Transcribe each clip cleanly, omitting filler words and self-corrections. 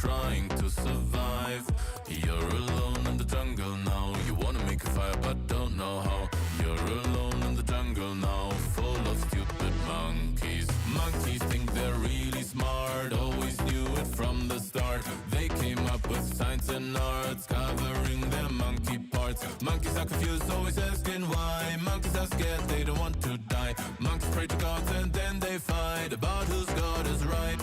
trying to survive. You're alone in the jungle now. You wanna make a fire but don't know how. You're alone in the jungle now, full of stupid monkeys. Monkeys think they're really smart, always knew it from the start. They came up with science and arts, covering their monkey parts. Monkeys are confused, always asking why. Monkeys are scared, they don't want to die. Monkeys pray to gods and then they fight about whose god is right.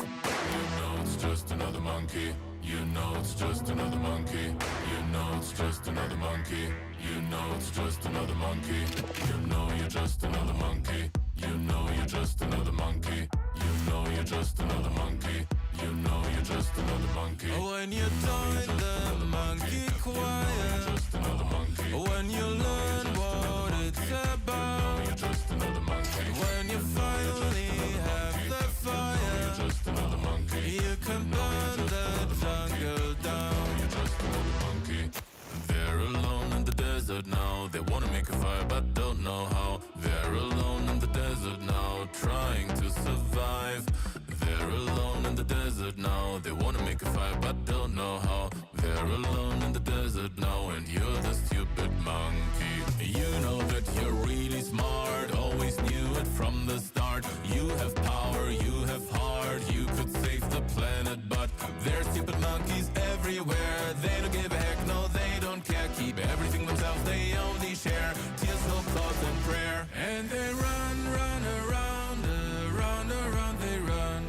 You know it's just another monkey. You know it's just another monkey. You know it's just another monkey. You know it's just another monkey. You know you're just another monkey. You know you're just another monkey. You know you're just another monkey. You know you're just another monkey. When you join the monkey choir, when you learn what it's about, when you finally have the fire, you can burn the jungle down. They're alone in the desert now. They wanna make a fire but don't know how. They're alone in the desert now, trying to survive. They're alone in the desert now. They wanna make a fire but don't know how. They're alone in the desert now, and you're the stupid monkey. You know that you're really smart, always knew it from the start. You have power, you have heart, you could save the planet, but there's stupid monkeys everywhere. They don't give a heck, no they don't care. Keep everything themselves, they only share tears, hope, thoughts and prayer. And they run, run around, around they run,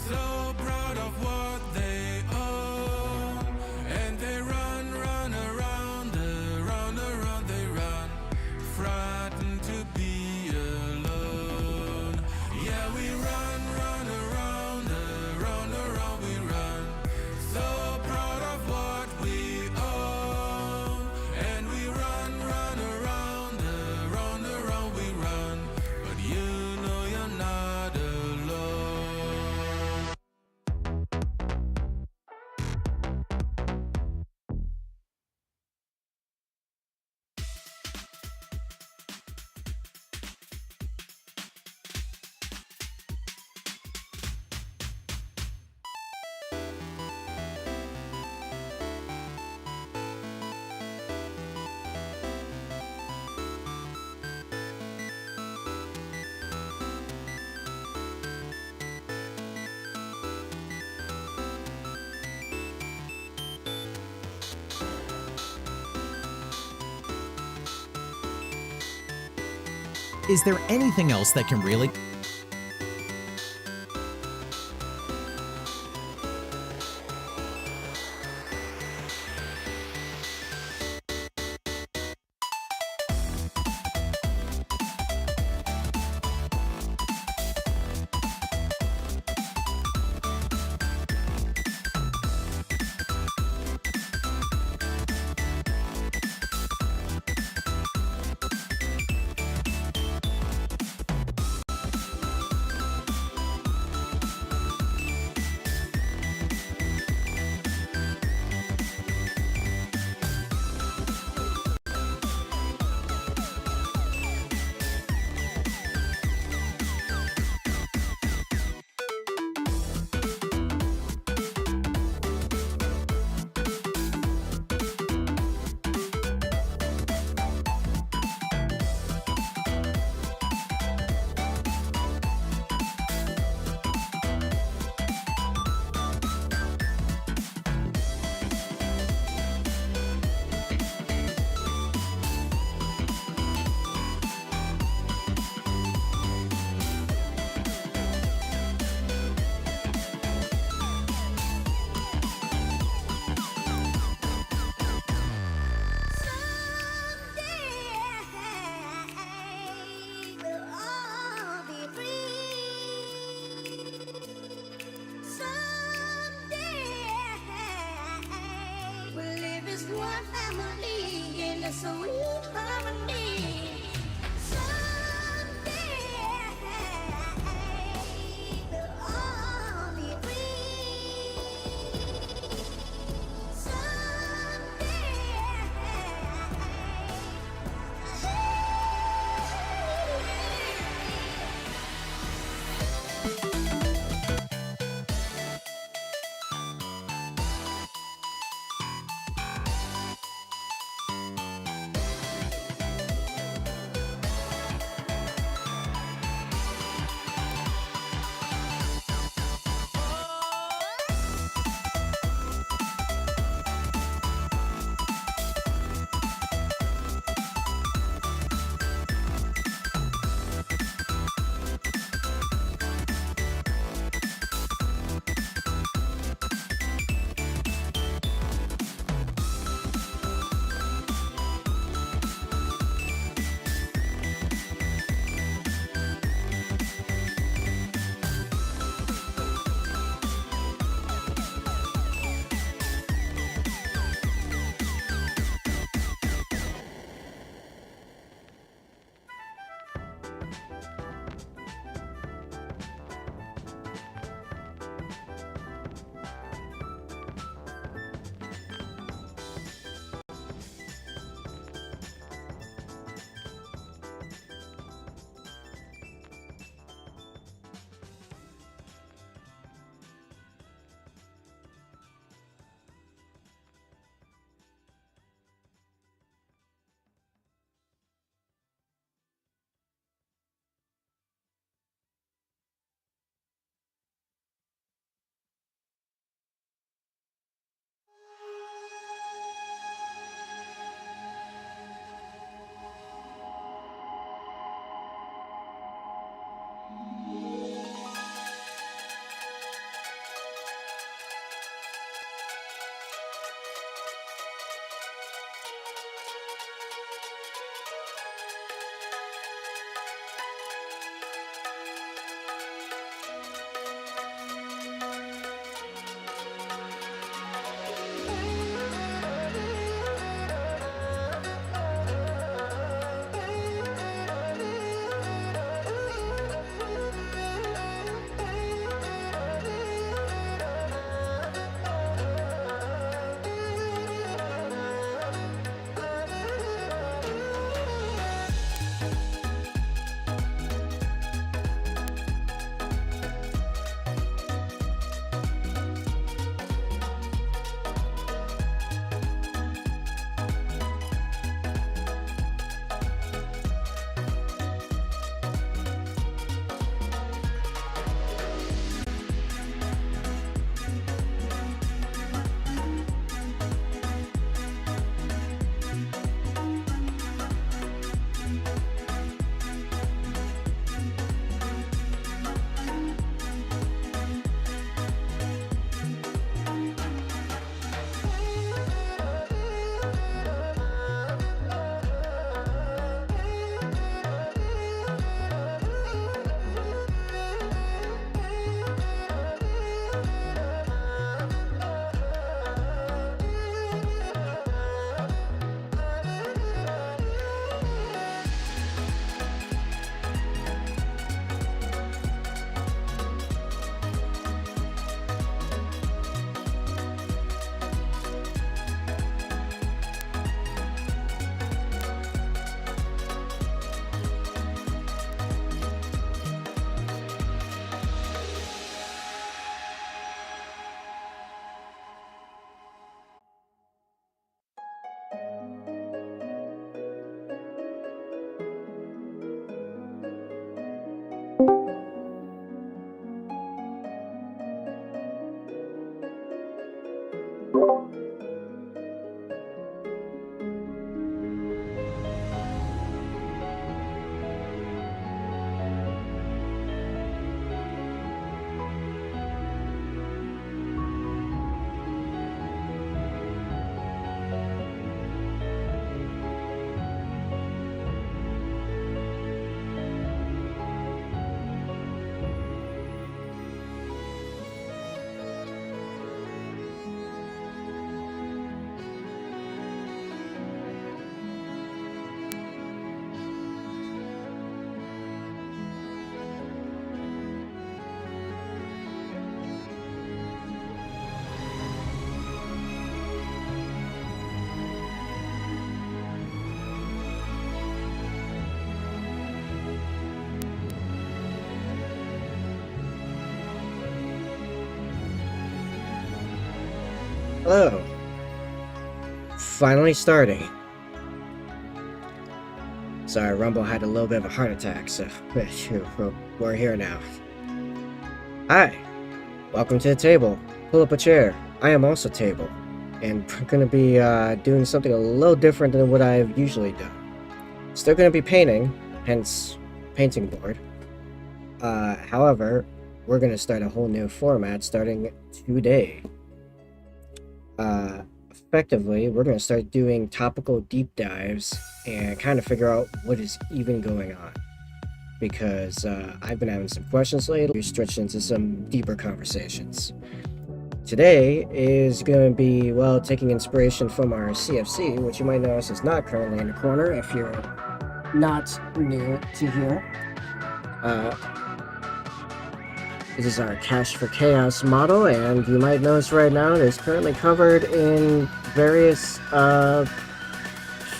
so proud of what they own. And they run, run around, around they run, frightened to be alone. Yeah, we run, run around, around we run, so proud of what we own. And we run, run around, around we run, but you know you're not alone. Is there anything else that can really... Hello. Finally starting. Sorry, Rumble had a little bit of a heart attack, so we're here now. Hi. Welcome to the table. Pull up a chair. I am also table. And we're going to be doing something a little different than what I've usually done. Still going to be painting, hence painting board. However, we're going to start a whole new format starting today. Effectively, we're going to start doing topical deep dives and kind of figure out what is even going on. Because I've been having some questions lately, stretched into some deeper conversations. Today is going to be, well, taking inspiration from our CFC, which you might notice is not currently in the corner if you're not new to here. This is our Cash for Chaos model, and you might notice right now it is currently covered in various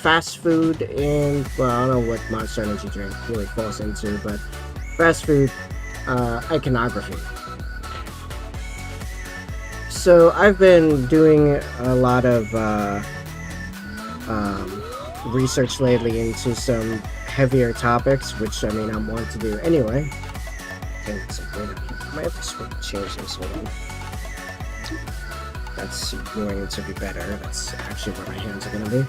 fast food and, well, I don't know what Monster Energy drink really falls into, but fast food iconography. So I've been doing a lot of research lately into some heavier topics, which I mean I'm wanting to do anyway. I might have to change this one. That's going to be better. That's actually where my hands are going to be.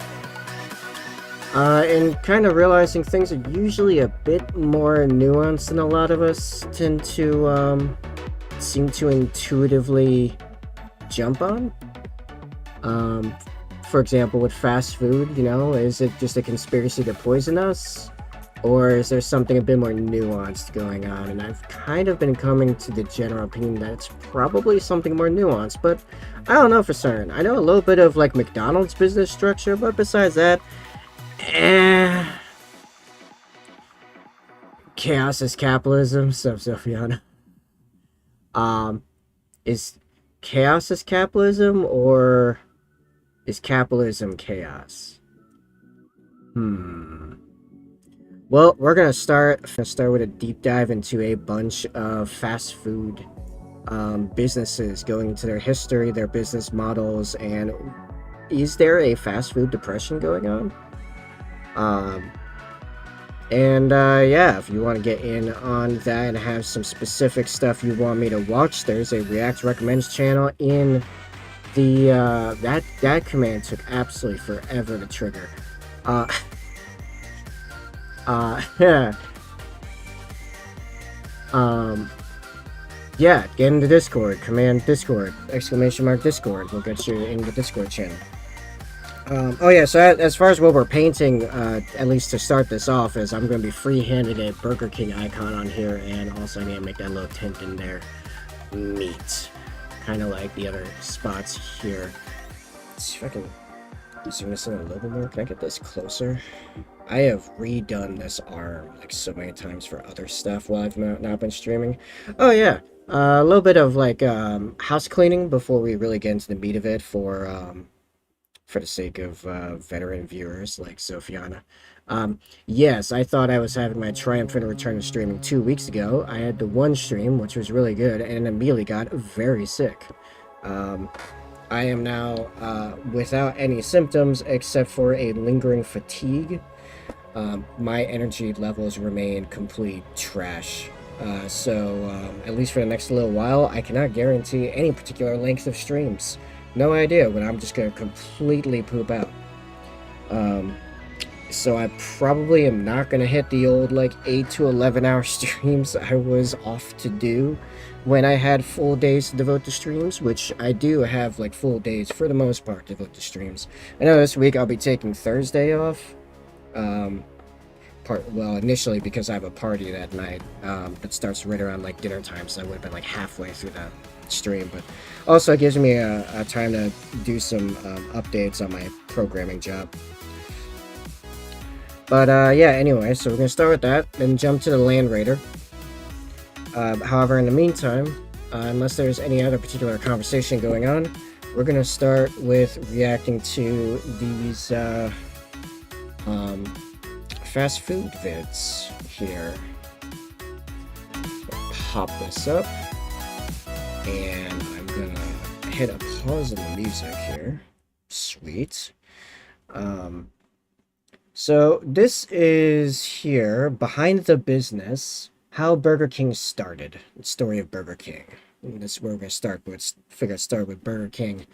And kind of realizing things are usually a bit more nuanced than a lot of us tend to seem to intuitively jump on. For example, with fast food, you know, is it just a conspiracy to poison us? Or is there something a bit more nuanced going on? And I've kind of been coming to the general opinion that it's probably something more nuanced, but I don't know for certain. I know a little bit of like McDonald's business structure, but besides that, chaos is capitalism, so Sophiana. Is chaos is capitalism, or is capitalism chaos? Well, we're gonna start with a deep dive into a bunch of fast food businesses, going into their history, their business models, and is there a fast food depression going on? Yeah, if you want to get in on that and have some specific stuff you want me to watch, there's a React Recommends channel in the that command took absolutely forever to trigger. Yeah, get into Discord, command Discord, Discord, we'll get you in the Discord channel. Oh yeah, so as far as what we're painting, at least to start this off, is I'm going to be freehanding a Burger King icon on here, and also I'm going to make that little tint in there. Meat. Kind of like the other spots here. Let's see if I can zoom this in a little bit more. Can I get this closer? I have redone this arm like so many times for other stuff while I've not been streaming. Oh yeah, a little bit of like house cleaning before we really get into the meat of it for the sake of veteran viewers like Sophiana. Yes, I thought I was having my triumphant return to streaming 2 weeks ago. I had the one stream, which was really good, and immediately got very sick. I am now without any symptoms except for a lingering fatigue. My energy levels remain complete trash. So at least for the next little while, I cannot guarantee any particular length of streams. No idea when I'm just gonna completely poop out. So I probably am not gonna hit the old like 8 to 11 hour streams I was off to do when I had full days to devote to streams, which I do have like full days for the most part to devote to streams. I know this week I'll be taking Thursday off. Well, initially because I have a party that night that starts right around like dinner time, so I would have been like halfway through that stream, but also it gives me a time to do some updates on my programming job. But yeah, anyway, so we're gonna start with that, then jump to the Land Raider. However, in the meantime, unless there's any other particular conversation going on, we're gonna start with reacting to these fast food vids here. Pop this up, and I'm gonna hit a pause in the music here. Sweet. So this is here, behind the business, how Burger King started. The story of Burger King. And this is where we're going to start, but let's start with Burger King. And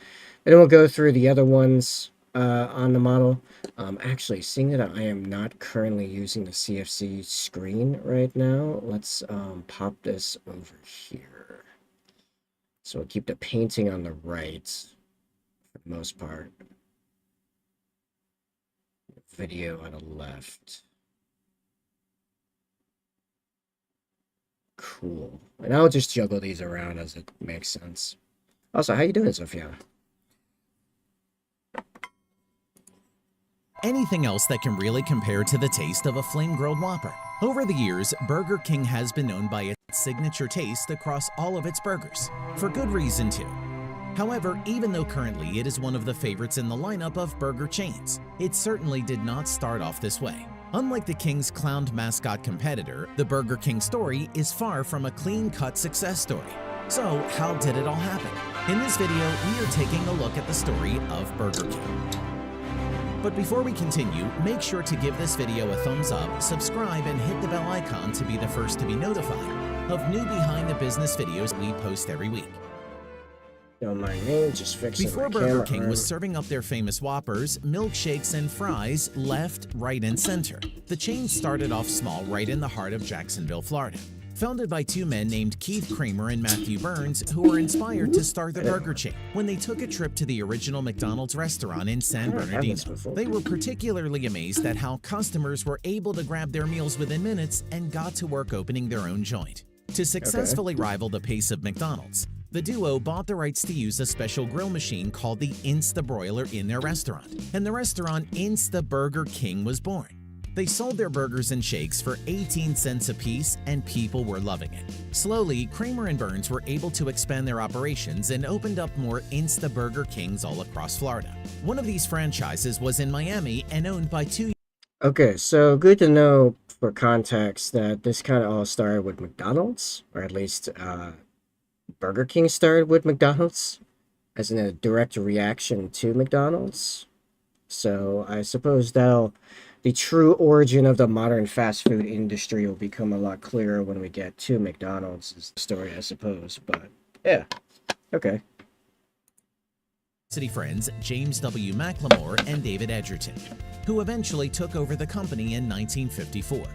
then we'll go through the other ones on the model. Actually, seeing that I am not currently using the CFC screen right now, let's pop this over here. So we'll keep the painting on the right for the most part. Video on the left. Cool. And I'll just juggle these around as it makes sense. Also, how you doing, Sophia? Anything else that can really compare to the taste of a flame-grilled Whopper? Over the years, Burger King has been known by its signature taste across all of its burgers. For good reason, too. However, even though currently it is one of the favorites in the lineup of burger chains, it certainly did not start off this way. Unlike the King's clowned mascot competitor, the Burger King story is far from a clean-cut success story. So, how did it all happen? In this video, we are taking a look at the story of Burger King. But before we continue, make sure to give this video a thumbs up, subscribe, and hit the bell icon to be the first to be notified of new behind-the-business videos we post every week. Don't mind me, just fixing Before my Burger camera King arm. was serving up their famous Whoppers, milkshakes, and fries left, right, and center, the chain started off small right in the heart of Jacksonville, Florida. Founded by two men named Keith Kramer and Matthew Burns, who were inspired to start the burger chain when they took a trip to the original McDonald's restaurant in San Bernardino. They were particularly amazed at how customers were able to grab their meals within minutes and got to work opening their own joint. To successfully rival the pace of McDonald's, the duo bought the rights to use a special grill machine called the Insta Broiler in their restaurant, and the restaurant Insta Burger King was born. They sold their burgers and shakes for 18 cents a piece, and people were loving it. Slowly, Kramer and Burns were able to expand their operations and opened up more Insta Burger Kings all across Florida. One of these franchises was in Miami and owned by two. Okay, so good to know for context that this kind of all started with McDonald's, or at least Burger King started with McDonald's, as in a direct reaction to McDonald's. So I suppose the true origin of the modern fast food industry will become a lot clearer when we get to McDonald's story, I suppose. But yeah, okay. City friends James W. McLemore and David Edgerton, who eventually took over the company in 1954.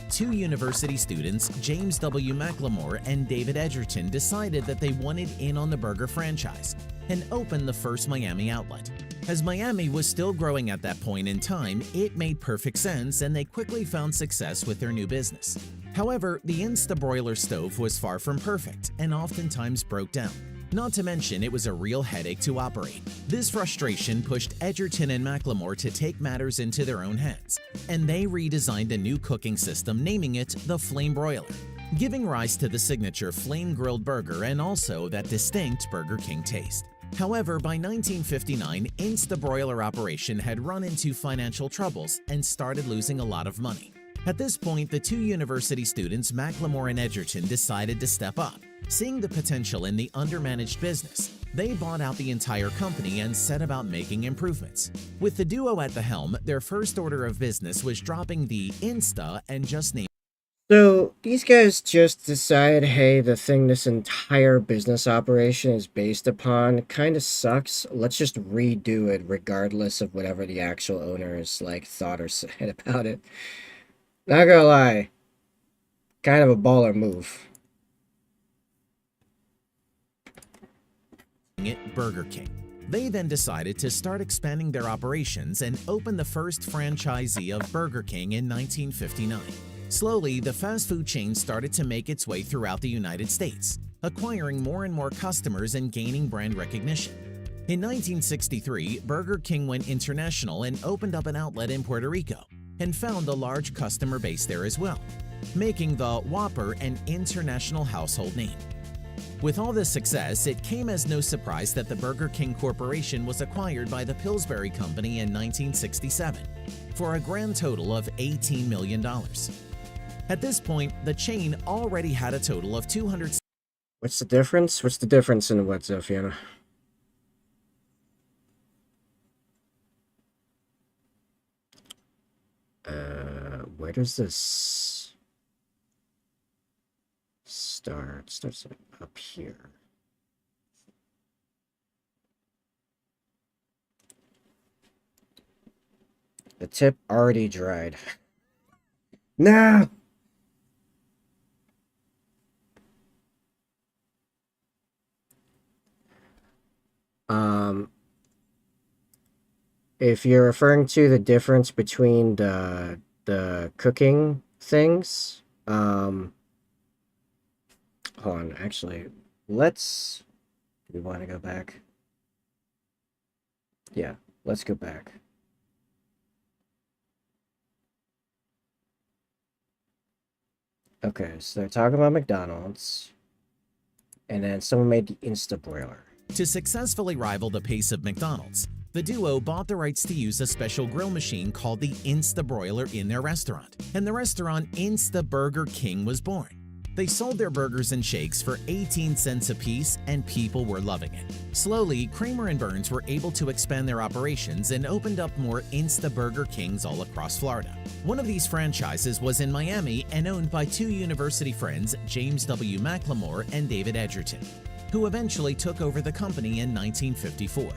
Two university students, James W. McLemore and David Edgerton, decided that they wanted in on the burger franchise and opened the first Miami outlet. As Miami was still growing at that point in time, it made perfect sense and they quickly found success with their new business. However, the Insta Broiler stove was far from perfect and oftentimes broke down. Not to mention, it was a real headache to operate. This frustration pushed Edgerton and McLemore to take matters into their own hands, and they redesigned a new cooking system, naming it the Flame Broiler, giving rise to the signature flame-grilled burger and also that distinct Burger King taste. However, by 1959, Insta Broiler operation had run into financial troubles and started losing a lot of money. At this point, the two university students, McLemore and Edgerton, decided to step up. Seeing the potential in the undermanaged business, they bought out the entire company and set about making improvements. With the duo at the helm, their first order of business was dropping the Insta and just naming. So these guys just decide, hey, the thing this entire business operation is based upon kind of sucks. Let's just redo it regardless of whatever the actual owners thought or said about it. Not gonna lie, kind of a baller move. It Burger King. They then decided to start expanding their operations and open the first franchisee of Burger King in 1959. Slowly, the fast food chain started to make its way throughout the United States, acquiring more and more customers and gaining brand recognition. In 1963, Burger King went international and opened up an outlet in Puerto Rico and found a large customer base there as well, making the Whopper an international household name. With all this success, it came as no surprise that the Burger King Corporation was acquired by the Pillsbury Company in 1967 for a grand total of $18 million. At this point, the chain already had a total of 200. What's the difference? What's the difference in what, Zofia? Where does this start? It starts like up here. The tip already dried. No! If you're referring to the difference between the cooking things, hold on, actually, let's, do we want to go back? Yeah, let's go back. Okay, so they're talking about McDonald's, and then someone made the Insta Broiler. To successfully rival the pace of McDonald's, the duo bought the rights to use a special grill machine called the Insta Broiler in their restaurant, and the restaurant Insta Burger King was born. They sold their burgers and shakes for 18 cents a piece, and people were loving it. Slowly, Kramer and Burns were able to expand their operations and opened up more Insta Burger Kings all across Florida. One of these franchises was in Miami and owned by two university friends, James W. McLemore and David Edgerton, who eventually took over the company in 1954.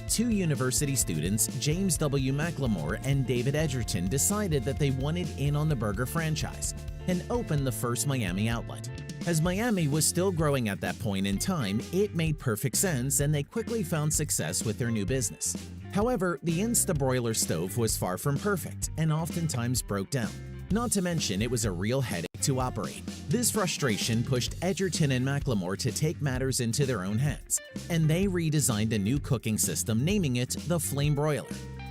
Two university students, James W. McLemore and David Edgerton, decided that they wanted in on the burger franchise and opened the first Miami outlet. As Miami was still growing at that point in time, it made perfect sense and they quickly found success with their new business. However, the Insta Broiler stove was far from perfect and oftentimes broke down. Not to mention, it was a real headache to operate. This frustration pushed Edgerton and McLemore to take matters into their own hands, and they redesigned a new cooking system, naming it the Flame Broiler,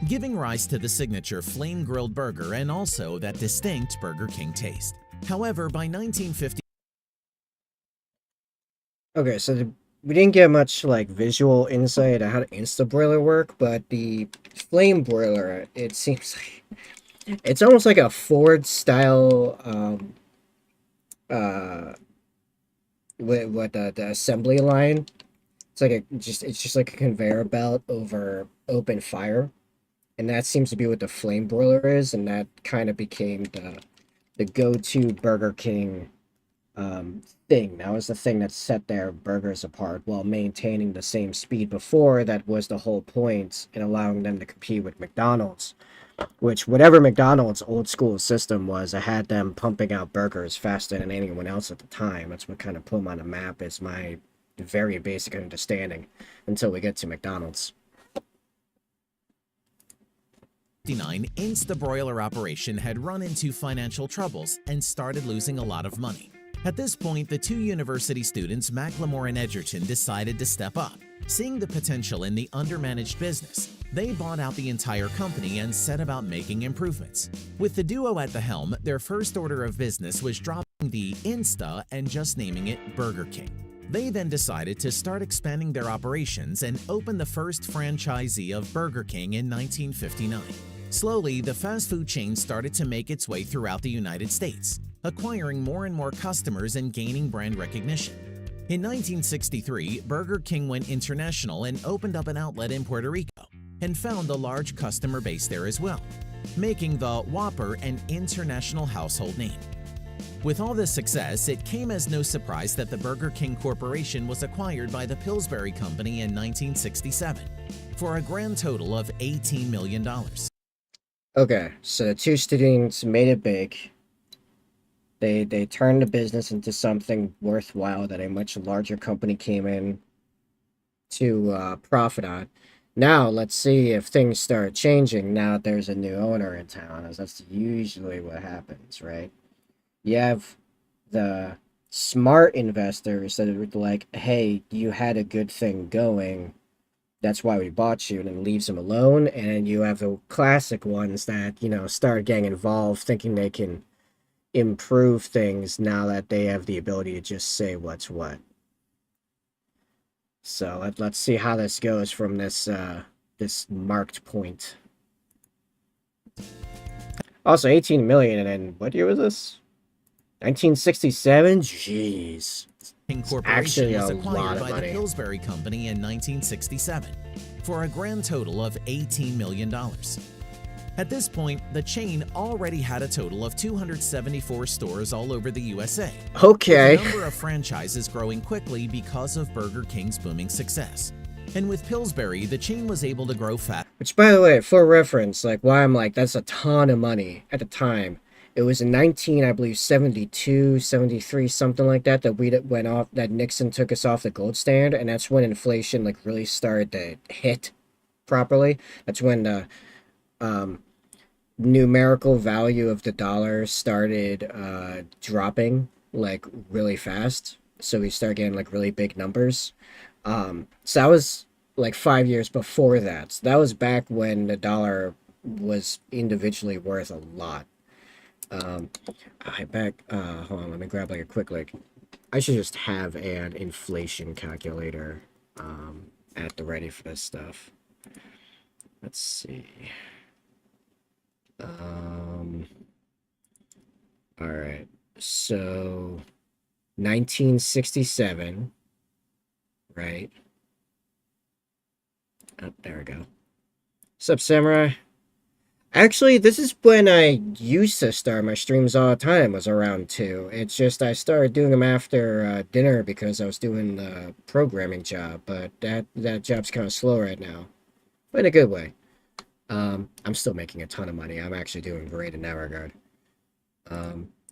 giving rise to the signature flame grilled burger and also that distinct Burger King taste. However, by 1950, Okay, so we didn't get much like visual insight on how the Insta Broiler work, but the Flame Broiler, it seems like it's almost like a Ford style with the assembly line. It's like it's just like a conveyor belt over open fire, and that seems to be what the Flame Broiler is, and that kind of became the go-to Burger King thing. That was the thing that set their burgers apart while maintaining the same speed before. That was the whole point in allowing them to compete with McDonald's, which whatever McDonald's old school system was, it had them pumping out burgers faster than anyone else at the time. That's what kind of put them on the map, is my very basic understanding, until we get to McDonald's. 1959, Insta Broiler operation had run into financial troubles and started losing a lot of money. At this point, the two university students, McLemore and Edgerton, decided to step up. Seeing the potential in the undermanaged business, they bought out the entire company and set about making improvements. With the duo at the helm, their first order of business was dropping the Insta and just naming it Burger King. They then decided to start expanding their operations and open the first franchisee of Burger King in 1959. Slowly, the fast food chain started to make its way throughout the United States, acquiring more and more customers and gaining brand recognition. In 1963, Burger King went international and opened up an outlet in Puerto Rico and found a large customer base there as well, making the Whopper an international household name. With all this success, it came as no surprise that the Burger King Corporation was acquired by the Pillsbury Company in 1967 for a grand total of $18 million. Okay, so the two students made it big. They turned the business into something worthwhile that a much larger company came in to profit on. Now, let's see if things start changing now that there's a new owner in town, as that's usually what happens, right? You have the smart investors that are like, hey, you had a good thing going, that's why we bought you, and then leaves them alone. And you have the classic ones that, start getting involved thinking they can improve things now that they have the ability to just say what's what. So let's see how this goes from this marked point. Also, 18 million, and then what year was this? 1967? Jeez. King Corporation Actually was a acquired lot of by the money. Pillsbury Company in 1967 for a grand total of $18 million. At this point, the chain already had a total of 274 stores all over the USA. Okay. With the number of franchises growing quickly because of Burger King's booming success. And with Pillsbury, the chain was able to grow fast. Which, by the way, for reference, like, why I'm like, that's a ton of money at the time. It was in I believe, 72, 73, something like that, that we went off, that Nixon took us off the gold standard, and that's when inflation, like, really started to hit properly. That's when the numerical value of the dollar started dropping, like, really fast. So we started getting, like, really big numbers. So that was like 5 years before that. So that was back when the dollar was individually worth a lot. Hold on, let me grab like a quick, like, I should just have an inflation calculator at the ready for this stuff. Let's see. All right. So 1967, right? Oh, there we go. What's up, Samurai? Actually, this is when I used to start my streams all the time, was around 2. It's just I started doing them after dinner because I was doing the programming job, but that job's kind of slow right now, but in a good way. I'm still making a ton of money. I'm actually doing great in that regard.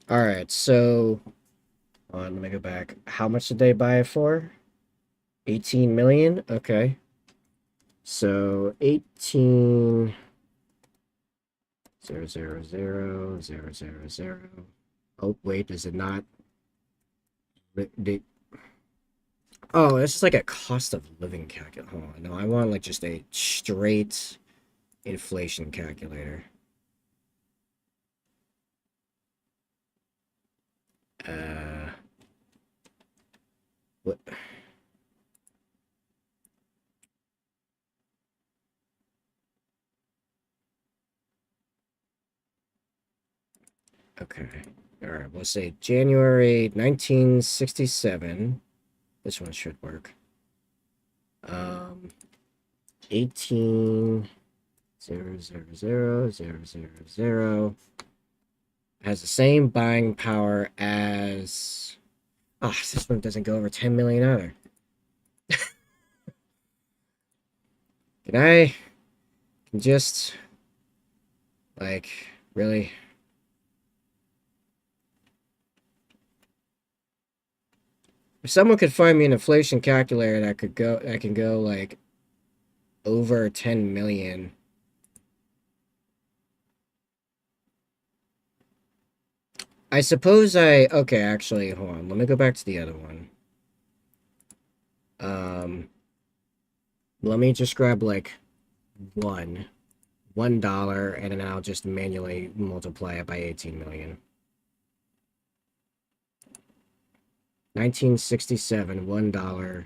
Alright, so, let me go back. How much did they buy it for? 18 million? Okay. So, 18... 0, 0, 0, 0, 0, 0. Oh, wait, is it not? Oh, this is like a cost of living calculator. Hold on, no, I want like just a straight inflation calculator. What? Okay. All right. We'll say January 1967. This one should work. 18 0 0 0 0 0 0 has the same buying power as. Ah, this one doesn't go over 10 million either. Can just like really? If someone could find me an inflation calculator that can go like over 10 million. I suppose okay, actually, hold on. Let me go back to the other one. Let me just grab like $1, and then I'll just manually multiply it by 18 million. 1967, $1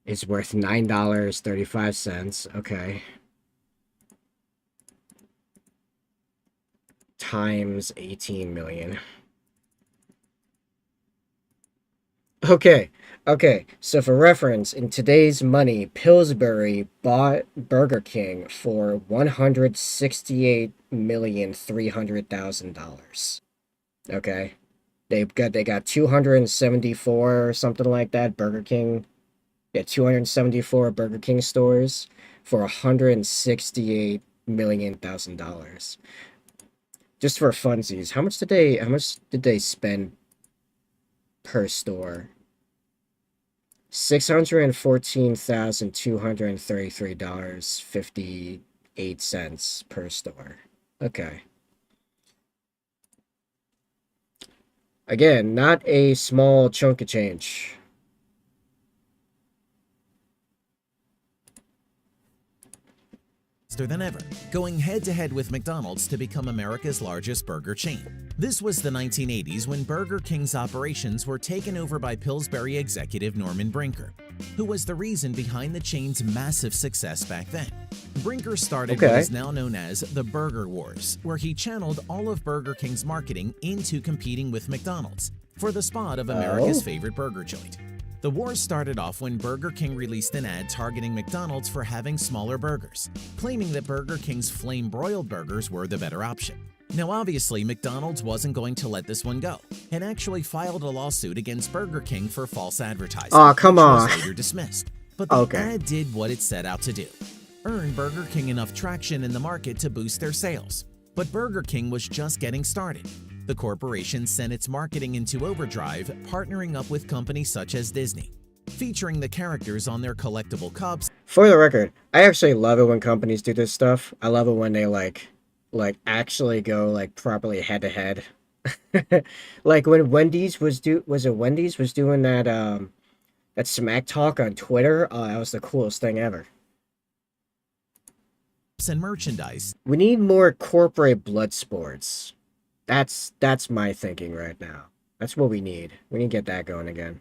is worth $9.35. Okay. Times 18 million. Okay. So for reference, in today's money, Pillsbury bought Burger King for $168,300,000. Okay. They got 274 or something like that Burger King. Yeah, 274 Burger King stores for $168 million. Just for funsies, how much did they spend per store? $614,233.58 per store. Okay. Again, not a small chunk of change. Than ever, going head-to-head with McDonald's to become America's largest burger chain. This was the 1980s when Burger King's operations were taken over by Pillsbury executive Norman Brinker, who was the reason behind the chain's massive success back then. Brinker started what is now known as the Burger Wars, where he channeled all of Burger King's marketing into competing with McDonald's for the spot of America's favorite burger joint. The war started off when Burger King released an ad targeting McDonald's for having smaller burgers, claiming that Burger King's flame-broiled burgers were the better option. Now obviously, McDonald's wasn't going to let this one go, and actually filed a lawsuit against Burger King for false advertising, Aw, come which on. was later dismissed. But the ad did what it set out to do: earn Burger King enough traction in the market to boost their sales. But Burger King was just getting started. The corporation sent its marketing into overdrive, partnering up with companies such as Disney, featuring the characters on their collectible cups. For the record, I actually love it when companies do this stuff. I love it when they like actually go like properly head to head. Like when Wendy's was doing that that smack talk on Twitter. Oh, that was the coolest thing ever. And merchandise. We need more corporate blood sports. That's my thinking right now. That's what we need. We need to get that going again.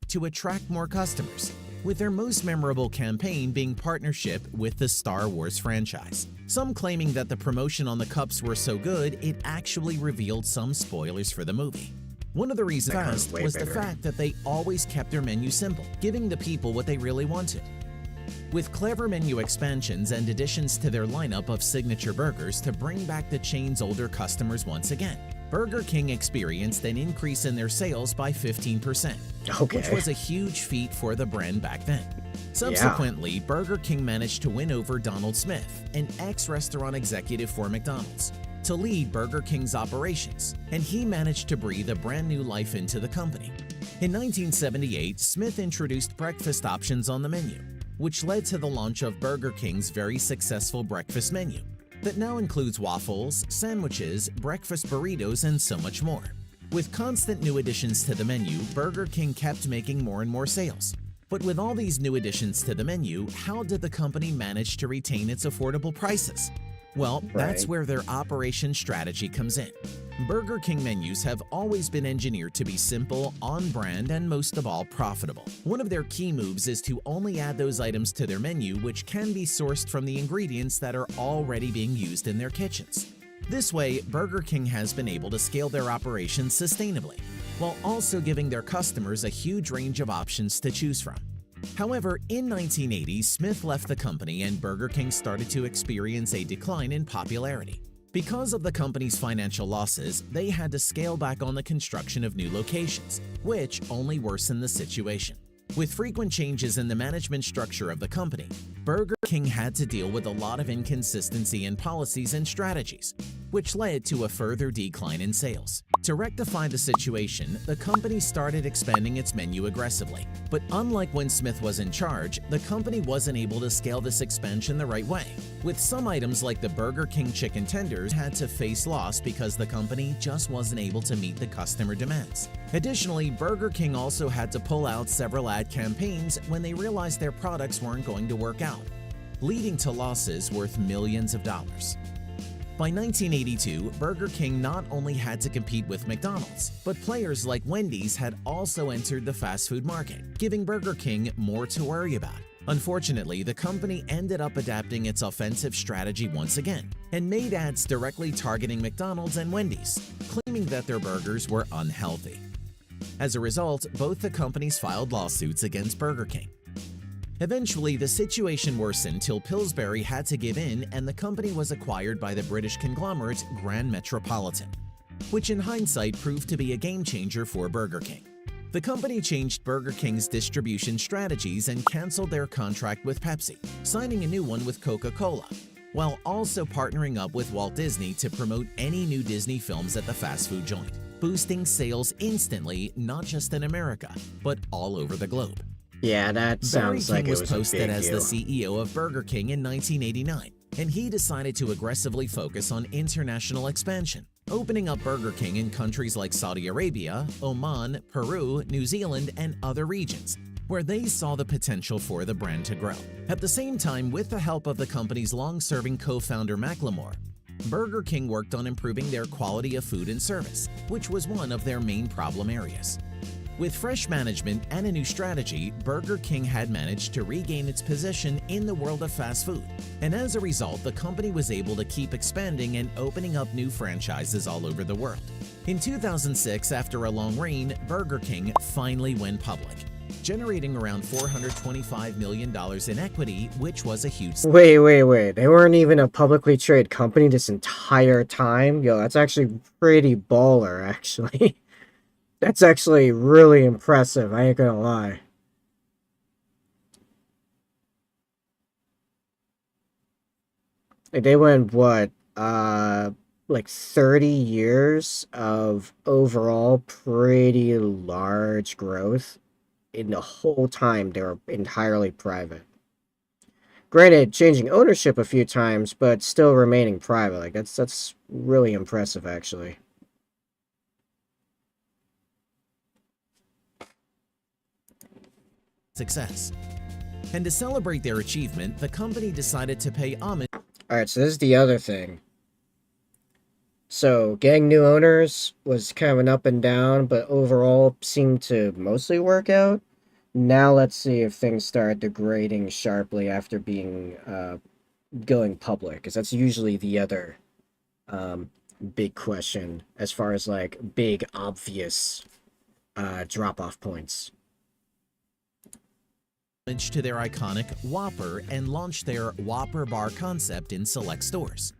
To attract more customers, with their most memorable campaign being partnership with the Star Wars franchise. Some claiming that the promotion on the cups were so good, it actually revealed some spoilers for the movie. One of the reasons was the fact that they always kept their menu simple, giving the people what they really wanted. With clever menu expansions and additions to their lineup of signature burgers to bring back the chain's older customers once again, Burger King experienced an increase in their sales by 15%, which was a huge feat for the brand back then. Subsequently, Burger King managed to win over Donald Smith, an ex-restaurant executive for McDonald's, to lead Burger King's operations, and he managed to breathe a brand new life into the company. In 1978, Smith introduced breakfast options on the menu, which led to the launch of Burger King's very successful breakfast menu that now includes waffles, sandwiches, breakfast burritos, and so much more. With constant new additions to the menu, Burger King kept making more and more sales. But with all these new additions to the menu, how did the company manage to retain its affordable prices? Well, that's where their operation strategy comes in. Burger King menus have always been engineered to be simple, on-brand, and most of all, profitable. One of their key moves is to only add those items to their menu which can be sourced from the ingredients that are already being used in their kitchens. This way, Burger King has been able to scale their operations sustainably, while also giving their customers a huge range of options to choose from. However, in 1980, Smith left the company and Burger King started to experience a decline in popularity. Because of the company's financial losses, they had to scale back on the construction of new locations, which only worsened the situation. With frequent changes in the management structure of the company, Burger King had to deal with a lot of inconsistency in policies and strategies, which led to a further decline in sales. To rectify the situation, the company started expanding its menu aggressively. But unlike when Smith was in charge, the company wasn't able to scale this expansion the right way. With some items like the Burger King chicken tenders had to face loss because the company just wasn't able to meet the customer demands. Additionally, Burger King also had to pull out several ad campaigns when they realized their products weren't going to work out, leading to losses worth millions of dollars. By 1982, Burger King not only had to compete with McDonald's, but players like Wendy's had also entered the fast food market, giving Burger King more to worry about. Unfortunately, the company ended up adapting its offensive strategy once again and made ads directly targeting McDonald's and Wendy's, claiming that their burgers were unhealthy. As a result, both the companies filed lawsuits against Burger King. Eventually, the situation worsened till Pillsbury had to give in and the company was acquired by the British conglomerate Grand Metropolitan, which in hindsight proved to be a game-changer for Burger King. The company changed Burger King's distribution strategies and canceled their contract with Pepsi, signing a new one with Coca-Cola, while also partnering up with Walt Disney to promote any new Disney films at the fast food joint, boosting sales instantly not just in America, but all over the globe. Yeah, that sounds like it was posted as deal. the CEO of Burger King in 1989, and he decided to aggressively focus on international expansion, opening up Burger King in countries like Saudi Arabia, Oman, Peru, New Zealand, and other regions, where they saw the potential for the brand to grow. At the same time, with the help of the company's long-serving co-founder Macklemore, Burger King worked on improving their quality of food and service, which was one of their main problem areas. With fresh management and a new strategy, Burger King had managed to regain its position in the world of fast food, and as a result, the company was able to keep expanding and opening up new franchises all over the world. In 2006, after a long reign, Burger King finally went public, generating around $425 million in equity, which was a huge. Wait. They weren't even a publicly traded company this entire time? Yo, that's actually pretty baller, actually. That's actually really impressive, I ain't gonna lie. Like, they went, what, like 30 years of overall pretty large growth. In the whole time, they were entirely private. Granted, changing ownership a few times, but still remaining private. Like, that's really impressive, actually. Success. And to celebrate their achievement, the company decided to pay homage. Alright, so this is the other thing. So, getting new owners was kind of an up and down, but overall seemed to mostly work out. Now let's see if things start degrading sharply after being going public, because that's usually the other big question as far as like big obvious drop-off points. To their iconic Whopper and launched their Whopper Bar concept in select stores,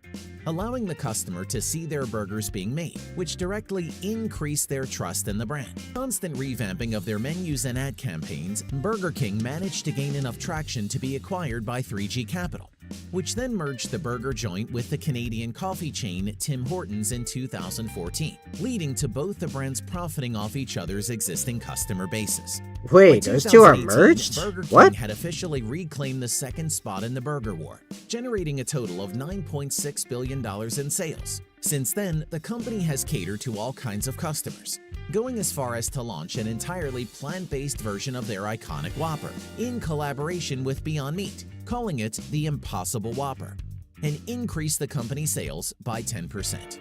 allowing the customer to see their burgers being made, which directly increased their trust in the brand. Constant revamping of their menus and ad campaigns, Burger King managed to gain enough traction to be acquired by 3G Capital, which then merged the burger joint with the Canadian coffee chain Tim Hortons in 2014, leading to both the brands profiting off each other's existing customer bases. Wait, those two are merged? Burger King What? had officially reclaimed the second spot in the burger war, generating a total of $9.6 billion in sales. Since then, the company has catered to all kinds of customers, going as far as to launch an entirely plant-based version of their iconic Whopper in collaboration with Beyond Meat, calling it the Impossible Whopper, and increase the company's sales by 10%.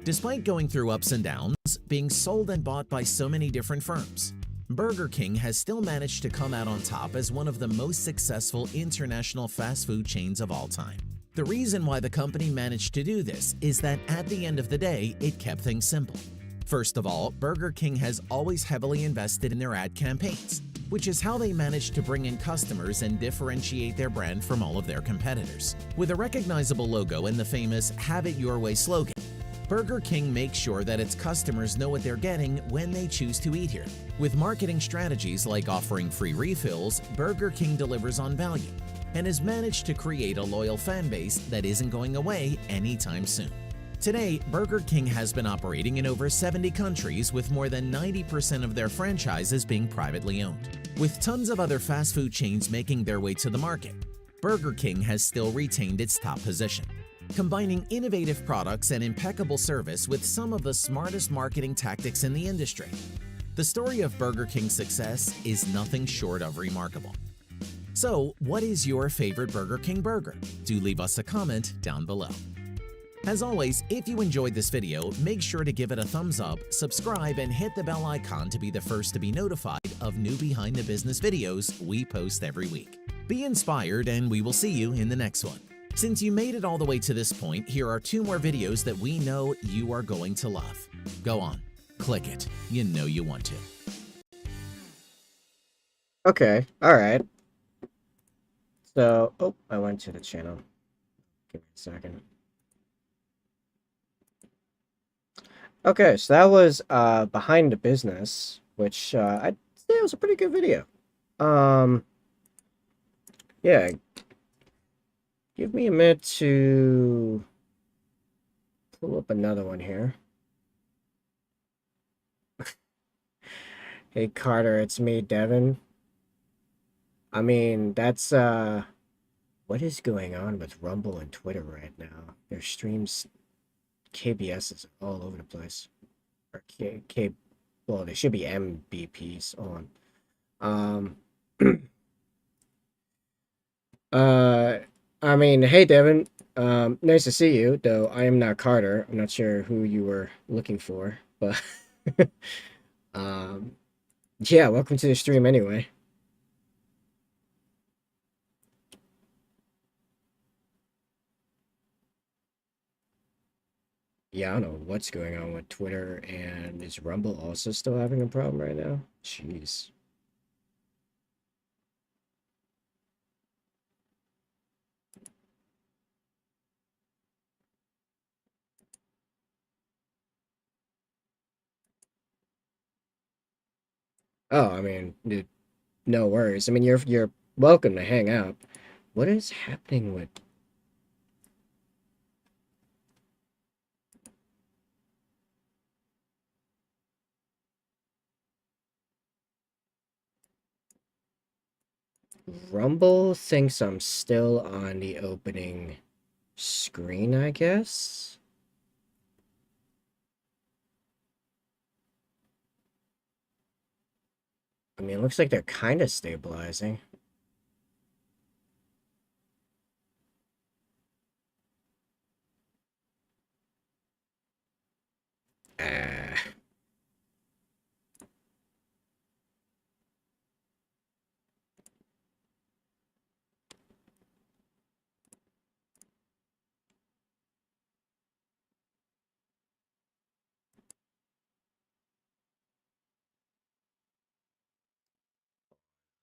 Despite going through ups and downs, being sold and bought by so many different firms, Burger King has still managed to come out on top as one of the most successful international fast food chains of all time. The reason why the company managed to do this is that at the end of the day, it kept things simple. First of all, Burger King has always heavily invested in their ad campaigns, which is how they managed to bring in customers and differentiate their brand from all of their competitors. With a recognizable logo and the famous "Have It Your Way" slogan, Burger King makes sure that its customers know what they're getting when they choose to eat here. With marketing strategies like offering free refills, Burger King delivers on value and has managed to create a loyal fan base that isn't going away anytime soon. Today, Burger King has been operating in over 70 countries with more than 90% of their franchises being privately owned. With tons of other fast food chains making their way to the market, Burger King has still retained its top position, combining innovative products and impeccable service with some of the smartest marketing tactics in the industry. The story of Burger King's success is nothing short of remarkable. So, what is your favorite Burger King burger? Do leave us a comment down below. As always, if you enjoyed this video, make sure to give it a thumbs up, subscribe, and hit the bell icon to be the first to be notified of new behind the business videos we post every week. Be inspired, and we will see you in the next one. Since you made it all the way to this point, here are 2 more videos that we know you are going to love. Go on, click it. You know you want to. Okay, alright. So, oh, I went to the channel. Give me a second. Okay, so that was Behind the Business, which I'd say was a pretty good video. Yeah. Give me a minute to pull up another one here. Hey Carter, it's me, Devin. I mean, that's what is going on with Rumble and Twitter right now? Their streams, KBS is all over the place. Or well, they should be MBPs on. I mean, hey Devin, nice to see you, though I am not Carter. I'm not sure who you were looking for, but yeah, welcome to the stream anyway. Yeah, I don't know what's going on with Twitter, and is Rumble also still having a problem right now? Jeez. Oh, I mean, no worries. I mean, you're welcome to hang out. What is happening with Rumble? Thinks I'm still on the opening screen, I guess. I mean, it looks like they're kind of stabilizing. Ah.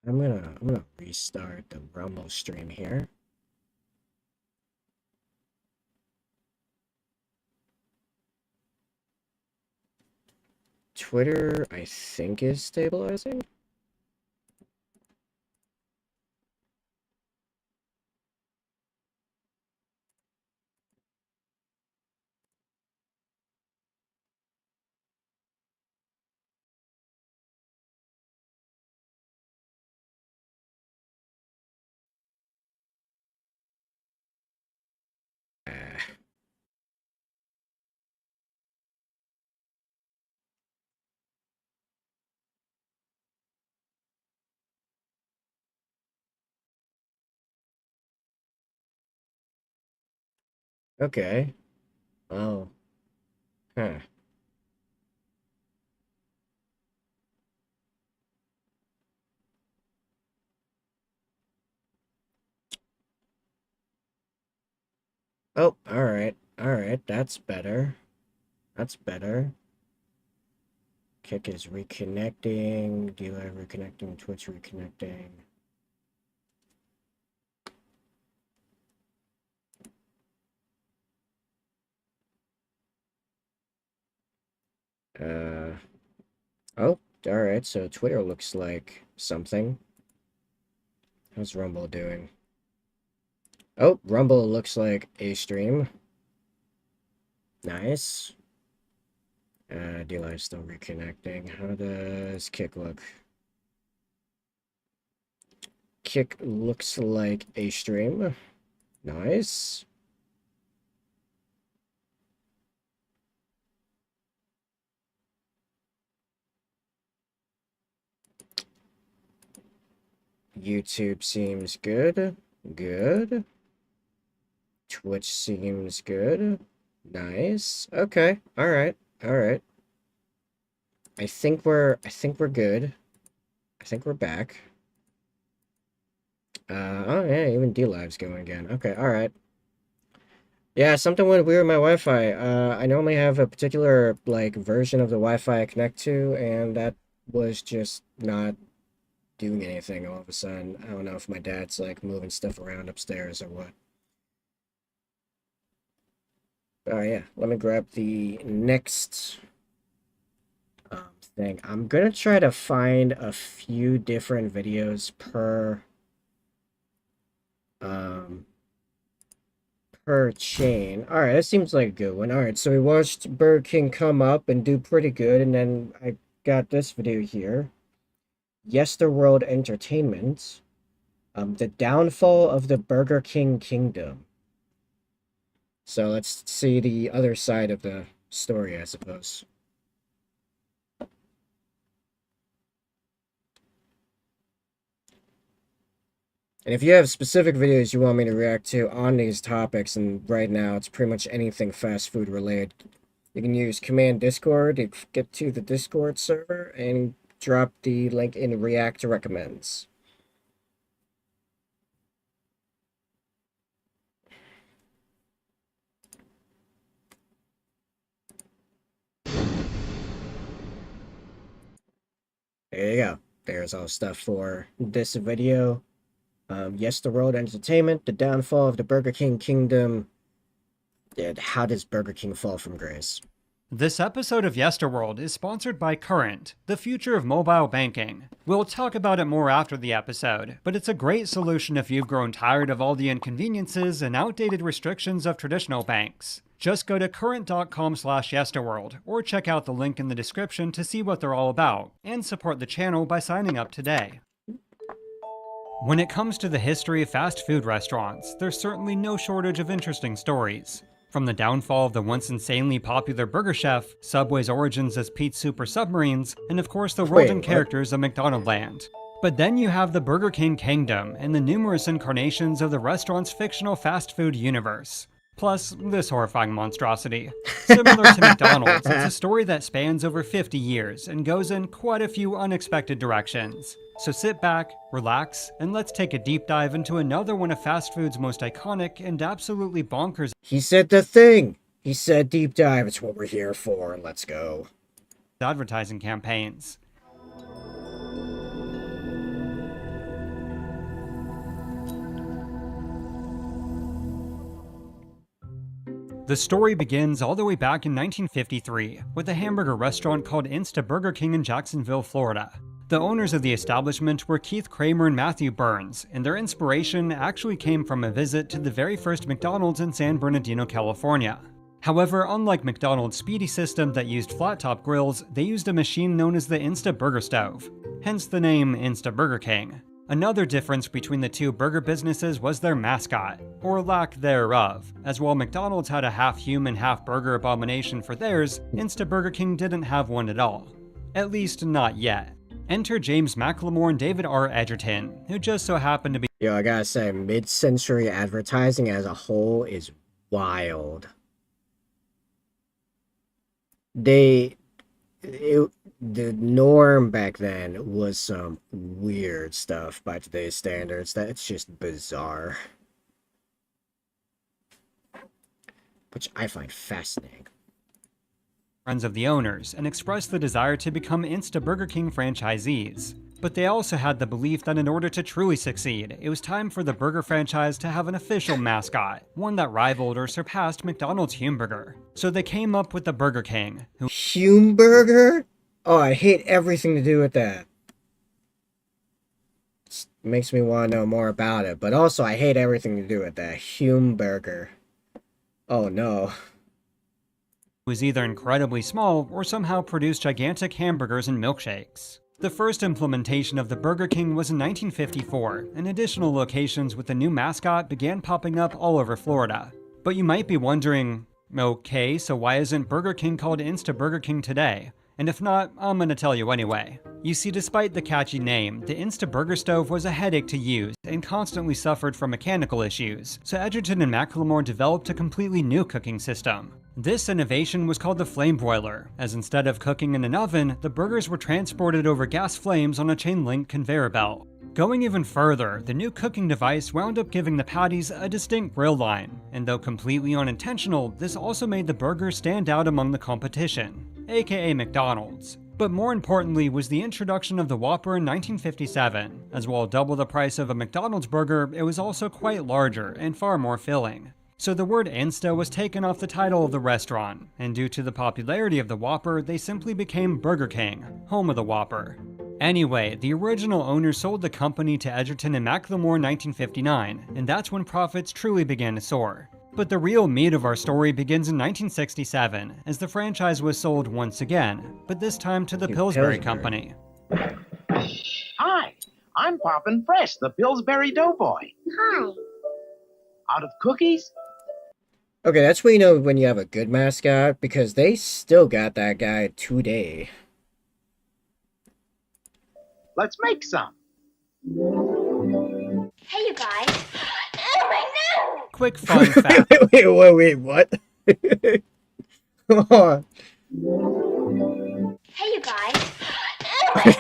I'm gonna restart the Rumble stream here. Twitter, I think, is stabilizing. Ah. Okay. Oh. Huh. Oh, alright. Alright, that's better. That's better. Kick is reconnecting. Delay reconnecting. Twitch reconnecting. Uh. Oh, alright. So Twitter looks like something. How's Rumble doing? Oh, Rumble looks like a stream. Nice. Delay still reconnecting. How does Kick look? Kick looks like a stream. Nice. YouTube seems good. Good. Twitch seems good. Nice. Okay. All right. All right. I think we're good. I think we're back. Oh yeah, even D-Live's going again. Okay, all right. Yeah, something went weird with my Wi-Fi. I normally have a particular like version of the Wi-Fi I connect to, and that was just not doing anything all of a sudden. I don't know if my dad's like moving stuff around upstairs or what. Oh yeah, let me grab the next thing. I'm gonna try to find a few different videos um per chain. All right, that seems like a good one. All right, so we watched Burger King come up and do pretty good, and then I got this video here. Yesterworld Entertainment. The downfall of the Burger King kingdom. So let's see the other side of the story, I suppose. And if you have specific videos you want me to react to on these topics, and right now it's pretty much anything fast food related, you can use Command Discord to get to the Discord server and drop the link in React Recommends. There you go. There's all stuff for this video. Yes, the World Entertainment, the downfall of the Burger King kingdom. How does Burger King fall from grace? This episode of Yesterworld is sponsored by Current, the future of mobile banking. We'll talk about it more after the episode, but it's a great solution if you've grown tired of all the inconveniences and outdated restrictions of traditional banks. Just go to current.com/yesterworld or check out the link in the description to see what they're all about, and support the channel by signing up today. When it comes to the history of fast food restaurants, there's certainly no shortage of interesting stories. From the downfall of the once insanely popular Burger Chef, Subway's origins as Pete Super Submarines, and of course the world and characters of McDonaldland. But then you have the Burger King Kingdom and the numerous incarnations of the restaurant's fictional fast food universe. Plus, this horrifying monstrosity. Similar to McDonald's, it's a story that spans over 50 years and goes in quite a few unexpected directions. So sit back, relax, and let's take a deep dive into another one of fast food's most iconic and absolutely bonkers. He said the thing! He said deep dive, it's what we're here for, let's go. Advertising campaigns. The story begins all the way back in 1953 with a hamburger restaurant called Insta Burger King in Jacksonville, Florida. The owners of the establishment were Keith Kramer and Matthew Burns, and their inspiration actually came from a visit to the very first McDonald's in San Bernardino, California. However, unlike McDonald's speedy system that used flat-top grills, they used a machine known as the Insta Burger Stove, hence the name Insta Burger King. Another difference between the two burger businesses was their mascot, or lack thereof, as while McDonald's had a half-human, half-burger abomination for theirs, Insta Burger King didn't have one at all. At least not yet. Enter James McLemore and David R. Edgerton, who just so happened to be— Yo, I gotta say, mid-century advertising as a whole is wild. The norm back then was some weird stuff by today's standards. That's just bizarre. Which I find fascinating. friends of the owners and expressed the desire to become Insta Burger King franchisees. But they also had the belief that in order to truly succeed, it was time for the burger franchise to have an official mascot, one that rivaled or surpassed McDonald's Humeburger. So they came up with the Burger King, who— Humeburger? Oh, I hate everything to do with that. It makes me want to know more about it, but also I hate everything to do with that. Humeburger. Oh no. was either incredibly small or somehow produced gigantic hamburgers and milkshakes. The first implementation of the Burger King was in 1954, and additional locations with the new mascot began popping up all over Florida. But you might be wondering, okay, so why isn't Burger King called Insta Burger King today? And if not, I'm gonna tell you anyway. You see, despite the catchy name, the Insta Burger Stove was a headache to use and constantly suffered from mechanical issues, so Edgerton and McLemore developed a completely new cooking system. This innovation was called the flame broiler, as instead of cooking in an oven, the burgers were transported over gas flames on a chain-link conveyor belt. Going even further, the new cooking device wound up giving the patties a distinct grill line, and though completely unintentional, this also made the burgers stand out among the competition, aka McDonald's. But more importantly was the introduction of the Whopper in 1957, as while double the price of a McDonald's burger, it was also quite larger and far more filling. So the word Insta was taken off the title of the restaurant, and due to the popularity of the Whopper, they simply became Burger King, home of the Whopper. Anyway, the original owners sold the company to Edgerton and McLemore in 1959, and that's when profits truly began to soar. But the real meat of our story begins in 1967, as the franchise was sold once again, but this time to the Pillsbury Company. Hi, I'm Poppin' Fresh, the Pillsbury Doughboy. Hi. Out of cookies? Okay, that's when you know when you have a good mascot, because they still got that guy today. Let's make some. Hey, you guys. Oh, my nose! Quick fun fact. wait, what? Hold on. Hey, you guys. Oh, my nose!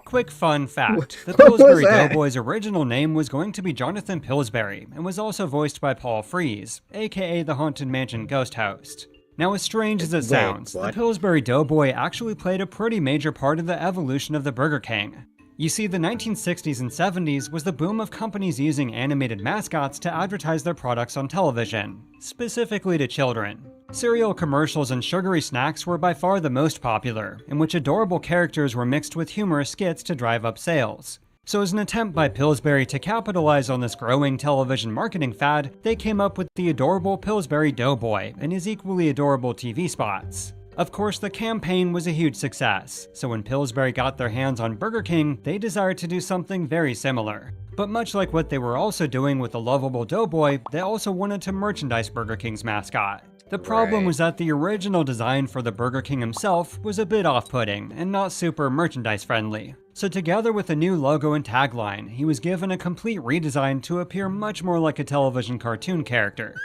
Quick fun fact. The What was Pillsbury that? Doughboy's original name was going to be Jonathan Pillsbury, and was also voiced by Paul Frees, aka the Haunted Mansion ghost host. Now, as strange as it sounds, the what? Pillsbury Doughboy actually played a pretty major part of the evolution of the Burger King. You see, the 1960s and 70s was the boom of companies using animated mascots to advertise their products on television, specifically to children. Cereal commercials and sugary snacks were by far the most popular, in which adorable characters were mixed with humorous skits to drive up sales. So as an attempt by Pillsbury to capitalize on this growing television marketing fad, they came up with the adorable Pillsbury Doughboy and his equally adorable TV spots. Of course, the campaign was a huge success, so when Pillsbury got their hands on Burger King, they desired to do something very similar. But much like what they were also doing with the lovable Doughboy, they also wanted to merchandise Burger King's mascot. The problem was that the original design for the Burger King himself was a bit off-putting and not super merchandise-friendly. So together with a new logo and tagline, he was given a complete redesign to appear much more like a television cartoon character.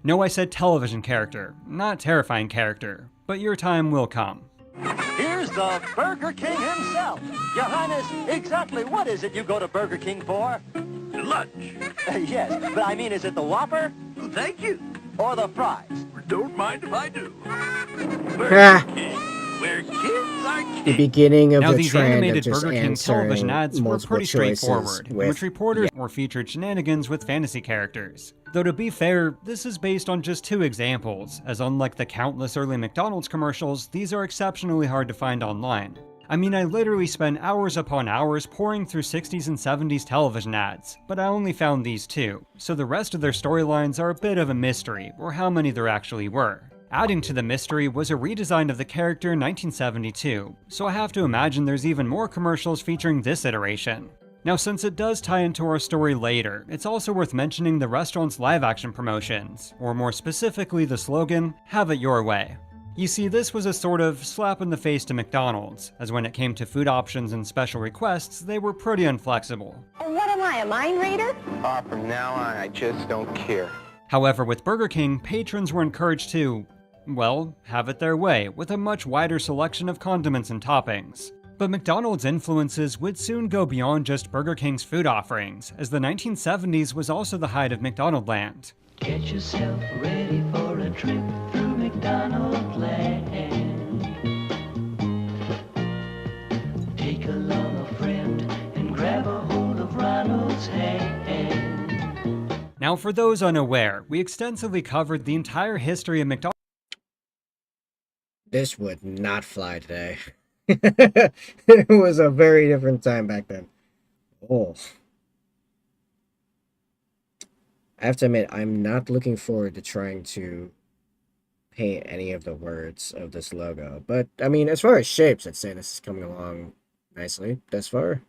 No, I said television character, not terrifying character, but your time will come. Here's the Burger King himself. Your Highness, exactly what is it you go to Burger King for? Lunch. Yes, but I mean, is it the Whopper? Thank you. Or the fries? Don't mind if I do. Ah. Burger King, where kids are The king. beginning of Now, the these trend of animated just Burger King answering television ads were multiple pretty choices straightforward, in with which reporters were featured shenanigans with fantasy characters. Though to be fair, this is based on just 2 examples, as unlike the countless early McDonald's commercials, these are exceptionally hard to find online. I mean, I literally spent hours upon hours pouring through 60s and 70s television ads, but I only found these 2, so the rest of their storylines are a bit of a mystery, or how many there actually were. Adding to the mystery was a redesign of the character in 1972, so I have to imagine there's even more commercials featuring this iteration. Now, since it does tie into our story later, it's also worth mentioning the restaurant's live-action promotions, or more specifically the slogan, "Have it your way." You see, this was a sort of slap in the face to McDonald's, as when it came to food options and special requests, they were pretty inflexible. What am I, a mind reader? From now on, I just don't care. However, with Burger King, patrons were encouraged to, well, have it their way, with a much wider selection of condiments and toppings. But McDonald's influences would soon go beyond just Burger King's food offerings, as the 1970s was also the height of McDonaldland. Get yourself ready for a trip through McDonald land. Take along a friend and grab a hold of Ronald's hand. Now, for those unaware, we extensively covered the entire history of McDonald's. This would not fly today. It was a very different time back then. Oh. I have to admit, I'm not looking forward to trying to paint any of the words of this logo. But, I mean, as far as shapes, I'd say this is coming along nicely thus far.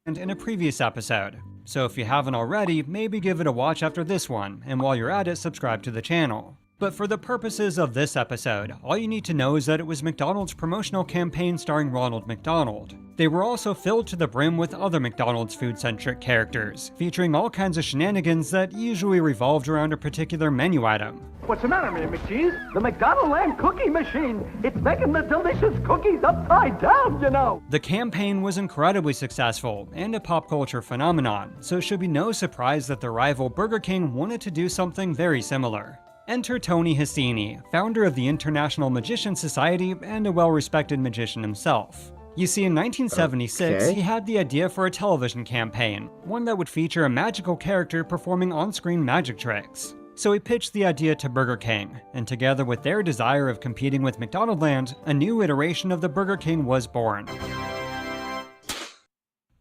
And in a previous episode. So if you haven't already, maybe give it a watch after this one, and while you're at it, subscribe to the channel. But for the purposes of this episode, all you need to know is that it was McDonald's promotional campaign starring Ronald McDonald. They were also filled to the brim with other McDonald's food-centric characters, featuring all kinds of shenanigans that usually revolved around a particular menu item. What's the matter, Mr. McCheese? The McDonald Land cookie machine. It's making the delicious cookies upside down, you know. The campaign was incredibly successful and a pop culture phenomenon, so it should be no surprise that the rival Burger King wanted to do something very similar. Enter Tony Hissini, founder of the International Magician Society and a well-respected magician himself. You see, in 1976, he had the idea for a television campaign, one that would feature a magical character performing on-screen magic tricks. So he pitched the idea to Burger King, and together with their desire of competing with McDonaldland, a new iteration of the Burger King was born.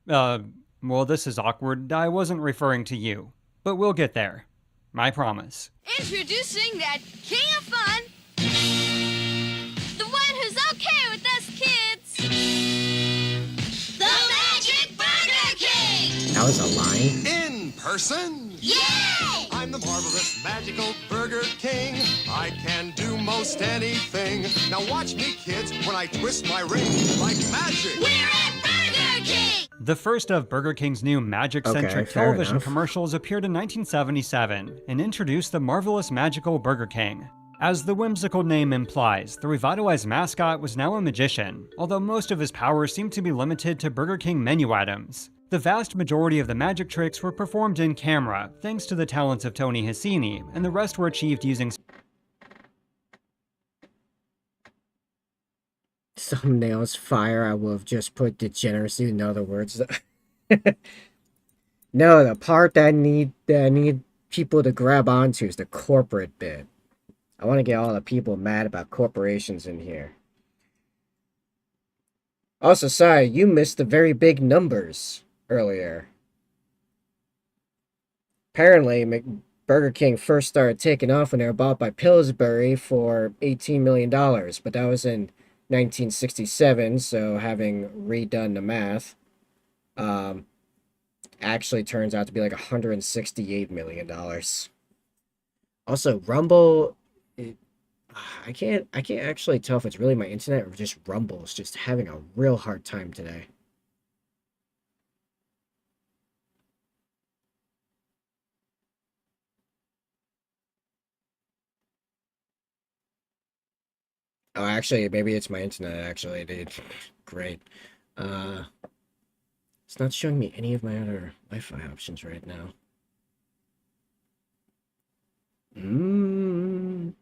Well, this is awkward. I wasn't referring to you, but we'll get there. I promise. Introducing that king of fun, the one who's okay with us kids, the Magic Burger King! That was a line? In person? Yay! I'm the marvelous magical Burger King. I can do most anything. Now watch me, kids, when I twist my ring like magic. We're at Burger King! The first of Burger King's new magic-centric television commercials appeared in 1977 and introduced the marvelous magical Burger King. As the whimsical name implies, the revitalized mascot was now a magician, although most of his powers seemed to be limited to Burger King menu items. The vast majority of the magic tricks were performed in camera, thanks to the talents of Tony Hissini, and the rest were achieved using thumbnails fire. I will have just put degeneracy in other words. No, the part that I need people to grab onto is the corporate bit. I want to get all the people mad about corporations in here. Also, sorry, you missed the very big numbers earlier. Apparently, Burger King first started taking off when they were bought by Pillsbury for $18 million, but that was in 1967, so having redone the math, actually turns out to be like $168 million. Also, Rumble, I can't actually tell if it's really my internet or just Rumble is just having a real hard time today. Oh, actually, maybe it's my internet, actually, dude. Great. Uh, it's not showing me any of my other Wi-Fi options right now. Mm.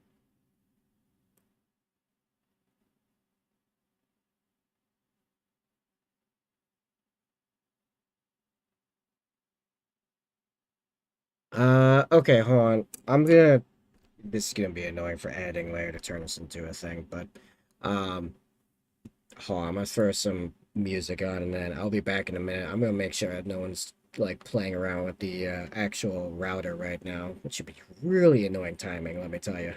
Okay, hold on. This is gonna be annoying for editing later to turn this into a thing, but, hold on, I'm gonna throw some music on and then I'll be back in a minute. I'm gonna make sure that no one's, like, playing around with the, actual router right now, which should be really annoying timing, let me tell you.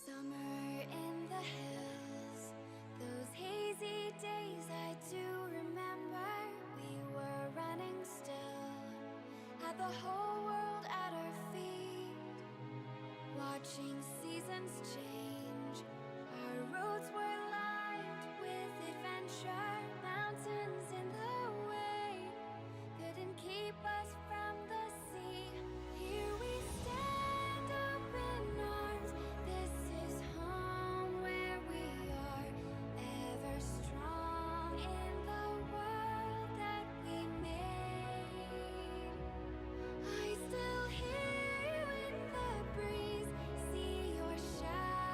Summer in the hills, those hazy days I do remember. We were running still, had the whole world at our feet, watching seasons change. Our roads were lined with adventure, mountains in the way couldn't keep us from the sea. Here we stand, open arms. This is home where we are, ever strong in the world that we made. I still hear you in the breeze, see your shadow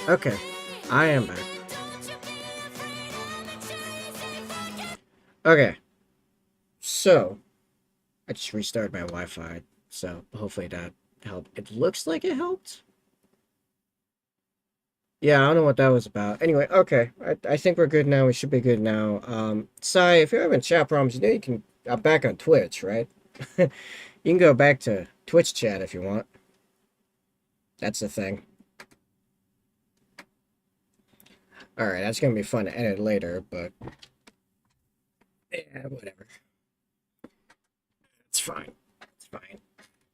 Okay, I am back. Okay, so I just restarted my Wi-Fi, so hopefully that helped. It looks like it helped. Yeah, I don't know what that was about. Anyway, okay, I think we're good now. We should be good now. Sai, if you're having chat problems, you know you can. I'm back on Twitch, right? You can go back to Twitch chat if you want. That's the thing. Alright, that's gonna be fun to edit later, but yeah, whatever. It's fine. It's fine.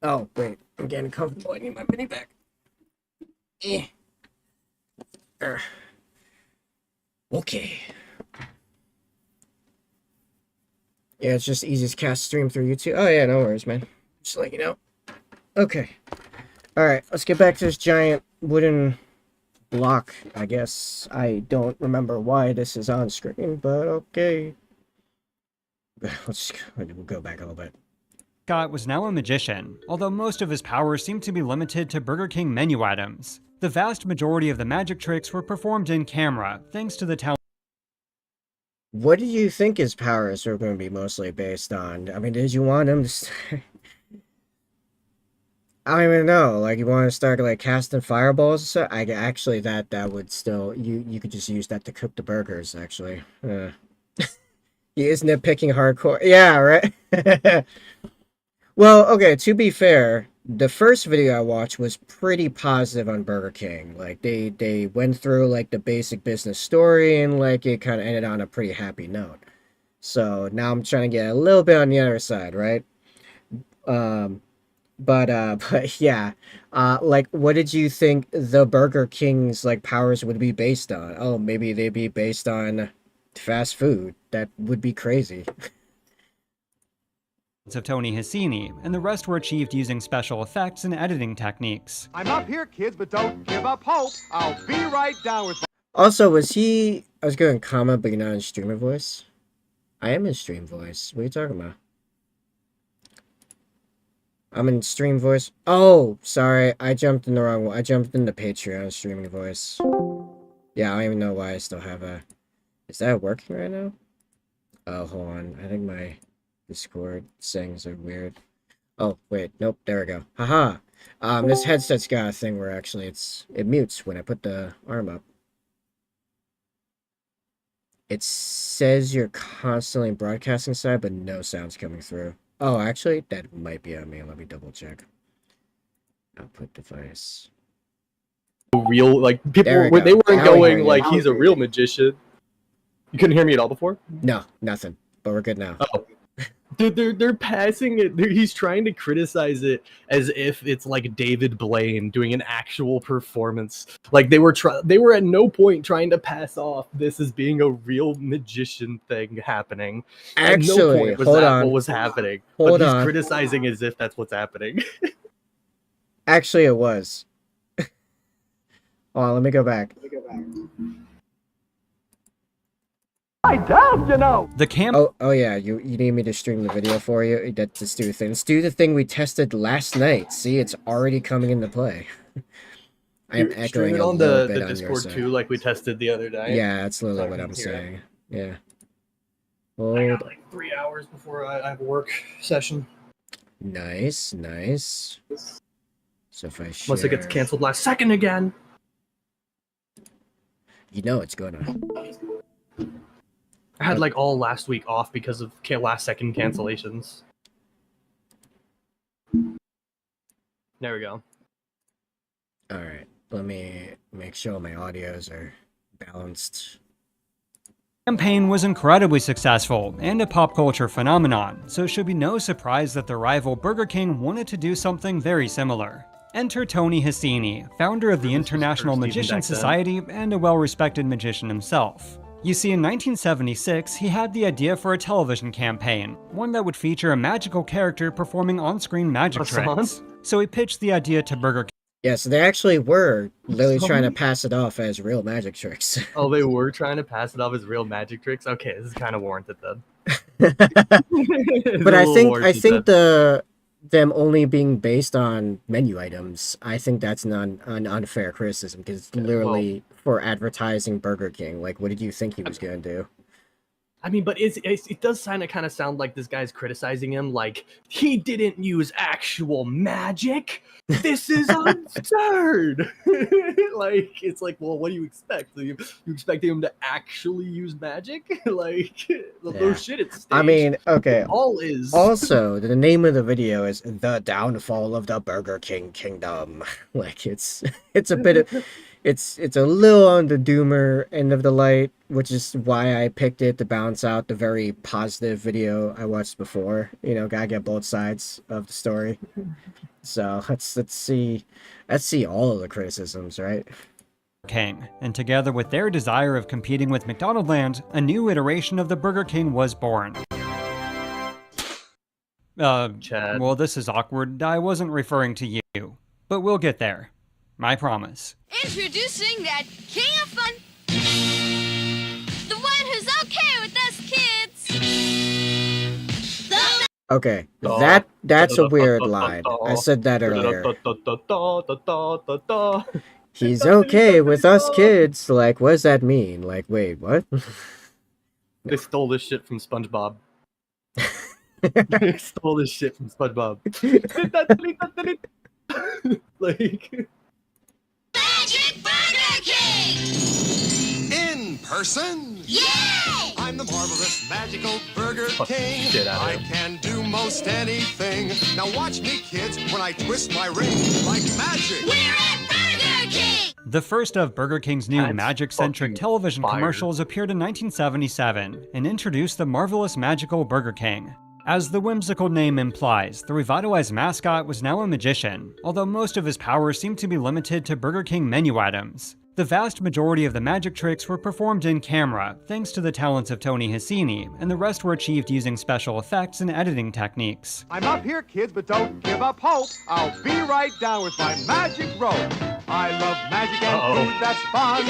Oh, wait. I'm getting comfortable. I need my mini back. Eh. Okay. Yeah, it's just easiest cast stream through YouTube. Oh, yeah, no worries, man. Just let you know. Okay. Alright, let's get back to this giant wooden block, I guess. I don't remember why this is on screen, but okay. We'll go back a little bit. Scott was now a magician, although most of his powers seemed to be limited to Burger King menu items. The vast majority of the magic tricks were performed in camera, thanks to the talent. What do you think his powers are going to be mostly based on? I mean, did you want him to... I don't even know. Like, you want to start, like, casting fireballs and stuff? Actually, that would still... You could just use that to cook the burgers, actually. He is nitpicking hardcore. Yeah, right? Well, okay, to be fair, the first video I watched was pretty positive on Burger King. Like, they went through, like, the basic business story, and, like, it kind of ended on a pretty happy note. So, now I'm trying to get a little bit on the other side, right? But yeah, like, what did you think the Burger King's, like, powers would be based on? Oh, maybe they'd be based on fast food. That would be crazy. Of Tony Hissini, and the rest were achieved using special effects and editing techniques. I'm up here, kids, but don't give up hope. I'll be right down with... Also, was he... I was going to comment, but you're not in streamer voice? I am in stream voice. What are you talking about? I'm in stream voice. Oh, sorry. I jumped in the wrong one. I jumped in the Patreon streaming voice. Yeah, I don't even know why I still have a... Is that working right now? Oh, hold on. I think my Discord settings are weird. Oh, wait. Nope. There we go. Haha. This headset's got a thing where actually it mutes when I put the arm up. It says you're constantly broadcasting side, but no sound's coming through. Oh, actually, that might be on me. Let me double check. Output device. Real, like, people were, they weren't going like he's a real magician. You couldn't hear me at all before? No, nothing. But we're good now. Oh. Dude, they're passing it. He's trying to criticize it as if it's like David Blaine doing an actual performance. Like they were at no point trying to pass off this as being a real magician thing happening. Actually, at no point was hold that on. what was happening. Hold but he's on. criticizing as if that's what's happening. Actually, it was. Hold on, let me go back. Down, you know. The camp. Oh yeah, you need me to stream the video for you? Let's do the thing. Let's do the thing we tested last night. See, it's already coming into play. I am echoing it a on little the bit on your Discord side. too, like we tested the other day. Yeah, that's literally what I'm hear saying. it. Yeah. I got like 3 hours before I have a work session. Nice. So if I share... Unless it gets canceled last second again. You know it's gonna. I had like all last week off because of last second cancellations. There we go. Alright, let me make sure my audios are balanced. The campaign was incredibly successful and a pop culture phenomenon, so it should be no surprise that the rival Burger King wanted to do something very similar. Enter Tony Hissini, founder of the International Magician Society and a well-respected magician himself. You see, in 1976, he had the idea for a television campaign, one that would feature a magical character performing on-screen magic tricks. So he pitched the idea to Burger King. Yeah, so they actually were literally trying to pass it off as real magic tricks. Oh, they were trying to pass it off as real magic tricks? Okay, this is kind of warranted then. But I think them only being based on menu items, I think that's an unfair criticism because it's literally for advertising Burger King. Like, what did you think he was gonna do? I mean, but it does kind of sound like this guy's criticizing him, like he didn't use actual magic. This is absurd. Like, it's like, well, what do you expect? You expect him to actually use magic? Like, no shit, it's staged. I mean, okay. It all is. Also, the name of the video is "The Downfall of the Burger King Kingdom." Like, it's a bit of, it's a little on the doomer end of the light, which is why I picked it to balance out the very positive video I watched before. You know, gotta get both sides of the story. So let's see all of the criticisms, right? King, and together with their desire of competing with McDonaldland, a new iteration of the Burger King was born. Chad. Well, this is awkward. I wasn't referring to you, but we'll get there. I promise. Introducing that king of fun. The one who's okay with us kids. Okay, that's a weird line. I said that earlier. He's okay with us kids. Like, what does that mean? Like, wait, what? They stole this shit from SpongeBob. They stole this shit from SpongeBob. Like, Magic Burger King! In person? Yay! I'm the marvelous, magical Burger Fuck King. shit out of I him. can do most anything. Now watch me, kids, when I twist my ring like magic. We're at Burger King! The first of Burger King's new That's magic-centric fucking television fire. commercials appeared in 1977 and introduced the marvelous magical Burger King. As the whimsical name implies, the revitalized mascot was now a magician, although most of his powers seemed to be limited to Burger King menu items. The vast majority of the magic tricks were performed in camera, thanks to the talents of Tony Hissini, and the rest were achieved using special effects and editing techniques. I'm up here, kids, but don't give up hope. I'll be right down with my magic rope. I love magic and food that's fun.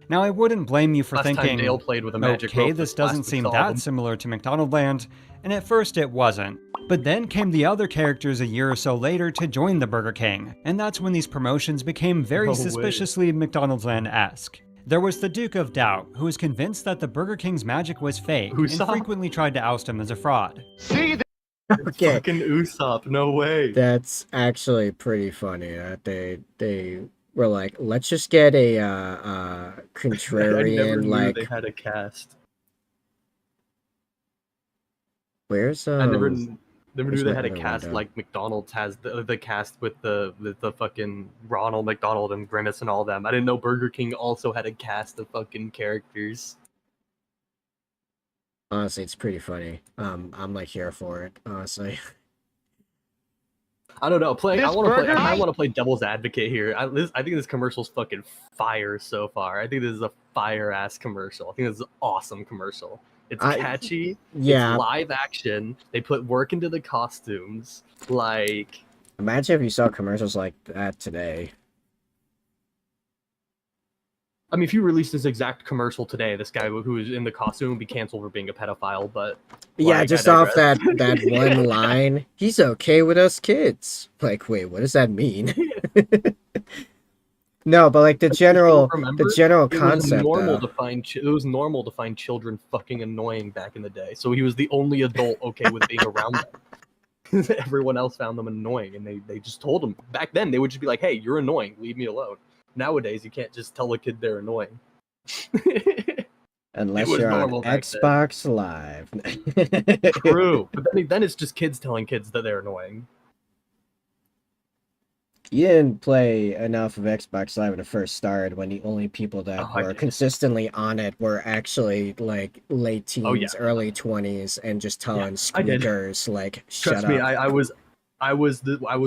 Now, I wouldn't blame you for Last time thinking, Dale played with a magic okay, rope this was doesn't last seem week's that album. similar to McDonaldland, and at first it wasn't. But then came the other characters a year or so later to join the Burger King, and that's when these promotions became very No way. suspiciously McDonaldland-esque. There was the Duke of Doubt, who was convinced that the Burger King's magic was fake, and Usopp? frequently tried to oust him as a fraud. See Okay, fucking Usopp, no way. that's actually pretty funny that they were like, let's just get a I never contrarian, knew like, they had a cast. where's I never where's knew they my had a other cast window? like McDonald's has the cast with the fucking Ronald McDonald and Grimace and all them. I didn't know Burger King also had a cast of fucking characters. Honestly, it's pretty funny. I'm like here for it, honestly. I don't know. I This want to play. burger- I want to play devil's advocate here. I think this commercial's fucking fire so far. I think this is a fire ass commercial. I think this is an awesome commercial. It's catchy. Yeah. It's live action. They put work into the costumes. Like, Imagine if you saw commercials like that today. I mean, if you released this exact commercial today, this guy who is in the costume would be canceled for being a pedophile. But Yeah, like, just I off that digress. one line, he's okay with us kids. Like, wait, what does that mean? No, but like the general It was concept. normal though. to find. It was normal to find children fucking annoying back in the day. So he was the only adult okay with being around them. Everyone else found them annoying, and they just told him. Back then, they would just be like, "Hey, you're annoying. Leave me alone." Nowadays, you can't just tell a kid they're annoying. Unless It was you're on normal back then. Xbox Live. True, but then it's just kids telling kids that they're annoying. You didn't play enough of Xbox Live when it first started, when the only people that Oh, I were did. consistently on it were actually like late teens, Oh, yeah. early 20s, and just telling I did. squeakers like, "Shut Trust up." me, I was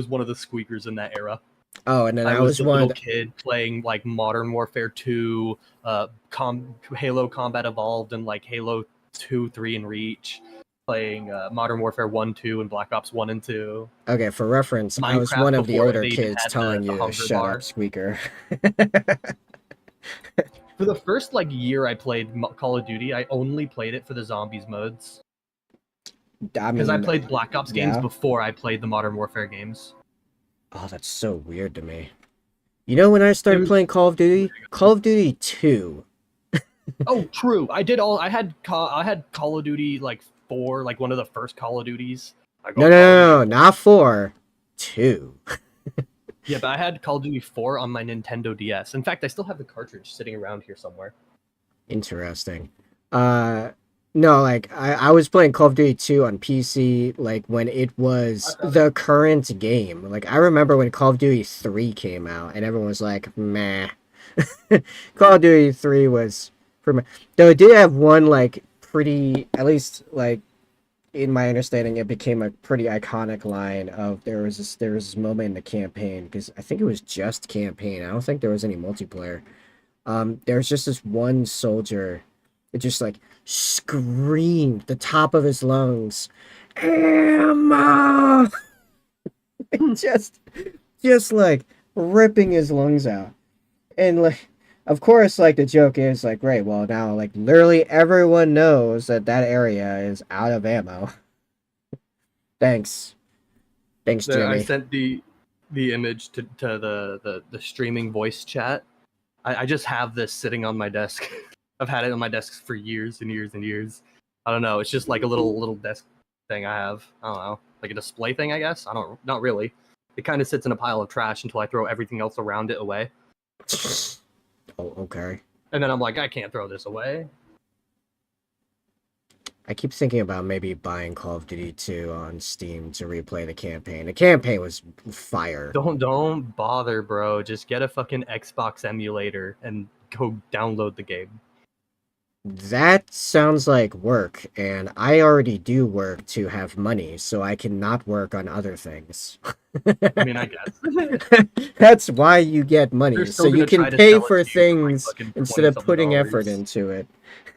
one of the squeakers in that era. Oh, and then I was was the one. little kid playing like Modern Warfare 2, Halo Combat Evolved, and like Halo 2, 3, and Reach. Playing Modern Warfare 1, 2, and Black Ops 1 and 2. Okay, for reference, I was Minecraft one of the before older they even kids had telling the you, hunger "Shut bar. up, squeaker." For the first like year I played Call of Duty, I only played it for the zombies modes. I Because I mean, played Black Ops games yeah. before I played the Modern Warfare games. Oh, that's so weird to me. You know when I started playing Call of Duty? Call of Duty 2. Oh, true. I had Call of Duty like 4, like one of the first Call of Duties. No, not 4. 2. Yeah, but I had Call of Duty 4 on my Nintendo DS. In fact, I still have the cartridge sitting around here somewhere. Interesting. No, like I was playing Call of Duty 2 on PC like when it was the current game. Like I remember when Call of Duty 3 came out and everyone was like, meh. Call of Duty 3 was though it did have one like pretty, at least like in my understanding, it became a pretty iconic line of there was this moment in the campaign, because I think it was just campaign. I don't think there was any multiplayer. There's just this one soldier that just like screamed the top of his lungs, "Ammo!" just like ripping his lungs out. And like, of course, like the joke is like, great, well now like literally everyone knows that that area is out of ammo. Thanks, Jimmy. I sent the image to the streaming voice chat. I just have this sitting on my desk. I've had it on my desk for years and years and years. I don't know. It's just like a little desk thing I have. I don't know, like a display thing, I guess. Not really. It kind of sits in a pile of trash until I throw everything else around it away. Oh, okay. And then I'm like, I can't throw this away. I keep thinking about maybe buying Call of Duty 2 on Steam to replay the campaign. The campaign was fire. Don't bother, bro. Just get a fucking Xbox emulator and go download the game. That sounds like work, and I already do work to have money, so I cannot work on other things. I mean, I guess. That's why you get money, so you can pay for things like instead of putting effort into it.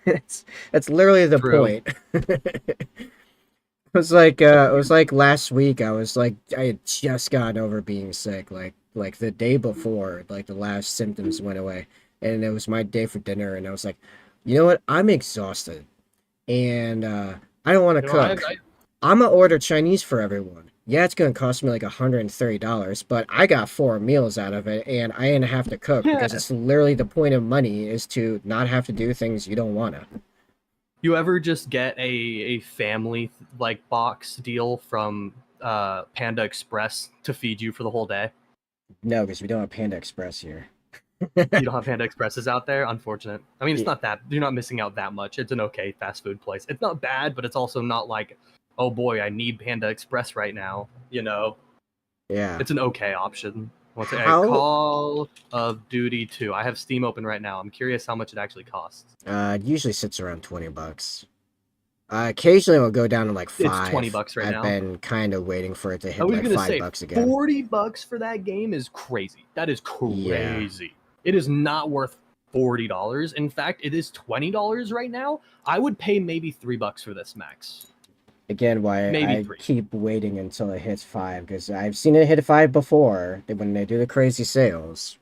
That's literally the point. It was like last week. I had just gotten over being sick, like the day before, like the last symptoms went away, and it was my day for dinner, and I was like, you know what? I'm exhausted, and I don't want to cook. I'm gonna order Chinese for everyone. Yeah, it's gonna cost me like $130, but I got 4 meals out of it, and I didn't have to cook because it's literally the point of money is to not have to do things you don't wanna. You ever just get a family like box deal from Panda Express to feed you for the whole day? No, because we don't have Panda Express here. You don't have Panda Expresses out there? Unfortunate. I mean, it's not that you're not missing out that much. It's an okay fast food place. It's not bad, but it's also not like, oh boy, I need Panda Express right now. You know? Yeah. It's an okay option. What's it? Call of Duty 2. I have Steam open right now. I'm curious how much it actually costs. It usually sits around $20. Occasionally it'll go down to like $5. It's $20 right now. I've been kind of waiting for it to hit like $5 again. $40 for that game is crazy. That is crazy. Yeah. It is not worth $40. In fact, it is $20 right now. I would pay maybe $3 for this, max. Again, why I keep waiting until it hits 5, because I've seen it hit 5 before when they do the crazy sales.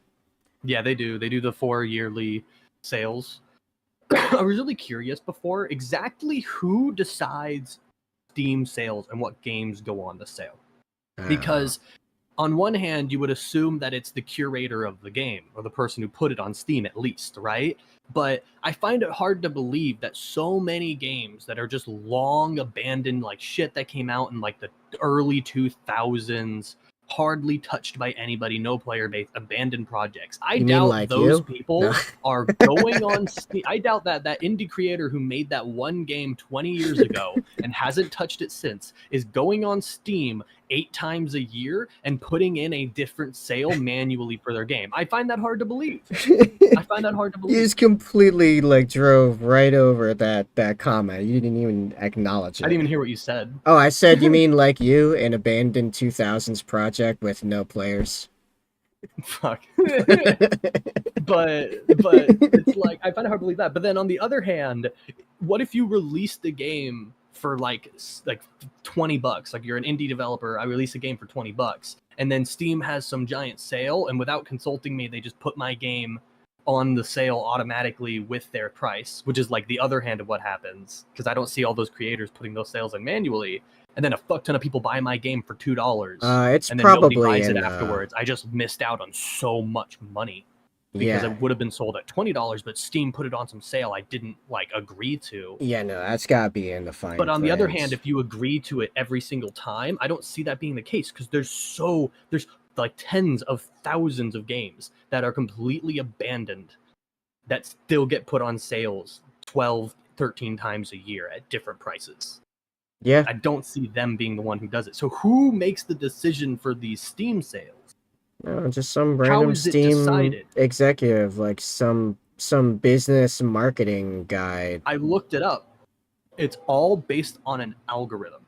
Yeah, they do. They do the 4 yearly sales. I was really curious before exactly who decides Steam sales and what games go on the sale. Because on one hand, you would assume that it's the curator of the game, or the person who put it on Steam at least, right? But I find it hard to believe that so many games that are just long abandoned, like shit that came out in like the early 2000s, hardly touched by anybody, no player base, abandoned projects. I doubt like those people are going on Steam. I doubt that indie creator who made that one game 20 years ago and hasn't touched it since is going on Steam 8 times a year and putting in a different sale manually for their game. I find that hard to believe. You just completely like drove right over that comment. You didn't even acknowledge it. I didn't even hear what you said. Oh, I said you mean like you, an abandoned 2000s project with no players. Fuck. but it's like I find it hard to believe that. But then on the other hand, what if you release the game for like $20? Like you're an indie developer, I release a game for $20, and then Steam has some giant sale, and without consulting me, they just put my game on the sale automatically with their price, which is like the other hand of what happens, because I don't see all those creators putting those sales in manually, and then a fuck ton of people buy my game for $2, It's and then nobody probably buys it in, afterwards. I just missed out on so much money because yeah. it would have been sold at $20, but Steam put it on some sale I didn't like agree to. Yeah, no, that's gotta be in the fine But on the other print. hand, if you agree to it every single time, I don't see that being the case, because there's like tens of thousands of games that are completely abandoned that still get put on sales 12, 13 times a year at different prices. Yeah. I don't see them being the one who does it. So who makes the decision for these Steam sales? No, just some How random is it Steam decided? executive, like some business marketing guy. I looked it up. It's all based on an algorithm.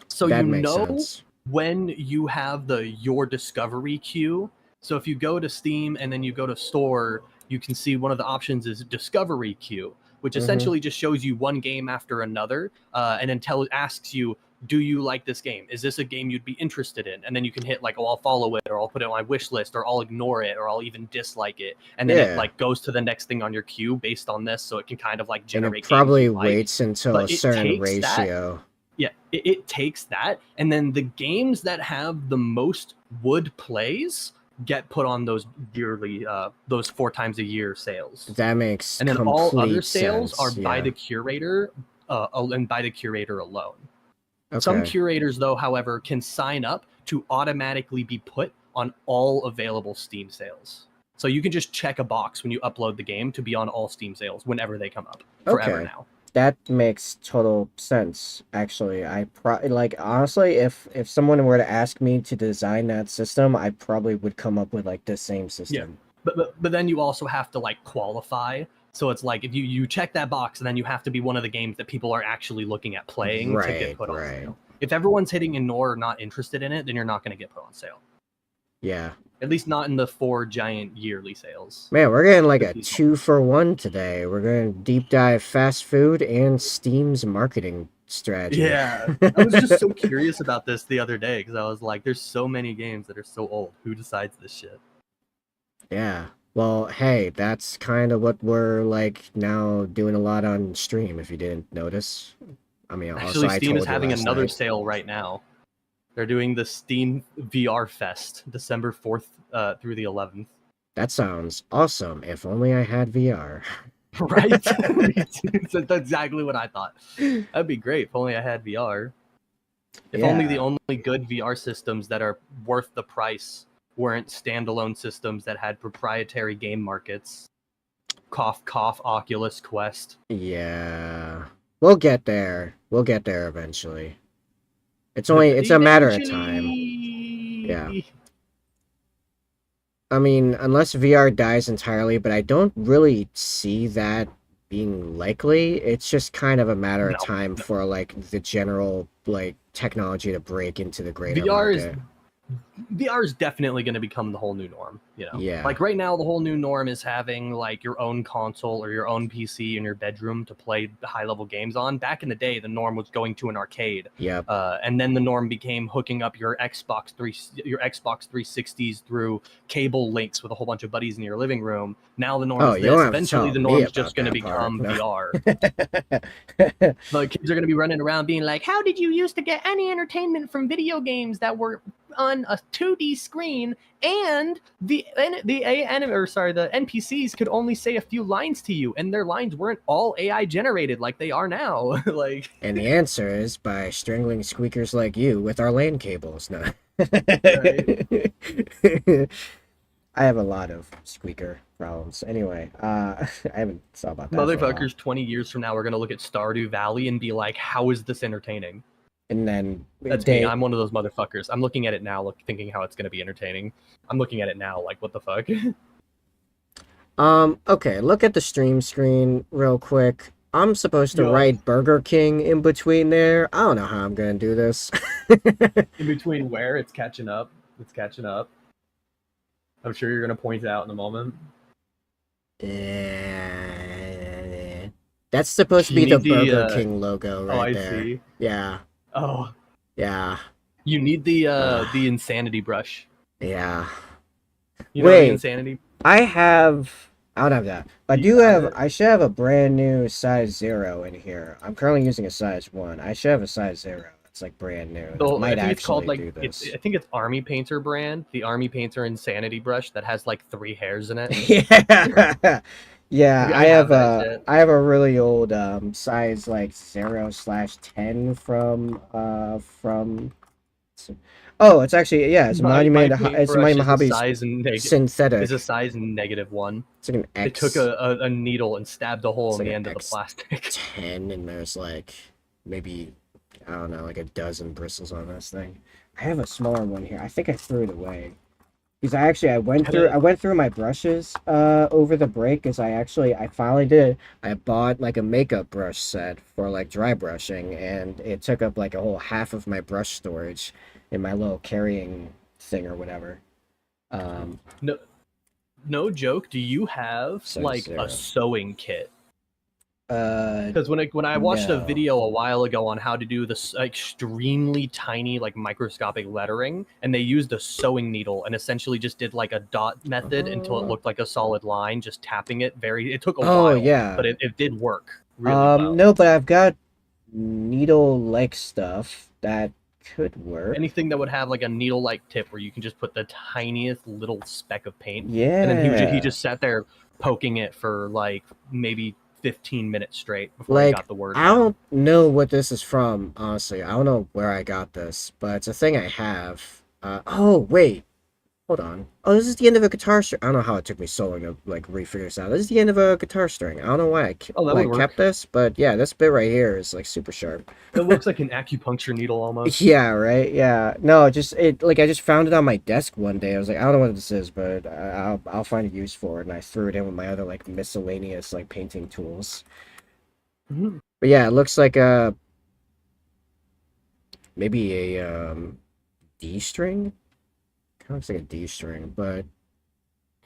So That you makes know sense. when you have the your discovery queue. So if you go to Steam and then you go to store, you can see one of the options is discovery queue, which essentially just shows you one game after another, and then asks you, do you like this game? Is this a game you'd be interested in? And then you can hit like, oh, I'll follow it, or I'll put it on my wish list, or I'll ignore it, or I'll even dislike it. And then it like goes to the next thing on your queue based on this, so it can kind of like generate. And it probably games you like. waits until But a it certain takes that- ratio. Yeah, it takes that, and then the games that have the most wood plays get put on those yearly, those 4 times a year sales. That makes and then all other complete sales are sense, by yeah. the curator, and by the curator alone. Okay. Some curators, though, however, can sign up to automatically be put on all available Steam sales. So you can just check a box when you upload the game to be on all Steam sales whenever they come up, forever now. That makes total sense. Actually, like honestly, if someone were to ask me to design that system, I probably would come up with like the same system. Yeah, but then you also have to like qualify. So it's like if you check that box, and then you have to be one of the games that people are actually looking at playing to get put on sale. If everyone's hitting ignore or not interested in it, then you're not going to get put on sale. Yeah. At least not in the 4 giant yearly sales. Man, we're getting like a 2-for-1 today. We're going to deep dive fast food and Steam's marketing strategy. Yeah, I was just so curious about this the other day, because I was like, there's so many games that are so old. Who decides this shit? Yeah. Well, hey, that's kind of what we're like now doing a lot on stream, if you didn't notice. I mean, Actually, also, Steam is having last another night. sale right now. They're doing the Steam VR Fest, December 4th through the 11th. That sounds awesome. If only I had VR. Right? That's exactly what I thought. That'd be great if only I had VR. If only the only good VR systems that are worth the price weren't standalone systems that had proprietary game markets. Cough, cough, Oculus Quest. Yeah. We'll get there. We'll get there eventually. It's a matter of time. Yeah. I mean, unless VR dies entirely, but I don't really see that being likely. It's just kind of a matter of time for like the general like technology to break into the greater market. VR is definitely going to become the whole new norm, you know? Yeah. Like right now, the whole new norm is having like your own console or your own PC in your bedroom to play high-level games on. Back in the day, the norm was going to an arcade. Yep. And then the norm became hooking up your Xbox 360s through cable links with a whole bunch of buddies in your living room. Now the norm is this. Eventually, the norm's just going to become VR. Like kids are going to be running around being like, "How did you used to get any entertainment from video games that were on a 2D screen, and the NPCs could only say a few lines to you, and their lines weren't all AI generated like they are now." Like, and the answer is by strangling squeakers like you with our LAN cables. No. I have a lot of squeaker problems. Anyway, I haven't thought about that. Motherfuckers 20 years from now are gonna look at Stardew Valley and be like, "How is this entertaining?" And then that's me. I'm one of those motherfuckers. I'm looking at it now, thinking how it's gonna be entertaining. I'm looking at it now, like, what the fuck? Okay, look at the stream screen real quick. I'm supposed to write Burger King in between there. I don't know how I'm gonna do this. In between where? It's catching up. It's catching up. I'm sure you're gonna point it out in a moment. That's supposed to be the Burger King logo right there. See. Yeah. Oh. Yeah. You need the insanity brush. Yeah. You know the insanity? I have I don't have that. But I should have a brand new size 0 in here. I'm currently using a size 1. I should have a size 0. It's like brand new. So Might I think it's called like do this. I think it's Army Painter brand, the Army Painter Insanity brush that has like 3 hairs in it. Yeah. Yeah, I have that shit. I have a really old size like 0/10 from oh, it's actually it's Monument Hobbies synthetic. It's a size -1. It's like an X. It took a needle and stabbed a hole It's in like the an end of the plastic. 10, and there's like maybe I don't know, like a dozen bristles on this thing. I have a smaller one here. I think I threw it away. Because I went through my brushes over the break, because I finally did. I bought like a makeup brush set for like dry brushing, and it took up like a whole half of my brush storage in my little carrying thing or whatever. No joke. Do you have like a sewing kit? Because when I watched a video a while ago on how to do this extremely tiny like microscopic lettering, and they used a sewing needle and essentially just did like a dot method until it looked like a solid line, just tapping it. It took a while, but it did work really well. No, but I've got needle-like stuff that could work. Anything that would have like a needle-like tip where you can just put the tiniest little speck of paint. Yeah. And then he just sat there poking it for like maybe 15 minutes straight before I got the word. I don't know what this is from, honestly. I don't know where I got this, but it's a thing I have. Oh, wait. Hold on. Oh, this is the end of a guitar string. I don't know how it took me so long to like refigure this out. This is the end of a guitar string. I don't know why I kept this, but yeah, this bit right here is like super sharp. It looks like an acupuncture needle almost. Yeah, right. Yeah. No, I just found it on my desk one day. I was like, I don't know what this is, but I'll find a use for it, and I threw it in with my other like miscellaneous like painting tools. Mm-hmm. But yeah, it looks like maybe a D string. Looks like a D string, but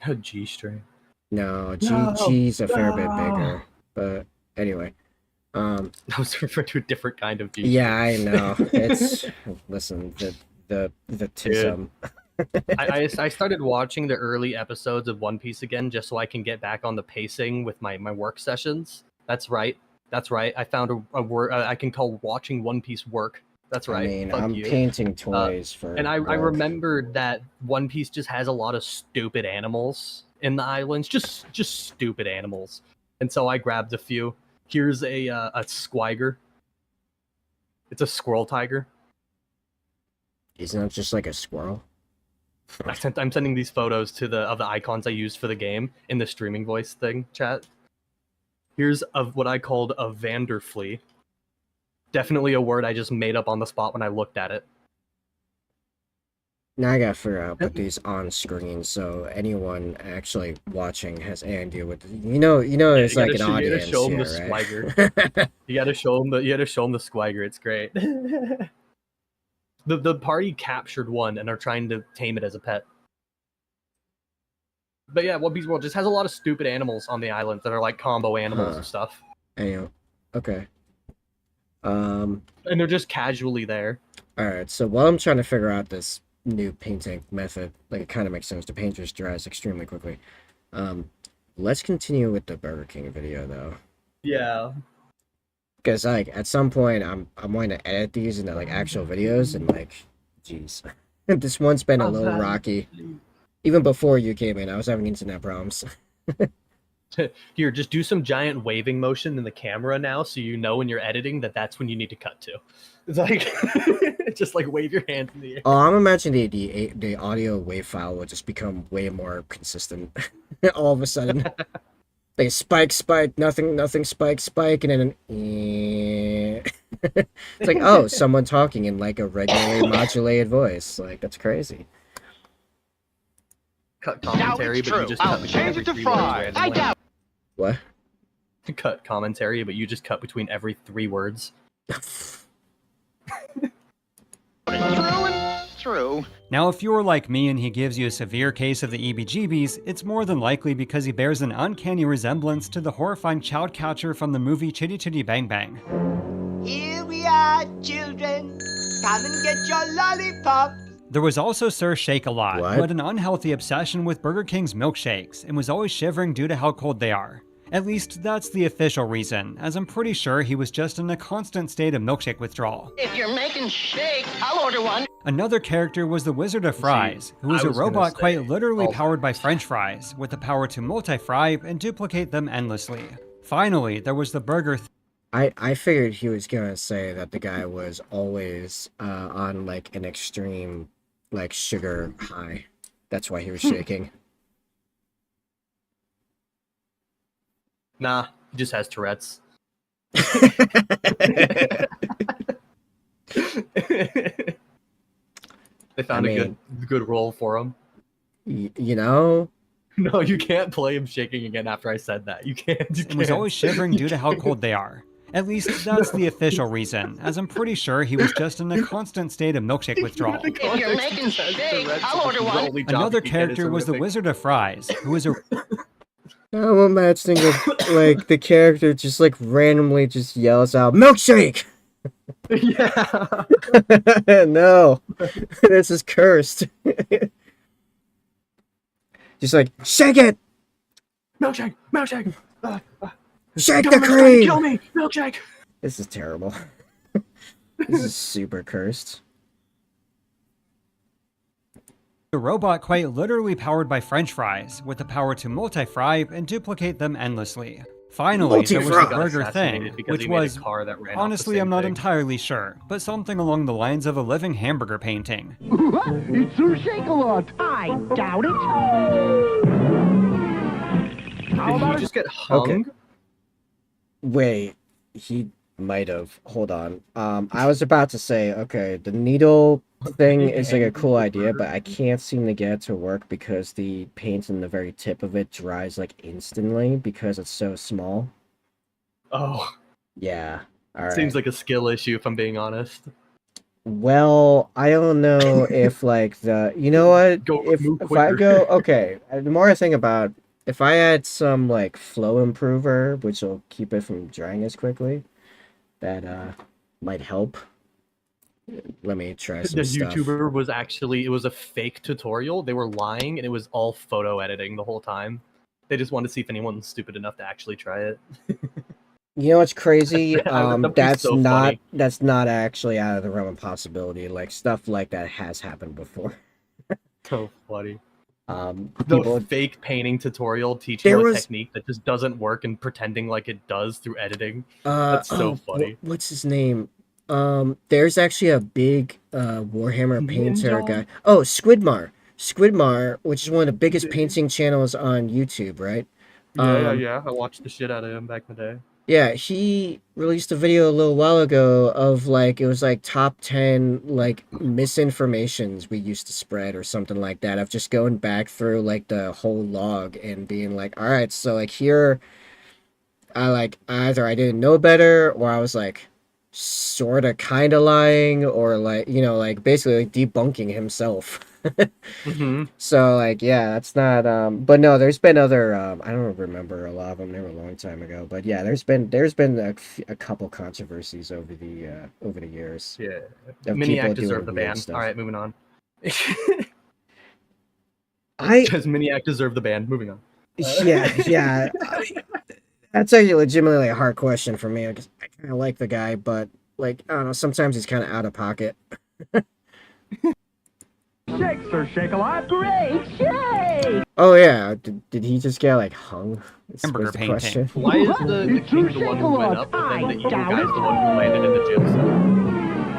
a G string. No, G's a fair bit bigger. But anyway, I was referring to a different kind of G. Yeah, I know. It's listen, the tism. I started watching the early episodes of One Piece again just so I can get back on the pacing with my work sessions. That's right. I found a word I can call watching One Piece work. That's right. I mean, I'm painting toys for. And I remembered that One Piece just has a lot of stupid animals in the islands, just stupid animals. And so I grabbed a few. Here's a squiger. It's a squirrel tiger. Isn't it just like a squirrel? I'm sending these photos to of the icons I used for the game in the streaming voice thing chat. Here's what I called a Vanderflea. Definitely a word I just made up on the spot when I looked at it. Now I gotta figure out how to put these on screen so anyone actually watching has any idea what you know. There's like an audience You gotta show them here, the right? squiger. You gotta show them the squiger. It's great. The party captured one and are trying to tame it as a pet. But yeah, One Piece World just has a lot of stupid animals on the island that are like combo animals and stuff. Anyway, okay. And they're just casually there. Alright, so while I'm trying to figure out this new painting method, like it kind of makes sense, the paint just dries extremely quickly. Let's continue with the Burger King video though. Yeah. Because like at some point I'm wanting to edit these into like actual videos, and like, jeez, this one's been a little rocky. Even before you came in, I was having internet problems. Here, just do some giant waving motion in the camera now, so you know when you're editing that's when you need to cut to. It's like, just like wave your hands in the air. Oh, I'm imagining the audio wave file will just become way more consistent. All of a sudden, like spike, nothing, spike, and then it's like, oh, someone talking in like a regularly modulated voice. Like that's crazy. Cut commentary, but you just cut between every 3 words randomly. What? Cut commentary, but you just cut between every 3 words. True. Now, if you're like me and he gives you a severe case of the EBGBs, it's more than likely because he bears an uncanny resemblance to the horrifying child catcher from the movie Chitty Chitty Bang Bang. Here we are, children. Come and get your lollipop. There was also Sir Shake-a-Lot, What? who had an unhealthy obsession with Burger King's milkshakes and was always shivering due to how cold they are. At least that's the official reason, as I'm pretty sure he was just in a constant state of milkshake withdrawal. If you're making shake, I'll order one. Another character was the Wizard of Fries, who was a robot quite literally powered by French fries, with the power to multi-fry and duplicate them endlessly. Finally, there was the Burger I figured he was gonna say that the guy was always on like an extreme like sugar high. That's why he was shaking. Nah, he just has Tourette's. They found a good role for him. You know? No, you can't play him shaking again after I said that. You can't. and was always shivering due to how cold they are. At least that's the official reason, as I'm pretty sure he was just in a constant state of milkshake withdrawal. If you're making shake, I'll order one. Another character was the Wizard of Fries, who was a I'm imagining like the character just like randomly just yells out milkshake. Yeah. No, this is cursed. Just like shake it. Milkshake, milkshake. Shake Government's the trying to cream. Kill me, milkshake. This is terrible. This is super cursed. A robot quite literally powered by French fries, with the power to multi-fry and duplicate them endlessly. Finally, there was the Burger Thing, which was, honestly I'm not entirely sure, but something along the lines of a living hamburger painting. It's Sir Shake-a-Lot. I doubt it. Did he just get hung? Okay. Wait, he might have. Hold on. I was about to say, okay, the needle thing is like a cool idea, but I can't seem to get it to work because the paint in the very tip of it dries like instantly because it's so small. Oh. Yeah. All right. Seems like a skill issue, if I'm being honest. Well, I don't know if like you know what? If I go okay, the more I think about, if I add some like flow improver, which will keep it from drying as quickly, that might help. Let me try some stuff. The YouTuber was actually, it was a fake tutorial. They were lying, and it was all photo editing the whole time. They just wanted to see if anyone's stupid enough to actually try it. You know what's crazy? That'd be so funny. That's not actually out of the realm of possibility. Like stuff like that has happened before. So funny. People, the fake painting tutorial teaching you a technique that just doesn't work and pretending like it does through editing. That's so funny. What's his name? There's actually a big Warhammer painter guy. Oh, Squidmar, which is one of the biggest painting channels on YouTube, right? Yeah. I watched the shit out of him back in the day. Yeah, he released a video a little while ago of like, it was like top 10 like misinformations we used to spread or something like that, of just going back through like the whole log and being like, all right, so like here I like either I didn't know better or I was like sort of kind of lying, or like, you know, like basically like debunking himself. So like, yeah, that's not but no, there's been other I don't remember a lot of them, they were a long time ago, but yeah, there's been a couple controversies over the years. Yeah, Miniac deserved the ban. All right, moving on. Does Miniac deserve the ban? Moving on. Yeah. That's actually legitimately a hard question for me because I kind of like the guy, but like I don't know, sometimes he's kind of out of pocket. Shake, Sir Shake-a-Lot. Great shake! Oh yeah, did he just get like hung? Hamburger painting. Question. Why is the king the one who went up, and then the evil guy's the one who landed in the jail cell?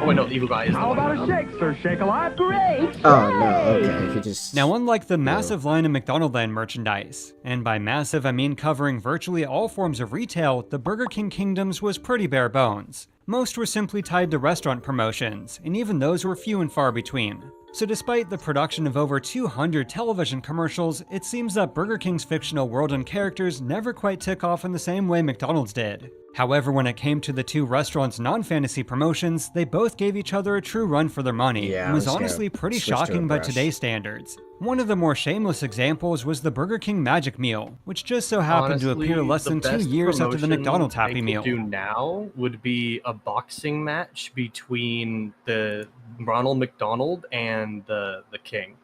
Oh wait, no, the evil guy is the one. How about a shake, Sir Shake-a-Lot? Great! Oh no, okay, he just. Now, unlike the massive line of McDonaldland merchandise, and by massive I mean covering virtually all forms of retail, the Burger King Kingdoms was pretty bare bones. Most were simply tied to restaurant promotions, and even those were few and far between. So despite the production of over 200 television commercials, it seems that Burger King's fictional world and characters never quite took off in the same way McDonald's did. However, when it came to the two restaurants' non-fantasy promotions, they both gave each other a true run for their money, and was honestly pretty shocking by today's standards. One of the more shameless examples was the Burger King Magic Meal, which just so happened to appear less than 2 years after the McDonald's Happy Meal. What they could do now would be a boxing match between the Ronald McDonald and than the King,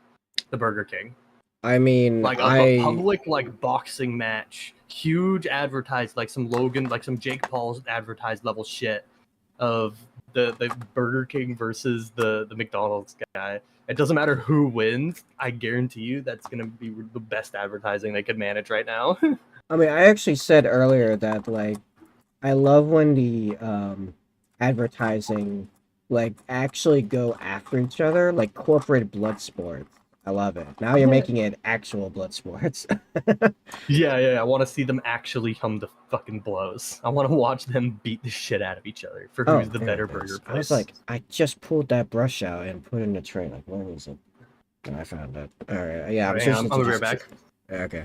the Burger King. I mean, Like a public like boxing match, huge advertised, like some Jake Paul's advertised level shit of the Burger King versus the McDonald's guy. It doesn't matter who wins. I guarantee you that's gonna be the best advertising they could manage right now. I mean, I actually said earlier that like I love when the advertising like actually go after each other, like corporate blood sports. I love it. Now you're making it actual blood sports. Yeah. I want to see them actually come to fucking blows. I want to watch them beat the shit out of each other for who's the better burger place. I was like, I just pulled that brush out and put it in the tray. Like, where was it? Oh, I found it. All right. Yeah, I'll be right back. Okay.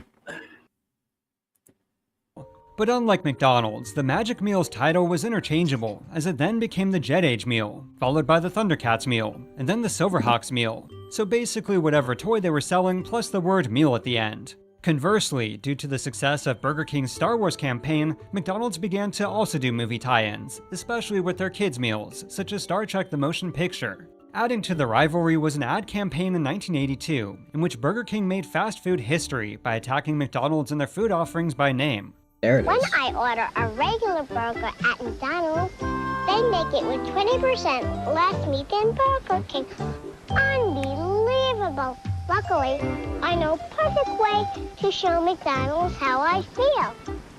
But unlike McDonald's, the Magic Meal's title was interchangeable, as it then became the Jet Age meal, followed by the Thundercats meal, and then the Silverhawks meal. So basically whatever toy they were selling plus the word meal at the end. Conversely, due to the success of Burger King's Star Wars campaign, McDonald's began to also do movie tie-ins, especially with their kids' meals, such as Star Trek the Motion Picture. Adding to the rivalry was an ad campaign in 1982, in which Burger King made fast food history by attacking McDonald's and their food offerings by name. There it is. When I order a regular burger at McDonald's, they make it with 20% less meat than Burger King. Unbelievable. Luckily, I know a perfect way to show McDonald's how I feel.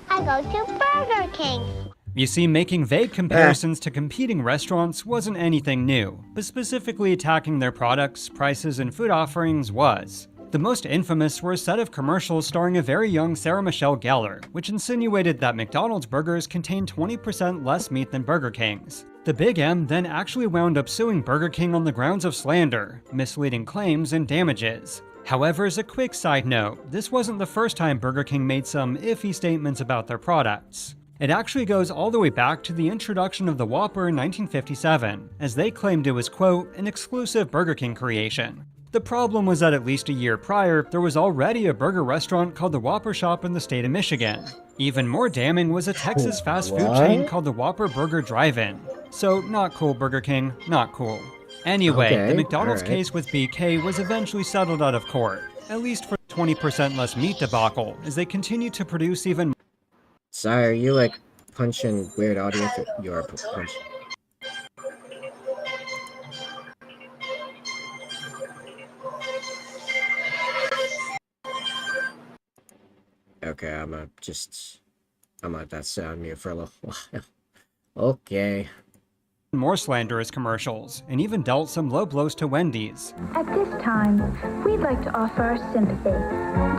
I go to Burger King. You see, making vague comparisons to competing restaurants wasn't anything new, but specifically attacking their products, prices, and food offerings was. The most infamous were a set of commercials starring a very young Sarah Michelle Gellar, which insinuated that McDonald's burgers contained 20% less meat than Burger King's. The Big M then actually wound up suing Burger King on the grounds of slander, misleading claims, and damages. However, as a quick side note, this wasn't the first time Burger King made some iffy statements about their products. It actually goes all the way back to the introduction of the Whopper in 1957, as they claimed it was, quote, an exclusive Burger King creation. The problem was that at least a year prior, there was already a burger restaurant called the Whopper Shop in the state of Michigan. Even more damning was a Texas fast food chain called the Whopper Burger Drive-In. So, not cool, Burger King, not cool. Anyway, the McDonald's case with BK was eventually settled out of court, at least for 20% less meat debacle, as they continued to produce even. Sorry, are you like punching weird audio? You are punching. Okay, I'm gonna let that sound mute for a little while. Okay. More slanderous commercials, and even dealt some low blows to Wendy's. At this time, we'd like to offer our sympathy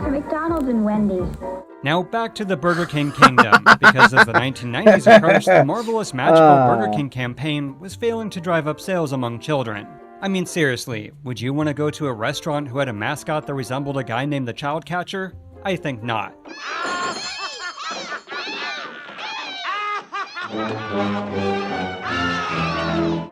to McDonald's and Wendy's. Now back to the Burger King kingdom, because as the 1990s approached, the marvelous magical Burger King campaign was failing to drive up sales among children. I mean, seriously, would you want to go to a restaurant who had a mascot that resembled a guy named the Child Catcher? I think not.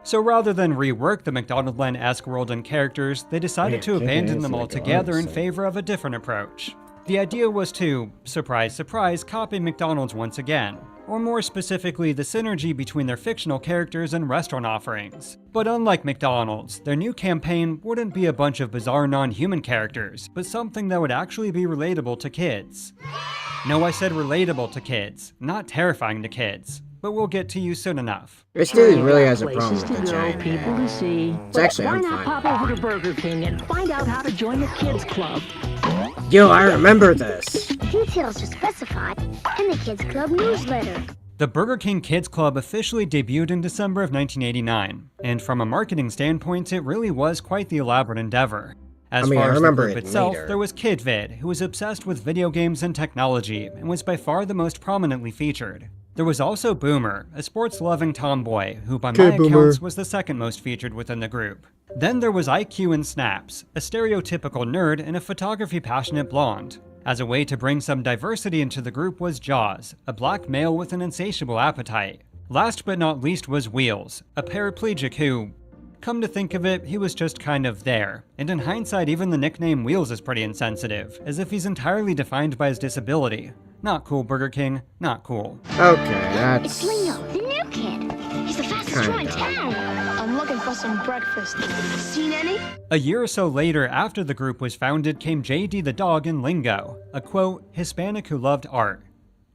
So rather than rework the McDonaldland-esque world and characters, they decided to abandon them altogether in favor of a different approach. The idea was to, surprise surprise, copy McDonald's once again, or more specifically the synergy between their fictional characters and restaurant offerings. But unlike McDonald's, their new campaign wouldn't be a bunch of bizarre non-human characters, but something that would actually be relatable to kids. No, I said relatable to kids, not terrifying to kids. But we'll get to you soon enough. This dude really has a problem with the giant people to see. It's actually, why I'm not fine. pop over to Burger King and find out how to join the kids club? Yo, I remember this. Details are specified in the Kids Club newsletter. The Burger King Kids Club officially debuted in December of 1989, and from a marketing standpoint, it really was quite the elaborate endeavor. As far as the group itself, there was KidVid, who was obsessed with video games and technology, and was by far the most prominently featured. There was also Boomer, a sports-loving tomboy, who by my accounts was the second most featured within the group. Then there was IQ and Snaps, a stereotypical nerd and a photography-passionate blonde. As a way to bring some diversity into the group was Jaws, a black male with an insatiable appetite. Last but not least was Wheels, a paraplegic who, come to think of it, he was just kind of there. And in hindsight, even the nickname Wheels is pretty insensitive, as if he's entirely defined by his disability. Not cool, Burger King. Not cool. Okay, that's... It's Leo, the new kid. He's the fastest draw in town. looking for some breakfast. Seen any? A year or so later after the group was founded came JD the dog and Lingo, a quote, Hispanic who loved art.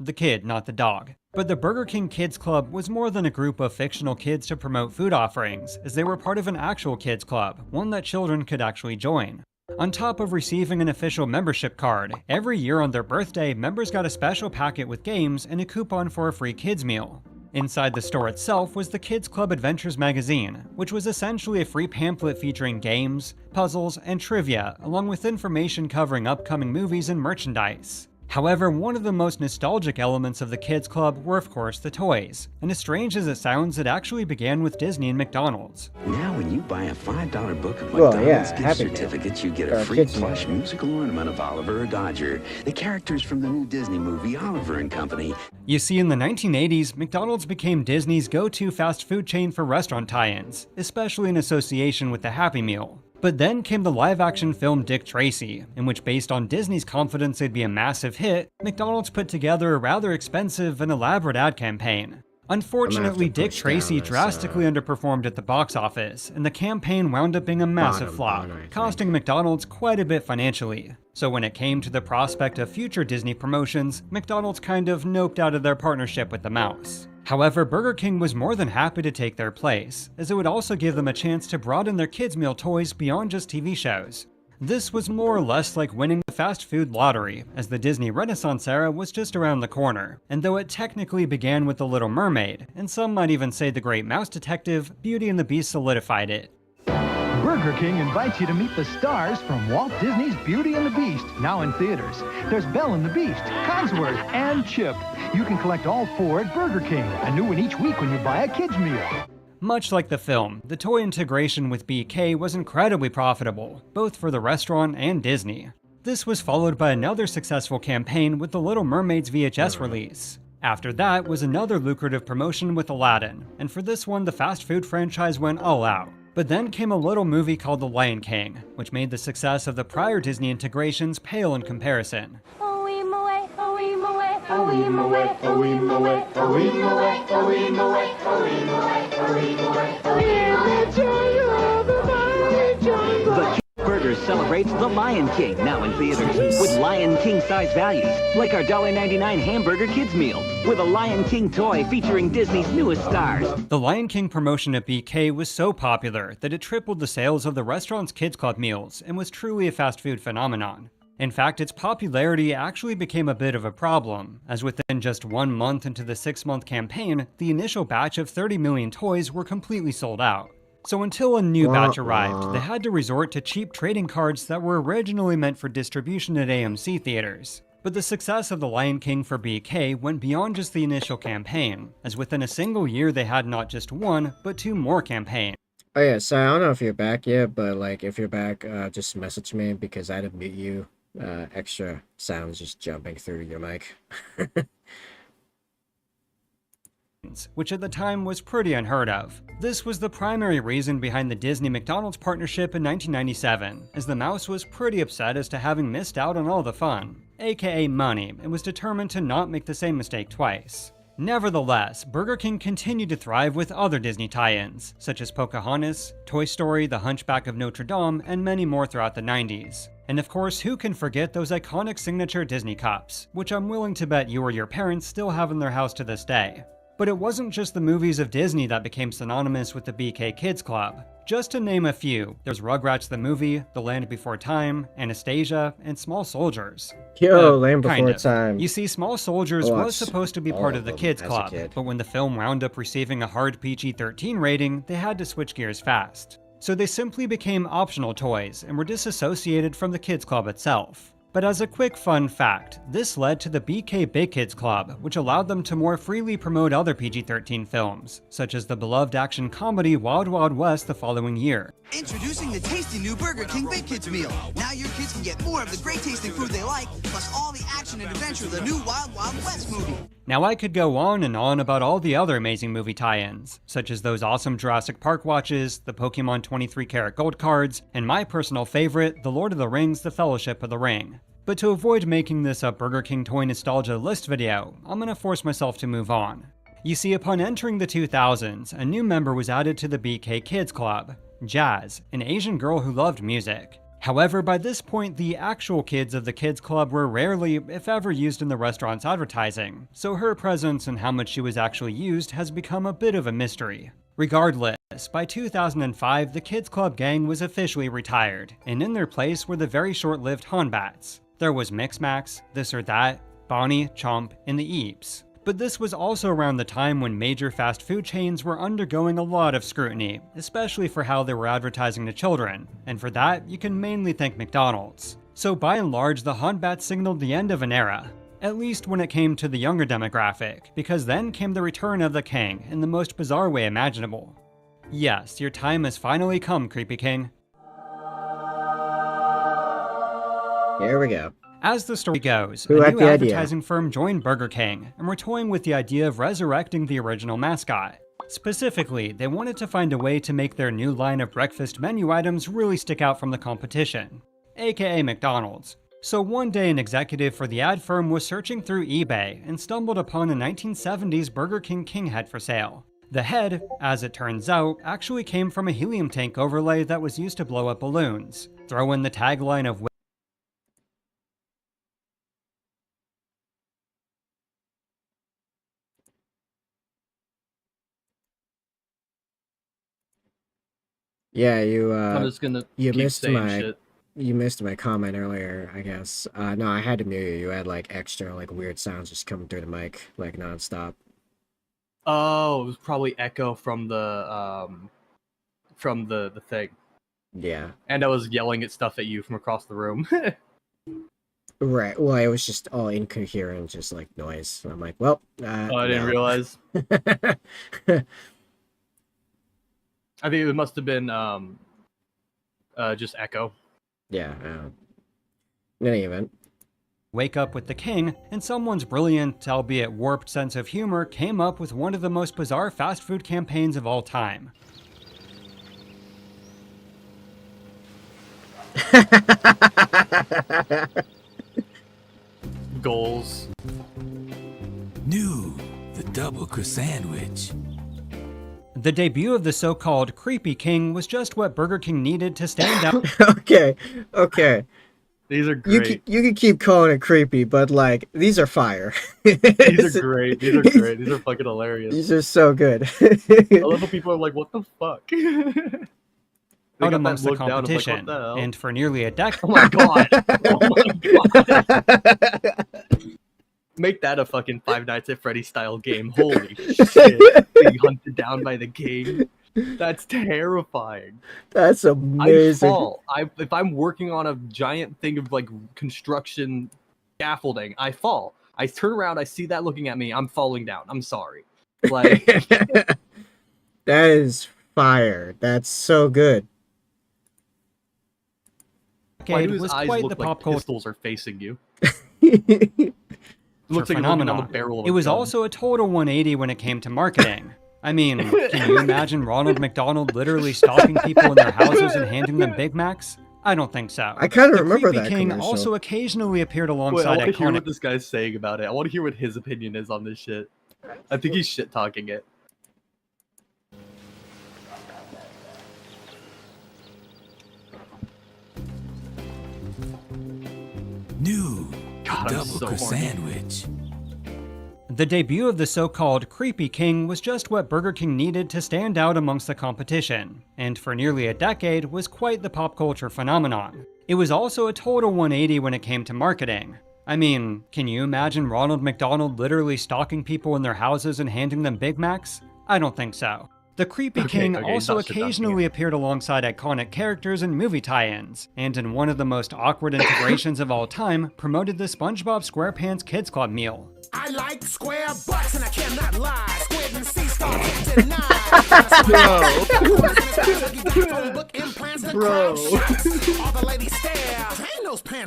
The kid, not the dog. But the Burger King Kids Club was more than a group of fictional kids to promote food offerings, as they were part of an actual kids club, one that children could actually join. On top of receiving an official membership card, every year on their birthday, members got a special packet with games and a coupon for a free kids meal. Inside the store itself was the Kids Club Adventures magazine, which was essentially a free pamphlet featuring games, puzzles, and trivia, along with information covering upcoming movies and merchandise. However, one of the most nostalgic elements of the Kids Club were of course the toys, and as strange as it sounds, it actually began with Disney and McDonald's. Now when you buy a $5 book of Well, McDonald's yeah, gift Happy Meal. certificates, you get Or a a free kids' plush meal. musical ornament of Oliver or Dodger, the characters from the new Disney movie Oliver and Company. You see, in the 1980s, McDonald's became Disney's go-to fast food chain for restaurant tie-ins, especially in association with the Happy Meal. But then came the live-action film Dick Tracy, in which, based on Disney's confidence it'd be a massive hit, McDonald's put together a rather expensive and elaborate ad campaign. Unfortunately, Dick Tracy drastically underperformed at the box office, and the campaign wound up being a massive flop, costing McDonald's quite a bit financially. So when it came to the prospect of future Disney promotions, McDonald's kind of noped out of their partnership with the mouse. However, Burger King was more than happy to take their place, as it would also give them a chance to broaden their kids' meal toys beyond just TV shows. This was more or less like winning the fast food lottery, as the Disney Renaissance era was just around the corner, and though it technically began with The Little Mermaid, and some might even say The Great Mouse Detective, Beauty and the Beast solidified it. Burger King invites you to meet the stars from Walt Disney's Beauty and the Beast, now in theaters. There's Belle and the Beast, Cogsworth, and Chip. You can collect all 4 at Burger King, a new one each week when you buy a kids meal. Much like the film, the toy integration with BK was incredibly profitable, both for the restaurant and Disney. This was followed by another successful campaign with The Little Mermaid's VHS release. After that was another lucrative promotion with Aladdin, and for this one the fast food franchise went all out. But then came a little movie called The Lion King, which made the success of the prior Disney integrations pale in comparison. The Burgers celebrates The Lion King, now in theaters, with Lion King-size values, like our $1.99 hamburger kids meal, with a Lion King toy featuring Disney's newest stars. The Lion King promotion at BK was so popular that it tripled the sales of the restaurant's Kids Club meals and was truly a fast food phenomenon. In fact, its popularity actually became a bit of a problem, as within just 1 month into the 6-month campaign, the initial batch of 30 million toys were completely sold out. So until a new batch arrived, they had to resort to cheap trading cards that were originally meant for distribution at AMC theaters. But the success of The Lion King for BK went beyond just the initial campaign, as within a single year they had not just 1, but 2 more campaigns. Oh yeah, so I don't know if you're back yet, but like if you're back, just message me because I had to mute you. Extra sounds just jumping through your mic. Which at the time was pretty unheard of. This was the primary reason behind the Disney-McDonald's partnership in 1997, as the mouse was pretty upset as to having missed out on all the fun, aka money, and was determined to not make the same mistake twice. Nevertheless, Burger King continued to thrive with other Disney tie-ins, such as Pocahontas, Toy Story, The Hunchback of Notre Dame, and many more throughout the 90s. And of course, who can forget those iconic signature Disney cups, which I'm willing to bet you or your parents still have in their house to this day. But it wasn't just the movies of Disney that became synonymous with the BK Kids Club. Just to name a few, there's Rugrats the movie, The Land Before Time, Anastasia, and Small Soldiers. Land Before Time. You see, Small Soldiers was supposed to be part of the Kids Club, but when the film wound up receiving a hard PG-13 rating, they had to switch gears fast. So they simply became optional toys and were disassociated from the Kids Club itself. But as a quick fun fact, this led to the BK Big Kids Club, which allowed them to more freely promote other PG-13 films, such as the beloved action comedy Wild Wild West the following year. Introducing the tasty new Burger King Big Kids meal. Now your kids can get more of the great tasting food they like, plus all the action and adventure of the new Wild Wild West movie. Now I could go on and on about all the other amazing movie tie-ins, such as those awesome Jurassic Park watches, the Pokemon 23 karat gold cards, and my personal favorite, The Lord of the Rings, The Fellowship of the Ring. But to avoid making this a Burger King toy nostalgia list video, I'm gonna force myself to move on. You see, upon entering the 2000s, a new member was added to the BK Kids Club, Jazz, an Asian girl who loved music. However, by this point, the actual kids of the Kids Club were rarely, if ever, used in the restaurant's advertising, so her presence and how much she was actually used has become a bit of a mystery. Regardless, by 2005, the Kids Club gang was officially retired, and in their place were the very short-lived Hanbats. There was Mix Max, This or That, Bonnie, Chomp, and the Eeps. But this was also around the time when major fast food chains were undergoing a lot of scrutiny, especially for how they were advertising to children, and for that, you can mainly thank McDonald's. So by and large, the Hanbats signaled the end of an era, at least when it came to the younger demographic, because then came the return of the king in the most bizarre way imaginable. Yes, your time has finally come, Creepy King. Here we go. As the story goes, Who a had new the idea? advertising firm joined Burger King and were toying with the idea of resurrecting the original mascot. Specifically, they wanted to find a way to make their new line of breakfast menu items really stick out from the competition, aka McDonald's. So one day an executive for the ad firm was searching through eBay and stumbled upon a 1970s Burger King king head for sale. The head, as it turns out, actually came from a helium tank overlay that was used to blow up balloons. Throw in the tagline of Yeah, I'm just gonna you keep missed saying my shit. you missed my comment earlier, I guess. No, I had to mute you. You had like extra like weird sounds just coming through the mic like nonstop. Oh, it was probably echo from the thing. Yeah. And I was yelling at stuff at you from across the room. Right. Well, it was just all incoherent, just like noise. So I'm like, well, I didn't no. realize. I think it must have been just echo. Yeah. In any event. Wake Up with the King, and someone's brilliant, albeit warped sense of humor came up with one of the most bizarre fast food campaigns of all time. Goals. New, the double sandwich. The debut of the so-called Creepy King was just what Burger King needed to stand out. Okay. These are great. You can keep calling it creepy, but like these are fire. These are great. These are great. These are fucking hilarious. These are so good. I love how people are like, "What the fuck?" Out amongst the competition, and for nearly a decade. Oh my god! Oh my god! Make that a fucking Five Nights at Freddy's style game. Holy shit! Being hunted down by the king. That's terrifying. That's amazing. I fall. If I'm working on a giant thing of like construction scaffolding, I fall. I turn around, I see that looking at me. I'm falling down. I'm sorry. Like that is fire. That's so good. Why do his was eyes quite look the like pop culture pistols are facing you? It looks like phenomenon. on the barrel of It a was gun. also a total 180 when it came to marketing. I mean, can you imagine Ronald McDonald literally stalking people in their houses and handing them Big Macs? I don't think so. I kind of The remember Creepy that King commercial. also occasionally appeared Wait, I alongside want to hear iconic. what this guy's saying about it. I want to hear what his opinion is on this shit. I think he's shit talking it. New, God, I'm double so horny. sandwich. The debut of the so-called Creepy King was just what Burger King needed to stand out amongst the competition, and for nearly a decade was quite the pop culture phenomenon. It was also a total 180 when it came to marketing. I mean, can you imagine Ronald McDonald literally stalking people in their houses and handing them Big Macs? I don't think so. The Creepy King also occasionally appeared alongside iconic characters in movie tie-ins, and in one of the most awkward integrations of all time, promoted the SpongeBob SquarePants Kids Club meal. I like square butts and I cannot lie. Squid and sea stars can't deny. Bro.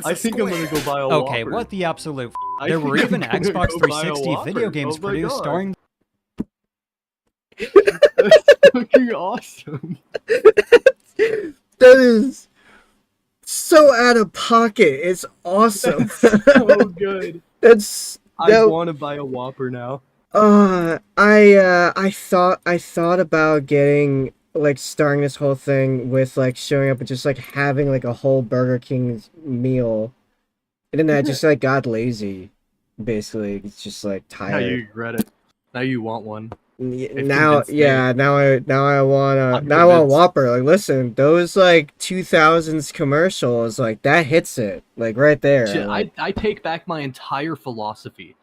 I think I'm gonna go buy a Okay, Whopper. what the absolute I There think were even I'm gonna Xbox go buy a 360 video Whopper. games Oh my produced God. starring That's fucking awesome. That is so out of pocket. It's awesome. So good. That's I want to buy a Whopper now. I thought about getting like starting this whole thing with like showing up and just like having like a whole Burger King meal, and then I just like got lazy. Basically, it's just like Now you tired. regret it. Now you want one. They've Now, convinced me. yeah, now I I'm now I want convinced. Whopper. Like, listen, those like 2000s commercials, like that hits it, like right there. Shit, Like, I take back my entire philosophy.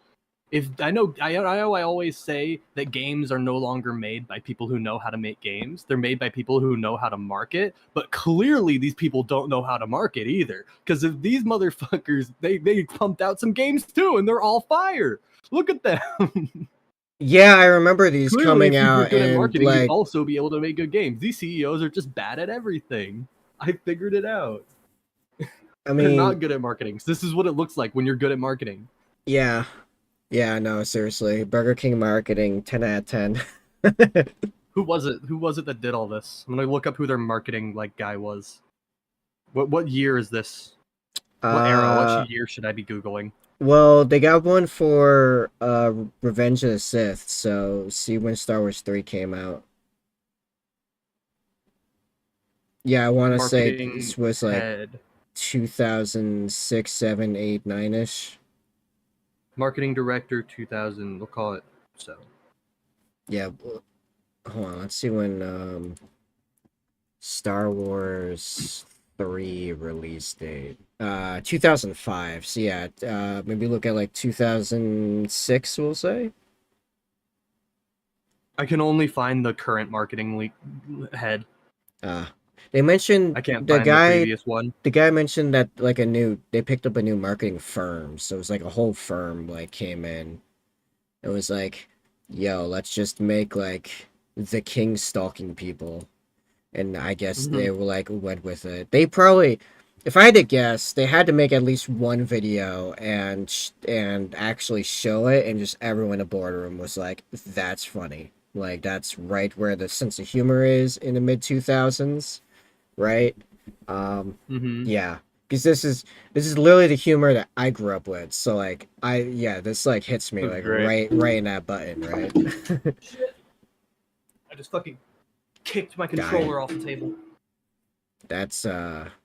If I know I always say that games are no longer made by people who know how to make games. They're made by people who know how to market. But clearly these people don't know how to market either. Because if these motherfuckers they pumped out some games too and they're all fire. Look at them. yeah, I remember these Clearly, coming if you were out good at and marketing, you'd like, also be able to make good games. These CEOs are just bad at everything. I figured it out. I They're mean, not good at marketing. So this is what it looks like when you're good at marketing. yeah, yeah, no, seriously, Burger King marketing, 10 out of 10. Who was it? Who was it that did all this? I'm gonna look up who their marketing like guy was. What year is this? What era? What year should I be googling? Well, they got one for Revenge of the Sith, so see when Star Wars 3 came out. Yeah, I want to say Marketing this was like head. 2006, 7, 8, 9-ish. Marketing director 2000. We'll call it so. Yeah, hold on, let's see when Star Wars 3 release date. 2005. So yeah, maybe look at like 2006, we'll say. I can only find the current marketing head. They mentioned I can't the find guy. the previous one. The guy mentioned that like they picked up a new marketing firm, so it was like a whole firm like came in. It was like, yo, let's just make like the king stalking people, and I guess they were like went with it. They probably, if I had to guess, they had to make at least one video and actually show it, and just everyone in the boardroom was like, that's funny. Like that's right where the sense of humor is in the mid 2000s. Right? Yeah, because this is literally the humor that I grew up with. So like this like hits me like right in that button, right? I just fucking kicked my controller off the table. That's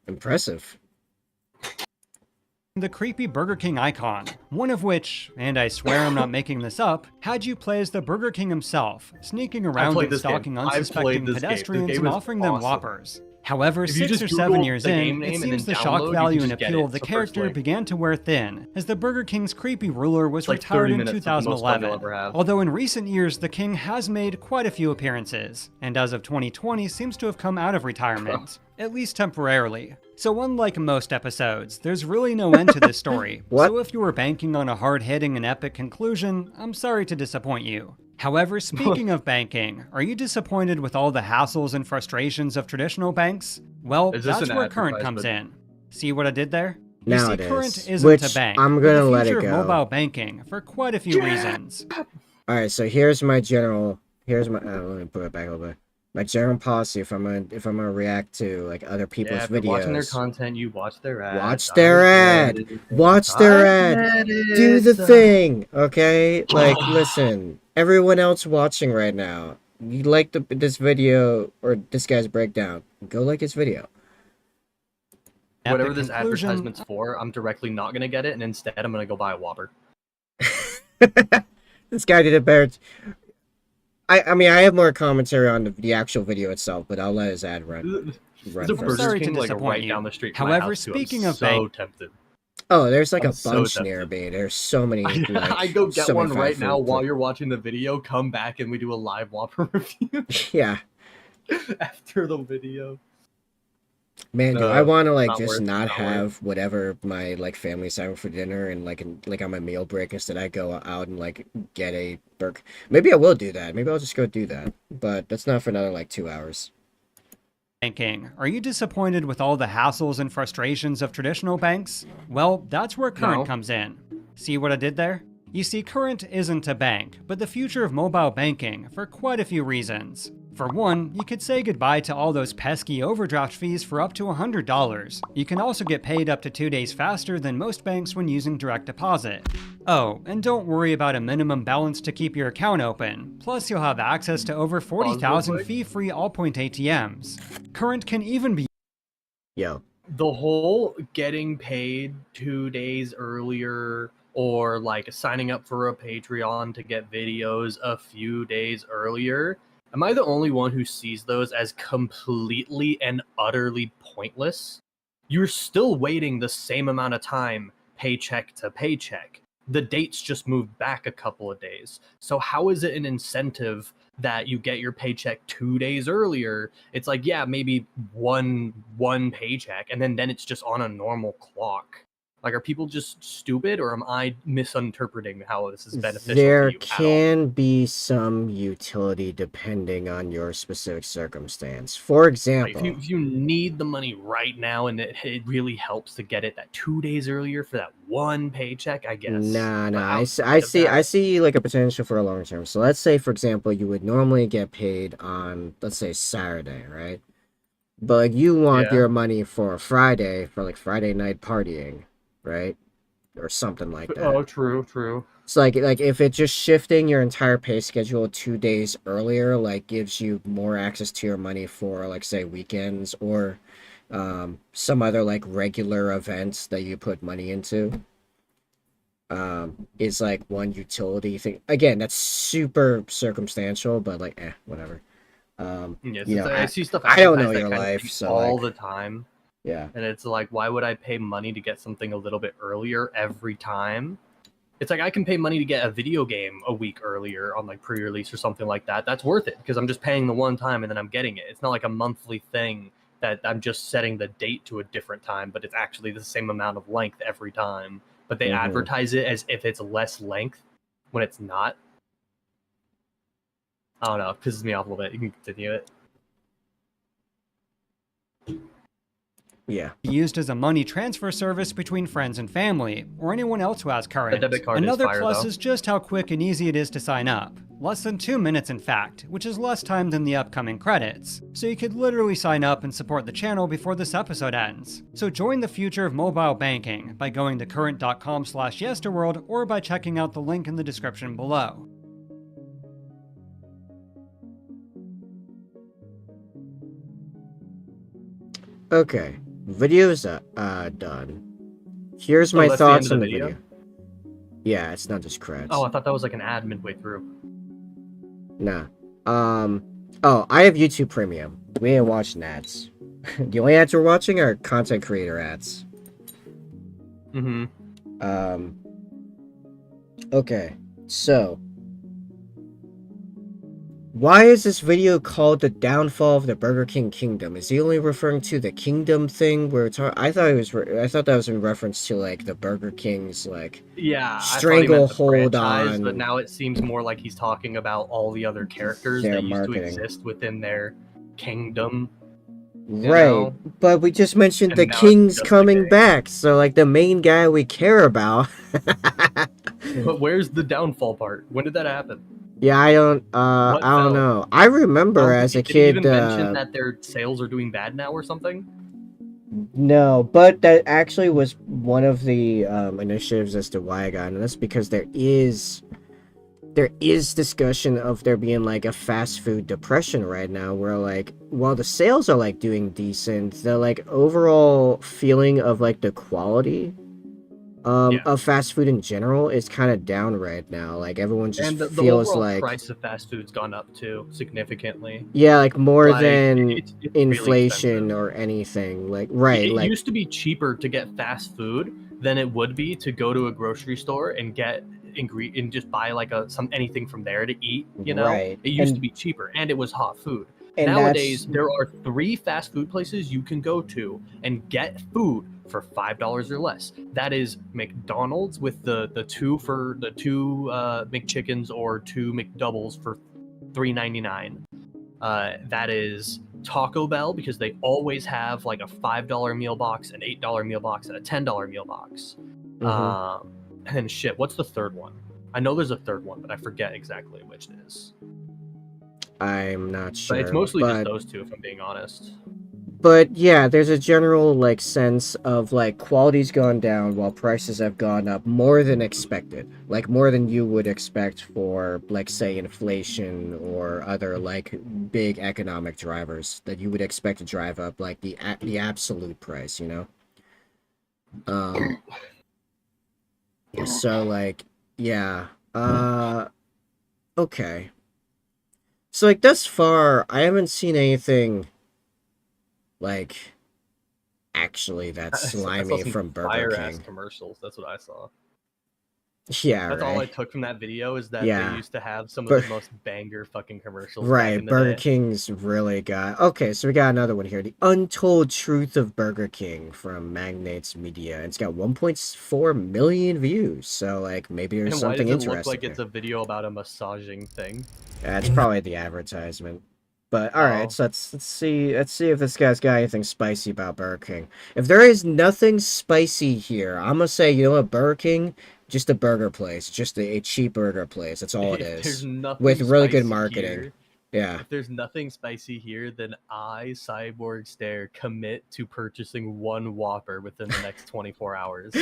impressive. The creepy Burger King icon, one of which, and I swear I'm not making this up, had you play as the Burger King himself, sneaking around and stalking unsuspecting pedestrians and offering them Whoppers. However, 6 or 7 years in, it seems the shock value and appeal of the character began to wear thin, as the Burger King's creepy ruler was retired in 2011. Although in recent years, the King has made quite a few appearances, and as of 2020 seems to have come out of retirement, at least temporarily. So unlike most episodes, there's really no end to this story. So if you were banking on a hard-hitting and epic conclusion, I'm sorry to disappoint you. However, speaking of banking, are you disappointed with all the hassles and frustrations of traditional banks? Well, that's where Current comes in. See what I did there? You Now see, it Current is. isn't Which a bank, I'm but gonna the let it future of go. mobile banking for quite a few reasons. All right, so here's my let me put it back a little bit. My general policy if I'm gonna react to like other people's if you're videos. watching their content, you watch their ads. Watch their ad. Watch their ad. Do the thing, okay? Like, listen, everyone else watching right now, you like this video or this guy's breakdown, go like his video. Whatever this advertisement's for, I'm directly not gonna get it, and instead I'm gonna go buy a Whopper. This guy did a better. I mean, I have more commentary on the actual video itself, but I'll let his ad run. I'm sorry to disappoint you. Down the street However, speaking of bank, tempted. Oh, there's like I'm a so bunch tempted. near me. There's so many. Like, I go get so many one right fast now food while you're watching the video. Come back and we do a live Whopper review. Yeah. After the video. Man, do I want to like not just worth it, not not have whatever my like family's having for dinner and like on my meal break instead I go out and like get a burger. Maybe I will do that. Maybe I'll just go do that. But that's not for another like 2 hours. Banking. Are you disappointed with all the hassles and frustrations of traditional banks? Well, that's where Current comes in. See what I did there? You see, Current isn't a bank, but the future of mobile banking for quite a few reasons. For one, you could say goodbye to all those pesky overdraft fees for up to $100. You can also get paid up to 2 days faster than most banks when using direct deposit. Oh, and don't worry about a minimum balance to keep your account open. Plus, you'll have access to over 40,000 fee-free all-point ATMs. Current can even be... Yo. The whole getting paid 2 days earlier or like signing up for a Patreon to get videos a few days earlier, am I the only one who sees those as completely and utterly pointless? You're still waiting the same amount of time paycheck to paycheck. The dates just moved back a couple of days. So how is it an incentive that you get your paycheck 2 days earlier? It's like, yeah, maybe one paycheck, and then it's just on a normal clock. Like, are people just stupid, or am I misinterpreting how this is beneficial There to you can be some utility depending on your specific circumstance. For example, Like, if you need the money right now and it really helps to get it that 2 days earlier for that one paycheck, I guess. nah, But I outside of see that, like a potential for a long term. So let's say, for example, you would normally get paid on, let's say, Saturday, right? But like, you want Yeah. your money for Friday, for like Friday night partying, right? Or something like that. Oh, true. So like if it's just shifting your entire pay schedule 2 days earlier, like, gives you more access to your money for, like, say, weekends or some other like regular events that you put money into, is like one utility thing. Again, that's super circumstantial, but like, whatever. Yes, You know, I see stuff I don't know advertised that your kind of life, thing so all like, the time. yeah. And it's like, why would I pay money to get something a little bit earlier every time? It's like I can pay money to get a video game a week earlier on like pre-release or something like that. That's worth it because I'm just paying the one time and then I'm getting it. It's not like a monthly thing that I'm just setting the date to a different time, but it's actually the same amount of length every time. But they advertise it as if it's less length when it's not. I don't know. It pisses me off a little bit. You can continue it. Yeah. Used as a money transfer service between friends and family, or anyone else who has current. debit card is Another fire, plus though. is just how quick and easy it is to sign up. Less than 2 minutes in fact, which is less time than the upcoming credits. So you could literally sign up and support the channel before this episode ends. So join the future of mobile banking by going to current.com/yesterworld or by checking out the link in the description below. Okay, video's done. Here's my that's the end thoughts of on the the video? video. Yeah, it's not just credits. Oh, I thought that was like an ad midway through. Nah. Oh, I have YouTube Premium. We ain't watching ads. The only ads we're watching are content creator ads. Okay, so why is this video called The Downfall of the Burger King Kingdom? Is he only referring to the kingdom thing where it's I thought that was in reference to like the Burger King's like stranglehold on, but now it seems more like he's talking about all the other characters their that used marketing. to exist within their kingdom. Right, but we just mentioned And the now it's king's just the coming back, so like the main guy we care about. But where's the downfall part? When did that happen? Yeah, I don't know. I remember as a Did he kid. even mention that their sales are doing bad now or something? No, but that actually was one of the initiatives as to why I got into this, because there is discussion of there being like a fast food depression right now, where like while the sales are like doing decent, the like overall feeling of like the quality of fast food in general is kind of down right now. Like everyone just And the feels overall like price of fast food's gone up too significantly. yeah, like more Like, than it's inflation or anything. Like right, It like used to be cheaper to get fast food than it would be to go to a grocery store and get and just buy like anything from there to eat. You know, Right. it used And- to be cheaper and it was hot food. And Nowadays, that's- there are 3 fast food places you can go to and get food for $5 or less. That is McDonald's with the two McChickens or 2 McDoubles for $3.99. That is Taco Bell, because they always have like a $5 meal box, an $8 meal box, and a $10 meal box. And then shit, what's the third one? I know there's a third one, but I forget exactly which it is. I'm not sure. But it's mostly just but those two, if I'm being honest. But yeah, there's a general like sense of like quality's gone down while prices have gone up more than expected. Like more than you would expect for like say inflation or other like big economic drivers that you would expect to drive up like the absolute price, you know? Um so like yeah. Okay. So like thus far I haven't seen anything like actually that's I saw slimy some from Burger fire ass King. commercials. That's what I saw. Yeah, That's all I right. took from that video is that they Yeah. used to have some of the But most banger fucking commercials back right, in the Burger day. King's really got okay, so we got another one here. The Untold Truth of Burger King from Magnates Media. It's got 1.4 million views. So like maybe there's And why something does it look interesting like it's there. a video about a massaging thing? It's probably the advertisement. But all right, Oh. so let's see if this guy's got anything spicy about Burger King. If there is nothing spicy here, I'm gonna say, you know what, Burger King, just a burger place, just a cheap burger place. That's all it If there's is, with nothing really good spicy marketing. here, Yeah. if there's nothing spicy here, then I, Cyborg Stare, commit to purchasing one Whopper within the next 24 hours.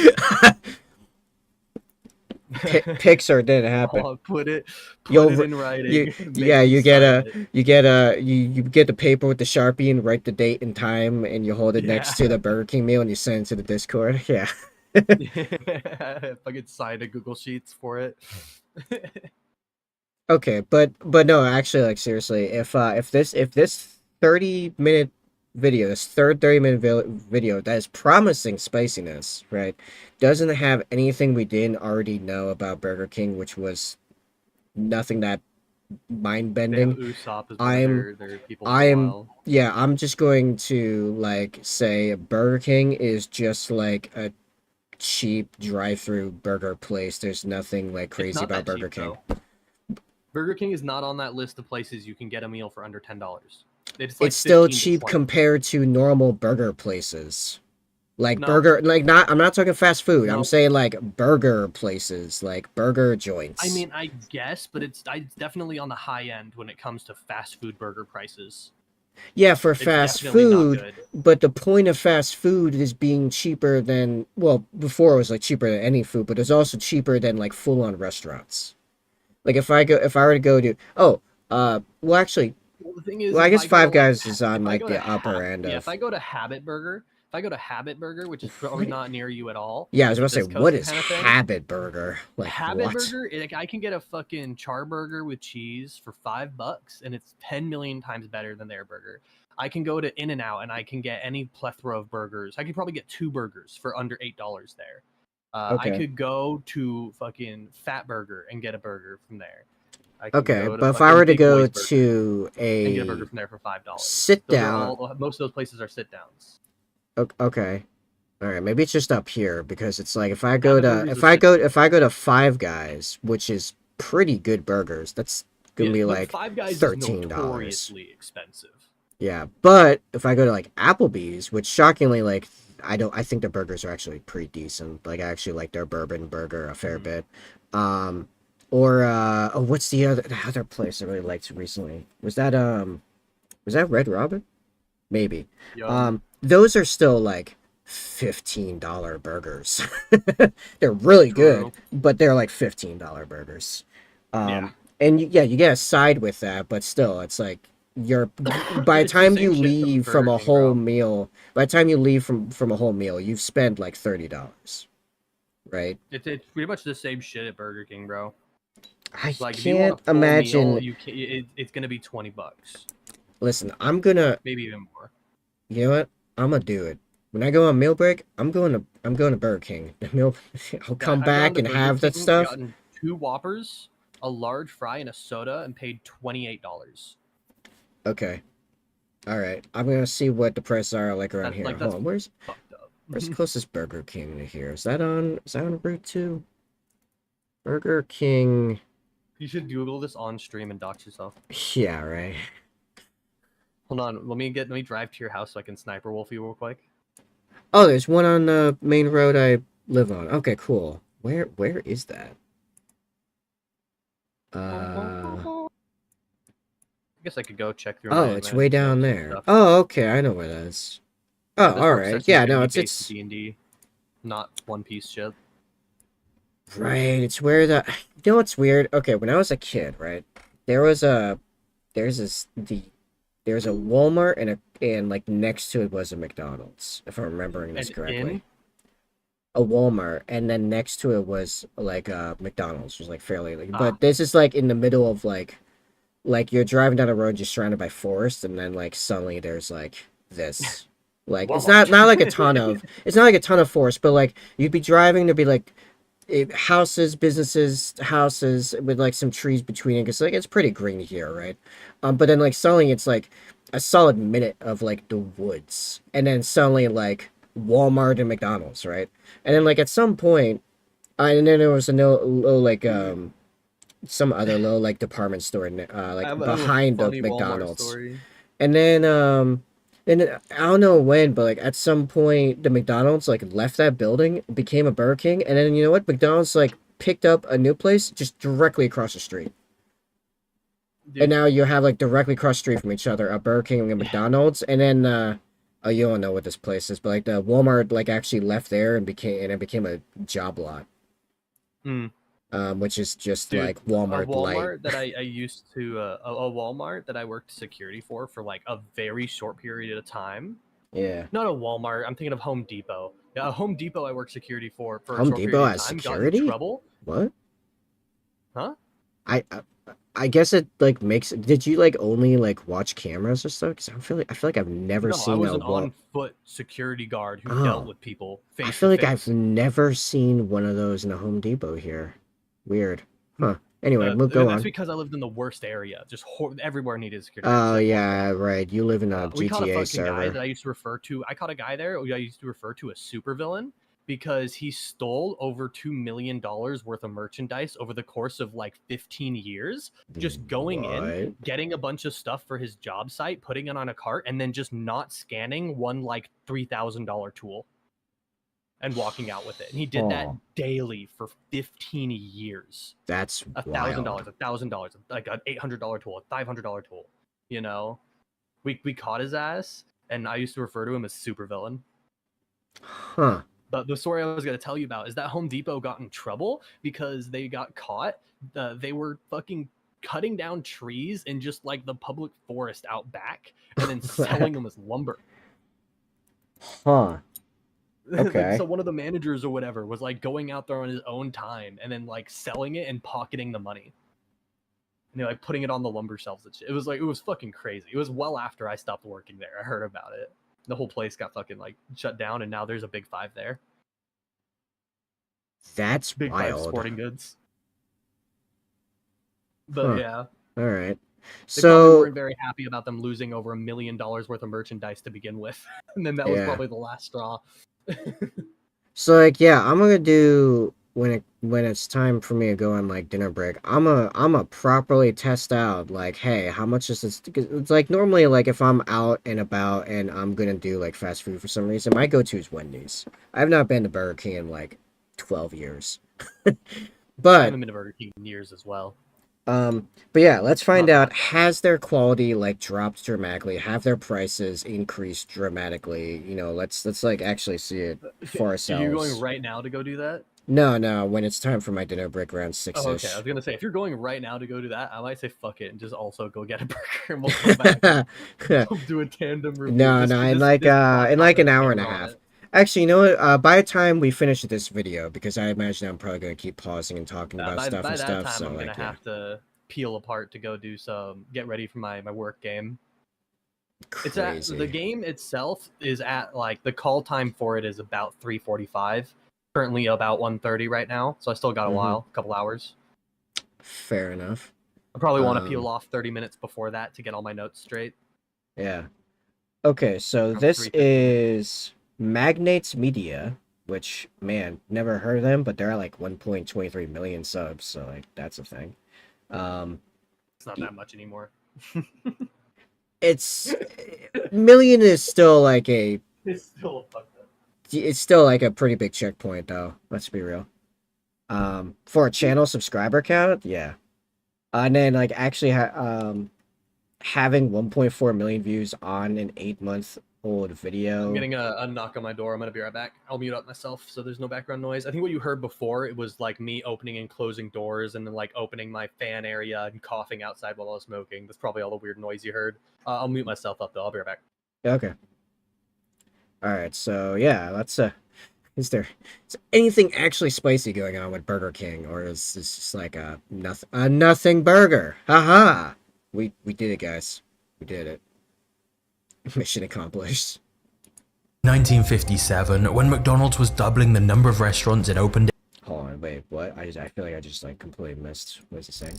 Pixar didn't happen. I'll put it You'll in writing. yeah, Make me sign it. you get the paper with the Sharpie and write the date and time and you hold it next to the Burger King meal and you send it to the Discord. Yeah. If I could sign a Google Sheets for it. Okay, but no, actually, like seriously, if this 30-minute video, this third 30-minute video that is promising spiciness, right, doesn't have anything we didn't already know about Burger King, which was nothing that mind They have bending. Usopp as one of their people for a I'm while. yeah, I'm just going to like say Burger King is just like a cheap drive-through burger place. There's nothing like It's crazy not about that Burger cheap, King. though. Burger King is not on that list of places you can get a meal for under $10. It's like It's still 15 to cheap 20. compared to normal burger places. Like No. burger, like not. I'm not talking fast food. I'm No. saying like burger places, like burger joints. I mean, I guess, but it's definitely on the high end when it comes to fast food burger prices. Yeah, for It's fast definitely not food, good. but the point of fast food is being cheaper than, well, before it was like cheaper than any food, but it's also cheaper than like full-on restaurants. Like if I were to go to, well actually, Well, the thing is, well I if guess go Five to, like, Guys is on if I like go the to upper end yeah, of. if I go to Habit Burger, which is probably not near you at all. Yeah, I was about East to say, Coast what is kind of thing. Habit Burger? Like Habit what? Burger, I can get a fucking char burger with cheese for $5, and it's 10 million times better than their burger. I can go to In-N-Out and I can get any plethora of burgers. I could probably get 2 burgers for under $8 there. I Okay. could go to fucking Fat Burger and get a burger from there. I can Okay, go to but if I fucking were to Big go Boy's Burger to and get a a burger from there for $5. sit Those are down, most of those places are sit downs. okay, all right, maybe it's just up here because it's like if I go Habit to Burgers are if I go to Five Guys, which is pretty good burgers, that's gonna be but like Five Guys is $13. notoriously expensive. Yeah, but if I go to like Applebee's, which shockingly like I think the burgers are actually pretty decent. Like I actually like their bourbon burger a fair bit. Or what's the other place I really liked recently? Was that Red Robin? Maybe. Yum. Those are still like $15 burgers. They're really good, but they're like $15 burgers. Yeah. And you get a side with that, but still, it's like you're by the It's the time same you shit from leave Burger from a King, whole bro. meal, by the time you leave from a whole meal, you've spent like $30, right? It's pretty much the same shit at Burger King, bro. I Like, if you want can't a full imagine. meal, it's gonna be $20. Listen, I'm gonna. Maybe even more. You know what? I'm gonna do it. When I go on meal break, I'm going to Burger King. I'll come I've gone back to and Burger have that King, stuff. Gotten 2 Whoppers, a large fry, and a soda, and paid $28. Okay. All right. I'm gonna see what the prices are like around That's- here. like, Hold that's on. Where's fucked up. the closest Burger King to here? Is that on Route 2? Burger King. You should Google this on stream and dox yourself. Yeah, right. Hold on, let me drive to your house so I can sniper wolf you real quick. Oh, there's one on the main road I live on. Okay, cool. Where is that? Gonna guess I could go check through Oh, my it's way down notes and there. stuff. Oh, okay, I know where that is. Oh, This all works right. as Yeah, gonna no, be it's based in D&D, not One Piece shit. right. It's where the you know what's weird? Okay, when I was a kid, right, there was a there's this the there's a Walmart and like next to it was a McDonald's, if I'm remembering this And correctly. A Walmart, and then next to it was like a McDonald's, was like fairly like, but this is like in the middle of like you're driving down a road just surrounded by forest, and then like suddenly there's like this. Like it's not like a ton of it's not like a ton of forest, but like you'd be driving, there'd be like houses, businesses, houses with like some trees between it, because like it's pretty green here, right? But then like suddenly it's like a solid minute of like the woods, and then suddenly like Walmart and McDonald's, right? And then like at some point, and then there was a little like some other little like department store like behind the McDonald's. And then I don't know when, but like at some point the McDonald's like left that building, became a Burger King, and then you know what? McDonald's like picked up a new place just directly across the street. Dude. And now you have like directly across the street from each other a Burger King and a McDonald's, and then oh, you don't know what this place is, but like the Walmart like actually left there and it became a job lot. Which is just like Walmart. A Walmart that I used to a Walmart that I worked security for like a very short period of time. Yeah. Not a Walmart. I'm thinking of Home Depot. Yeah, a Home Depot I worked security for Home a short Depot period as of time. Security? Got in trouble. What? Huh? I guess it like makes. Did you like only like watch cameras or stuff? Because I feel like I've never seen. I was an on-foot security guard who dealt with people face I feel like face. I've never seen one of those in a Home Depot here. Weird. Huh. Anyway, go on. That's because I lived in the worst area. Just everywhere needed security. Oh yeah, right. You live in a We caught a GTA fucking server. guy that I used to refer to. I caught a guy there who I used to refer to as supervillain because he stole over $2 million worth of merchandise over the course of like 15 years. Just going in, getting a bunch of stuff for his job site, putting it on a cart, and then just not scanning one like $3,000 tool and walking out with it. And he did that daily for 15 years. That's $1,000, $1,000, like an $800 tool, a $500 tool. You know, we caught his ass, and I used to refer to him as supervillain. Huh. But the story I was going to tell you about is that Home Depot got in trouble because they got caught. They were fucking cutting down trees in just like the public forest out back and then selling them as lumber. Huh. Okay. Like, so one of the managers or whatever was like going out there on his own time and then like selling it and pocketing the money. And they're like putting it on the lumber shelves and shit. It was fucking crazy. It was well after I stopped working there. I heard about it. The whole place got fucking like shut down, and now there's a Big Five there. That's Big wild. Five Sporting Goods. But yeah. All right. They probably So weren't very happy about them losing over $1 million worth of merchandise to begin with, and then that was probably the last straw. So like yeah, I'm gonna do when it's time for me to go on like dinner break. I'm a properly test out like, hey, how much is this? Because it's like normally like if I'm out and about and I'm gonna do like fast food for some reason, my go-to is Wendy's. I've not been to Burger King in like 12 years. But I haven't been to Burger King in years as well. But yeah, let's find out, has their quality like dropped dramatically? Have their prices increased dramatically? You know, let's like actually see it for ourselves. Are you going right now to go do that? No, when it's time for my dinner break around 6ish. Oh, okay. I was gonna say if you're going right now to go do that, I might say fuck it and just also go get a burger and we'll come back. And we'll do a tandem review. No, in like an hour and a half. Actually, you know what? By the time we finish this video, because I imagine I'm probably gonna keep pausing and talking about stuff by and that stuff. Time, So I'm like, gonna have to peel apart to go do get ready for my work game. Crazy. The game itself is at like the call time for it is about 3:45. Currently about 1:30 right now, so I still got a while, a couple hours. Fair enough. I probably want to peel off 30 minutes before that to get all my notes straight. Yeah. Okay, so this is Magnates Media, which, man, never heard of them, but they're at like 1.23 million subs, so like that's a thing. It's not that much anymore. It's million is still like a It's still fucked up. It's still like a pretty big checkpoint though, let's be real. For a channel subscriber count, yeah. And then like actually having 1.4 million views on an 8-month-old video. I'm getting a knock on my door. I'm gonna be right back. I'll mute up myself so there's no background noise. I think what you heard before, it was like me opening and closing doors and then like opening my fan area and coughing outside while I was smoking. That's probably all the weird noise you heard. I'll mute myself up though. I'll be right back. Okay. All right. So yeah, let's. Is anything actually spicy going on with Burger King, or is this just like a nothing burger? Haha! We did it, guys. We did it. Mission accomplished. 1957, when McDonald's was doubling the number of restaurants it opened. Hold on, wait, what? I feel like I just like completely missed. What is it saying?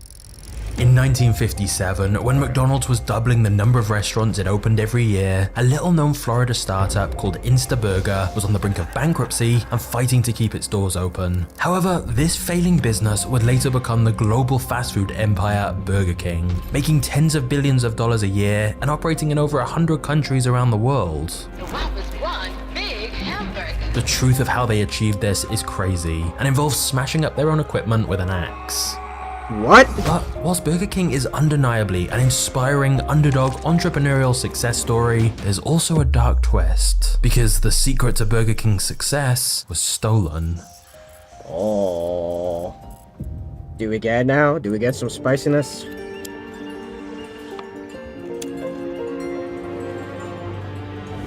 In 1957, when McDonald's was doubling the number of restaurants it opened every year, a little-known Florida startup called Instaburger was on the brink of bankruptcy and fighting to keep its doors open. However, this failing business would later become the global fast food empire Burger King, making tens of billions of dollars a year and operating in over 100 countries around the world. What was one big hamburger? The truth of how they achieved this is crazy and involves smashing up their own equipment with an axe. What? But whilst Burger King is undeniably an inspiring underdog entrepreneurial success story, there's also a dark twist, because the secret to Burger King's success was stolen. Oh. Do we get it now? Do we get some spiciness?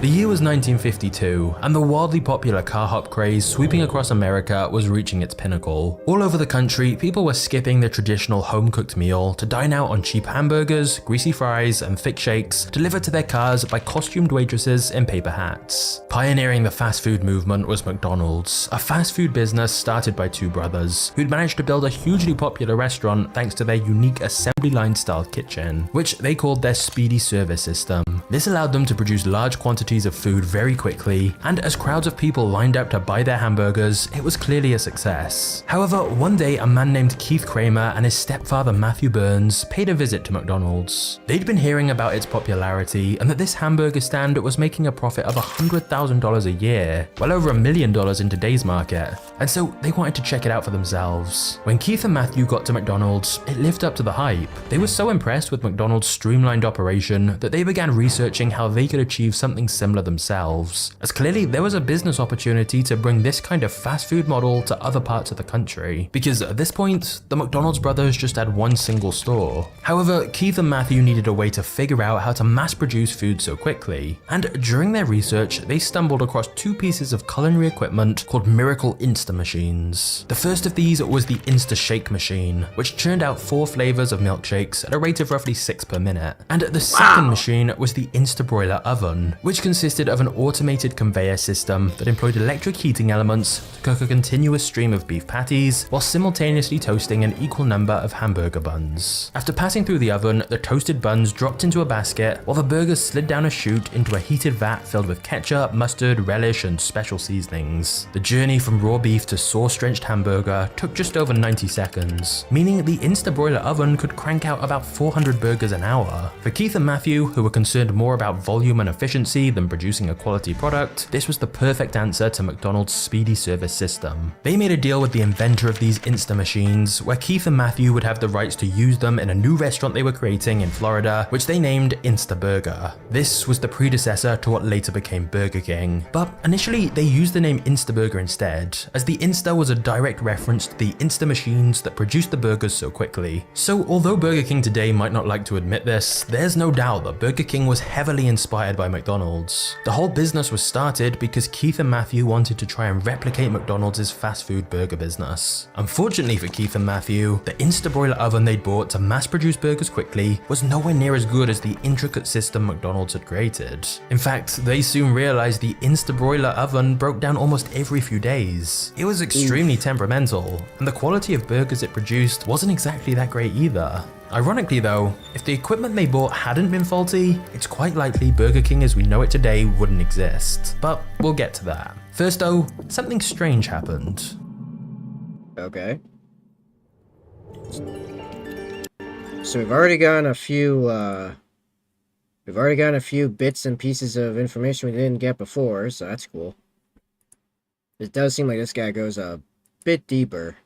The year was 1952, and the wildly popular car hop craze sweeping across America was reaching its pinnacle. All over the country, people were skipping their traditional home-cooked meal to dine out on cheap hamburgers, greasy fries, and thick shakes delivered to their cars by costumed waitresses in paper hats. Pioneering the fast food movement was McDonald's, a fast food business started by two brothers who'd managed to build a hugely popular restaurant thanks to their unique assembly line style kitchen, which they called their speedy service system. This allowed them to produce large quantities of food very quickly, and as crowds of people lined up to buy their hamburgers, it was clearly a success. However, one day a man named Keith Kramer and his stepfather Matthew Burns paid a visit to McDonald's. They'd been hearing about its popularity and that this hamburger stand was making a profit of $100,000 a year, well over $1 million in today's market, and so they wanted to check it out for themselves. When Keith and Matthew got to McDonald's, it lived up to the hype. They were so impressed with McDonald's streamlined operation that they began researching how they could achieve something similar themselves, as clearly there was a business opportunity to bring this kind of fast food model to other parts of the country, because at this point, the McDonald's brothers just had one single store. However, Keith and Matthew needed a way to figure out how to mass produce food so quickly, and during their research, they stumbled across two pieces of culinary equipment called Miracle Insta machines. The first of these was the Insta Shake machine, which churned out 4 flavors of milkshakes at a rate of roughly 6 per minute, and the second machine was the Insta Broiler oven, which consisted of an automated conveyor system that employed electric heating elements to cook a continuous stream of beef patties while simultaneously toasting an equal number of hamburger buns. After passing through the oven, the toasted buns dropped into a basket while the burgers slid down a chute into a heated vat filled with ketchup, mustard, relish, and special seasonings. The journey from raw beef to sauce-drenched hamburger took just over 90 seconds, meaning the Insta Broiler oven could crank out about 400 burgers an hour. For Keith and Matthew, who were concerned more about volume and efficiency than producing a quality product, this was the perfect answer to McDonald's speedy service system. They made a deal with the inventor of these Insta machines, where Keith and Matthew would have the rights to use them in a new restaurant they were creating in Florida, which they named Instaburger. This was the predecessor to what later became Burger King, but initially they used the name Instaburger instead, as the Insta was a direct reference to the Insta machines that produced the burgers so quickly. So although Burger King today might not like to admit this, there's no doubt that Burger King was heavily inspired by McDonald's. The whole business was started because Keith and Matthew wanted to try and replicate McDonald's fast food burger business. Unfortunately for Keith and Matthew, the Insta Broiler oven they'd bought to mass produce burgers quickly was nowhere near as good as the intricate system McDonald's had created. In fact, they soon realized the Insta Broiler oven broke down almost every few days. It was extremely temperamental, and the quality of burgers it produced wasn't exactly that great either. Ironically though, if the equipment they bought hadn't been faulty, it's quite likely Burger King as we know it today wouldn't exist. But we'll get to that. First though, something strange happened. Okay. So we've already gotten a few bits and pieces of information we didn't get before, so that's cool. It does seem like this guy goes a bit deeper.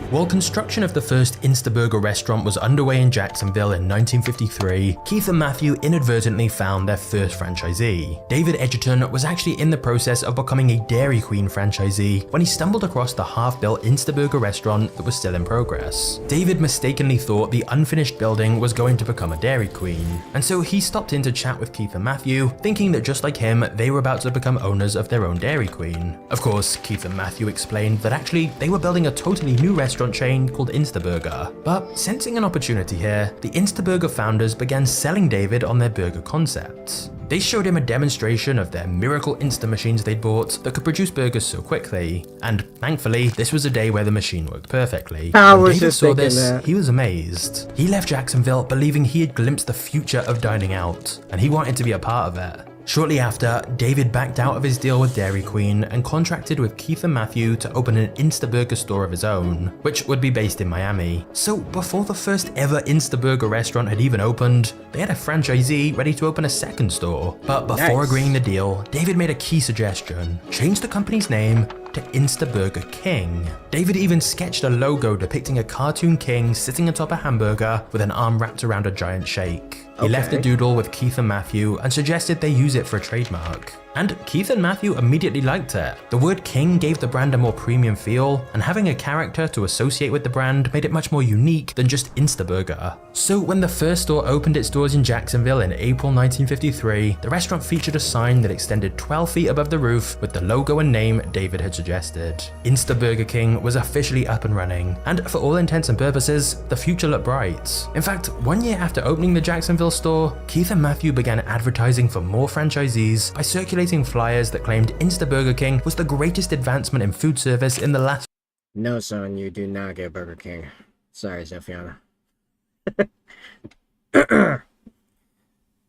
While construction of the first Instaburger restaurant was underway in Jacksonville in 1953, Keith and Matthew inadvertently found their first franchisee. David Edgerton was actually in the process of becoming a Dairy Queen franchisee when he stumbled across the half-built Instaburger restaurant that was still in progress. David mistakenly thought the unfinished building was going to become a Dairy Queen, and so he stopped in to chat with Keith and Matthew, thinking that just like him, they were about to become owners of their own Dairy Queen. Of course, Keith and Matthew explained that actually they were building a totally new restaurant chain called Instaburger. But sensing an opportunity here, the Instaburger founders began selling David on their burger concepts. They showed him a demonstration of their miracle Insta machines they'd bought that could produce burgers so quickly, and thankfully, this was a day where the machine worked perfectly. When David saw this, he was amazed. He left Jacksonville believing he had glimpsed the future of dining out, and he wanted to be a part of it. Shortly after, David backed out of his deal with Dairy Queen and contracted with Keith and Matthew to open an Instaburger store of his own, which would be based in Miami. So before the first ever Instaburger restaurant had even opened, they had a franchisee ready to open a second store. But before agreeing the deal, David made a key suggestion: change the company's name to Instaburger King. David even sketched a logo depicting a cartoon king sitting atop a hamburger with an arm wrapped around a giant shake. He left the doodle with Keith and Matthew and suggested they use it for a trademark. And Keith and Matthew immediately liked it. The word King gave the brand a more premium feel, and having a character to associate with the brand made it much more unique than just Instaburger. So when the first store opened its doors in Jacksonville in April 1953, the restaurant featured a sign that extended 12 feet above the roof with the logo and name David had suggested. Instaburger King was officially up and running, and for all intents and purposes, the future looked bright. In fact, 1 year after opening the Jacksonville store, Keith and Matthew began advertising for more franchisees by circulating flyers that claimed Instaburger King was the greatest advancement in food service in the last— No, son, you do not get Burger King. Sorry, Zephiana.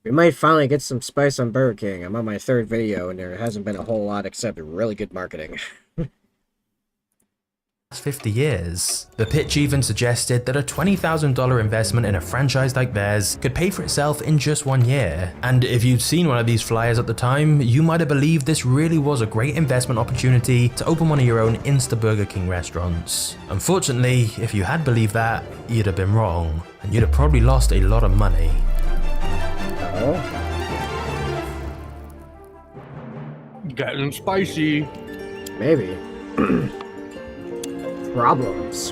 We might finally get some spice on Burger King. I'm on my 3rd video and there hasn't been a whole lot except really good marketing. 50 years. The pitch even suggested that a $20,000 investment in a franchise like theirs could pay for itself in just 1 year. And if you'd seen one of these flyers at the time, you might have believed this really was a great investment opportunity to open one of your own Instaburger King restaurants. Unfortunately, if you had believed that, you'd have been wrong, and you'd have probably lost a lot of money. Getting spicy. Maybe. Problems.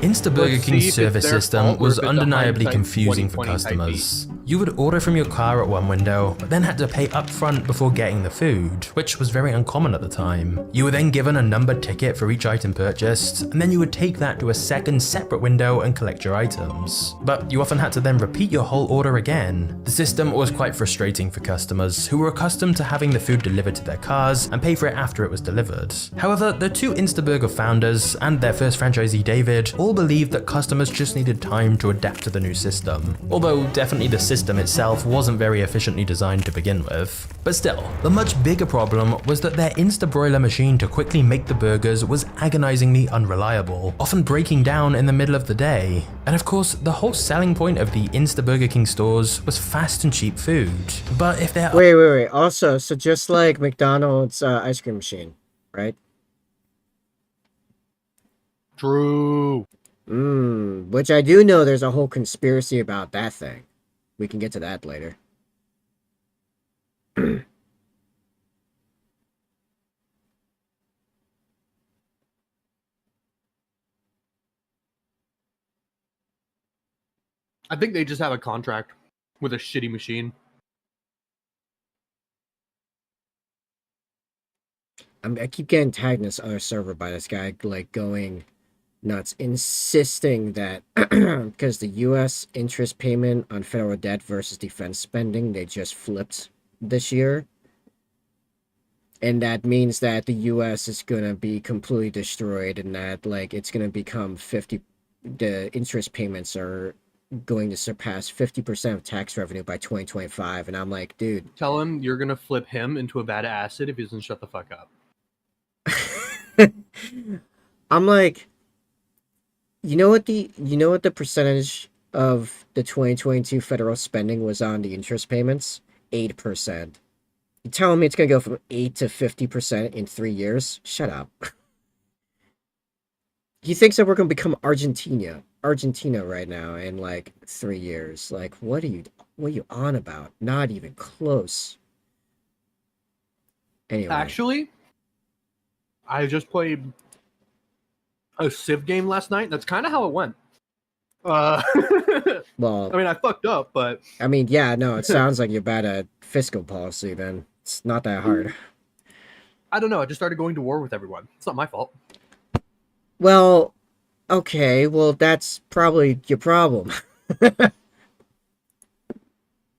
Instaburger King's service system was undeniably confusing for customers. You would order from your car at one window, but then had to pay up front before getting the food, which was very uncommon at the time. You were then given a numbered ticket for each item purchased, and then you would take that to a second separate window and collect your items. But you often had to then repeat your whole order again. The system was quite frustrating for customers who were accustomed to having the food delivered to their cars and pay for it after it was delivered. However, the two Instaburger founders and their first franchisee David all believed that customers just needed time to adapt to the new system, although definitely the system itself wasn't very efficiently designed to begin with. But still, the much bigger problem was that their Instabroiler machine to quickly make the burgers was agonizingly unreliable, often breaking down in the middle of the day. And of course, the whole selling point of the Instaburger King stores was fast and cheap food. But if they're— Wait. Also, so just like McDonald's ice cream machine, right? True. Which I do know there's a whole conspiracy about that thing. We can get to that later. I think they just have a contract with a shitty machine. I keep getting tagged in this other server by this guy, like, going nuts, insisting that because the U.S. interest payment on federal debt versus defense spending, they just flipped this year. And that means that the U.S. is going to be completely destroyed and that, like, it's going to become the interest payments are going to surpass 50% of tax revenue by 2025. And I'm like, dude. Tell him you're going to flip him into a vat of acid if he doesn't shut the fuck up. I'm like, you know what the percentage of the 2022 federal spending was on the interest payments? 8%. You telling me it's gonna go from 8 to 50% in 3 years? Shut up. He thinks that we're gonna become Argentina right now in like 3 years. Like, what are you on about? Not even close. Anyway, Actually, I just played a Civ game last night. That's kind of how it went. well, I mean, I fucked up, but I mean, yeah, no, it sounds like you're bad at fiscal policy. Then it's not that hard. I don't know. I just started going to war with everyone. It's not my fault. Well, okay, well that's probably your problem.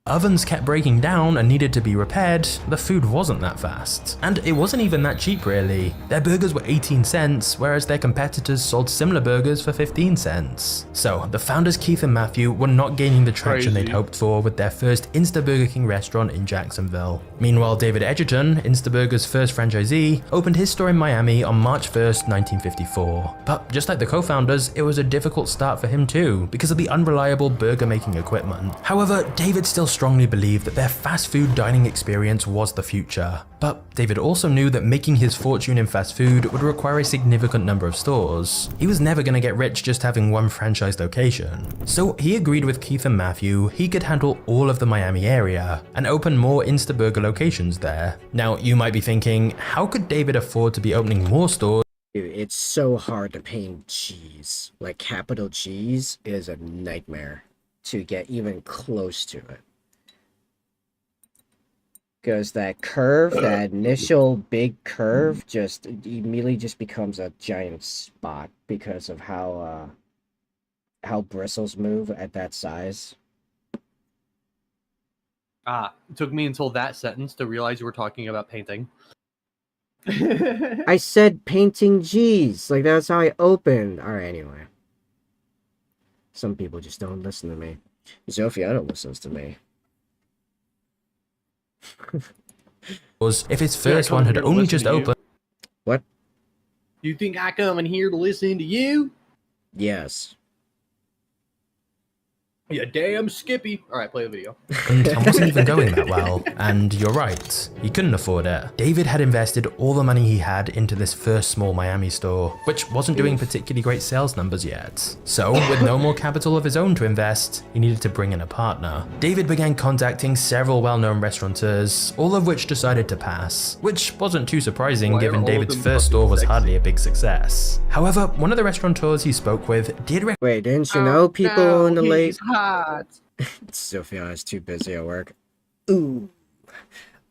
Ovens kept breaking down and needed to be repaired, the food wasn't that fast. And it wasn't even that cheap really. Their burgers were 18 cents, whereas their competitors sold similar burgers for 15 cents. So the founders Keith and Matthew were not gaining the traction they'd hoped for with their first Insta Burger King restaurant in Jacksonville. Meanwhile, David Edgerton, Instaburger's first franchisee, opened his store in Miami on March 1st, 1954. But just like the co-founders, it was a difficult start for him too, because of the unreliable burger making equipment. However, David still strongly believed that their fast food dining experience was the future. But David also knew that making his fortune in fast food would require a significant number of stores. He was never going to get rich just having one franchise location. So he agreed with Keith and Matthew he could handle all of the Miami area and open more Instaburger locations there. Now you might be thinking, how could David afford to be opening more stores? Dude, it's so hard to paint cheese. Like capital cheese is a nightmare to get even close to it. Because that curve, that initial big curve, just immediately just becomes a giant spot because of how bristles move at that size. It took me until that sentence to realize you were talking about painting. I said painting G's, like that's how I opened. All right, anyway. Some people just don't listen to me. Zofia listens to me. If his first one had only just opened. What? You think I come in here to listen to you? Yes. You damn Skippy. Alright, play the video. And wasn't even going that well, and you're right, he couldn't afford it. David had invested all the money he had into this first small Miami store, which wasn't doing particularly great sales numbers yet. So, with no more capital of his own to invest, he needed to bring in a partner. David began contacting several well-known restaurateurs, all of which decided to pass, which wasn't too surprising given David's first store was hardly a big success. However, one of the restaurateurs he spoke with did Wait, didn't you know people in the late... hot. Sophia is too busy at work. Ooh.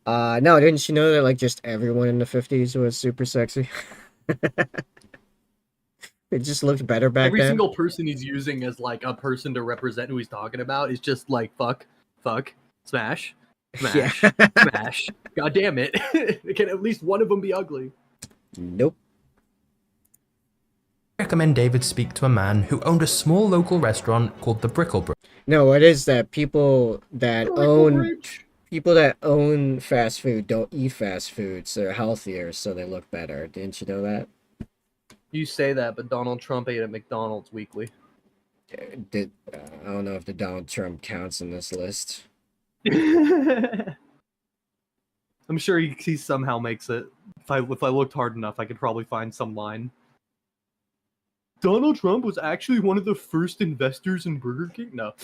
No, didn't you know that like just everyone in the 50s was super sexy? It just looked better back Every then. single person he's using as like a person to represent who he's talking about is just like fuck, smash, smash, smash. God damn it. Can at least one of them be ugly? Nope. I recommend David speak to a man who owned a small local restaurant called the Bricklebridge. No, what is that? People that own fast food don't eat fast food, so they're healthier, so they look better. Didn't you know that? You say that, but Donald Trump ate at McDonald's weekly. I don't know if the Donald Trump counts in this list. I'm sure he somehow makes it. If I looked hard enough, I could probably find some line. Donald Trump was actually one of the first investors in Burger King? No.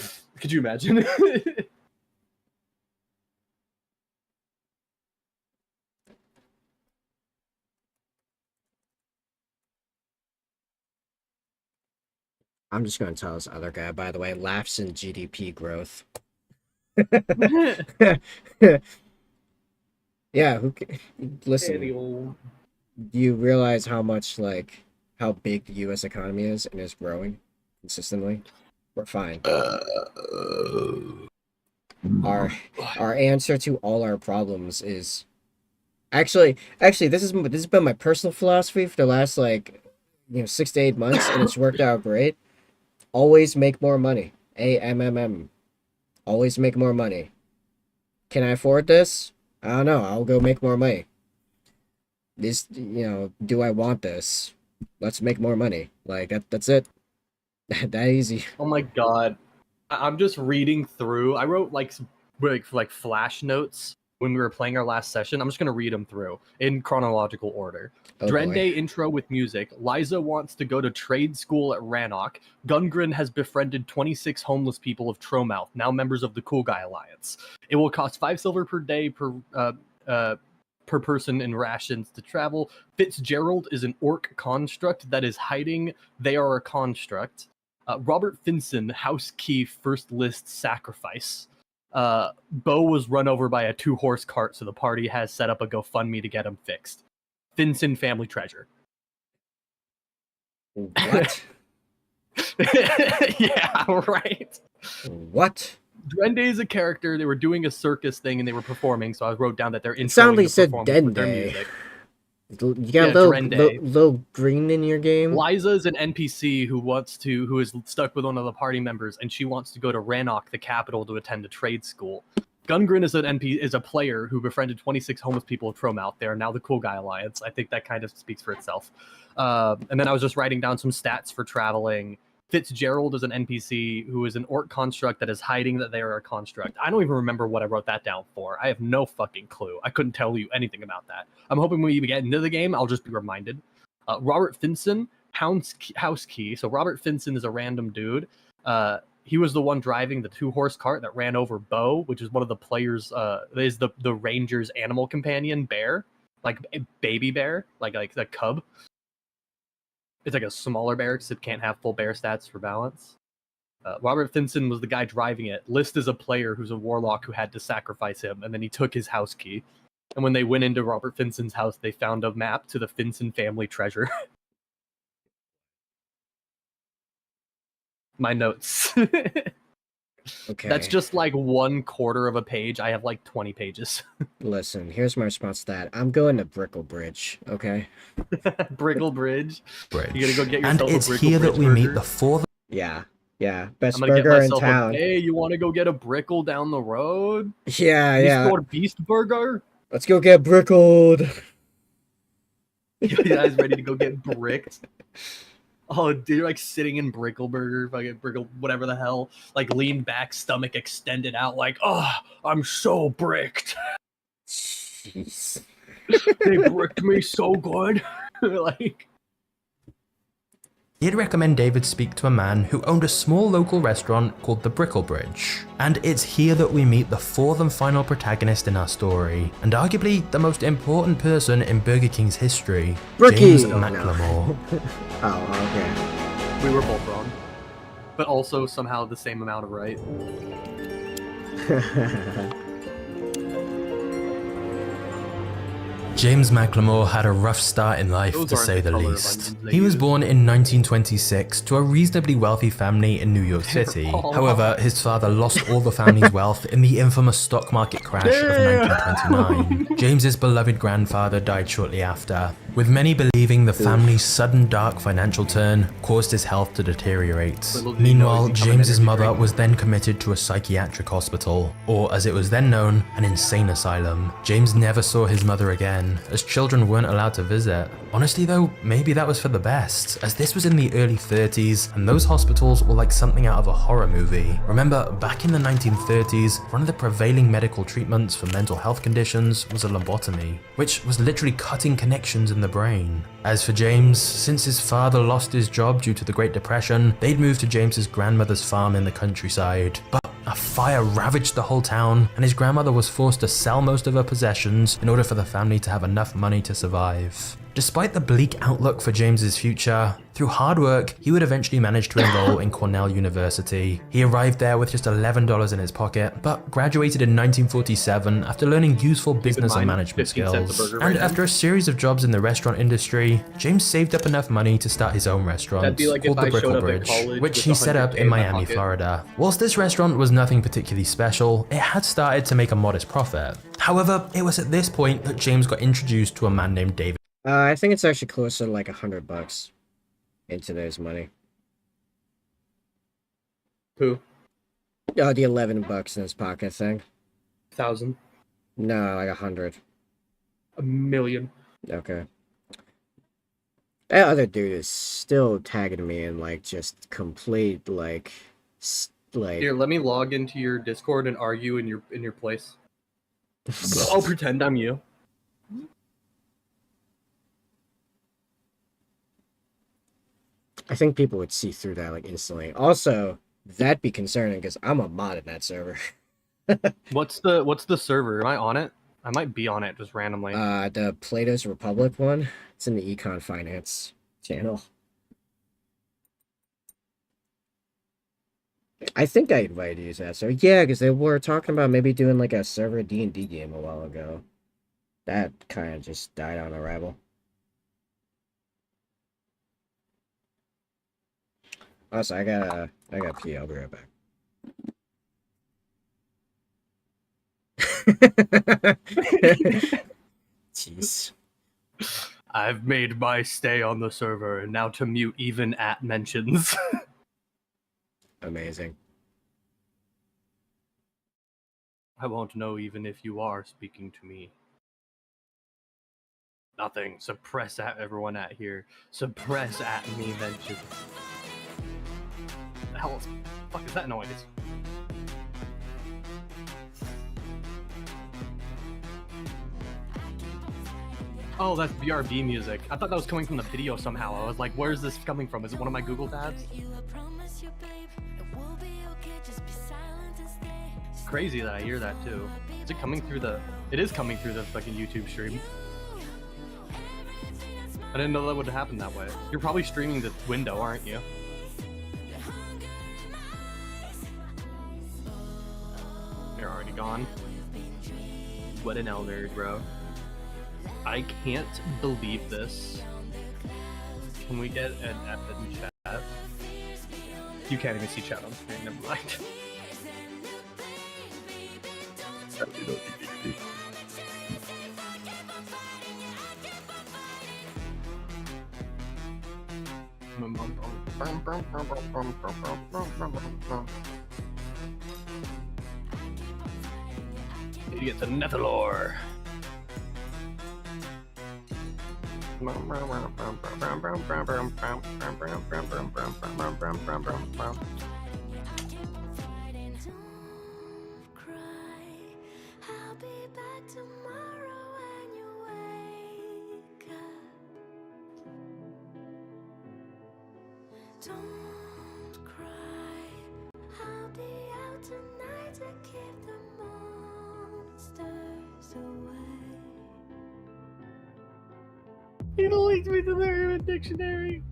Could you imagine? I'm just going to tell this other guy, by the way, laughs in GDP growth. Yeah, listen, you realize how much, like, how big the U.S. economy is and is growing consistently? We're fine. Our answer to all our problems is actually this has been my personal philosophy for the last 6 to 8 months, and it's worked out great. Always make more money. AMMM. Always make more money. Can I afford this? I don't know. I'll go make more money. This, do I want this? Let's make more money. Like that's it. That easy. Oh my god. I'm just reading through. I wrote like flash notes when we were playing our last session. I'm just going to read them through in chronological order. Oh, Drende intro with music. Liza wants to go to trade school at Rannoch. Gungren has befriended 26 homeless people of Tromouth, now members of the Cool Guy Alliance. It will cost 5 silver per day per person in rations to travel. Fitzgerald is an orc construct that is hiding. They are a construct. Robert Finson, house key first list sacrifice. Bo was run over by a 2-horse cart, so the party has set up a GoFundMe to get him fixed. Finson family treasure. What? Yeah, right. What? Drende is a character. They were doing a circus thing and they were performing, so I wrote down that they're It sounded like you said performance with their Dende. music. You got a little green in your game? Liza is an NPC who is stuck with one of the party members, and she wants to go to Rannoch, the capital, to attend a trade school. Gungren is a player who befriended 26 homeless people of Tromouth. They are now the Cool Guy Alliance. I think that kind of speaks for itself. And then I was just writing down some stats for traveling. Fitzgerald is an NPC who is an orc construct that is hiding that they are a construct. I don't even remember what I wrote that down for. I have no fucking clue. I couldn't tell you anything about that. I'm hoping when we get into the game, I'll just be reminded. Robert Finson, house key. So Robert Finson is a random dude. He was the one driving the 2-horse cart that ran over Bo, which is one of the players. Is the ranger's animal companion, bear, like a baby bear, like a cub. It's like a smaller bear because it can't have full bear stats for balance. Robert Finson was the guy driving it. List is a player who's a warlock who had to sacrifice him, and then he took his house key. And when they went into Robert Finson's house, they found a map to the Finson family treasure. My notes. Okay. That's just like 1/4 of a page. I have like 20 pages. Listen, here's my response to that. I'm going to Bricklebridge, okay? Bricklebridge? Bridge. You gotta go get And yourself a it's here that we meet burger? the fourth. Yeah. Best I'm gonna get burger in myself town. Hey, you want to go get a brickle down the road? Yeah. Beast Burger? Let's go get brickled. You guys ready to go get bricked? Oh, dude, you're like sitting in Brickleburger, fucking Brickle, whatever the hell, like leaned back, stomach extended out, like, oh, I'm so bricked. Jeez. They bricked me so good. Like, He'd recommend David speak to a man who owned a small local restaurant called the Bricklebridge. And it's here that we meet the fourth and final protagonist in our story, and arguably the most important person in Burger King's history, James McLemore. Oh, okay. We were both wrong. But also somehow the same amount of right. James McLemore had a rough start in life, to say the least. He was born in 1926 to a reasonably wealthy family in New York City. However, his father lost all the family's wealth in the infamous stock market crash of 1929. James's beloved grandfather died shortly after, with many believing the family's sudden dark financial turn caused his health to deteriorate. Meanwhile, James's mother was then committed to a psychiatric hospital, or as it was then known, an insane asylum. James never saw his mother again, as children weren't allowed to visit. Honestly though, maybe that was for the best, as this was in the early 30s, and those hospitals were like something out of a horror movie. Remember, back in the 1930s, one of the prevailing medical treatments for mental health conditions was a lobotomy, which was literally cutting connections in the brain. As for James, since his father lost his job due to the Great Depression, they'd moved to James's grandmother's farm in the countryside. But a fire ravaged the whole town, and his grandmother was forced to sell most of her possessions in order for the family to have enough money to survive. Despite the bleak outlook for James's future, through hard work, he would eventually manage to enroll in Cornell University. He arrived there with just $11 in his pocket, but graduated in 1947 after learning useful business and management skills. And after a series of jobs in the restaurant industry, James saved up enough money to start his own restaurant, called the Bricklebridge, which he set up in Miami, Florida. Whilst this restaurant was nothing particularly special, it had started to make a modest profit. However, it was at this point that James got introduced to a man named David. I think it's actually closer to like $100 in today's money. Who? Oh, the $11 in his pocket thing. 1,000. No, like 100. 1,000,000. Okay. That other dude is still tagging me in like just complete like Here, let me log into your Discord and argue in your place. I'll pretend I'm you. I think people would see through that like instantly. Also, that'd be concerning because I'm a mod in that server. What's the server? Am I on it? I might be on it just randomly. The Plato's Republic one. It's in the Econ Finance channel. I think I invited you to that. So yeah, because they were talking about maybe doing like a server D&D game a while ago. That kind of just died on arrival. Also, I got pee. I'll be right back. Jeez. I've made my stay on the server, and now to mute even at mentions. Amazing. I won't know even if you are speaking to me. Nothing. Suppress at everyone at here. Suppress at me mentions. The hell is, fuck is that noise? Oh, that's BRB music. I thought that was coming from the video somehow. I was like, where's this coming from? Is it one of my Google tabs? It's crazy that I hear that too. Is it coming through the... It is coming through the fucking YouTube stream. I didn't know that would happen that way. You're probably streaming the window, aren't you? You're already gone. What an elder, bro. I can't believe this. Can we get an F in chat? You can't even see chat on screen, never mind. Need to get the Netherlore. Don't cry, I'll be out tonight to keep the monsters away. It links me to the Urban Dictionary.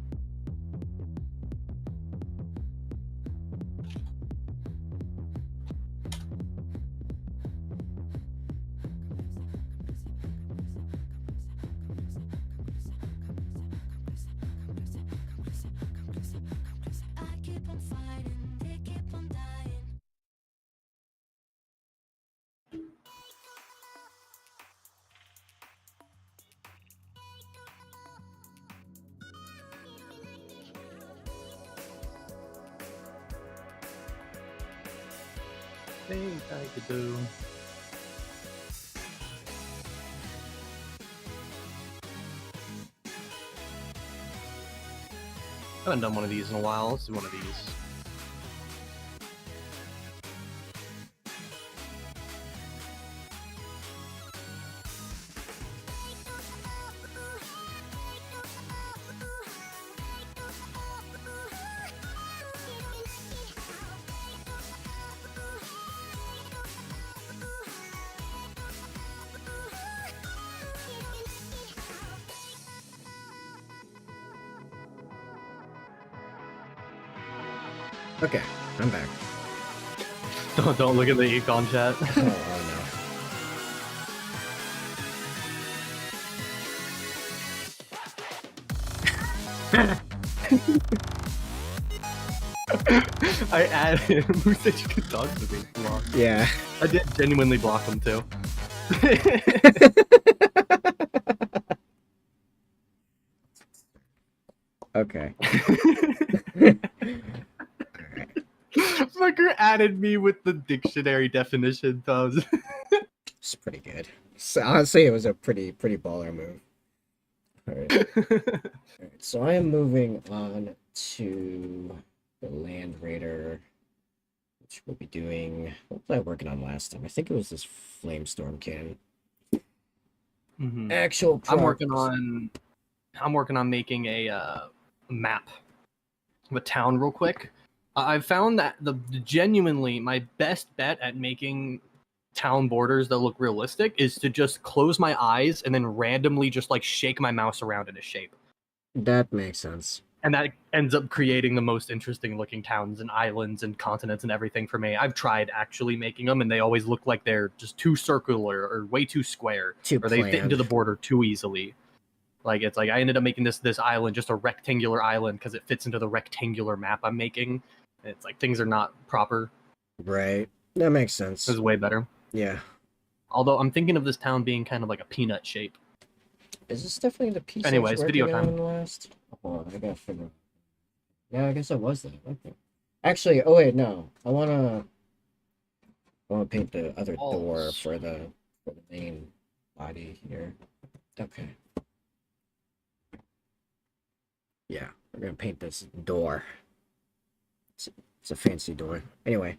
Think I could do. I haven't done one of these in a while. Let's do one of these. Okay, I'm back. Don't look at the econ chat. I added him. Who said you could talk to me? Block. Yeah. I did genuinely block him too. Okay. Fucker added me with the dictionary definition, Tubbs. It's pretty good. So, honestly, it was a pretty baller move. Alright. Alright, so I am moving on to the Land Raider we'll be doing. What was I working on last time? I think it was this Flamestorm cannon. Actual. I'm working on making a map of a town real quick. I've found that genuinely my best bet at making town borders that look realistic is to just close my eyes and then randomly just like shake my mouse around in a shape. That makes sense. And that ends up creating the most interesting looking towns and islands and continents and everything for me. I've tried actually making them, and they always look like they're just too circular or way too square, or they fit into the border too easily. Like it's like I ended up making this island just a rectangular island because it fits into the rectangular map I'm making. And it's like things are not proper. Right. That makes sense. This is way better. Yeah. Although I'm thinking of this town being kind of like a peanut shape. Is this definitely the piece? Anyways, video time. Last? Hold on, I gotta figure out. Yeah, I guess it was that. Okay. Actually, oh wait, no. I wanna paint the other door for the main body here. Okay. Yeah, we're gonna paint this door. It's a fancy door. Anyway.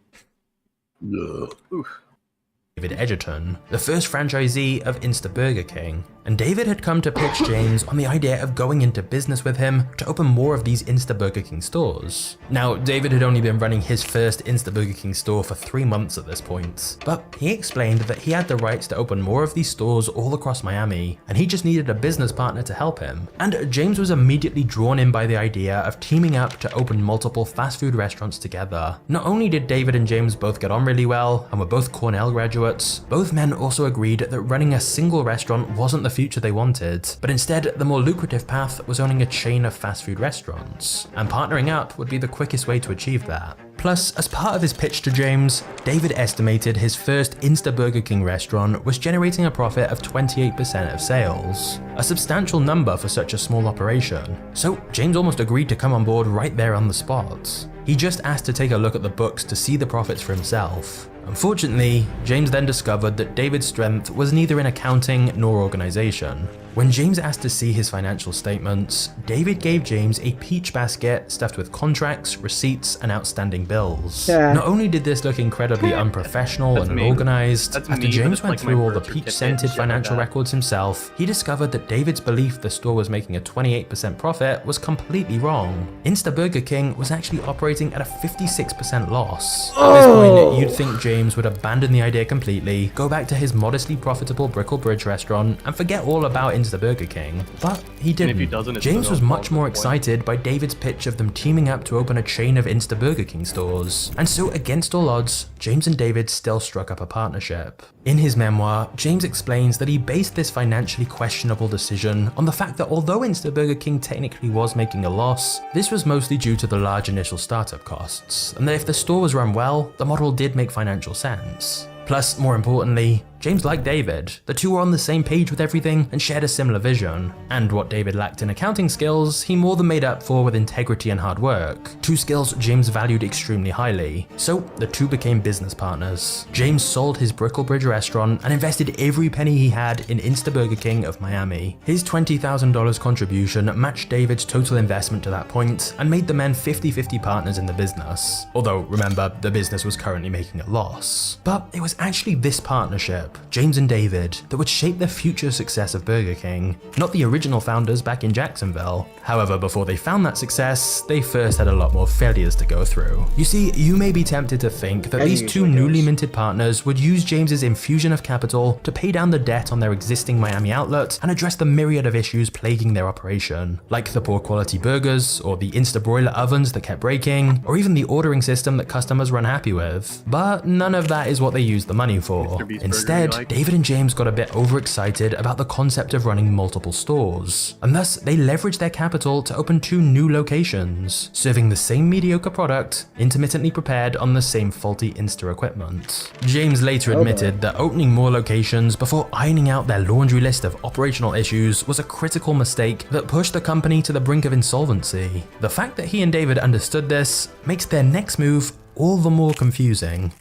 David Edgerton, the first franchisee of Insta Burger King, and David had come to pitch James on the idea of going into business with him to open more of these Insta Burger King stores. Now, David had only been running his first Insta Burger King store for 3 months at this point, but he explained that he had the rights to open more of these stores all across Miami, and he just needed a business partner to help him. And James was immediately drawn in by the idea of teaming up to open multiple fast food restaurants together. Not only did David and James both get on really well, and were both Cornell graduates, both men also agreed that running a single restaurant wasn't the future they wanted, but instead the more lucrative path was owning a chain of fast food restaurants, and partnering up would be the quickest way to achieve that. Plus, as part of his pitch to James, David estimated his first Insta Burger King restaurant was generating a profit of 28% of sales, a substantial number for such a small operation, so James almost agreed to come on board right there on the spot. He just asked to take a look at the books to see the profits for himself. Unfortunately, James then discovered that David's strength was neither in accounting nor organization. When James asked to see his financial statements, David gave James a peach basket stuffed with contracts, receipts, and outstanding bills. Not only did this look incredibly unprofessional and unorganized, after James went through all the peach-scented financial records himself, he discovered that David's belief the store was making a 28% profit was completely wrong. Insta Burger King was actually operating at a 56% loss. At this point, you'd think James would abandon the idea completely, go back to his modestly profitable Brickell Bridge restaurant, and forget all about Insta Burger King, but he didn't. James was much more excited by David's pitch of them teaming up to open a chain of Insta Burger King stores, and so against all odds, James and David still struck up a partnership. In his memoir, James explains that he based this financially questionable decision on the fact that although Insta Burger King technically was making a loss, this was mostly due to the large initial startup costs, and that if the store was run well, the model did make financial sense. Plus, more importantly, James liked David. The two were on the same page with everything and shared a similar vision. And what David lacked in accounting skills, he more than made up for with integrity and hard work. Two skills James valued extremely highly. So the two became business partners. James sold his Brickell Bridge restaurant and invested every penny he had in Insta Burger King of Miami. His $20,000 contribution matched David's total investment to that point and made the men 50-50 partners in the business. Although, remember, the business was currently making a loss. But it was actually this partnership, James and David, that would shape the future success of Burger King, not the original founders back in Jacksonville. However, before they found that success, they first had a lot more failures to go through. You see, you may be tempted to think that these two newly minted partners would use James's infusion of capital to pay down the debt on their existing Miami outlet and address the myriad of issues plaguing their operation, like the poor quality burgers, or the Insta broiler ovens that kept breaking, or even the ordering system that customers were unhappy with. But none of that is what they used the money for. Instead, David and James got a bit overexcited about the concept of running multiple stores, and thus they leveraged their capital to open two new locations, serving the same mediocre product, intermittently prepared on the same faulty Insta equipment. James later admitted that opening more locations before ironing out their laundry list of operational issues was a critical mistake that pushed the company to the brink of insolvency. The fact that he and David understood this makes their next move all the more confusing.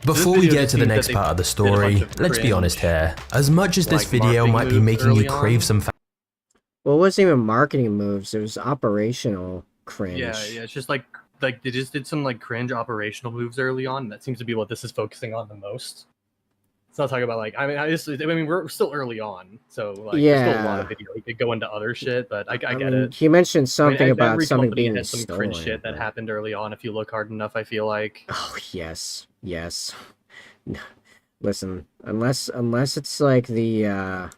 Before we get to the next part of the story, let's be honest here. As much as this video might be making you crave some well, it wasn't even marketing moves, it was operational cringe. Yeah, it's just like like they just did some like cringe operational moves early on. And that seems to be what this is focusing on the most. It's not talking about like I mean we're still early on, so like there's still a lot of video. He could go into other shit, but I get mean, it. he mentioned something about every something company being has some stolen. cringe shit that happened early on. If you look hard enough, I feel like. Oh yes. Listen, unless it's like the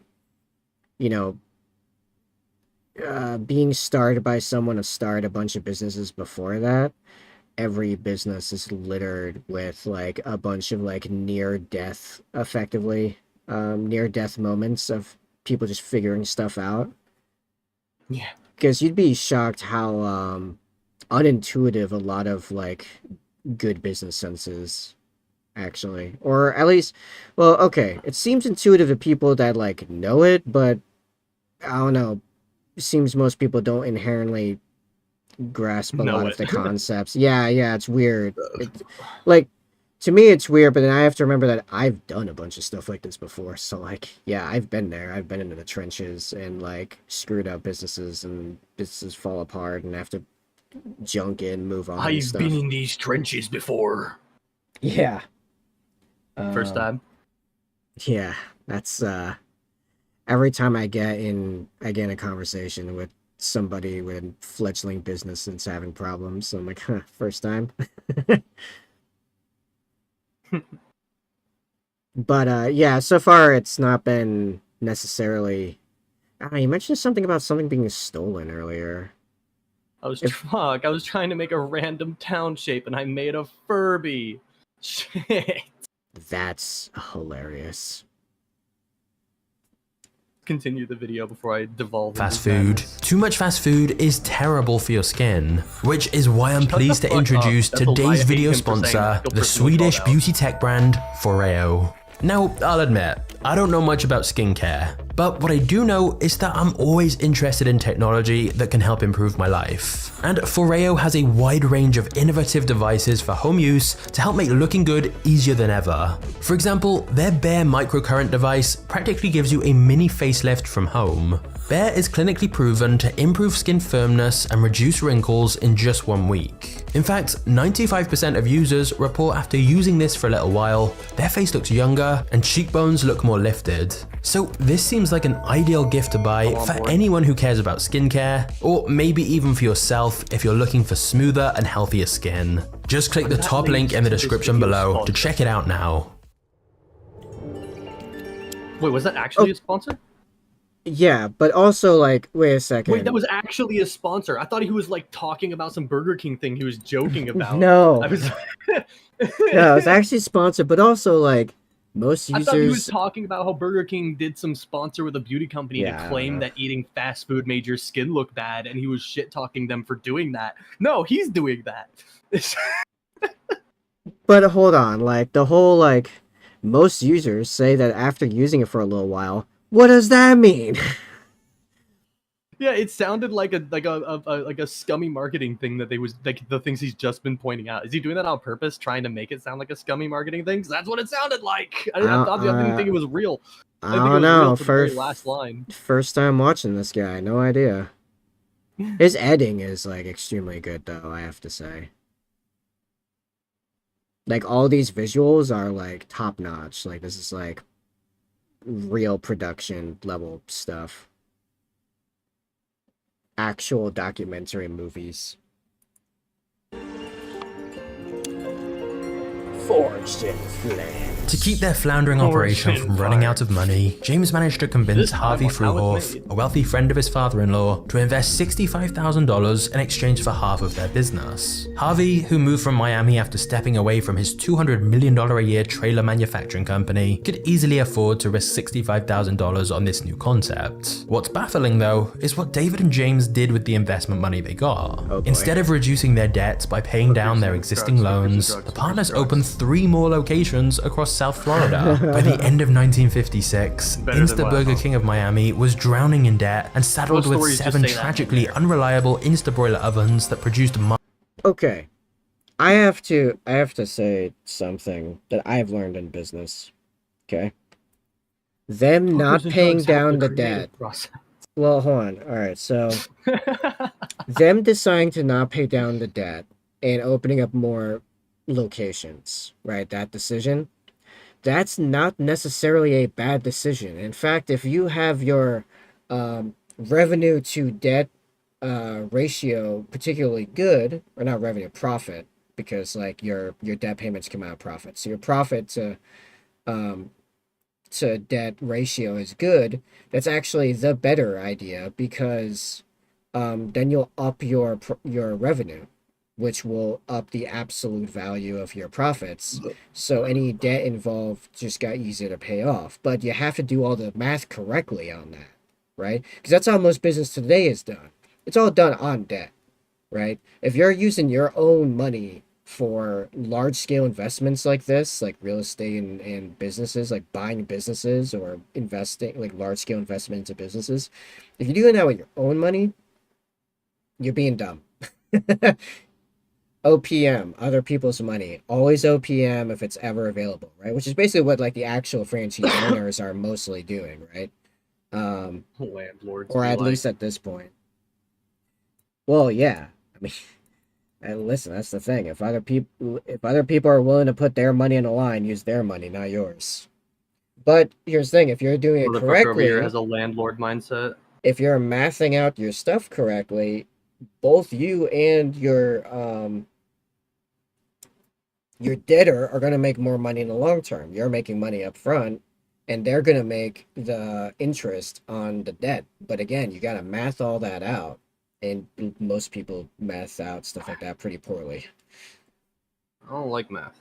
being started by someone to start a bunch of businesses before that, every business is littered with like a bunch of like near death moments of people just figuring stuff out. Yeah. Because you'd be shocked how unintuitive a lot of like good business sense is, actually. Or at least, well, okay, it seems intuitive to people that like know it, but I don't know. It seems most people don't inherently grasp a lot of the concepts. Yeah, it's weird. Like, to me, it's weird, but then I have to remember that I've done a bunch of stuff like this before. So, like, yeah, I've been there. I've been into the trenches and, like, screwed up businesses, and businesses fall apart and have to junk in, move on. I've been in these trenches before. Yeah. First time. Yeah, that's, every time I get in a conversation with somebody with a fledgling business that's having problems, I'm like, first time. But yeah, so far it's not been necessarily. You mentioned something about something being stolen earlier. I was trying to make a random town shape and I made a Furby. Shit. That's hilarious. Continue the video before I devolve. Fast food. Too much fast food is terrible for your skin, which is why I'm pleased to introduce today's video sponsor, the Swedish beauty tech brand Foreo. Now, I'll admit, I don't know much about skincare, but what I do know is that I'm always interested in technology that can help improve my life. And Foreo has a wide range of innovative devices for home use to help make looking good easier than ever. For example, their Bare microcurrent device practically gives you a mini facelift from home. Bare is clinically proven to improve skin firmness and reduce wrinkles in just 1 week. In fact, 95% of users report after using this for a little while, their face looks younger and cheekbones look more lifted. So this seems like an ideal gift to buy for anyone who cares about skincare, or maybe even for yourself if you're looking for smoother and healthier skin. Just click the top link in the description below to check it out now. Wait, was that actually a sponsor? Yeah, but also, like, wait a second. Wait, that was actually a sponsor. I thought he was, like, talking about some Burger King thing he was joking about. No. I was... No, it's actually sponsored, but also, like, most users... I thought he was talking about how Burger King did some sponsor with a beauty company to claim that eating fast food made your skin look bad, and he was shit-talking them for doing that. No, he's doing that. But hold on, like, the whole, like, most users say that after using it for a little while, what does that mean? Yeah, it sounded like a scummy marketing thing that they was like the things he's just been pointing out. Is he doing that on purpose, trying to make it sound like a scummy marketing thing? 'Cause that's what it sounded like. I didn't think it was real. I don't know. First last line. First time watching this guy, no idea. His editing is like extremely good, though. I have to say. Like all these visuals are like top notch. Like this is like real production level stuff. Actual documentary movies. Forged in flesh. To keep their floundering operation from running out of money, James managed to convince Harvey Fruhoff, a wealthy friend of his father-in-law, to invest $65,000 in exchange for half of their business. Harvey, who moved from Miami after stepping away from his $200 million a year trailer manufacturing company, could easily afford to risk $65,000 on this new concept. What's baffling though, is what David and James did with the investment money they got. Instead of reducing their debts by paying down their existing loans, the partners opened 3 more locations across South Florida. By the end of 1956, Insta Burger King of Miami was drowning in debt and saddled with 7 tragically unreliable Insta broiler ovens that produced. Okay, I have to say something that I've learned in business. Okay, them not paying down the debt. Well, hold on. All right, so them deciding to not pay down the debt and opening up more locations, right? That decision, that's not necessarily a bad decision. In fact, if you have your revenue to debt ratio particularly good, or not revenue, profit, because like your debt payments come out of profit. So your profit um, to debt ratio is good. That's actually the better idea because then you'll up your revenue, which will up the absolute value of your profits. So any debt involved just got easier to pay off. But you have to do all the math correctly on that, right? Because that's how most business today is done. It's all done on debt, right? If you're using your own money for large scale investments like this, like real estate and businesses, like buying businesses or investing, like large scale investment into businesses, if you're doing that with your own money, you're being dumb. OPM, other people's money. Always OPM if it's ever available, right? Which is basically what like the actual franchise owners are mostly doing, right? Landlords, Or at least at this point. Well, yeah. I mean, and listen, that's the thing. If other people are willing to put their money on the line, use their money, not yours. But here's the thing: if you're doing it Motherfucker over here correctly, has a landlord mindset. if you're mathing out your stuff correctly, both you and your debtor are going to make more money in the long term. You're making money up front, and they're going to make the interest on the debt. But again, you got to math all that out, and most people math out stuff like that pretty poorly. I don't like math.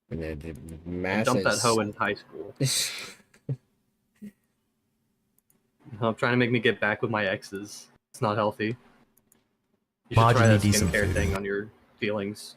And the I math dumped that is hoe in high school. I'm trying to make me get back with my exes. It's not healthy. You should try Marginally that decent skincare food. thing on your feelings.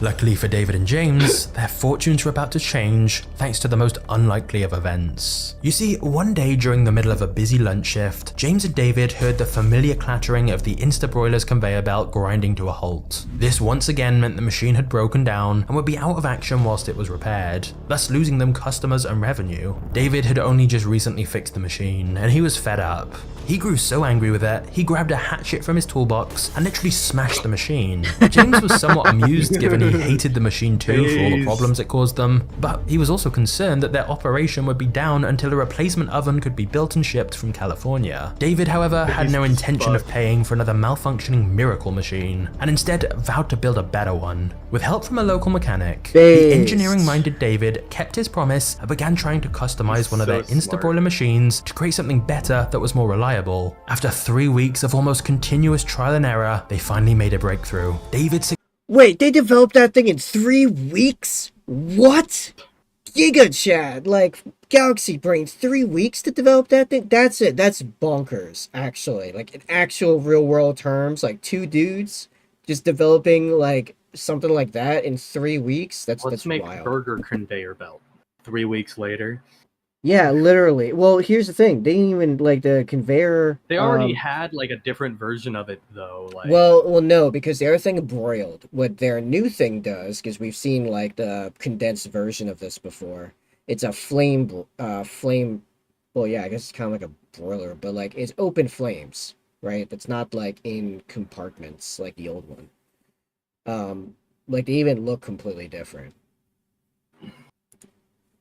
Luckily for David and James, their fortunes were about to change thanks to the most unlikely of events. You see, one day during the middle of a busy lunch shift, James and David heard the familiar clattering of the Instabroiler's conveyor belt grinding to a halt. This once again meant the machine had broken down and would be out of action whilst it was repaired, thus losing them customers and revenue. David had only just recently fixed the machine, and he was fed up. He grew so angry with it, he grabbed a hatchet from his toolbox and literally smashed the machine. James was somewhat amused given he hated the machine too for all the problems it caused them, but he was also concerned that their operation would be down until a replacement oven could be built and shipped from California. David, however, had no intention of paying for another malfunctioning miracle machine, and instead vowed to build a better one. With help from a local mechanic, the engineering-minded David kept his promise and began trying to customize one of their Instabroiler machines to create something better that was more reliable. After 3 weeks of almost continuous trial and error, they finally made a breakthrough. Wait, they developed that thing in 3 weeks? What? Giga Chad, like Galaxy Brain, 3 weeks to develop that thing? That's it. That's bonkers, actually. Like in actual real world terms, like 2 dudes just developing like something like that in 3 weeks. Let's make wild. burger conveyor belt. 3 weeks later. Yeah, literally. Well, here's the thing. They didn't even like the conveyor. They already had like a different version of it though. Like, well, no, because the other thing broiled. What their new thing does, because we've seen like the condensed version of this before. It's a flame. Well, yeah, I guess it's kind of like a broiler, but like it's open flames, right? It's not like in compartments like the old one. Like they even look completely different.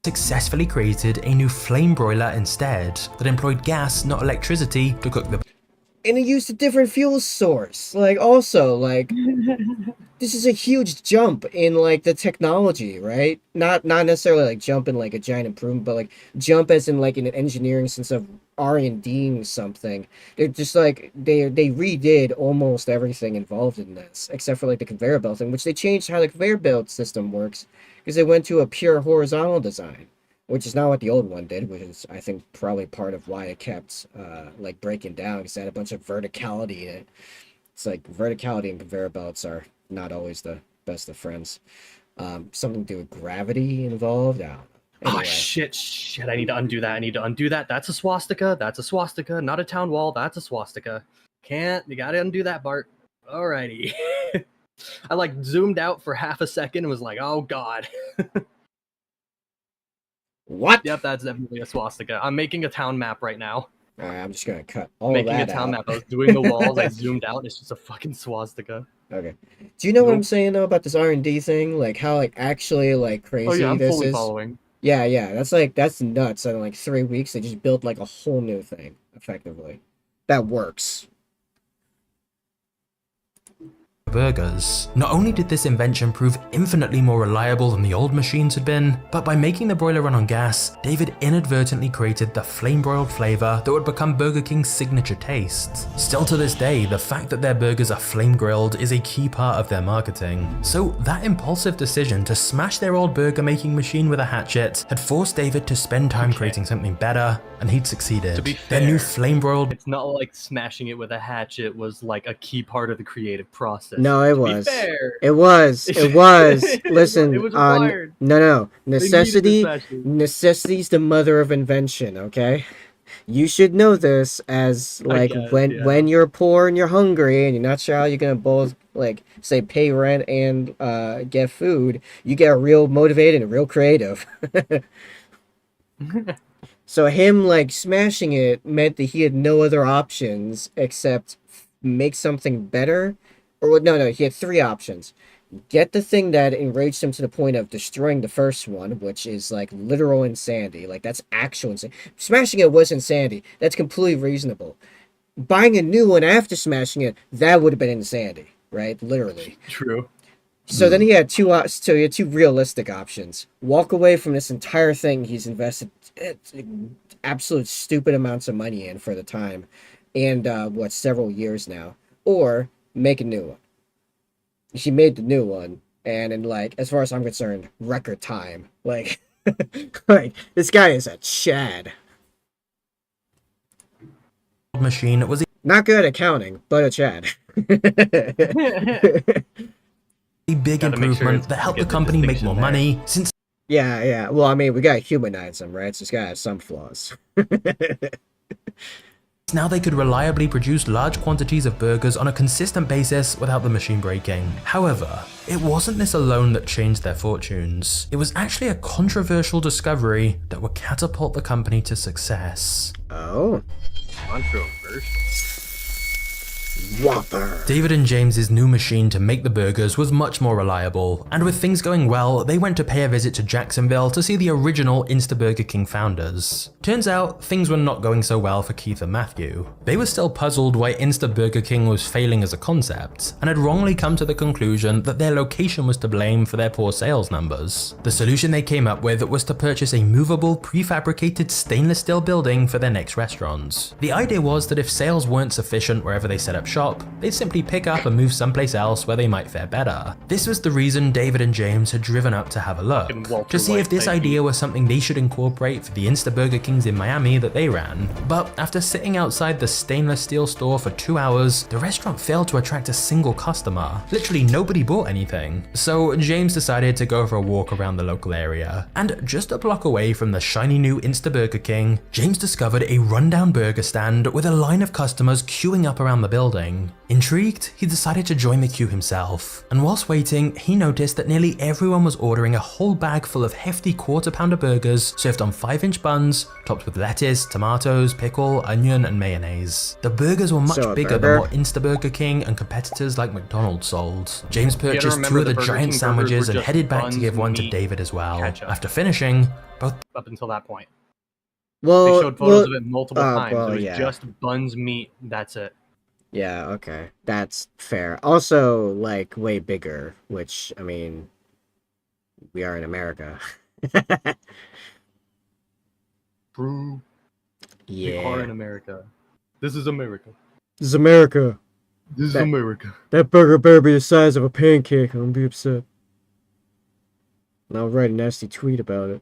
Successfully created a new flame broiler instead that employed gas, not electricity, to cook the. And it used a different fuel source. Like also, like this is a huge jump in like the technology, right? Not necessarily like jump in like a giant improvement, but like jump as in like in an engineering sense of R&Ding something. They're just like they redid almost everything involved in this, except for like the conveyor belt thing, which they changed how the conveyor belt system works because they went to a pure horizontal design, which is not what the old one did, which is, I think, probably part of why it kept, like, breaking down, because it had a bunch of verticality in it. It's like, verticality and conveyor belts are not always the best of friends. Something to do with gravity involved? Anyway. Oh, shit, I need to undo that. That's a swastika, not a town wall, that's a swastika. You gotta undo that, Bart. Alrighty. I, like, zoomed out for half a second and was like, oh, God. What? Yep, that's definitely a swastika. I'm making a town map right now. Alright, I'm just gonna cut all Making that a town out. map. I was doing the walls. I zoomed out. And it's just a fucking swastika. Okay. Do you know what I'm saying though about this R&D thing? Like how like actually like crazy Oh yeah, I'm this fully is. following. Yeah. That's nuts. In like 3 weeks, they just built like a whole new thing, effectively. That works. Burgers. Not only did this invention prove infinitely more reliable than the old machines had been, but by making the broiler run on gas, David inadvertently created the flame-broiled flavor that would become Burger King's signature taste. Still to this day, the fact that their burgers are flame-grilled is a key part of their marketing. So that impulsive decision to smash their old burger-making machine with a hatchet had forced David to spend time creating something better, and he'd succeeded. To be fair, their new flame-broiled... It's not like smashing it with a hatchet was like a key part of the creative process. No, it To be was. fair. It was. Listen, It was required. no. They needed Necessity's the mother of invention, okay? You should know this as like when you're poor and you're hungry and you're not sure how you're gonna both like say pay rent and get food, you get real motivated and real creative. So him like smashing it meant that he had no other options except make something better. Or no, he had 3 options. Get the thing that enraged him to the point of destroying the first one, which is like literal insanity. Like that's actual insanity. Smashing it was insanity. That's completely reasonable. Buying a new one after smashing it, that would have been insanity, right? Literally. True. So then he had two realistic options. Walk away from this entire thing he's invested absolute stupid amounts of money in for the time, and several years now, or make a new one. She made the new one, and in like, as far as I'm concerned, record time. Like, like this guy is a Chad. Machine was not good at counting, but a Chad. A big improvement that helped the company make more money since. Yeah. Well, I mean, we gotta humanize him, right? So this guy has some flaws. Now they could reliably produce large quantities of burgers on a consistent basis without the machine breaking. However, it wasn't this alone that changed their fortunes. It was actually a controversial discovery that would catapult the company to success. Oh. Controversial. Whopper. David and James's new machine to make the burgers was much more reliable, and with things going well, they went to pay a visit to Jacksonville to see the original Burger King founders. Turns out, things were not going so well for Keith and Matthew. They were still puzzled why Burger King was failing as a concept, and had wrongly come to the conclusion that their location was to blame for their poor sales numbers. The solution they came up with was to purchase a movable, prefabricated stainless steel building for their next restaurants. The idea was that if sales weren't sufficient wherever they set up shop, they'd simply pick up and move someplace else where they might fare better. This was the reason David and James had driven up to have a look, to see if this idea was something they should incorporate for the Burger Kings in Miami that they ran. But after sitting outside the stainless steel store for 2 hours, the restaurant failed to attract a single customer. Literally nobody bought anything. So James decided to go for a walk around the local area. And just a block away from the shiny new Burger King, James discovered a rundown burger stand with a line of customers queuing up around the building. Intrigued, he decided to join the queue himself, and whilst waiting, he noticed that nearly everyone was ordering a whole bag full of hefty quarter-pounder burgers served on 5-inch buns, topped with lettuce, tomatoes, pickle, onion, and mayonnaise. The burgers were much bigger than what Burger King and competitors like McDonald's sold. James purchased 2 of the giant sandwiches and headed back to give one to David as well. After finishing, both up until that point. Well, they showed photos of it multiple times. Well, it was just buns, meat, that's it. Yeah, okay. That's fair. Also, like, way bigger, which, I mean, we are in America. True. Yeah. We are in America. This is America. This is America. This is America. That burger better be the size of a pancake. I'm gonna be upset. And I'll write a nasty tweet about it.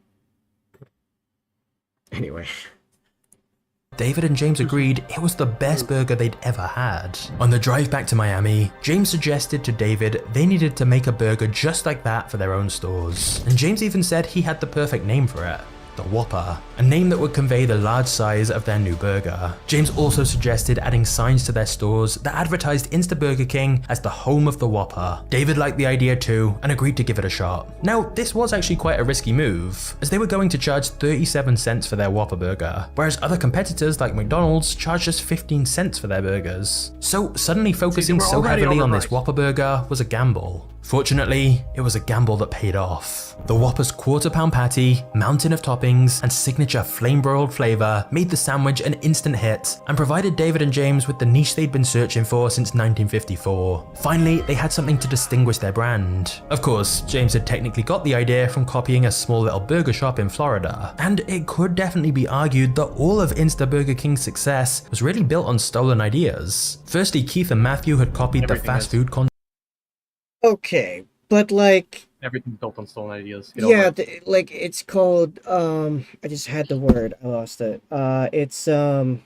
Anyway. David and James agreed it was the best burger they'd ever had. On the drive back to Miami, James suggested to David they needed to make a burger just like that for their own stores. And James even said he had the perfect name for it. the Whopper, a name that would convey the large size of their new burger. James also suggested adding signs to their stores that advertised Insta Burger King as the home of the Whopper. David liked the idea too and agreed to give it a shot. Now, this was actually quite a risky move, as they were going to charge 37 cents for their Whopper burger, whereas other competitors like McDonald's charged just 15 cents for their burgers. So suddenly focusing so heavily on this Whopper burger was a gamble. Fortunately, it was a gamble that paid off. The Whopper's quarter-pound patty, mountain of toppings, and signature flame-broiled flavor made the sandwich an instant hit and provided David and James with the niche they'd been searching for since 1954. Finally, they had something to distinguish their brand. Of course, James had technically got the idea from copying a small little burger shop in Florida, and it could definitely be argued that all of Insta Burger King's success was really built on stolen ideas. Firstly, Keith and Matthew had copied the fast food concept. Okay, but like Everything's built on stolen ideas. yeah, like it's called I just had the word, I lost it. It's oh,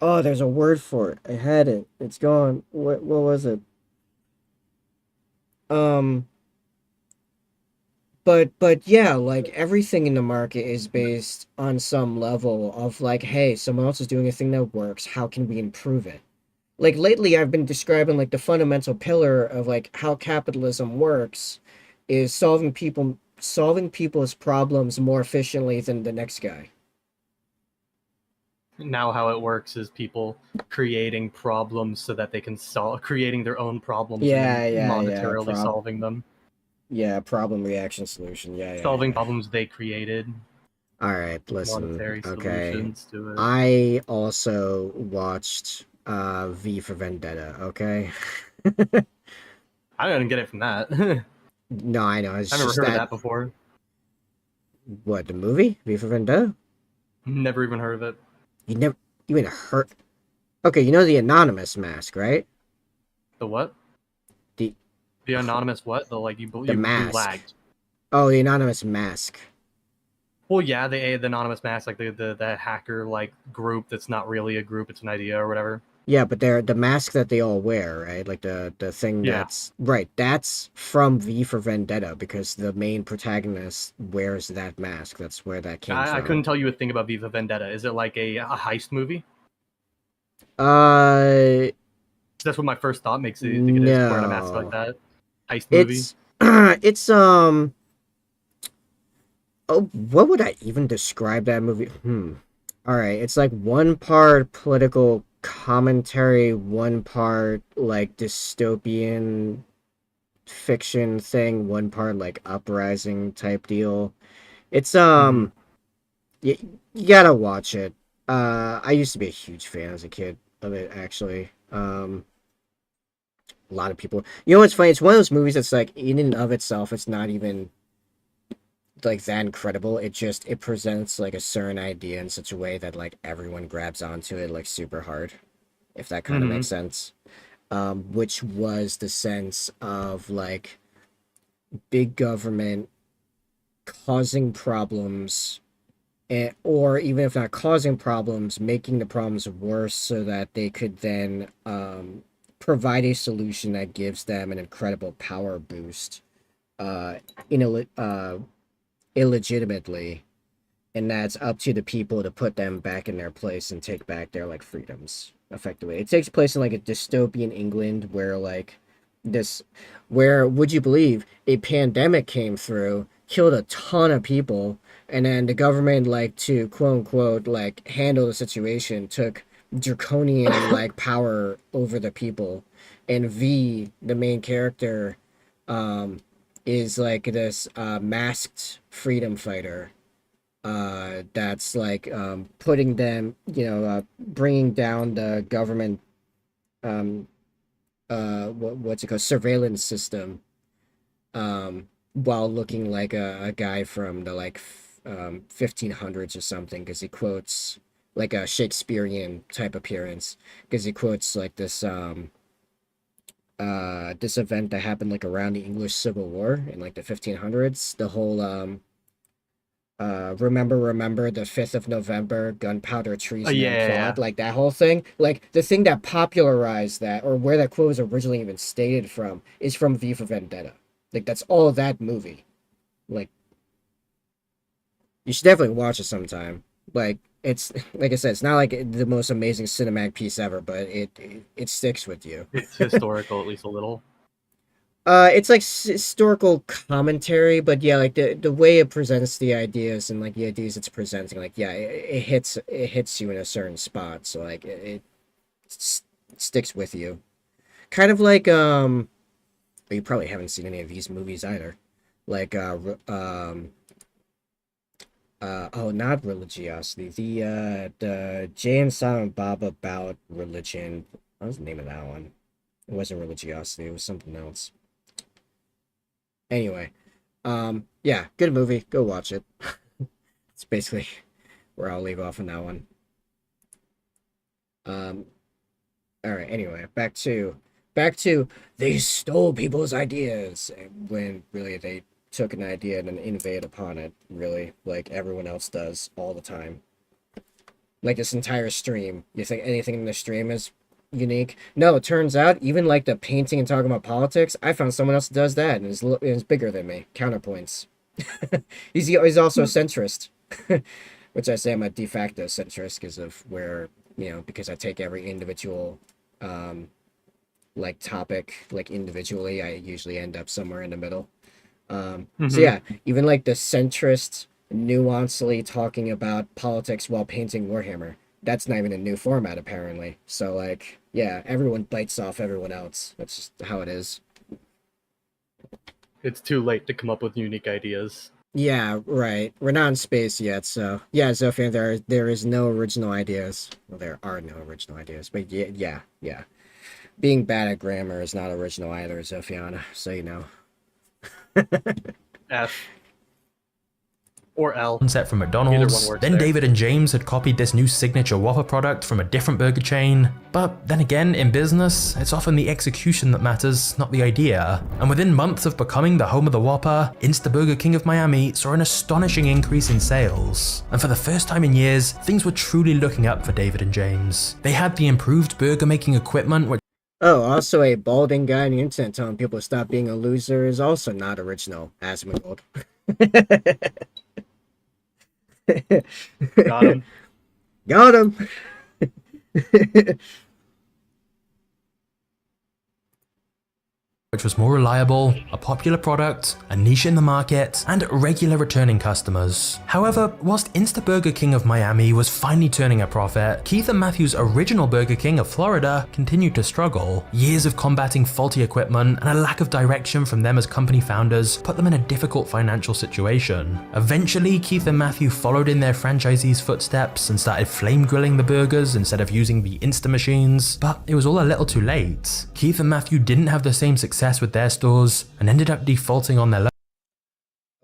there's a word for it. I had it. It's gone. What was it? But yeah, like everything in the market is based on some level of like, hey, someone else is doing a thing that works. How can we improve it? Like lately I've been describing like the fundamental pillar of like how capitalism works is solving people's problems more efficiently than the next guy. Now how it works is people creating problems so that they can creating their own problems and monetarily solving them. Yeah, problem reaction solution. Solving problems they created. All right, listen. Monetary Okay. solutions to it. I also watched V for Vendetta, okay? I didn't get it from that. No, I know. I've never heard of that before. What, the movie? V for Vendetta? Never even heard of it. You even heard? Okay, you know the anonymous mask, right? The what? The anonymous what? The mask. lagged. Oh, the anonymous mask. Well, yeah, the anonymous mask, like the hacker like group that's not really a group, it's an idea or whatever. Yeah, but they're the mask that they all wear, right? Like the thing that's right. That's from V for Vendetta because the main protagonist wears that mask. That's where that came from. I couldn't tell you a thing about Viva Vendetta. Is it like a heist movie? That's what my first thought makes it. Think it is wearing a mask like that. Heist movie. It's oh, what would I even describe that movie? All right, it's like one part political commentary, one part like dystopian fiction thing, one part like uprising type deal. It's you gotta watch it. I used to be a huge fan as a kid of it, actually. A lot of people, you know what's funny, it's one of those movies that's like in and of itself it's not even like that incredible. It presents like a certain idea in such a way that like everyone grabs onto it like super hard, if that kind of makes sense. Which was the sense of like big government causing problems, or even if not causing problems, making the problems worse so that they could then provide a solution that gives them an incredible power boost illegitimately, and that's up to the people to put them back in their place and take back their like freedoms effectively. It takes place in like a dystopian England where would you believe, a pandemic came through, killed a ton of people, and then the government, like, to quote unquote like handle the situation, took draconian like power over the people. And V, the main character, is like this masked freedom fighter that's like putting them, bringing down the government what's it called, surveillance system, while looking like a guy from the like 1500s or something, because he quotes like a Shakespearean type appearance, because he quotes like this this event that happened like around the English Civil War in like the 1500s. The whole remember the 5th of November, gunpowder treason and plot, like that whole thing. Like the thing that popularized that, or where that quote was originally even stated from, is from V for Vendetta. Like that's all that movie. Like you should definitely watch it sometime. Like it's like I said, it's not like the most amazing cinematic piece ever, but it sticks with you. It's historical, at least a little. It's like historical commentary, but yeah, like the way it presents the ideas and like the ideas it's presenting, like yeah, it hits you in a certain spot, so like sticks with you. Kind of like you probably haven't seen any of these movies either, like oh, not religiosity, the Jay and Silent Bob about religion. What was the name of that one? It wasn't religiosity, it was something else. Anyway, yeah, good movie. Go watch it. It's basically where I'll leave off on that one. All right. Anyway, back to they stole people's ideas when really they took an idea and then innovated upon it. Really, like everyone else does all the time. Like this entire stream. You think anything in the stream is unique? No, it turns out even like the painting and talking about politics, I found someone else that does that and is bigger than me. Counterpoints. He's also a centrist, which I say I'm a de facto centrist because of where because I take every individual like topic like individually. I usually end up somewhere in the middle. So yeah, even like the centrist nuancedly talking about politics while painting Warhammer. That's not even a new format, apparently. So, like, yeah, everyone bites off everyone else. That's just how it is. It's too late to come up with unique ideas. Yeah, right. We're not in space yet, so... Yeah, Zophian, there is no original ideas. Well, there are no original ideas, but yeah. Being bad at grammar is not original either, Zophiana, so you know. F. Or L. Concept from McDonald's. Then David and James had copied this new signature Whopper product from a different burger chain. But then again, in business, it's often the execution that matters, not the idea. And within months of becoming the home of the Whopper, Burger King of Miami saw an astonishing increase in sales. And for the first time in years, things were truly looking up for David and James. They had the improved burger making equipment, which Oh, also a balding guy on the internet telling people to stop being a loser is also not original, Asmongold. Got him. Got him. which was more reliable, a popular product, a niche in the market, and regular returning customers. However, whilst Burger King of Miami was finally turning a profit, Keith and Matthew's original Burger King of Florida continued to struggle. Years of combating faulty equipment and a lack of direction from them as company founders put them in a difficult financial situation. Eventually, Keith and Matthew followed in their franchisee's footsteps and started flame grilling the burgers instead of using the Insta machines, but it was all a little too late. Keith and Matthew didn't have the same success with their stores and ended up defaulting on their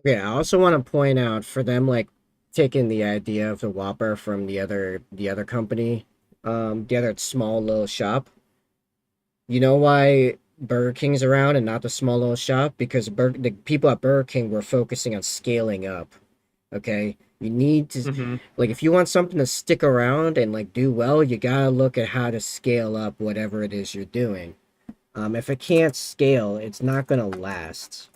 Okay, I also want to point out for them, like, taking the idea of the Whopper from the other company, the other small little shop. You know why Burger King's around and not the small little shop? Because the people at Burger King were focusing on scaling up. Okay, you need to like, if you want something to stick around and like do well, you gotta look at how to scale up whatever it is you're doing. If it can't scale, it's not gonna last.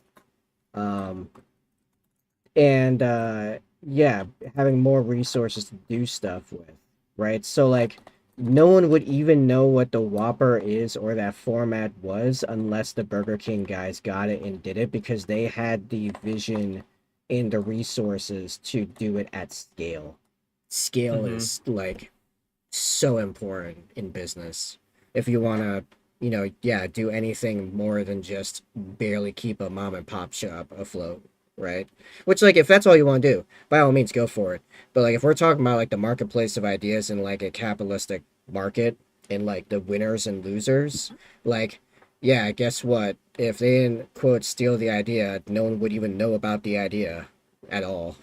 Yeah, having more resources to do stuff with, right? So like, no one would even know what the Whopper is or that format was unless the Burger King guys got it and did it, because they had the vision and the resources to do it at scale. Scale is like so important in business. If you want to, do anything more than just barely keep a mom and pop shop afloat, right? Which, like, if that's all you want to do, by all means, go for it. But, like, if we're talking about, like, the marketplace of ideas in, like, a capitalistic market and, like, the winners and losers, like, yeah, guess what? If they didn't, quote, steal the idea, no one would even know about the idea at all.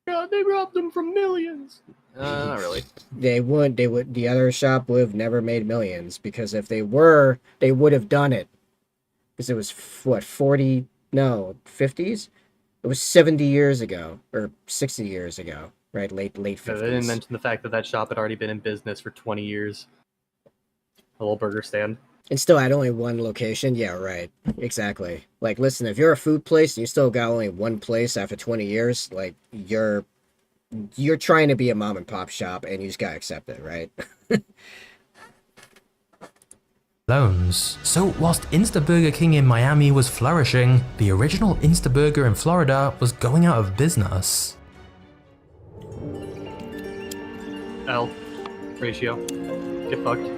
God, they robbed them from millions. Not really. The other shop would have never made millions, because if they were, they would have done it. Because it was, 50s? It was 70 years ago, or 60 years ago, right? Late 50s. They didn't mention the fact that shop had already been in business for 20 years. A little burger stand. And still at only one location? Yeah, right. Exactly. Like, listen, if you're a food place and you still got only one place after 20 years, like, you're trying to be a mom and pop shop and you just gotta accept it, right? Loans. So whilst Instaburger King in Miami was flourishing, the original Instaburger in Florida was going out of business. L. Ratio. Get fucked.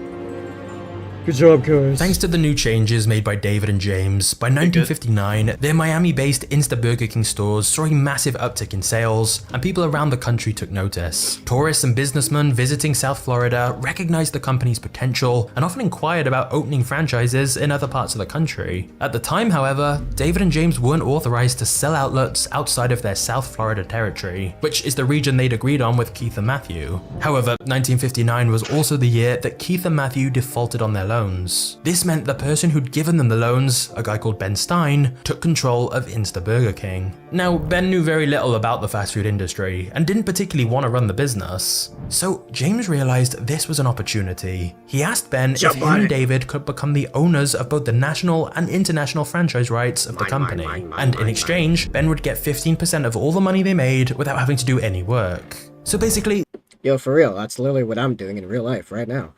Good job, guys. Thanks to the new changes made by David and James, by 1959, their Miami-based Instaburger King stores saw a massive uptick in sales, and people around the country took notice. Tourists and businessmen visiting South Florida recognized the company's potential and often inquired about opening franchises in other parts of the country. At the time, however, David and James weren't authorized to sell outlets outside of their South Florida territory, which is the region they'd agreed on with Keith and Matthew. However, 1959 was also the year that Keith and Matthew defaulted on their loans. This meant the person who'd given them the loans, a guy called Ben Stein, took control of Instaburger King. Now, Ben knew very little about the fast food industry and didn't particularly want to run the business. So James realized this was an opportunity. He asked Ben if him and David could become the owners of both the national and international franchise rights of the company. And in exchange, Ben would get 15% of all the money they made without having to do any work. So basically, yo, for real, that's literally what I'm doing in real life right now.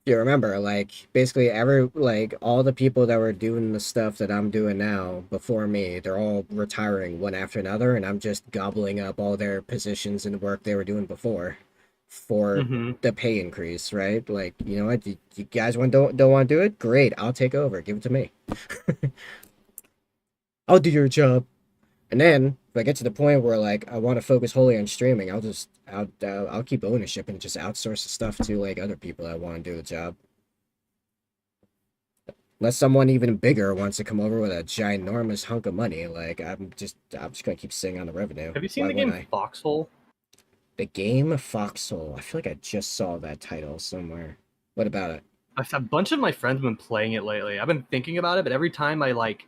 You remember, like, basically all the people that were doing the stuff that I'm doing now before me, they're all retiring one after another, and I'm just gobbling up all their positions and work they were doing before for the pay increase, right? Like, you know what, you guys don't want to do it? Great, I'll take over, give it to me. I'll do your job. And then, if I get to the point where, like, I want to focus wholly on streaming, I'll keep ownership and just outsource the stuff to, like, other people that want to do the job. Unless someone even bigger wants to come over with a ginormous hunk of money, like, I'm just gonna keep sitting on the revenue. Have you seen the game Foxhole? The game Foxhole? I feel like I just saw that title somewhere. What about it? A bunch of my friends have been playing it lately. I've been thinking about it, but every time I, like,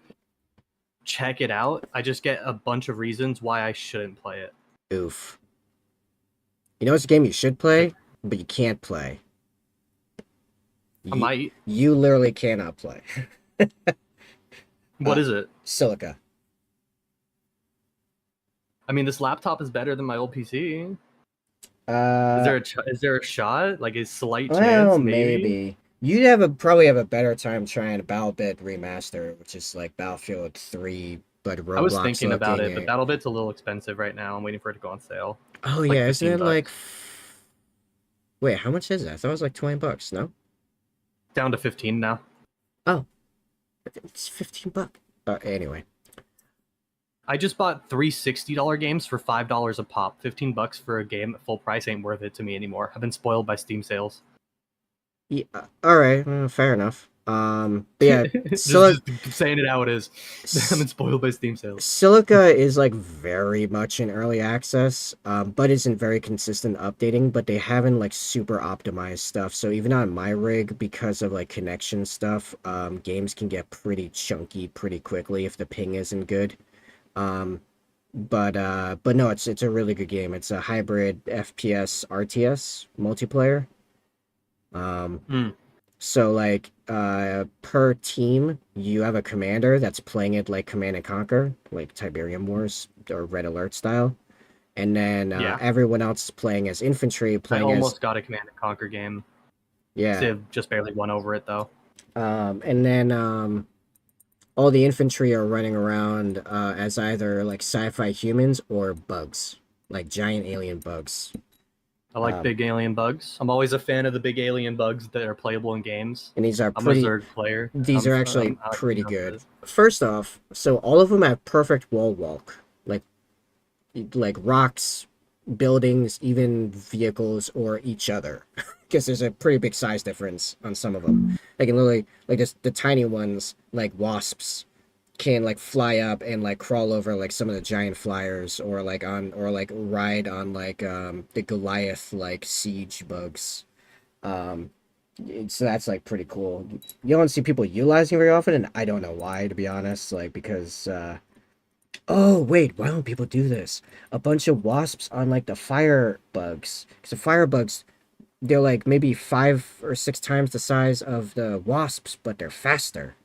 check it out, I just get a bunch of reasons why I shouldn't play it. Oof. You know it's a game you should play, but you can't play. I might. You literally cannot play. What is it? Silica. I mean, this laptop is better than my old PC. Is there a shot? Like a slight chance? Well, maybe. You'd probably have a better time trying BattleBit Remaster, which is like Battlefield 3, but Roblox. I was thinking about it, but BattleBit's a little expensive right now. I'm waiting for it to go on sale. Oh It's yeah, like isn't it $15. like? Wait, how much is that? I thought it was like $20. No. Down to 15 now. Oh, it's $15. Anyway. I just bought three $60 games for $5 a pop. $15 for a game at full price ain't worth it to me anymore. I've been spoiled by Steam sales. Yeah. All right. Fair enough. But yeah, just saying it how it is. I've been spoiled by Steam sales. Silica is like very much in early access, but isn't very consistent updating. But they haven't like super optimized stuff. So even on my rig, because of like connection stuff, games can get pretty chunky pretty quickly if the ping isn't good. But no, it's a really good game. It's a hybrid FPS RTS multiplayer. So like per team you have a commander that's playing it like Command and Conquer, like Tiberium Wars or Red Alert style, and then everyone else is playing as infantry. I almost got a Command and Conquer game. Yeah, Civ just barely won over it though. And then all the infantry are running around as either like sci-fi humans or bugs, like giant alien bugs. I like big alien bugs. I'm always a fan of the big alien bugs that are playable in games. And these are I'm a Zerg player. These are actually pretty good. First off, so all of them have perfect wall walk, like rocks, buildings, even vehicles, or each other. Because there's a pretty big size difference on some of them. Like literally, like just the tiny ones, like wasps, can like fly up and like crawl over like some of the giant flyers, or like ride on like the Goliath like siege bugs. So that's like pretty cool. You don't see people utilizing it very often, and I don't know why, to be honest. Like because oh wait, why don't people do this? A bunch of wasps on like the fire bugs, because the fire bugs they're like maybe 5 or 6 times the size of the wasps, but they're faster.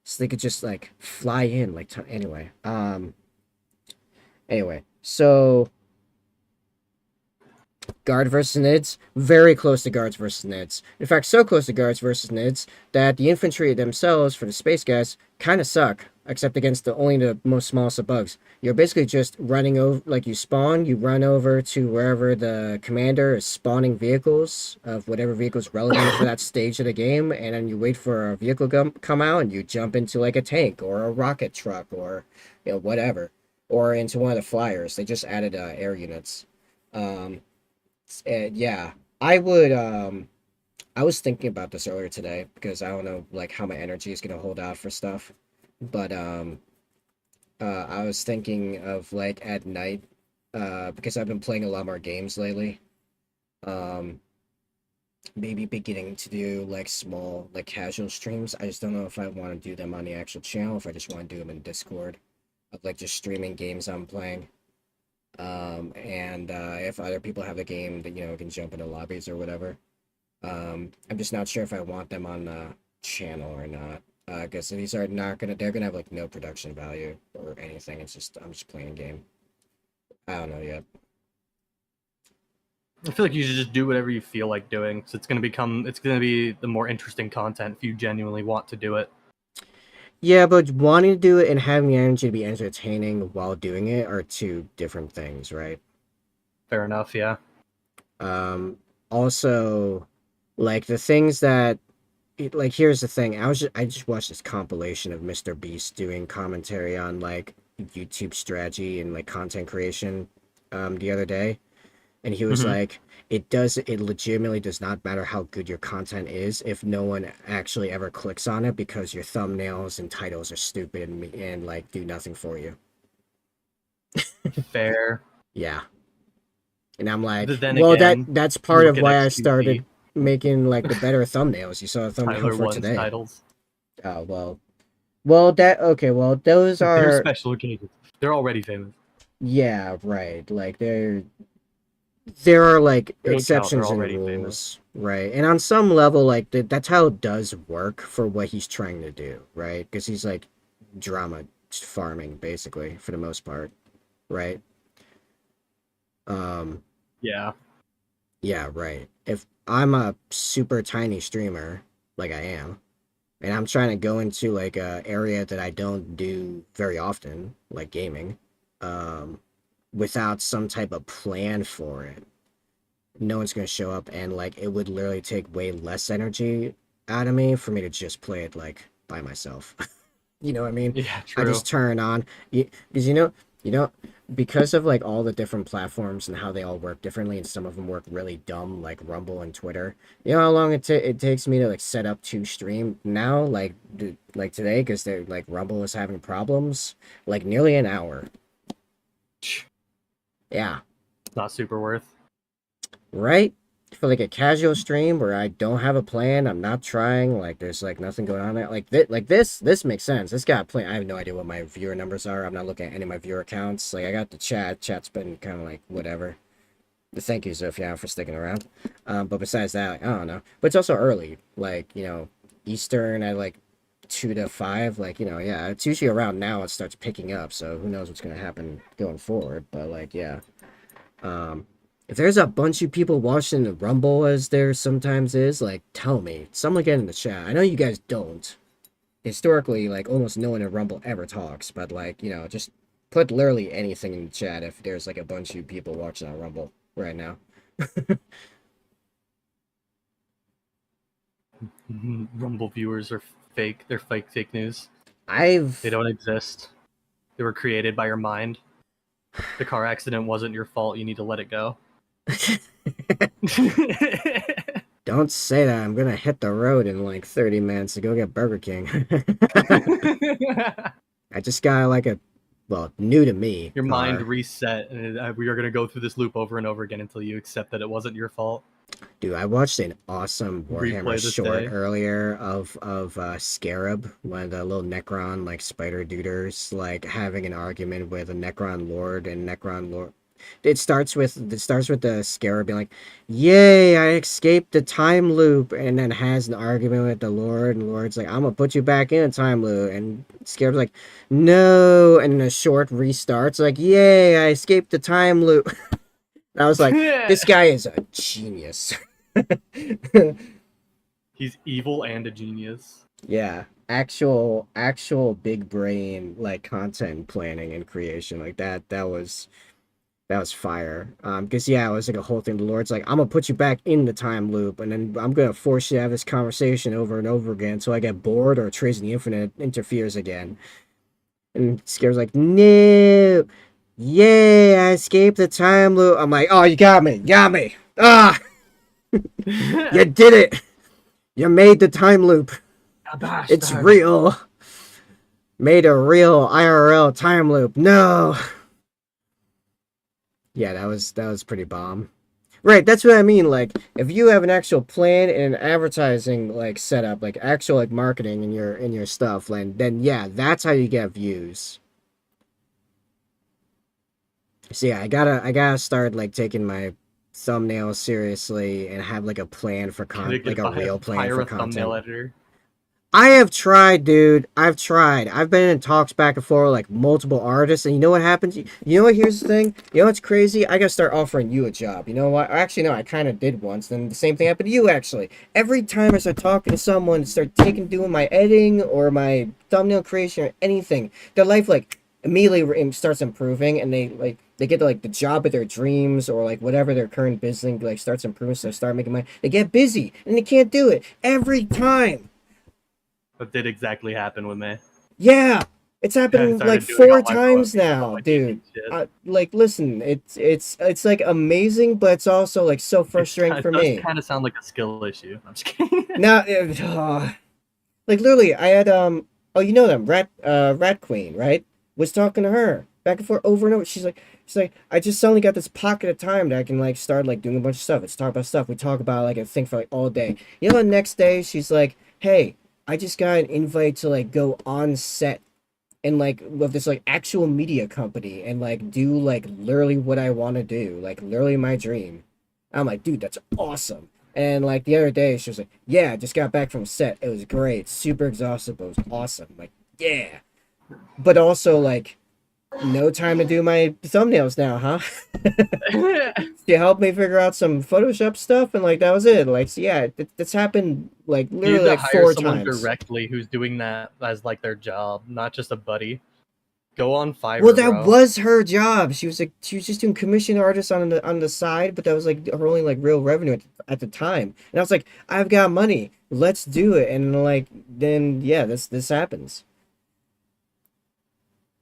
So they could just like fly in like anyway. Anyway, so Guard versus Nids, very close to Guards versus Nids. In fact, so close to Guards versus Nids that the infantry themselves for the space guys kind of suck, except against only the most smallest of bugs. You're basically just running over, like you spawn, you run over to wherever the commander is spawning vehicles of whatever vehicle's relevant for that stage of the game, and then you wait for a vehicle come out and you jump into like a tank or a rocket truck or whatever, or into one of the flyers. They just added air units. Yeah, I would. I was thinking about this earlier today because I don't know like how my energy is gonna hold out for stuff, but I was thinking of like at night, because I've been playing a lot more games lately. Um, Maybe beginning to do like small like casual streams. I just don't know if I want to do them on the actual channel, if I just want to do them in Discord, of like just streaming games I'm playing. And if other people have a game that can jump into lobbies or whatever. I'm just not sure if I want them on the channel or not. Because these are not they're gonna have like no production value or anything. It's just I'm just playing a game. I don't know yet. I feel like you should just do whatever you feel like doing. So it's gonna be the more interesting content if you genuinely want to do it. Yeah, but wanting to do it and having the energy to be entertaining while doing it are two different things, right? Fair enough, yeah. Also, like the things that, like, here's the thing. I just watched this compilation of Mr. Beast doing commentary on like YouTube strategy and like content creation, the other day, and he was like, it legitimately does not matter how good your content is if no one actually ever clicks on it because your thumbnails and titles are stupid and like do nothing for you. Fair. Yeah. And I'm like, But then well, again, that's part of look at why I XQC. started making like the better thumbnails. You saw a thumbnail Tyler for One's today. titles. Oh well, those are They're special occasions. They're already famous. Yeah, right. Like there are like They don't count, they're exceptions and already rules, famous. right? And on some level, like that's how it does work for what he's trying to do, right? Because he's like drama farming basically for the most part, right? Yeah. Yeah, right. If I'm a super tiny streamer, like I am, and I'm trying to go into like a area that I don't do very often, like gaming, without some type of plan for it, no one's gonna show up, and like it would literally take way less energy out of me for me to just play it like by myself. You know what I mean? Yeah, I true. just turn on because because of like all the different platforms and how they all work differently, and some of them work really dumb, like Rumble and Twitter. You know how long it takes me to like set up to stream now, like today, because they're like Rumble is having problems, like nearly an hour. Yeah. Not super worth. Right? For like a casual stream where I don't have a plan, I'm not trying, like there's like nothing going on there. Like this makes sense. This got a plan. I have no idea what my viewer numbers are. I'm not looking at any of my viewer accounts. Like I got the chat. Chat's been kind of like whatever. Thank you, Zofia, for sticking around. But besides that, like, I don't know. But it's also early. Like, Eastern at like 2 to 5. Like, yeah, it's usually around now it starts picking up. So who knows what's gonna happen going forward. But like, yeah. If there's a bunch of people watching the Rumble as there sometimes is, like, tell me. Someone get in the chat. I know you guys don't. Historically, like, almost no one in Rumble ever talks, but, like, just put literally anything in the chat if there's, like, a bunch of people watching on Rumble right now. Rumble viewers are fake. They're fake news. They don't exist. They were created by your mind. The car accident wasn't your fault. You need to let it go. Don't say that. I'm gonna hit the road in like 30 minutes to go get Burger King. I just got like new to me. Your mind reset, and we are gonna go through this loop over and over again until you accept that it wasn't your fault. Dude, I watched an awesome Warhammer short earlier of Scarab, one of the little Necron like spider duders, like having an argument with a Necron Lord, and Necron Lord. it starts with the scarab being like, "Yay, I escaped the time loop," and then has an argument with the Lord, and the Lord's like, "I'm gonna put you back in a time loop," and Scarab's like, "No," and then a short restarts like, "Yay, I escaped the time loop." And I was like, "This guy is a genius." He's evil and a genius. Yeah, actual big brain like content planning and creation like that. That was fire. Because yeah, it was like a whole thing. The Lord's like, I'm gonna put you back in the time loop, and then I'm gonna force you to have this conversation over and over again until I get bored or Trace in the Infinite interferes again. And Scare's like, no, yay, I escaped the time loop. I'm like, oh, you got me. Ah, you did it. You made the time loop. It's real. Made a real IRL time loop. No. Yeah, that was pretty bomb. Right, that's what I mean. Like, if you have an actual plan and an advertising like setup, like actual like marketing in your stuff, then yeah, that's how you get views. So yeah, I gotta start like taking my thumbnails seriously and have like a plan for like a real plan for a thumbnail content. editor. I have tried, dude. I've tried. I've been in talks back and forth with like multiple artists, and you know what happens? You know what? Here's the thing. You know what's crazy? I gotta start offering you a job. You know what? Actually, no. I kind of did once. Then the same thing happened to you. Actually, every time I start talking to someone, start doing my editing or my thumbnail creation or anything, their life like immediately starts improving, and they get like the job of their dreams or like whatever their current business like starts improving. So they start making money. They get busy and they can't do it every time. That did exactly happen with me. Yeah, it's happened like 4 times now, dude. Like, listen, it's like amazing, but it's also like so frustrating for me. It does kind of sound like a skill issue. I'm just kidding. Now, like literally, I had oh, you know them, Rat Queen, right? Was talking to her back and forth over and over. She's like, I just suddenly got this pocket of time that I can like start like doing a bunch of stuff. Let's talk about stuff. We talk about like a thing for like all day. You know, the next day she's like, hey, I just got an invite to like go on set and like with this like actual media company and like do like literally what I want to do, like literally my dream. I'm like, dude, that's awesome. And like the other day she was like, yeah, I just got back from set. It was great, super exhausted, but it was awesome. I'm like, yeah. But also like no time to do my thumbnails now, huh? She helped me figure out some Photoshop stuff, and like that was it. Like, so yeah, that's happened like literally like 4 times. Directly who's doing that as like their job, not just a buddy. Go on Fiverr. Well, that was her job. She was just doing commission artists on the side, but that was like her only like real revenue at the time. And I was like, I've got money, let's do it. And like then yeah, this happens.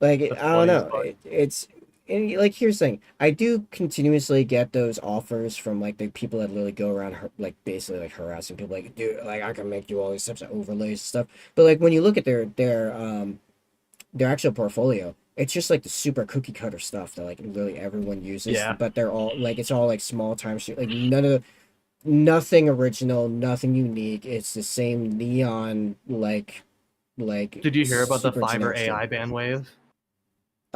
Like, I don't know. It's and like here's the thing. I do continuously get those offers from like the people that literally go around like basically like harassing people. Like, dude, like I can make you all these types of overlays and stuff. But like when you look at their actual portfolio, it's just like the super cookie cutter stuff that like literally everyone uses. Yeah. But they're all like it's all like small time shit. Like nothing original, nothing unique. It's the same neon like. Did you hear about the Fiverr AI ban wave?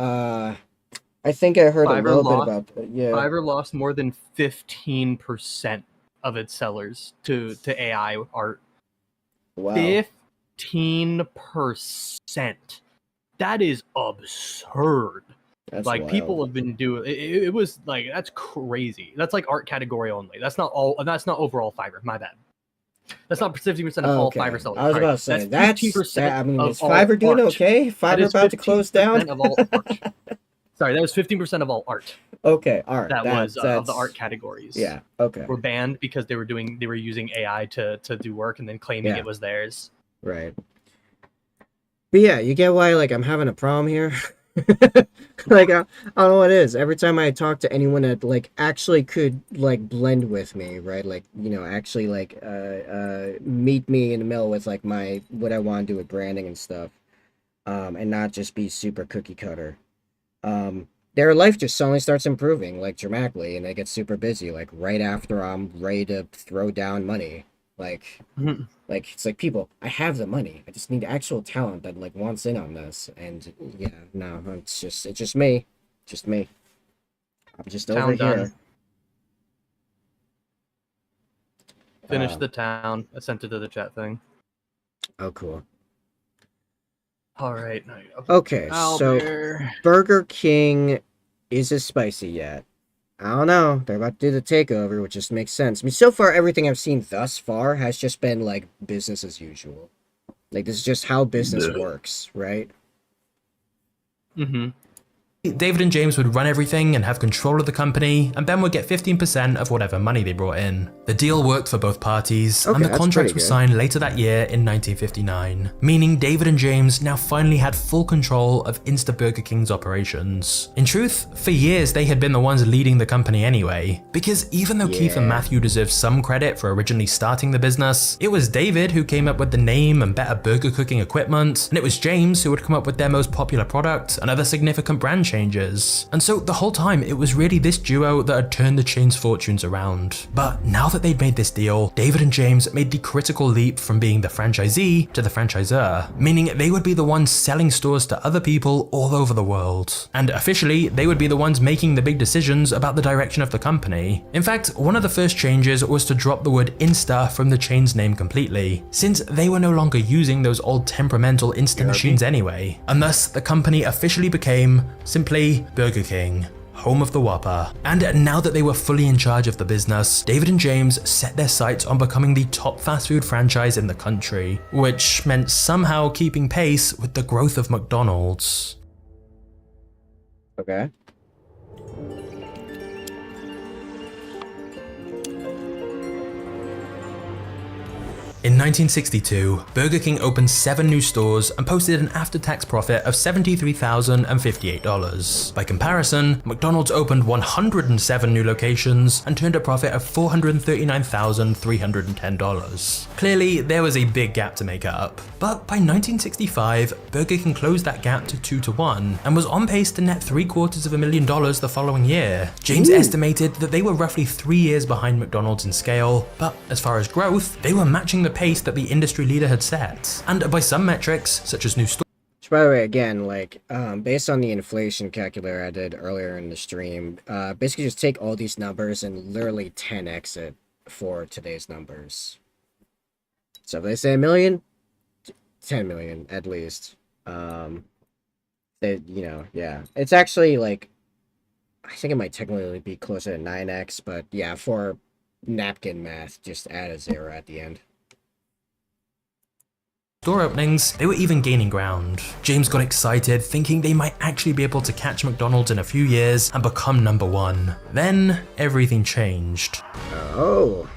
I think I heard a little bit about that. Yeah. Fiverr lost more than 15% of its sellers to AI art. Wow. 15%. That is absurd. That's like wild. People have been doing it was like that's crazy. That's like art category only. That's not overall Fiverr. My bad. That's not 50% of all Fiverr sellers. I was about to say that's 15%. I mean, is Fiverr doing art. okay? Fiverr about to close down. Of all art. Sorry, that was 15% of all art. Okay, art. That was of the art categories. Yeah. Okay. Were banned because they were using AI to do work and then claiming it was theirs. Right. But yeah, you get why like I'm having a problem here. Like I don't know what it is. Every time I talk to anyone that like actually could like blend with me, right? Like, you know, actually like meet me in the middle with like my what I want to do with branding and stuff. And not just be super cookie cutter. Their life just suddenly starts improving like dramatically and they get super busy like right after I'm ready to throw down money. Like it's like, people, I have the money. I just need actual talent that like wants in on this. And yeah, no, it's just me. Just me. I'm just Town over done. here. Finish the town. I sent it to the chat thing. Oh, cool. All right. Okay, so Burger King isn't spicy yet. I don't know. They're about to do the takeover, which just makes sense. I mean, so far, everything I've seen thus far has just been, like, business as usual. Like, this is just how business works, right? Mm-hmm. David and James would run everything and have control of the company, and Ben would get 15% of whatever money they brought in. The deal worked for both parties, and the contracts were signed later that year in 1959, meaning David and James now finally had full control of Insta Burger King's operations. In truth, for years they had been the ones leading the company anyway, because even though Keith and Matthew deserve some credit for originally starting the business, it was David who came up with the name and better burger cooking equipment, and it was James who would come up with their most popular product and other significant brand changes. And so the whole time it was really this duo that had turned the chain's fortunes around. But now that they'd made this deal, David and James made the critical leap from being the franchisee to the franchisor, meaning they would be the ones selling stores to other people all over the world. And officially, they would be the ones making the big decisions about the direction of the company. In fact, one of the first changes was to drop the word Insta from the chain's name completely, since they were no longer using those old temperamental Insta machines anyway. And thus, the company officially became simply Burger King, home of the Whopper. And now that they were fully in charge of the business, David and James set their sights on becoming the top fast food franchise in the country, which meant somehow keeping pace with the growth of McDonald's. Okay. In 1962, Burger King opened 7 new stores and posted an after-tax profit of $73,058. By comparison, McDonald's opened 107 new locations and turned a profit of $439,310. Clearly, there was a big gap to make up. But by 1965, Burger King closed that gap to 2-1 and was on pace to net $750,000 the following year. James estimated that they were roughly 3 years behind McDonald's in scale, but as far as growth, they were matching the pace that the industry leader had set. And by some metrics, such as new stores. By the way, again, like, based on the inflation calculator I did earlier in the stream, basically just take all these numbers and literally 10x it for today's numbers. So if they say 1 million, 10 million at least. They, yeah. It's actually, like, I think it might technically be closer to 9x, but yeah, for napkin math, just add a 0 at the end. Store openings, they were even gaining ground. James got excited, thinking they might actually be able to catch McDonald's in a few years and become #1. Then, everything changed. Oh.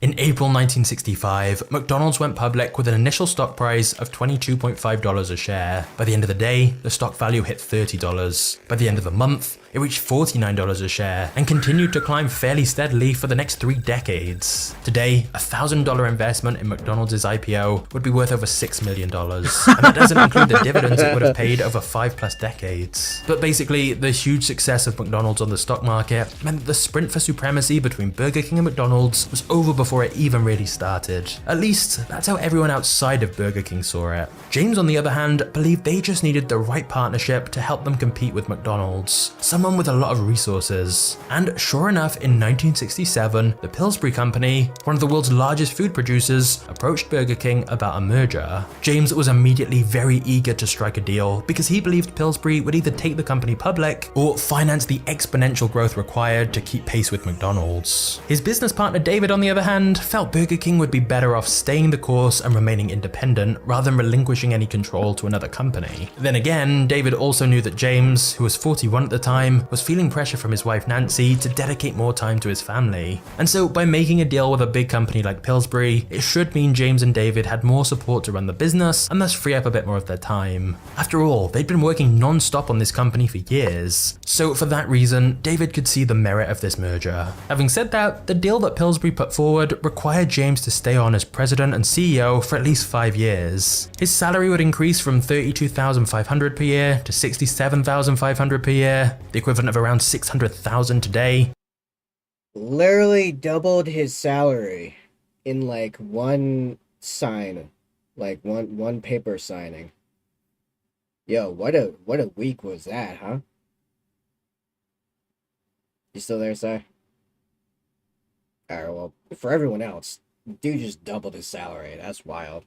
In April 1965, McDonald's went public with an initial stock price of $22.5 a share. By the end of the day, the stock value hit $30. By the end of the month, it reached $49 a share and continued to climb fairly steadily for the next 3 decades. Today, a $1,000 investment in McDonald's IPO would be worth over $6 million, and that doesn't include the dividends it would have paid over 5+ decades. But basically, the huge success of McDonald's on the stock market meant that the sprint for supremacy between Burger King and McDonald's was over before it even really started. At least, that's how everyone outside of Burger King saw it. James, on the other hand, believed they just needed the right partnership to help them compete with McDonald's. Someone with a lot of resources. And sure enough, in 1967, the Pillsbury Company, one of the world's largest food producers, approached Burger King about a merger. James was immediately very eager to strike a deal because he believed Pillsbury would either take the company public or finance the exponential growth required to keep pace with McDonald's. His business partner David, on the other hand, felt Burger King would be better off staying the course and remaining independent rather than relinquishing any control to another company. Then again, David also knew that James, who was 41 at the time, was feeling pressure from his wife Nancy to dedicate more time to his family. And so by making a deal with a big company like Pillsbury, it should mean James and David had more support to run the business and thus free up a bit more of their time. After all, they'd been working non-stop on this company for years. So for that reason, David could see the merit of this merger. Having said that, the deal that Pillsbury put forward required James to stay on as president and CEO for at least 5 years. His salary would increase from $32,500 per year to $67,500 per year, the equivalent of around $600,000 today. Literally doubled his salary in like one sign, like one paper signing. Yo, what a week was that, huh? You still there, sir? Alright, well, for everyone else, dude just doubled his salary. That's wild.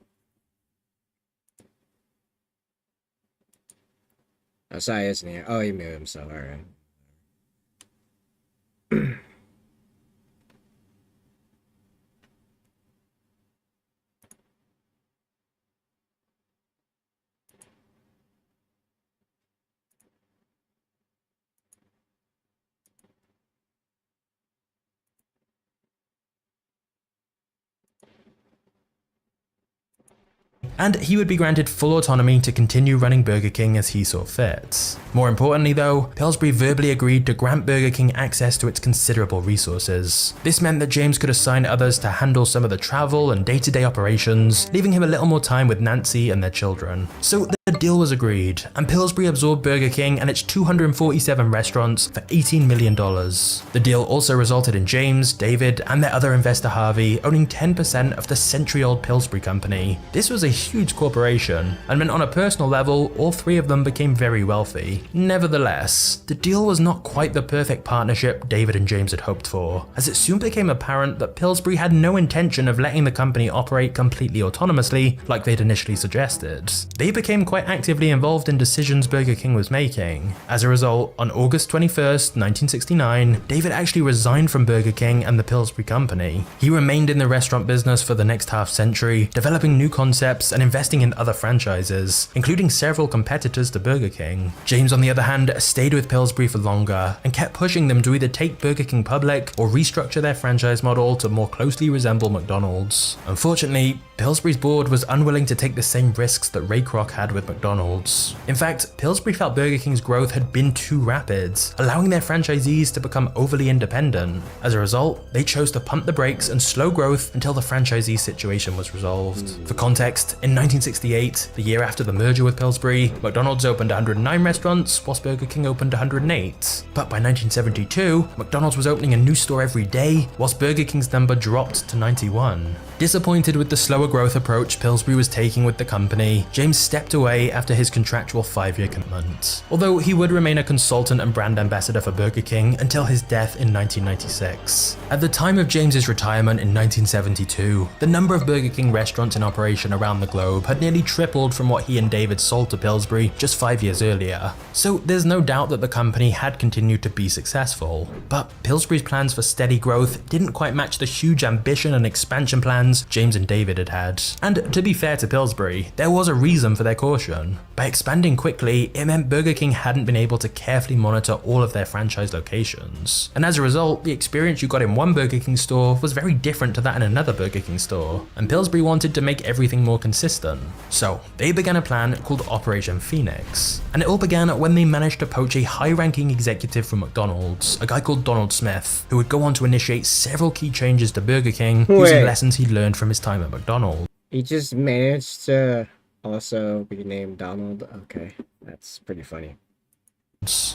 Oh, sorry, isn't he? Oh, he moved himself. Alright. And he would be granted full autonomy to continue running Burger King as he saw fit. More importantly though, Pillsbury verbally agreed to grant Burger King access to its considerable resources. This meant that James could assign others to handle some of the travel and day-to-day operations, leaving him a little more time with Nancy and their children. So the deal was agreed, and Pillsbury absorbed Burger King and its 247 restaurants for $18 million. The deal also resulted in James, David, and their other investor Harvey owning 10% of the century-old Pillsbury company. This was a huge corporation, and meant on a personal level, all three of them became very wealthy. Nevertheless, the deal was not quite the perfect partnership David and James had hoped for, as it soon became apparent that Pillsbury had no intention of letting the company operate completely autonomously like they'd initially suggested. They became quite actively involved in decisions Burger King was making. As a result, on August 21st, 1969, David actually resigned from Burger King and the Pillsbury company. He remained in the restaurant business for the next half century, developing new concepts and investing in other franchises, including several competitors to Burger King. James, on the other hand, stayed with Pillsbury for longer and kept pushing them to either take Burger King public or restructure their franchise model to more closely resemble McDonald's. Unfortunately, Pillsbury's board was unwilling to take the same risks that Ray Kroc had with McDonald's. In fact, Pillsbury felt Burger King's growth had been too rapid, allowing their franchisees to become overly independent. As a result, they chose to pump the brakes and slow growth until the franchisee situation was resolved. For context, in 1968, the year after the merger with Pillsbury, McDonald's opened 109 restaurants, whilst Burger King opened 108. But by 1972, McDonald's was opening a new store every day, whilst Burger King's number dropped to 91. Disappointed with the slower growth approach Pillsbury was taking with the company, James stepped away after his contractual 5-year commitment, although he would remain a consultant and brand ambassador for Burger King until his death in 1996. At the time of James's retirement in 1972, the number of Burger King restaurants in operation around the globe had nearly tripled from what he and David sold to Pillsbury just 5 years earlier, so there's no doubt that the company had continued to be successful. But Pillsbury's plans for steady growth didn't quite match the huge ambition and expansion plans James and David had had. And to be fair to Pillsbury, there was a reason for their caution. By expanding quickly, it meant Burger King hadn't been able to carefully monitor all of their franchise locations. And as a result, the experience you got in one Burger King store was very different to that in another Burger King store, and Pillsbury wanted to make everything more consistent. So they began a plan called Operation Phoenix. And it all began when they managed to poach a high-ranking executive from McDonald's, a guy called Donald Smith, who would go on to initiate several key changes to Burger King using lessons he'd learned from his time at McDonald's. He just managed to also be named Donald. Okay, that's pretty funny.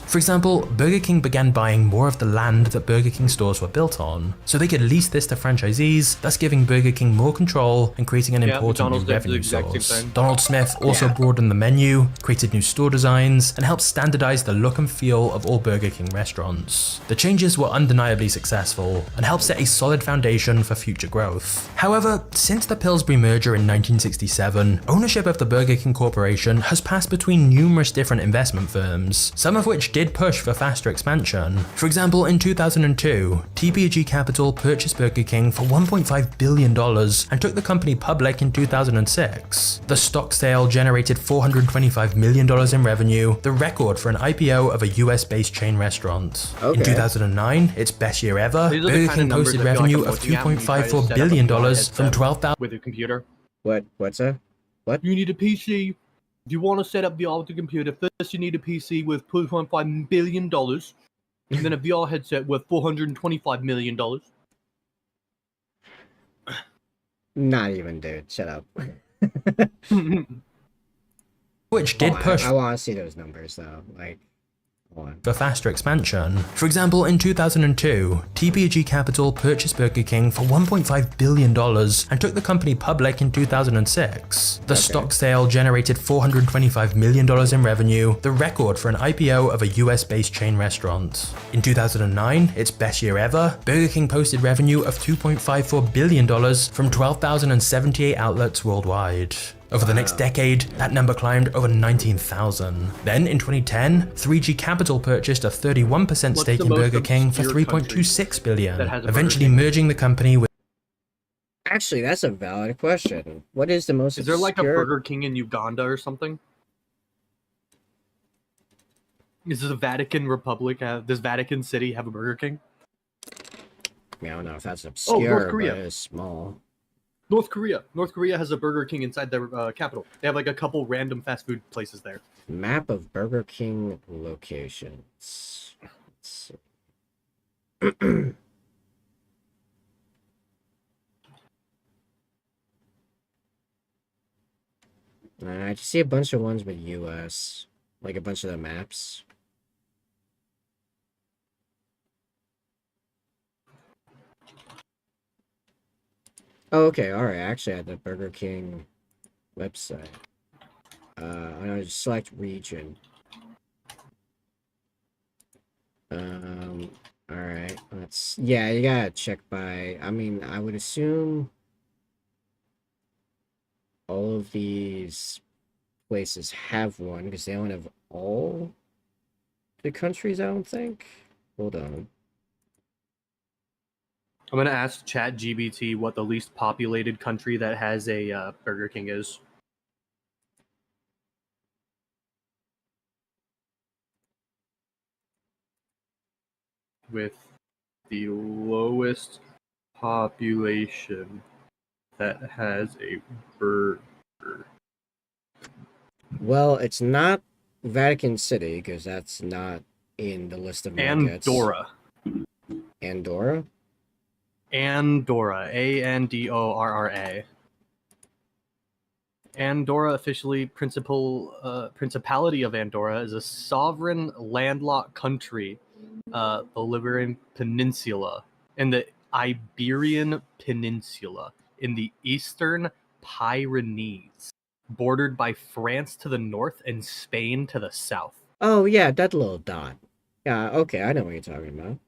For example, Burger King began buying more of the land that Burger King stores were built on, so they could lease this to franchisees, thus giving Burger King more control and creating an important new revenue source. Donald Smith also broadened the menu, created new store designs, and helped standardize the look and feel of all Burger King restaurants. The changes were undeniably successful and helped set a solid foundation for future growth. However, since the Pillsbury merger in 1967, ownership of the Burger King Corporation has passed between numerous different investment firms, some of which did push for faster expansion. For example, in 2002, TPG Capital purchased Burger King for $1.5 billion and took the company public in 2006. The stock sale generated $425 million in revenue, the record for an IPO of a US-based chain restaurant. In 2009, its best year ever, Burger King posted revenue of $2.54 billion from 12,000 with a computer. What's that? What? You need a PC. If you want to set up the auto computer, first you need a PC with $2.5 billion, and then a VR headset worth $425 million. Not even, dude. Shut up. Which did push. I want to see those numbers, though. Like, for faster expansion. For example, in 2002, TPG Capital purchased Burger King for $1.5 billion and took the company public in 2006. The stock sale generated $425 million in revenue, the record for an IPO of a US-based chain restaurant. In 2009, its best year ever, Burger King posted revenue of $2.54 billion from 12,078 outlets worldwide. Over the next decade, that number climbed over 19,000. Then, in 2010, 3G Capital purchased a 31% stake in Burger King for $3.26 billion, eventually merging the company with... Actually, that's a valid question. What is the most Is there like a obscure... Burger King in Uganda or something? Is the Vatican Republic does Vatican City have a Burger King? I don't know if that's obscure, North Korea. but it's small. North Korea. North Korea has a Burger King inside their capital. They have like a couple random fast food places there. Map of Burger King locations. Let's see. I just see a bunch of ones with US, like a bunch of the maps. Oh, okay, alright, actually I had the Burger King website. I'm gonna just select region. Alright, yeah, you gotta check by, I mean, I would assume all of these places have one, because they don't have all the countries, I don't think. Hold on. I'm gonna ask ChatGPT what the least populated country that has a Burger King is. With the lowest population that has a burger. Well, it's not Vatican City, because that's not in the list of markets. Andorra. Andorra? Andorra. Andorra. Andorra, officially Principality of Andorra, is a sovereign landlocked country, the Iberian Peninsula, in the Iberian Peninsula, in the eastern Pyrenees, bordered by France to the north and Spain to the south. Oh, yeah, that little dot. Yeah, okay, I know what you're talking about.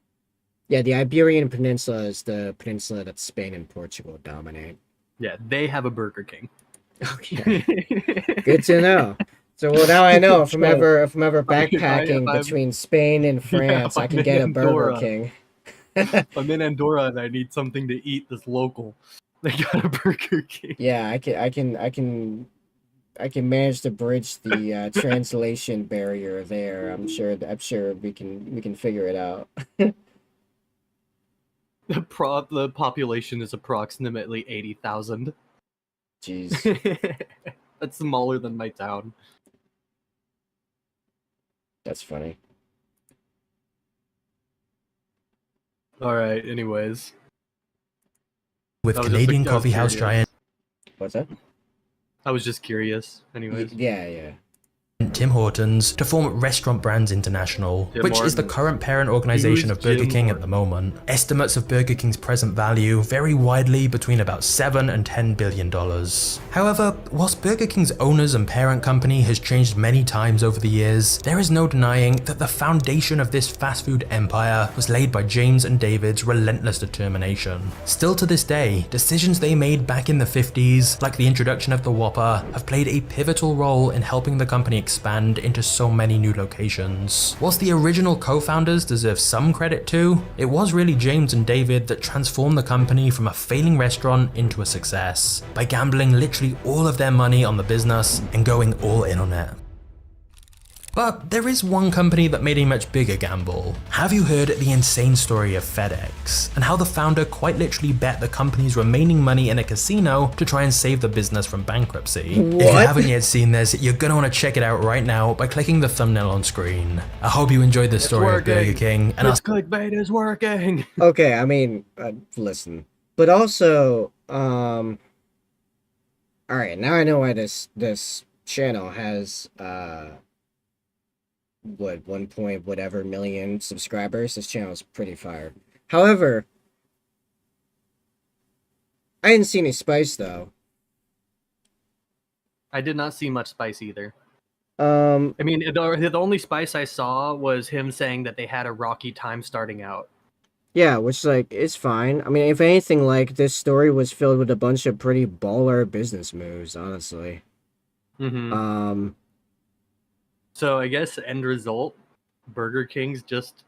Yeah, the Iberian Peninsula is the peninsula that Spain and Portugal dominate. Yeah, they have a Burger King. Okay. Good to know. So, well, now I know if I'm ever backpacking between Spain and France, I can get a Burger King. If I'm in Andorra and I need something to eat that's local, they got a Burger King. Yeah, I can manage to bridge the translation barrier there. I'm sure we can figure it out. The population is approximately 80,000. Jeez. That's smaller than my town. That's funny. Alright, anyways. With Canadian coffee house giant... What's that? I was just curious, anyways. Yeah. Tim Hortons to form Restaurant Brands International, which is the current parent organization of Burger King at the moment. Estimates of Burger King's present value vary widely between about $7 and $10 billion. However, whilst Burger King's owners and parent company has changed many times over the years, there is no denying that the foundation of this fast food empire was laid by James and David's relentless determination. Still to this day, decisions they made back in the 50s, like the introduction of the Whopper, have played a pivotal role in helping the company expand into so many new locations. Whilst the original co-founders deserve some credit too, it was really James and David that transformed the company from a failing restaurant into a success, by gambling literally all of their money on the business and going all in on it. But there is one company that made a much bigger gamble. Have you heard the insane story of FedEx, and how the founder quite literally bet the company's remaining money in a casino to try and save the business from bankruptcy? What? If you haven't yet seen this, you're gonna want to check it out right now by clicking the thumbnail on screen. I hope you enjoyed this story of Burger King, and this clickbait is working. Okay, I mean, listen, but also, all right, now I know why this channel has what 1 point whatever million subscribers. This channel is pretty fire. However, I didn't see any spice though. I did not see much spice either. Um, I mean, the only spice I saw was him saying that they had a rocky time starting out. yeah, which like is fine. I mean, if anything, like this story was filled with a bunch of pretty baller business moves, honestly. Mm-hmm. So I guess end result, Burger King's just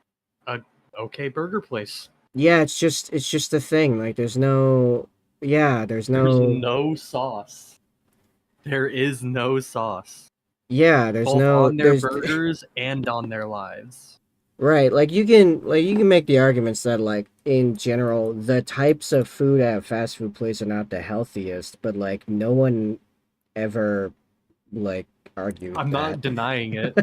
a okay burger place. Yeah, it's just the thing. Like, there's no There's no sauce. There is no sauce. Yeah, there's Both no on their there's burgers and on their lives. right. Like you can make the arguments that like in general the types of food at a fast food place are not the healthiest, but like no one ever like argued I'm that. not denying it.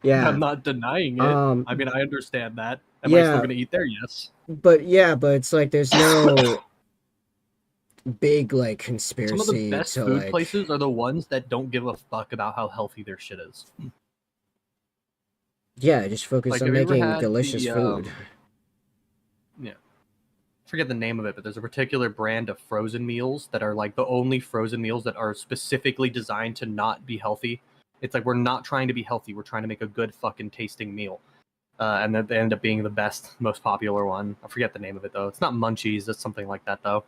Yeah. I'm not denying it. I mean, I understand that. Am I still Yeah. gonna eat there? Yes. But it's like there's no big like Some of the conspiracy best to food like places are the ones that don't give a fuck about how healthy their shit is. yeah, just focus Like, on have you ever making had delicious food. Yeah. I forget the name of it, but there's a particular brand of frozen meals that are like the only frozen meals that are specifically designed to not be healthy. It's like we're not trying to be healthy, we're trying to make a good fucking tasting meal. And then they end up being the best, most popular one. I forget the name of it though. It's not Munchies, it's something like that though.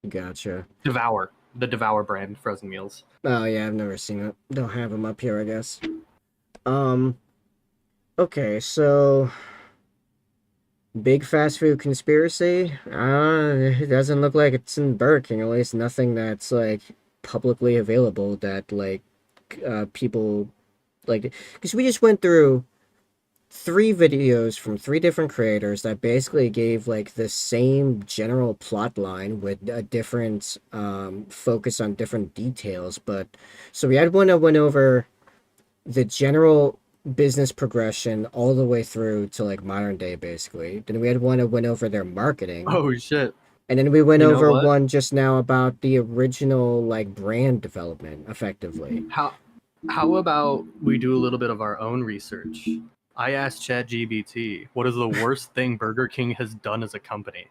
Gotcha. Devour. The Devour brand frozen meals. Oh yeah, I've never seen it. Don't have them up here, I guess. Okay, so big fast food conspiracy? It doesn't look like it's in Burger King, at least nothing that's like publicly available that like people like, because we just went through 3 videos from 3 different creators that basically gave like the same general plot line with a different focus on different details. But so we had one that went over the general business progression all the way through to like modern day basically. Then we had one that went over their marketing. Oh shit. And then we went You know over what? one just now about the original like brand development effectively. How about we do a little bit of our own research? I asked ChatGPT, what is the worst thing Burger King has done as a company?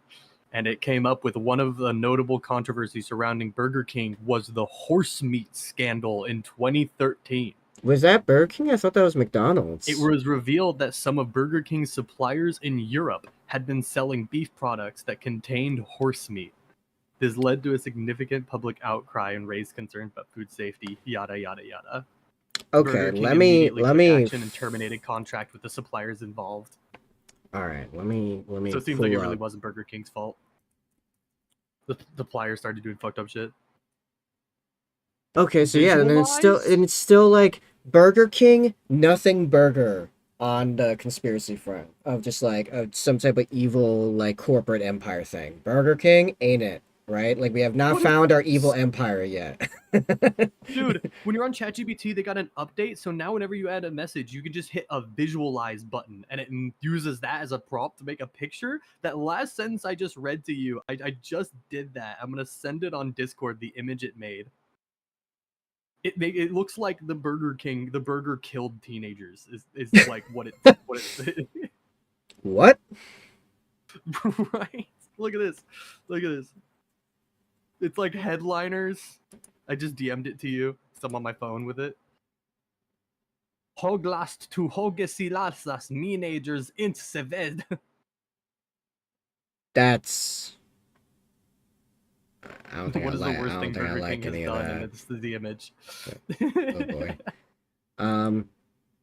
And it came up with one of the notable controversies surrounding Burger King was the horse meat scandal in 2013. Was that Burger King? I thought that was McDonald's. It was revealed that some of Burger King's suppliers in Europe had been selling beef products that contained horse meat. This led to a significant public outcry and raised concerns about food safety, yada yada yada. Okay, Burger King let me took action and terminated contract with the suppliers involved. All right, let me. So it seems like it really wasn't Burger King's fault. The suppliers started doing fucked up shit. Okay, so yeah, and then it's still like Burger King, nothing burger on the conspiracy front of just like some type of evil like corporate empire thing. Burger King ain't it, right? Like we have not found our evil empire yet. Dude, when you're on ChatGPT, they got an update, so now whenever you add a message, you can just hit a visualize button, and it uses that as a prompt to make a picture. That last sentence I just read to you, I just did that. I'm gonna send it on Discord, the image it made. It looks like the Burger King, the burger killed teenagers is like what it What? Right? Look at this. Look at this. It's like headliners. I just DM'd it to you. I'm on my phone with it. Hoglast to hogesilasas teenagers in Seved. That's. I don't think What I is like. the worst I thing don't think I Burger like King any has of done? that. And it's the image. Oh boy.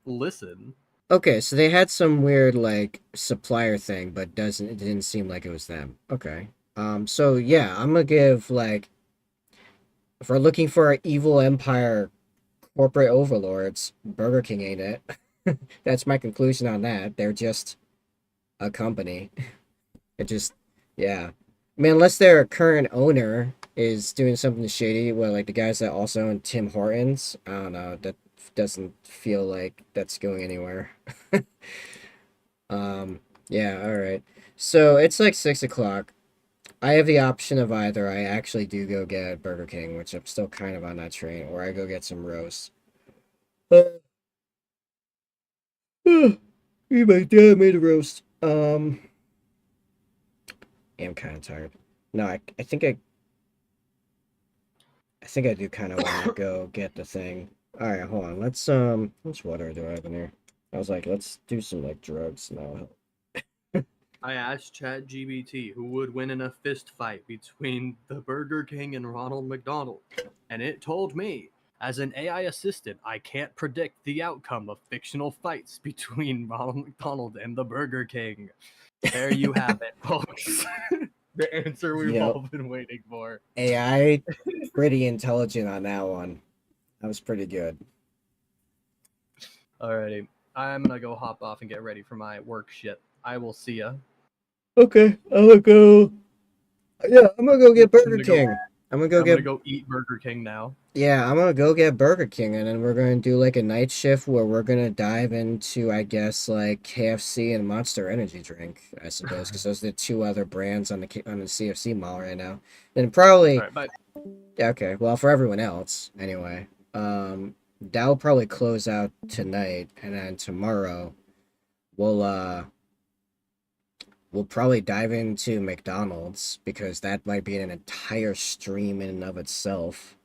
Listen. Okay, so they had some weird like supplier thing, but it didn't seem like it was them. Okay. So yeah, I'm gonna give like, if we're looking for an evil empire corporate overlords, Burger King ain't it. That's my conclusion on that. They're just a company. It just, yeah. I mean, unless their current owner is doing something shady, well, like the guys that also own Tim Hortons, I don't know, that doesn't feel like that's going anywhere. Yeah, alright. So, it's like 6 o'clock. I have the option of either I actually do go get Burger King, which I'm still kind of on that train, or I go get some roast. Me, my dad made a roast. I'm kind of tired. No, I think I do kind of want to go get the thing. All right, hold on. Let's which water do I have in here? I was like, let's do some like drugs now. I asked ChatGPT who would win in a fist fight between the Burger King and Ronald McDonald, and it told me, as an AI assistant, I can't predict the outcome of fictional fights between Ronald McDonald and the Burger King. There you have it, folks. The answer we've Yep. all been waiting for. AI, pretty intelligent on that one. That was pretty good. Alrighty, I'm gonna go hop off and get ready for my work shit. I will see ya. Okay, I'm gonna go. Yeah, I'm gonna go get Burger King. I'm gonna gonna go eat Burger King now. Yeah, I'm gonna go get Burger King, and then we're gonna do like a night shift where we're gonna dive into, I guess, like KFC and Monster Energy drink, I suppose, because those are the two other brands on the CFC mall right now. And probably, Alright, bye. yeah, okay. Well, for everyone else, anyway, that'll probably close out tonight, and then tomorrow, we'll probably dive into McDonald's because that might be an entire stream in and of itself.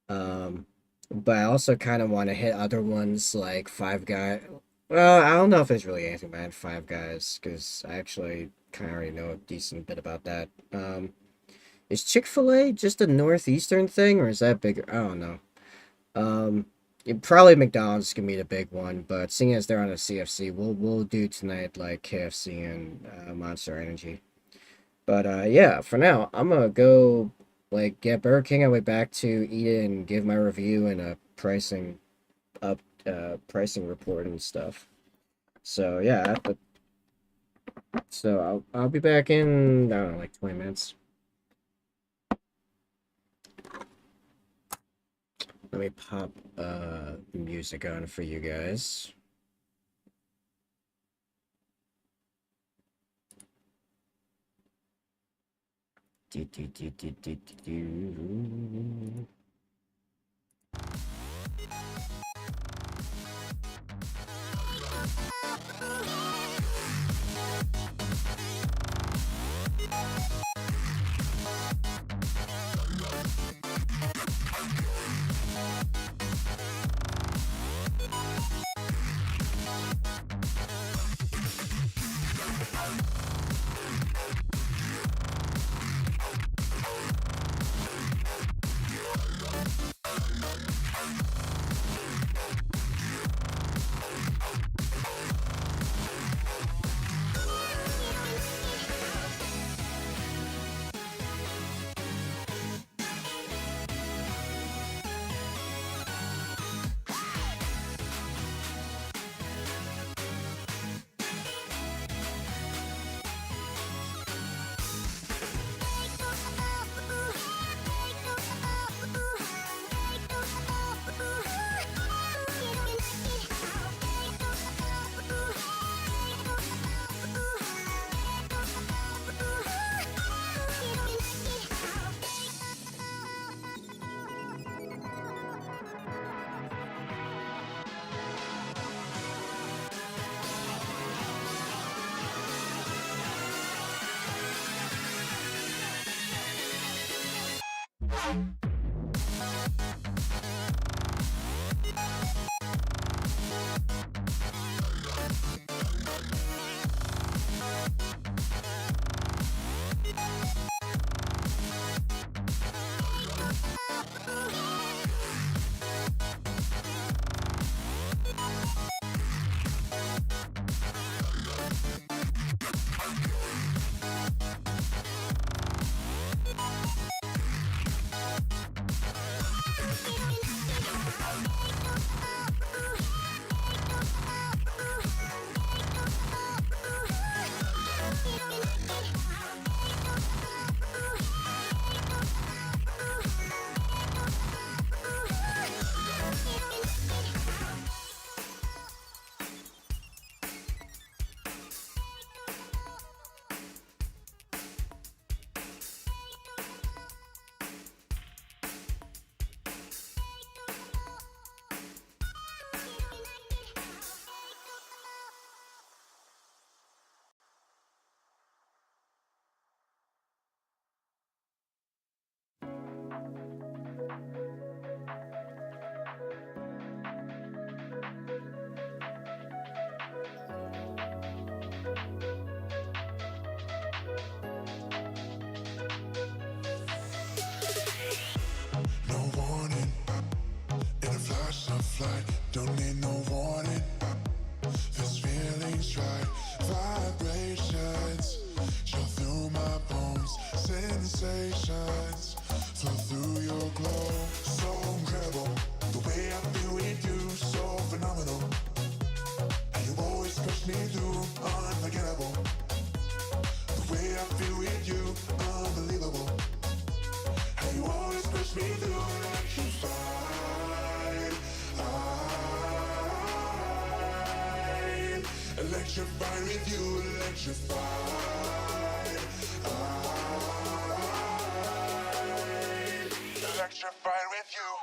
But I also kind of want to hit other ones like Five Guys. Well, I don't know if there's really anything bad Five Guys because I actually kind of already know a decent bit about that. Is Chick-fil-A just a northeastern thing or is that bigger? I don't know. Probably McDonald's can be the big one, but seeing as they're on a CFC, we'll do tonight like KFC and Monster Energy. But yeah, for now, I'm gonna go like get Burger King on my way back to eat it and give my review and a pricing report and stuff. So yeah, so I'll be back in, I don't know, like 20 minutes. Let me pop the music on for you guys. Electrified with you, electrified. Electrified with you.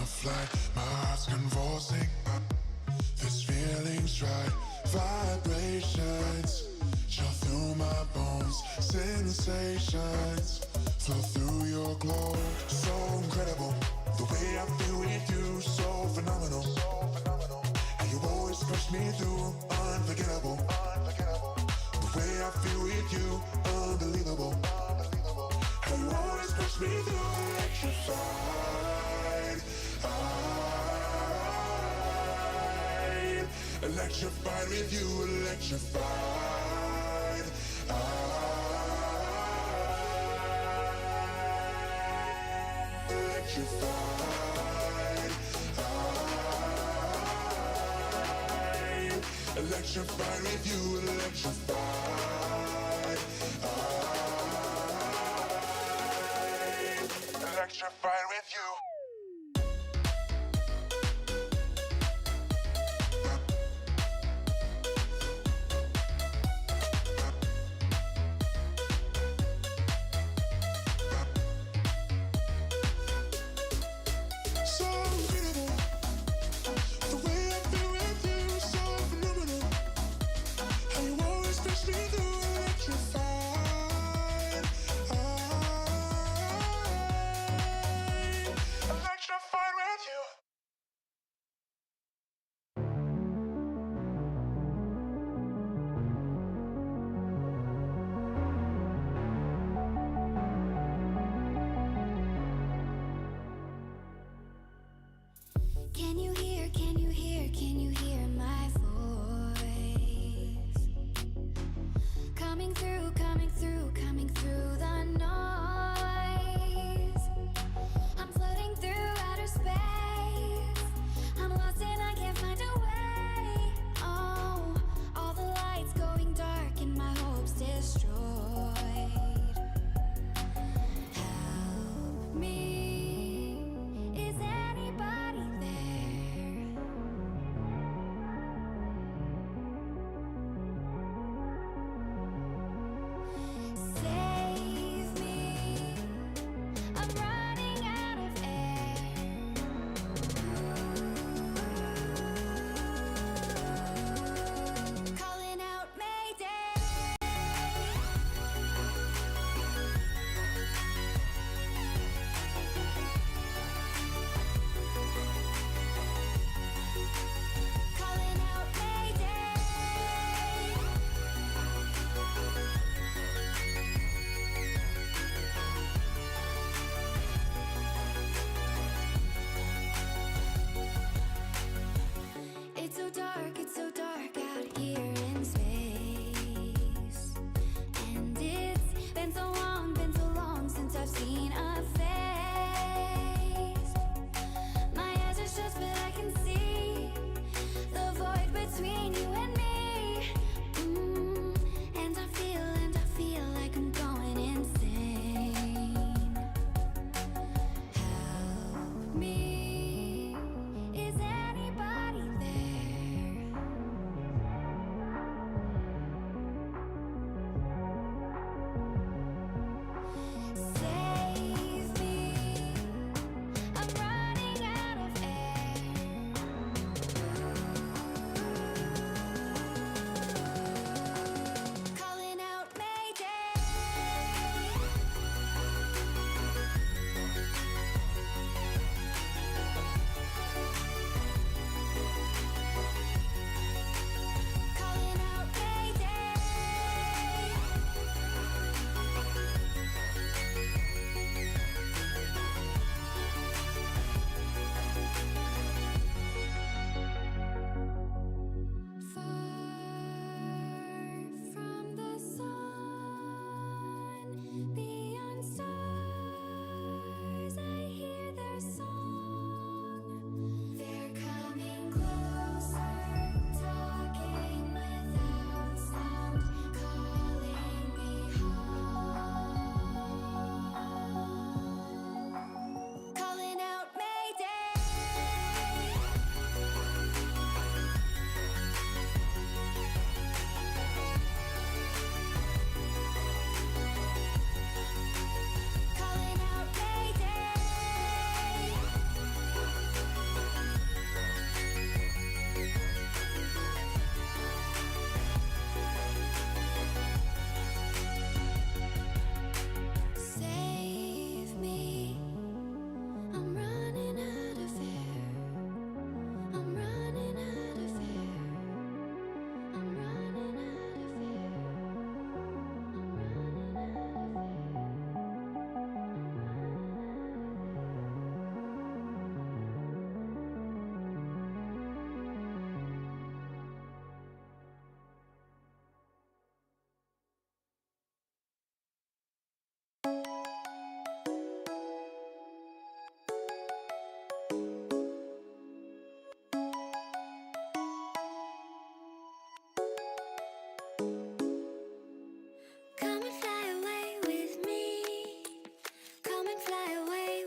Flight, my heart's convulsing. This feeling's right. Vibrations chill through my bones. Sensations flow through your glow. So incredible, the way I feel with you. So phenomenal. And you always push me through. Unforgettable. The way I feel with you. Unbelievable. And you always push me through. Electrified. Electrified with you, electrified. Electrified. Electrified with you, electrified. Electrified with you.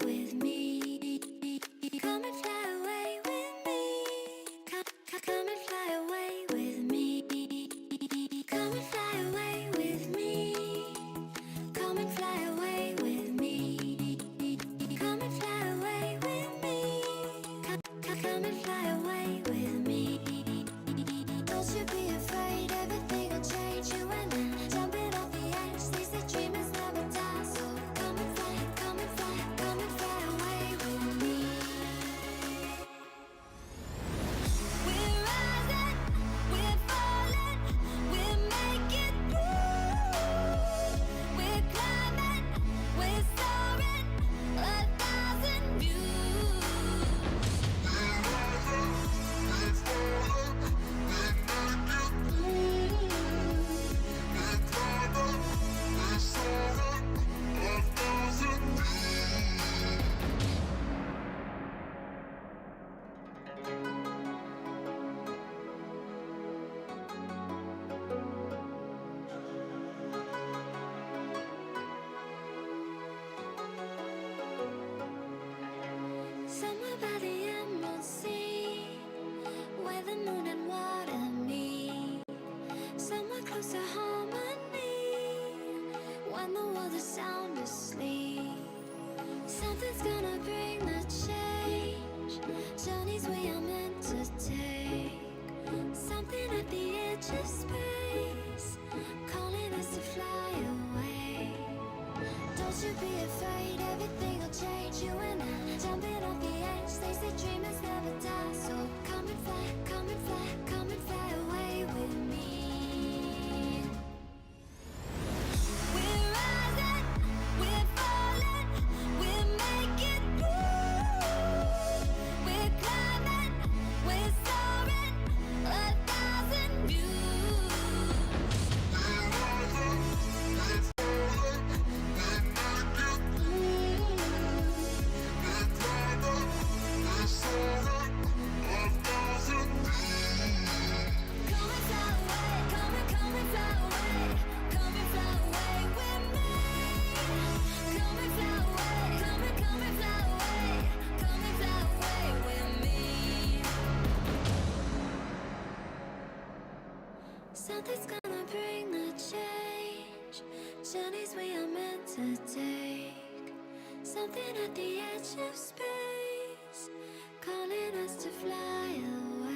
with me. Come and fly away with me. Come and fly away with me. Come and fly away with me. Come and fly away with me. Come and fly away with me. Come and fly away with me. Don't you be afraid, everything will change. You and I, jumping off the edge. They say dreamers never die, so come and fly, come and fly, come and fly away with me. We're rising, we're falling, we're making through. We're climbing, we're soaring, 1,000 views. We're rising, we're falling, we're making through. We're climbing, we're soaring, 1,000 views. Somewhere by the Emerald Sea, where the moon and water meet. Somewhere close to harmony, when the world is sound asleep. Something's gonna bring the change, journeys we are meant to take. Something at the edge of space, calling us to fly away. Don't you be afraid, everything will change. You and I, jumping off the edge. They say dreamers never die, so come and fly, come and fly, come and fly away with me. We're rising, we're falling, we're making through. We're climbing, we're soaring, 1,000 views. We're rising, we're falling, we're making through. We're climbing, we're soaring, 1,000 views. Come and fly away, come and fly away, come and fly away with me. Come and fly away, come and fly away, come and fly away with me. Something's gonna bring the change, journeys we are meant to take. Something at the edge of space, calling us to fly away.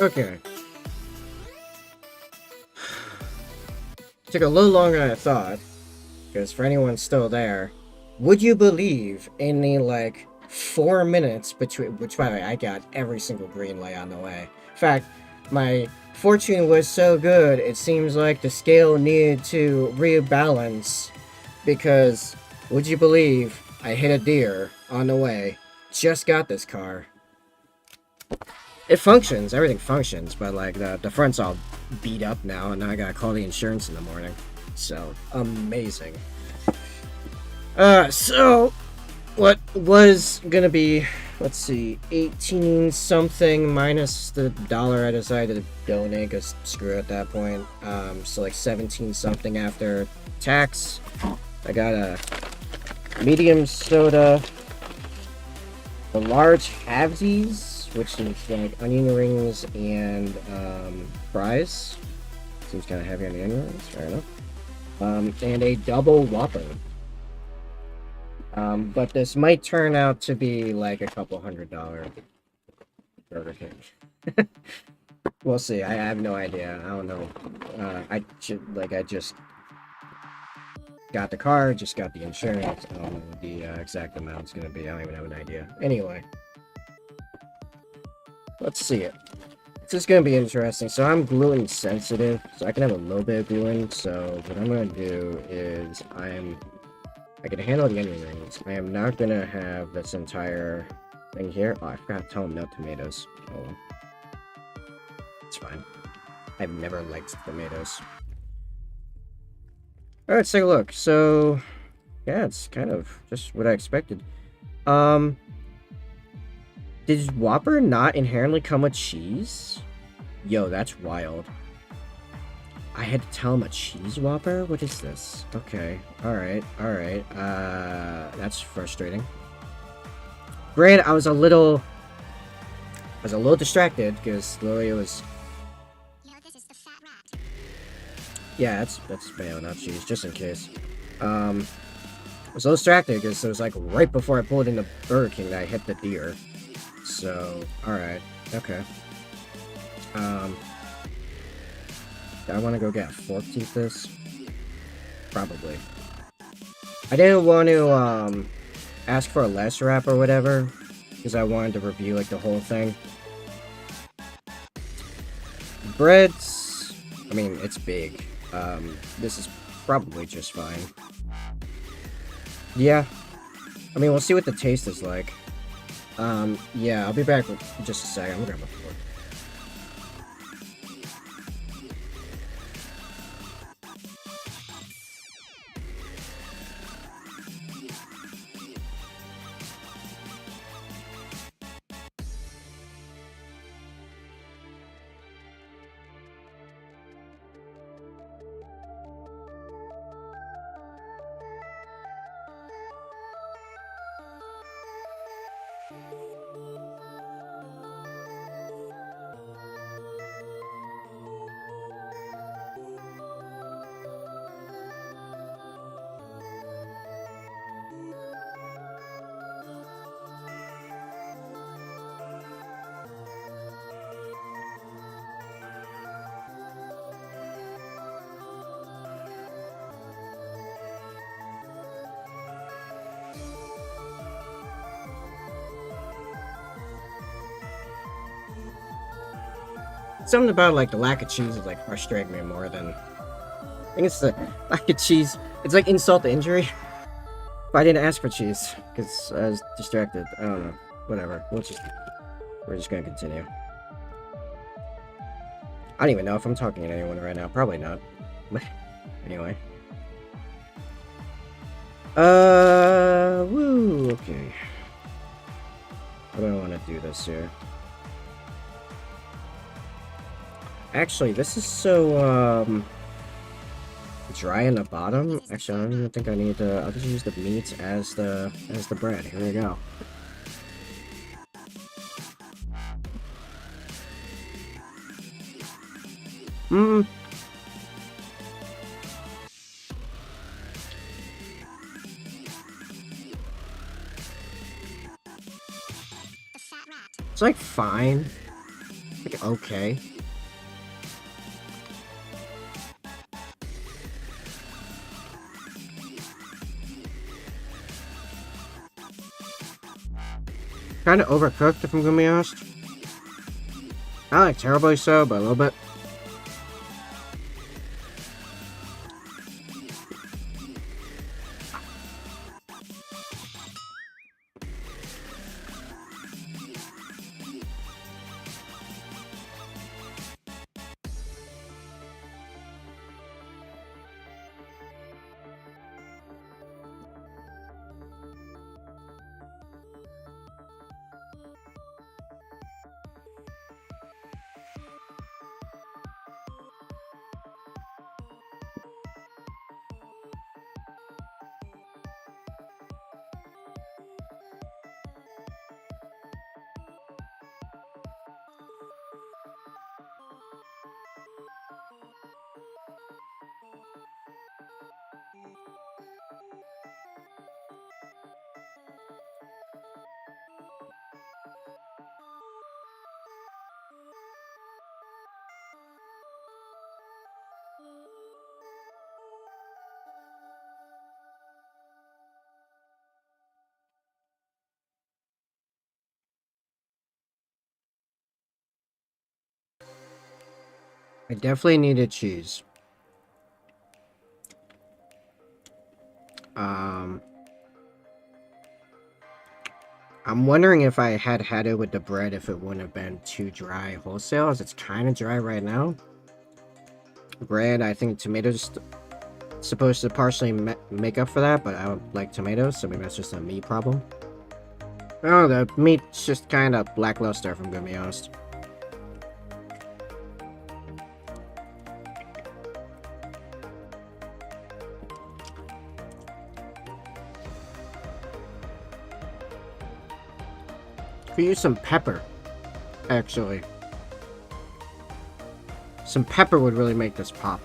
Okay. Took a little longer than I thought, because for anyone still there, would you believe in the, like, 4 minutes between, which by the way, I got every single green light on the way. In fact, my fortune was so good, it seems like the scale needed to rebalance, because, would you believe, I hit a deer on the way, just got this car. It functions, everything functions, but like the front's all beat up now, and now I gotta call the insurance in the morning. So, amazing. So, what was gonna be, let's see, 18 something minus the dollar I decided to donate, because screw it at that point. So like 17 something after tax. I got a medium soda, a large halvesies, which is like onion rings and fries. Seems kind of heavy on the onion rings, fair enough. And a double Whopper. But this might turn out to be like a couple $100 Burger King. We'll see. I have no idea. I don't know. I just got the car, just got the insurance. I don't know what the exact amount's gonna be. I don't even have an idea. Anyway. Let's see it. This is gonna be interesting. So I'm gluten sensitive, so I can have a little bit of gluten. So what I'm gonna do is I can handle the onion rings. I am not gonna have this entire thing here. Oh, I forgot to tell them no tomatoes. Oh, well. It's fine. I've never liked tomatoes. All right, let's take a look. So yeah, it's kind of just what I expected. Did Whopper not inherently come with cheese? Yo, that's wild. I had to tell him a cheese Whopper? What is this? Okay, alright. That's frustrating. Granted, I was a little distracted, because literally it was... Yeah, that's mayo, not cheese, just in case. I was a little distracted, because it was like right before I pulled into Burger King that I hit the deer. So, alright, okay. Do I want to go get a fork to eat this? Probably. I didn't want to, ask for a less wrap or whatever, because I wanted to review, like, the whole thing. Breads, I mean, it's big. This is probably just fine. Yeah. I mean, we'll see what the taste is like. Yeah, I'll be back in just a second. I'm gonna grab a fork. Something about like the lack of cheese is like frustrating me more than. I think it's the lack of cheese. It's like insult to injury. But I didn't ask for cheese because I was distracted. I don't know. Whatever. We're just gonna continue. I don't even know if I'm talking to anyone right now. Probably not. But anyway. Woo. Okay. How do I want to do this here? Actually, this is so dry in the bottom. Actually, I don't even think I need to. I'll just use the meat as the bread. Here we go. Hmm. It's like fine. Like, okay. Kind of overcooked, if I'm gonna be honest. Not like terribly so, but a little bit. I definitely needed cheese. I'm wondering if I had it with the bread, if it wouldn't have been too dry wholesale, as it's kind of dry right now. Bread, I think tomatoes supposed to partially make up for that, but I don't like tomatoes, so maybe that's just a me problem. Oh, the meat's just kind of lackluster, if I'm gonna be honest. Could use some pepper, actually. Some pepper would really make this pop.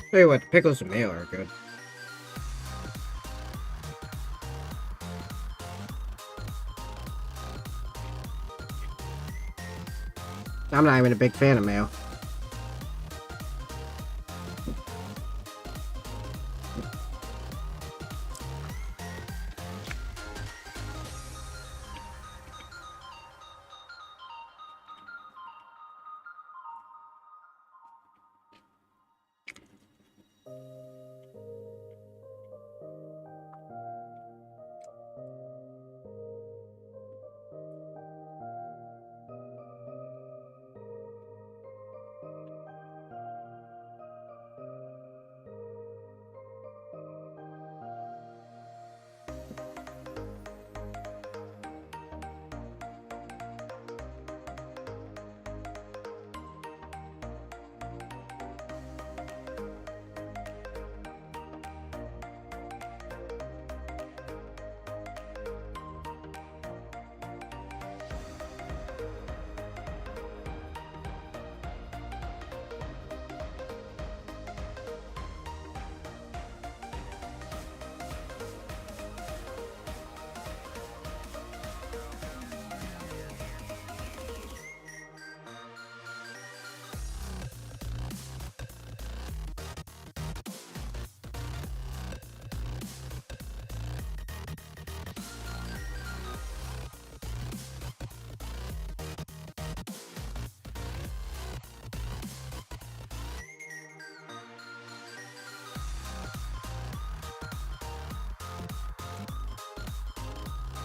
Tell you what, the pickles and mayo are good. I'm not even a big fan of mayo.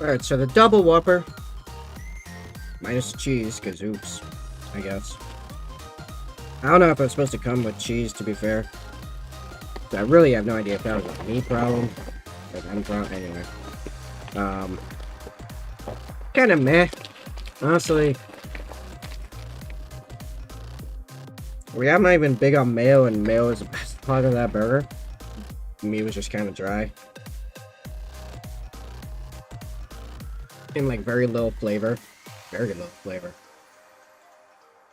Alright, so the double Whopper. Minus the cheese, because oops, I guess. I don't know if it's supposed to come with cheese, to be fair. I really have no idea if that was a me problem. Or an M problem, anyway. Kinda meh. Honestly. I'm not even big on mayo, and mayo is the best part of that burger. Meat was just kind of dry. And like very low flavor. Very low flavor.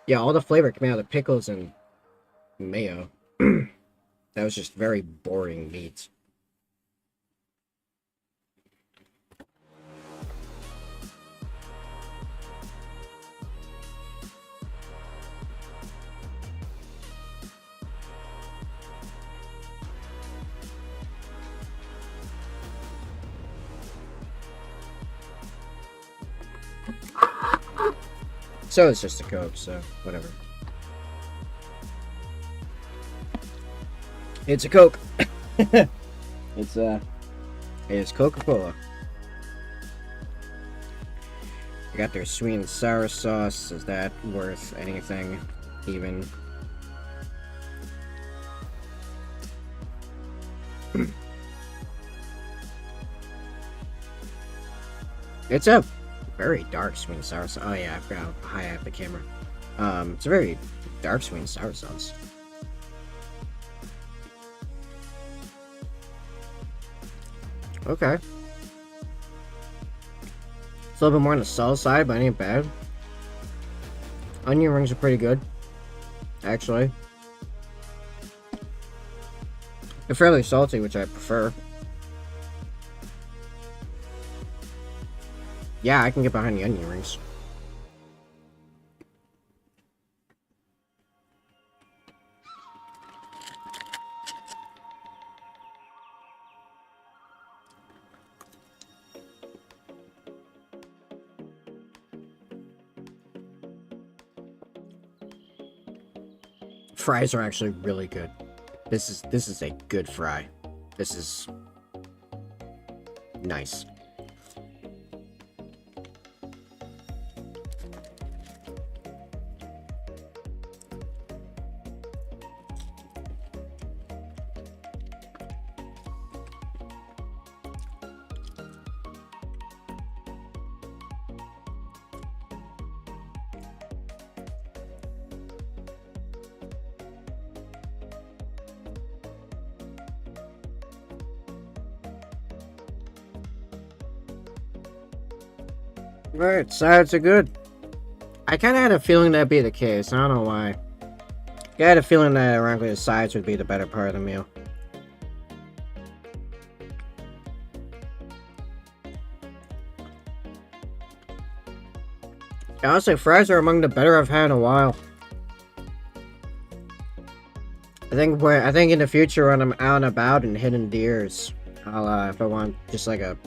Yeah, all the flavor came out of the pickles and mayo. That was just very boring meat. So it's just a Coke, so whatever. It's a Coke. It's Coca-Cola. I got their sweet and sour sauce. Is that worth anything, even? It's a very dark sweet and sour sauce. Oh yeah, I forgot how high I have the camera. It's a very dark sweet and sour sauce. Okay. It's a little bit more on the salt side, but it ain't bad. Onion rings are pretty good, actually. They're fairly salty, which I prefer. Yeah, I can get behind the onion rings. Fries are actually really good. This is a good fry. This is nice. Right, sides are good. I kind of had a feeling that'd be the case. I don't know why. I had a feeling that ironically the sides would be the better part of the meal. Honestly, fries are among the better I've had in a while. I think in the future when I'm out and about and hitting deers, I'll if I want just like a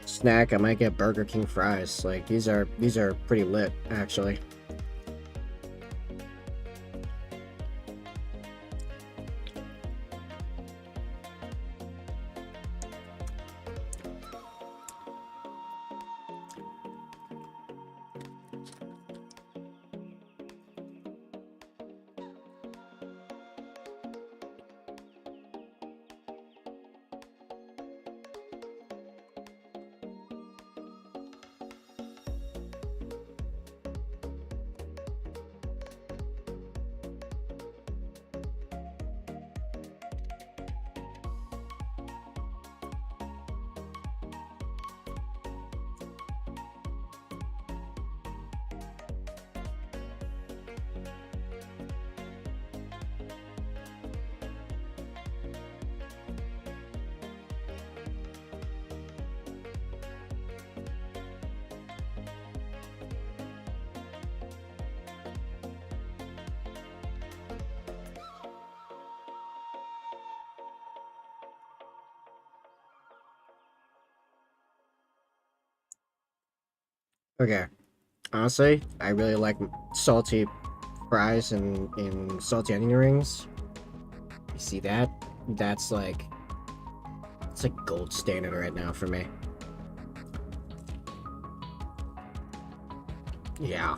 snack, I might get Burger King fries. Like these are pretty lit, actually. Okay. Honestly, I really like salty fries and salty onion rings. You see that? It's like gold standard right now for me. Yeah.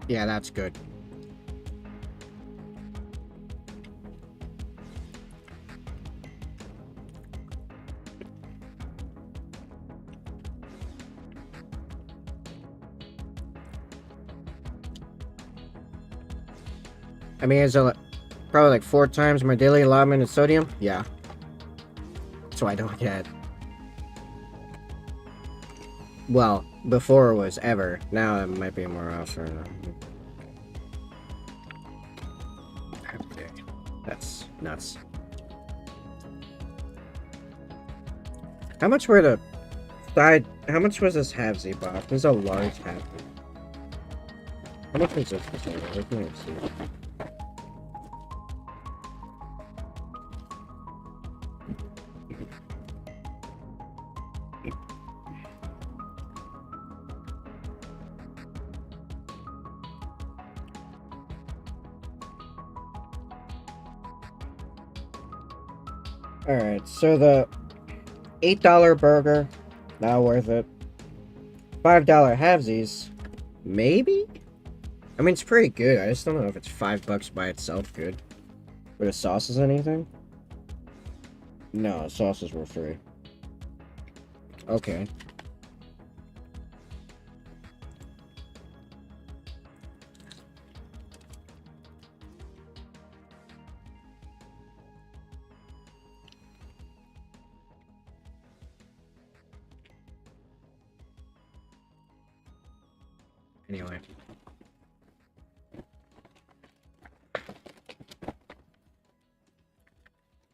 Yeah, that's good. I mean, it's probably like 4 times my daily allotment of sodium. Yeah. So I don't get. Well, before it was ever. Now it might be more often. That's nuts. How much were the side? How much was this halvesy box? This is a large halvesy. How much was this? Let me see. Alright, so the $8 burger, not worth it. $5 halvesies, maybe? I mean, it's pretty good. I just don't know if it's $5 by itself good. Were the sauces anything? No, sauces were free. Okay. Anyway.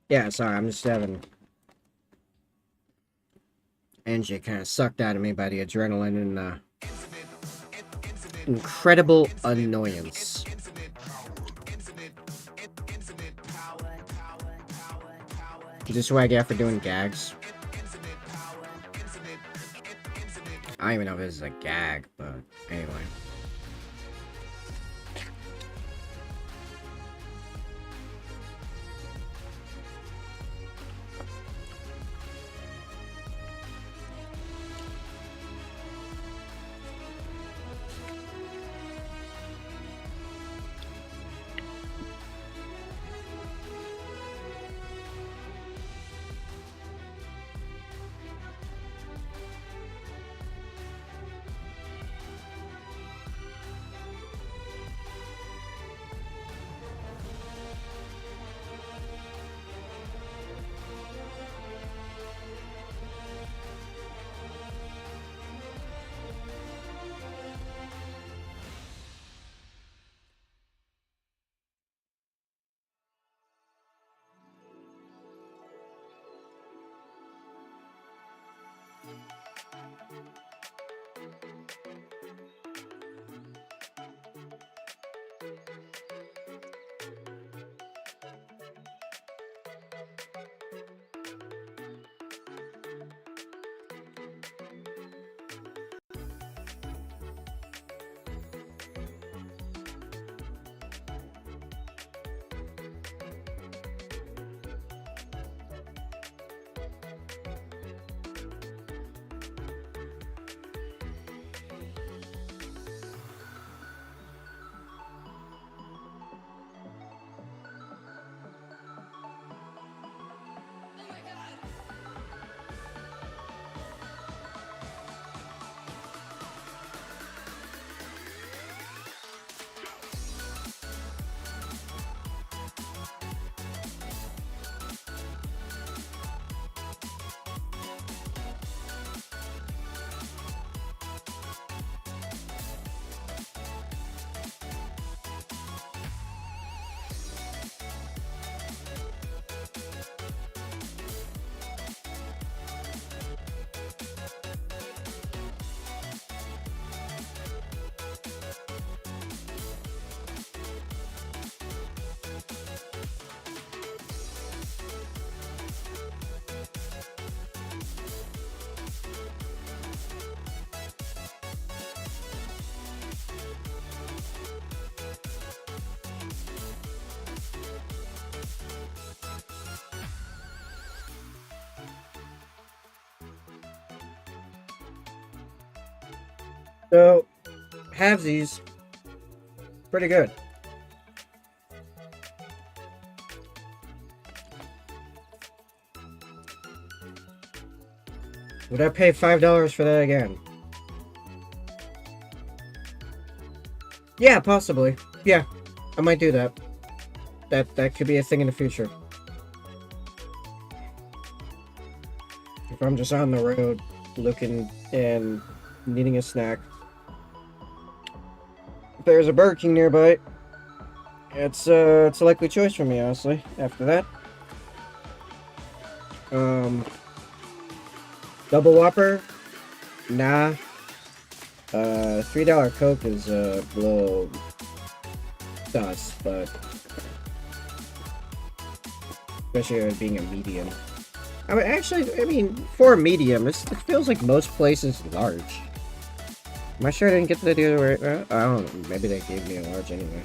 Yeah, sorry, I'm just having energy kind of sucked out of me by the adrenaline and incredible annoyance. Is this what I get for doing gags? I don't even know if this is a gag, but anyway. So, halvesies, pretty good. Would I pay $5 for that again? Yeah, possibly. Yeah, I might do that. That could be a thing in the future. If I'm just on the road looking and needing a snack. If there's a Burger King nearby, it's a likely choice for me, honestly, after that. Double Whopper? Nah. $3 Coke is a little sus, but especially it being a medium. I mean, actually, I mean, for a medium, it feels like most places large. Am I sure I didn't get the idea right? I don't know. Maybe they gave me a large anyway.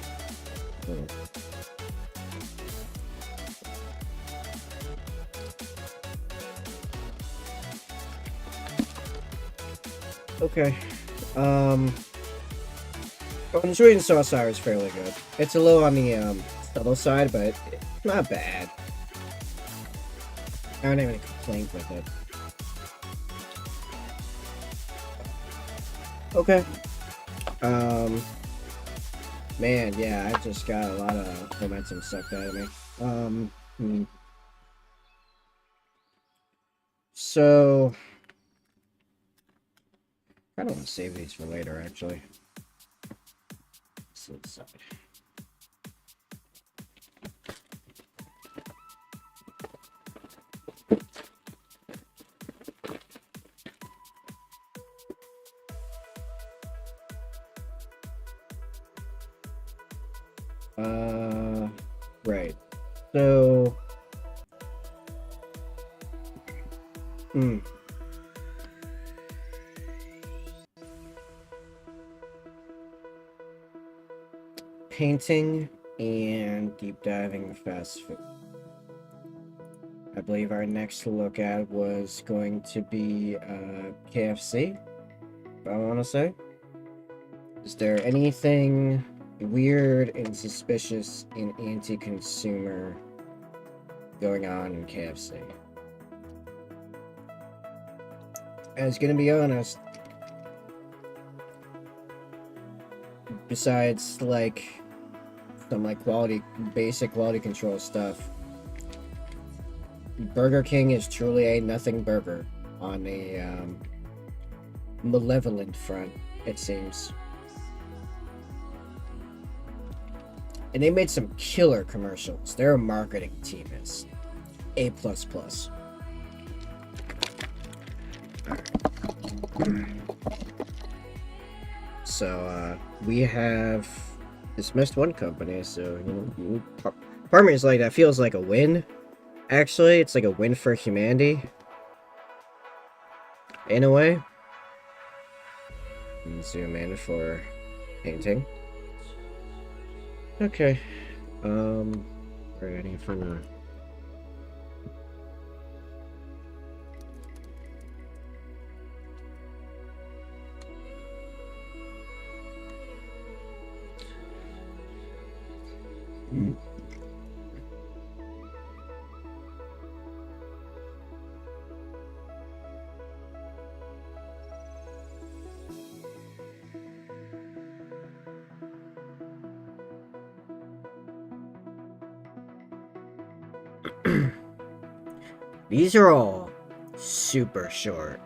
Okay. Oh, the sweet and sauce sour is fairly good. It's a little on the subtle side, but it's not bad. I don't have any complaint with it. Okay. Man, yeah, I just got a lot of momentum sucked out of me. So, I don't want to save these for later, actually. Let's decide. Right. So, painting and deep diving fast food. I believe our next look at was going to be KFC, I want to say. Is there anything weird and suspicious and anti-consumer going on in KFC? I was gonna be honest, besides like some like basic quality control stuff, Burger King is truly a nothing burger on a malevolent front, it seems. And they made some killer commercials. Their marketing team is A++. So, we have dismissed one company, so, you know, part of me is like, that feels like a win. Actually, it's like a win for humanity. In a way. Zoom in for painting. Okay. Ready for the... These are all super short.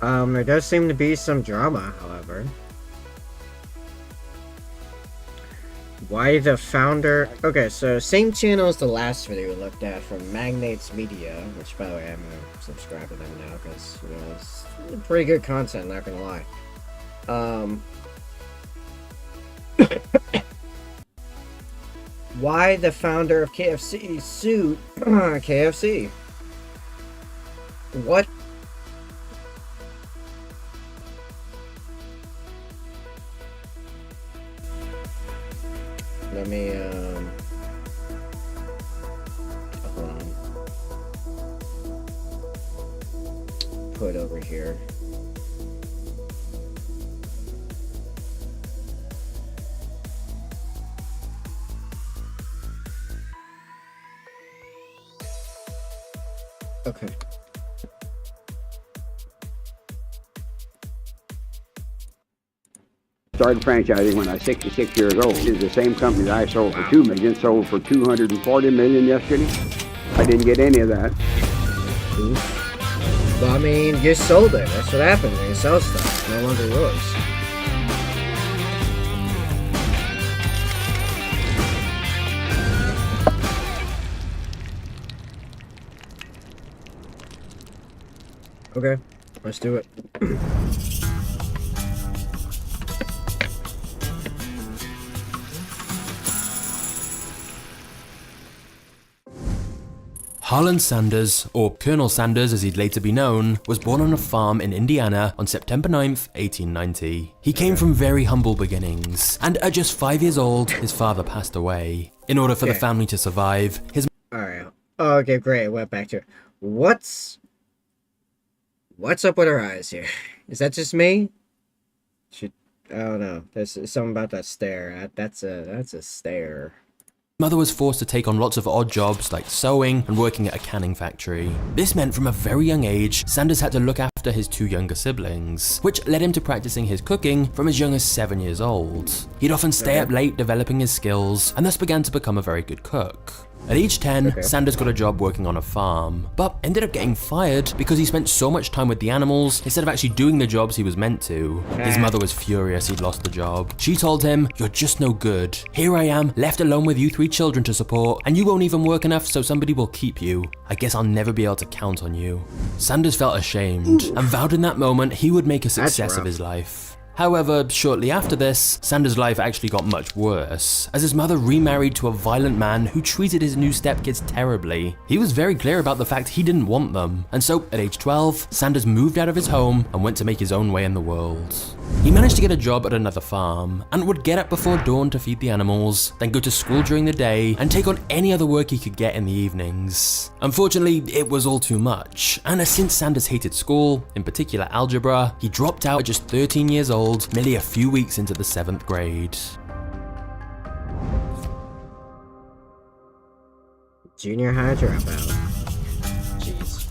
There does seem to be some drama, however. Why the founder... Okay, so same channel as the last video we looked at from Magnates Media, which, by the way, I'm gonna subscribe to them now, because, you know, it's pretty good content, not gonna lie. Why the founder of KFC sued KFC? What? Let me, hold on. Put over here. Okay. Started franchising when I was 66 years old. It's the same company that I sold for $2 million, sold for $240 million yesterday. I didn't get any of that. Well, I mean, you sold it. That's what happens when you sell stuff. It's no longer yours. Okay, let's do it. Harlan Sanders, or Colonel Sanders as he'd later be known, was born on a farm in Indiana on September 9th, 1890. He came from very humble beginnings, and at just 5 years old, his father passed away. In order for the family to survive, his... Alright. Okay, great. Went back to it. What's up with her eyes here? Is that just me? I don't know. There's something about that stare. That's a stare. Mother was forced to take on lots of odd jobs like sewing and working at a canning factory. This meant from a very young age, Sanders had to look after his 2 younger siblings, which led him to practicing his cooking from as young as 7 years old. He'd often stay up late developing his skills and thus began to become a very good cook. At age 10, Sanders got a job working on a farm, but ended up getting fired because he spent so much time with the animals instead of actually doing the jobs he was meant to. His mother was furious he'd lost the job. She told him, "You're just no good. Here I am, left alone with you 3 children to support, and you won't even work enough so somebody will keep you. I guess I'll never be able to count on you." Sanders felt ashamed and vowed in that moment he would make a success of his life. However, shortly after this, Sanders' life actually got much worse, as his mother remarried to a violent man who treated his new stepkids terribly. He was very clear about the fact he didn't want them, and so at age 12, Sanders moved out of his home and went to make his own way in the world. He managed to get a job at another farm, and would get up before dawn to feed the animals, then go to school during the day, and take on any other work he could get in the evenings. Unfortunately, it was all too much, and since Sanders hated school, in particular algebra, he dropped out at just 13 years old, merely a few weeks into the 7th grade. Junior high dropout. Jeez.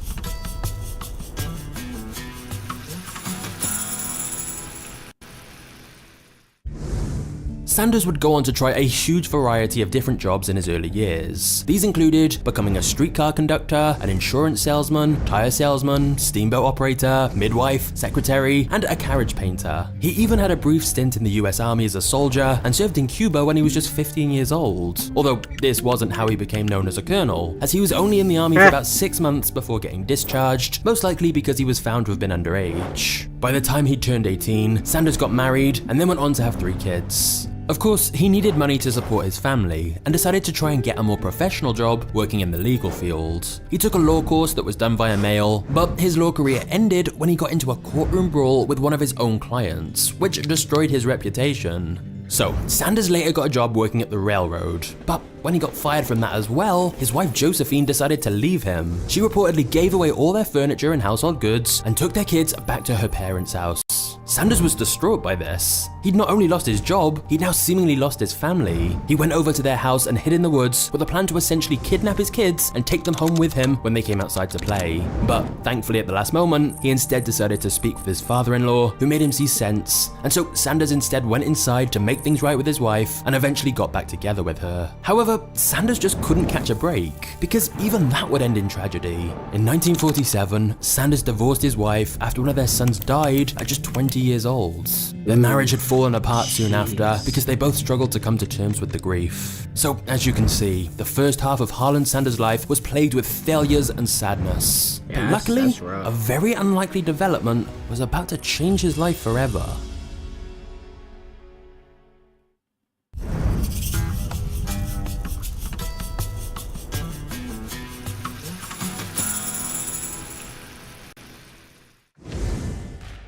Sanders would go on to try a huge variety of different jobs in his early years. These included becoming a streetcar conductor, an insurance salesman, tire salesman, steamboat operator, midwife, secretary, and a carriage painter. He even had a brief stint in the US Army as a soldier and served in Cuba when he was just 15 years old. Although this wasn't how he became known as a colonel, as he was only in the army for about 6 months before getting discharged, most likely because he was found to have been underage. By the time he'd turned 18, Sanders got married and then went on to have 3 kids. Of course, he needed money to support his family and decided to try and get a more professional job working in the legal field. He took a law course that was done via mail, but his law career ended when he got into a courtroom brawl with one of his own clients, which destroyed his reputation. So, Sanders later got a job working at the railroad, but when he got fired from that as well, his wife Josephine decided to leave him. She reportedly gave away all their furniture and household goods and took their kids back to her parents' house. Sanders was distraught by this. He'd not only lost his job, he'd now seemingly lost his family. He went over to their house and hid in the woods with a plan to essentially kidnap his kids and take them home with him when they came outside to play. But thankfully at the last moment, he instead decided to speak with his father-in-law, who made him see sense. And so Sanders instead went inside to make things right with his wife and eventually got back together with her. However, Sanders just couldn't catch a break, because even that would end in tragedy. In 1947, Sanders divorced his wife after one of their sons died at just 20 years old. Their marriage had fallen apart soon after because they both struggled to come to terms with the grief. So, as you can see, the first half of Harlan Sanders' life was plagued with failures and sadness. But luckily, a very unlikely development was about to change his life forever.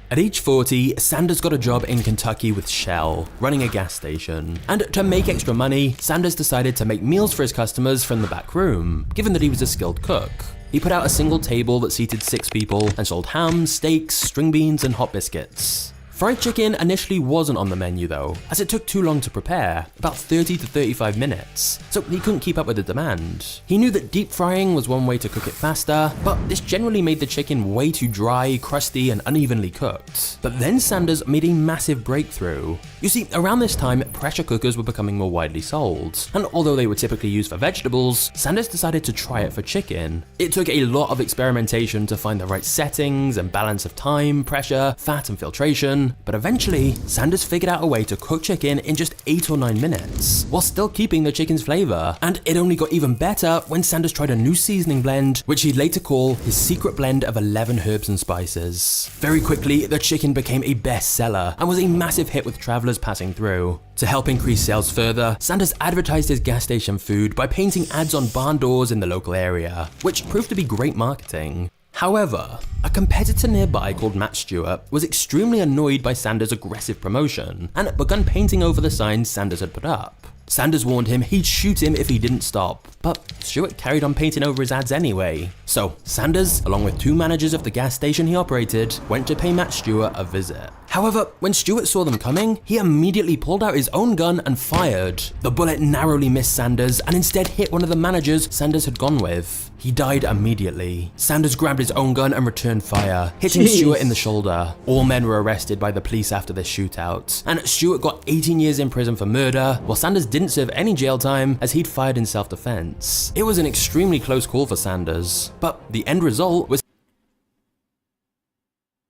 At age 40, Sanders got a job in Kentucky with Shell, running a gas station. And to make extra money, Sanders decided to make meals for his customers from the back room, given that he was a skilled cook. He put out a single table that seated 6 people and sold ham, steaks, string beans, and hot biscuits. Fried chicken initially wasn't on the menu though, as it took too long to prepare, about 30 to 35 minutes, so he couldn't keep up with the demand. He knew that deep frying was one way to cook it faster, but this generally made the chicken way too dry, crusty, and unevenly cooked. But then Sanders made a massive breakthrough. You see, around this time, pressure cookers were becoming more widely sold, and although they were typically used for vegetables, Sanders decided to try it for chicken. It took a lot of experimentation to find the right settings and balance of time, pressure, fat, and filtration. But eventually, Sanders figured out a way to cook chicken in just 8 or 9 minutes, while still keeping the chicken's flavor. And it only got even better when Sanders tried a new seasoning blend, which he'd later call his secret blend of 11 herbs and spices. Very quickly, the chicken became a bestseller and was a massive hit with travelers passing through. To help increase sales further, Sanders advertised his gas station food by painting ads on barn doors in the local area, which proved to be great marketing. However, a competitor nearby called Matt Stewart was extremely annoyed by Sanders' aggressive promotion and began painting over the signs Sanders had put up. Sanders warned him he'd shoot him if he didn't stop, but Stewart carried on painting over his ads anyway. So Sanders, along with 2 managers of the gas station he operated, went to pay Matt Stewart a visit. However, when Stewart saw them coming, he immediately pulled out his own gun and fired. The bullet narrowly missed Sanders and instead hit one of the managers Sanders had gone with. He died immediately. Sanders grabbed his own gun and returned fire, hitting Stewart in the shoulder. All men were arrested by the police after this shootout, and Stewart got 18 years in prison for murder, while Sanders didn't serve any jail time as he'd fired in self-defense. It was an extremely close call for Sanders, but the end result was...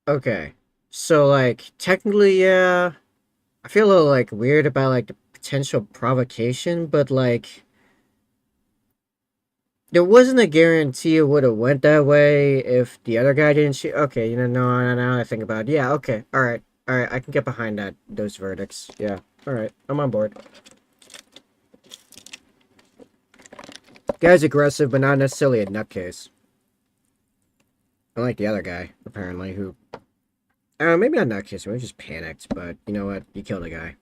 Okay, so like, technically, yeah, I feel a little like weird about like the potential provocation, but like, there wasn't a guarantee it would have went that way if the other guy didn't shoot. Okay, now I think about it. Yeah, okay, alright, I can get behind those verdicts. Yeah, alright, I'm on board. Guy's aggressive, but not necessarily a nutcase. Unlike the other guy, apparently, who... maybe not nutcase, maybe just panicked, but you know what? You killed a guy.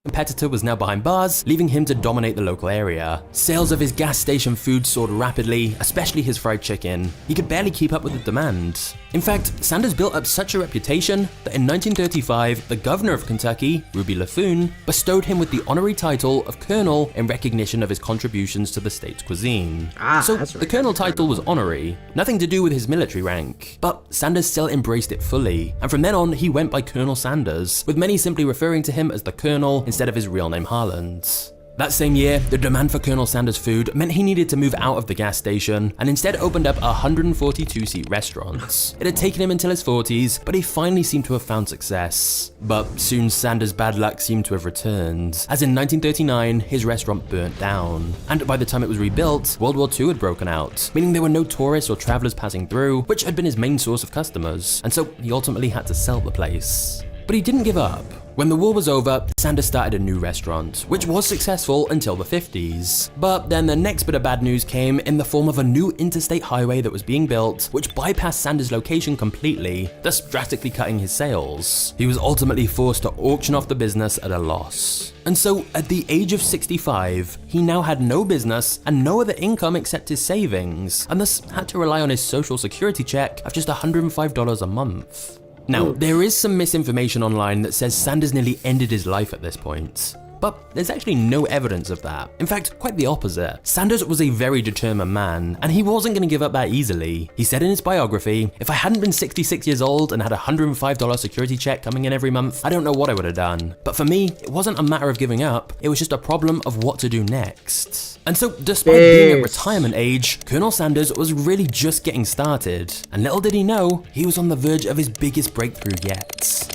Competitor was now behind bars, leaving him to dominate the local area. Sales of his gas station food soared rapidly, especially his fried chicken. He could barely keep up with the demand. In fact, Sanders built up such a reputation that in 1935, the governor of Kentucky, Ruby LaFoon, bestowed him with the honorary title of colonel in recognition of his contributions to the state's cuisine. So the colonel title was honorary, nothing to do with his military rank, but Sanders still embraced it fully, and from then on he went by Colonel Sanders, with many simply referring to him as the Colonel instead of his real name Harland. That same year, the demand for Colonel Sanders' food meant he needed to move out of the gas station and instead opened up a 142-seat restaurant. It had taken him until his 40s, but he finally seemed to have found success. But soon Sanders' bad luck seemed to have returned, as in 1939, his restaurant burnt down. And by the time it was rebuilt, World War II had broken out, meaning there were no tourists or travelers passing through, which had been his main source of customers, and so he ultimately had to sell the place. But he didn't give up. When the war was over, Sanders started a new restaurant, which was successful until the 50s. But then the next bit of bad news came in the form of a new interstate highway that was being built, which bypassed Sanders' location completely, thus drastically cutting his sales. He was ultimately forced to auction off the business at a loss. And so, at the age of 65, he now had no business and no other income except his savings, and thus had to rely on his social security check of just $105 a month. Now, there is some misinformation online that says Sanders nearly ended his life at this point, but there's actually no evidence of that. In fact, quite the opposite. Sanders was a very determined man, and he wasn't going to give up that easily. He said in his biography, "If I hadn't been 66 years old and had a $105 security check coming in every month, I don't know what I would have done. But for me, it wasn't a matter of giving up, it was just a problem of what to do next." And so, despite being at retirement age, Colonel Sanders was really just getting started, and little did he know, he was on the verge of his biggest breakthrough yet.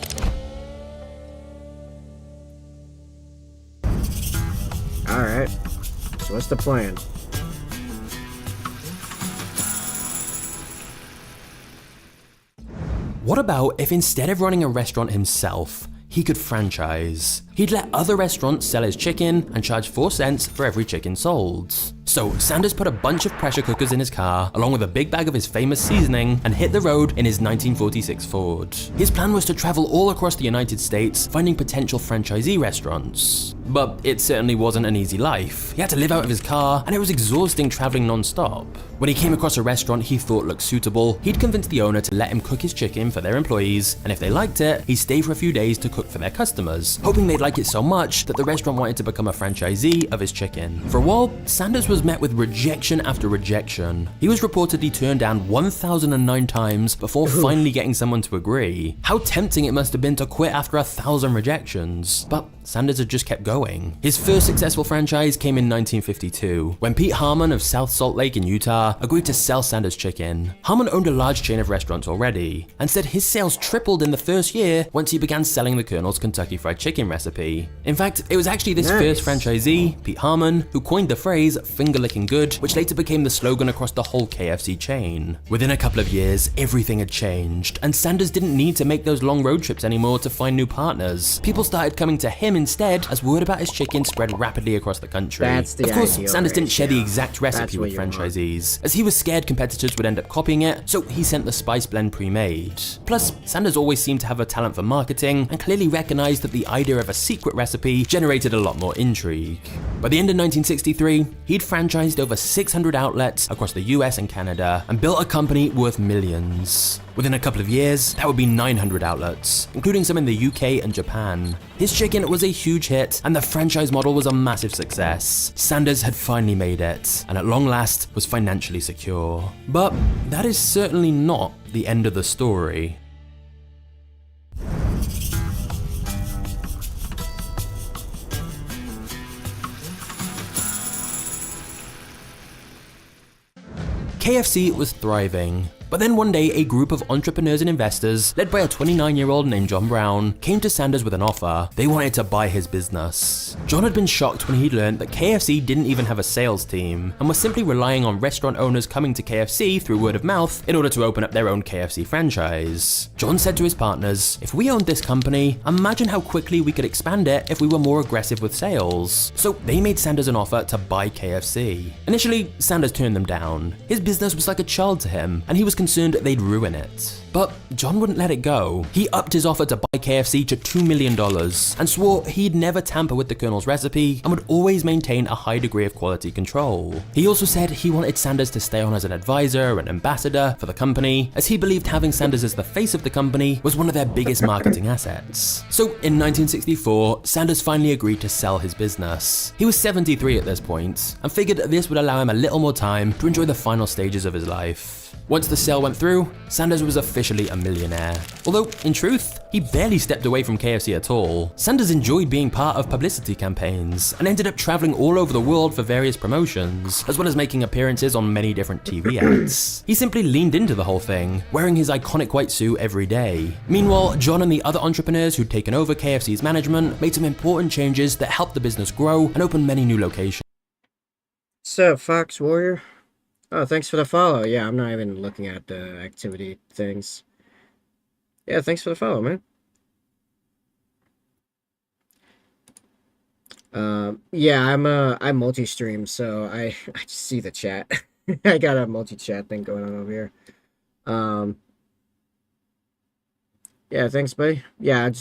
Alright, so what's the plan? What about if instead of running a restaurant himself, he could franchise? He'd let other restaurants sell his chicken and charge 4 cents for every chicken sold. So Sanders put a bunch of pressure cookers in his car, along with a big bag of his famous seasoning, and hit the road in his 1946 Ford. His plan was to travel all across the United States, finding potential franchisee restaurants. But it certainly wasn't an easy life. He had to live out of his car, and it was exhausting traveling non-stop. When he came across a restaurant he thought looked suitable, he'd convince the owner to let him cook his chicken for their employees, and if they liked it, he'd stay for a few days to cook for their customers, hoping they'd like it so much that the restaurant wanted to become a franchisee of his chicken. For a while, Sanders was met with rejection after rejection. He was reportedly turned down 1,009 times before finally getting someone to agree. How tempting it must have been to quit after 1,000 rejections. But Sanders had just kept going. His first successful franchise came in 1952, when Pete Harmon of South Salt Lake in Utah agreed to sell Sanders chicken. Harmon owned a large chain of restaurants already, and said his sales tripled in the first year once he began selling the Colonel's Kentucky Fried Chicken recipe. In fact, it was actually this first franchisee, Pete Harmon, who coined the phrase "finger licking good," which later became the slogan across the whole KFC chain. Within a couple of years, everything had changed, and Sanders didn't need to make those long road trips anymore to find new partners. People started coming to him instead, as word about his chicken spread rapidly across the country. That's the Of course, ideal Sanders didn't share the ratio. exact recipe That's what with you want. franchisees, as he was scared competitors would end up copying it, so he sent the spice blend pre-made. Plus, Sanders always seemed to have a talent for marketing, and clearly recognized that the idea of a secret recipe generated a lot more intrigue. By the end of 1963, he'd franchised over 600 outlets across the US and Canada, and built a company worth millions. Within a couple of years, that would be 900 outlets, including some in the UK and Japan. His chicken was a huge hit, and the franchise model was a massive success. Sanders had finally made it, and at long last was financially secure. But that is certainly not the end of the story. KFC was thriving. But then one day, a group of entrepreneurs and investors, led by a 29-year-old named John Brown, came to Sanders with an offer. They wanted to buy his business. John had been shocked when he'd learned that KFC didn't even have a sales team, and was simply relying on restaurant owners coming to KFC through word of mouth in order to open up their own KFC franchise. John said to his partners, "If we owned this company, imagine how quickly we could expand it if we were more aggressive with sales." So they made Sanders an offer to buy KFC. Initially, Sanders turned them down. His business was like a child to him, and he was concerned they'd ruin it. But John wouldn't let it go. He upped his offer to buy KFC to $2 million, and swore he'd never tamper with the Colonel's recipe and would always maintain a high degree of quality control. He also said he wanted Sanders to stay on as an advisor and ambassador for the company, as he believed having Sanders as the face of the company was one of their biggest marketing assets. So in 1964, Sanders finally agreed to sell his business. He was 73 at this point, and figured this would allow him a little more time to enjoy the final stages of his life. Once the sale went through, Sanders was officially a millionaire. Although, in truth, he barely stepped away from KFC at all. Sanders enjoyed being part of publicity campaigns, and ended up traveling all over the world for various promotions, as well as making appearances on many different TV ads. He simply leaned into the whole thing, wearing his iconic white suit every day. Meanwhile, John and the other entrepreneurs who'd taken over KFC's management made some important changes that helped the business grow and open many new locations. So, Fox Warrior? Oh, thanks for the follow. Yeah, I'm not even looking at the activity things. Yeah, thanks for the follow, man. Yeah, I multi-stream, so I just see the chat. I got a multi-chat thing going on over here. Yeah, thanks, buddy. Yeah,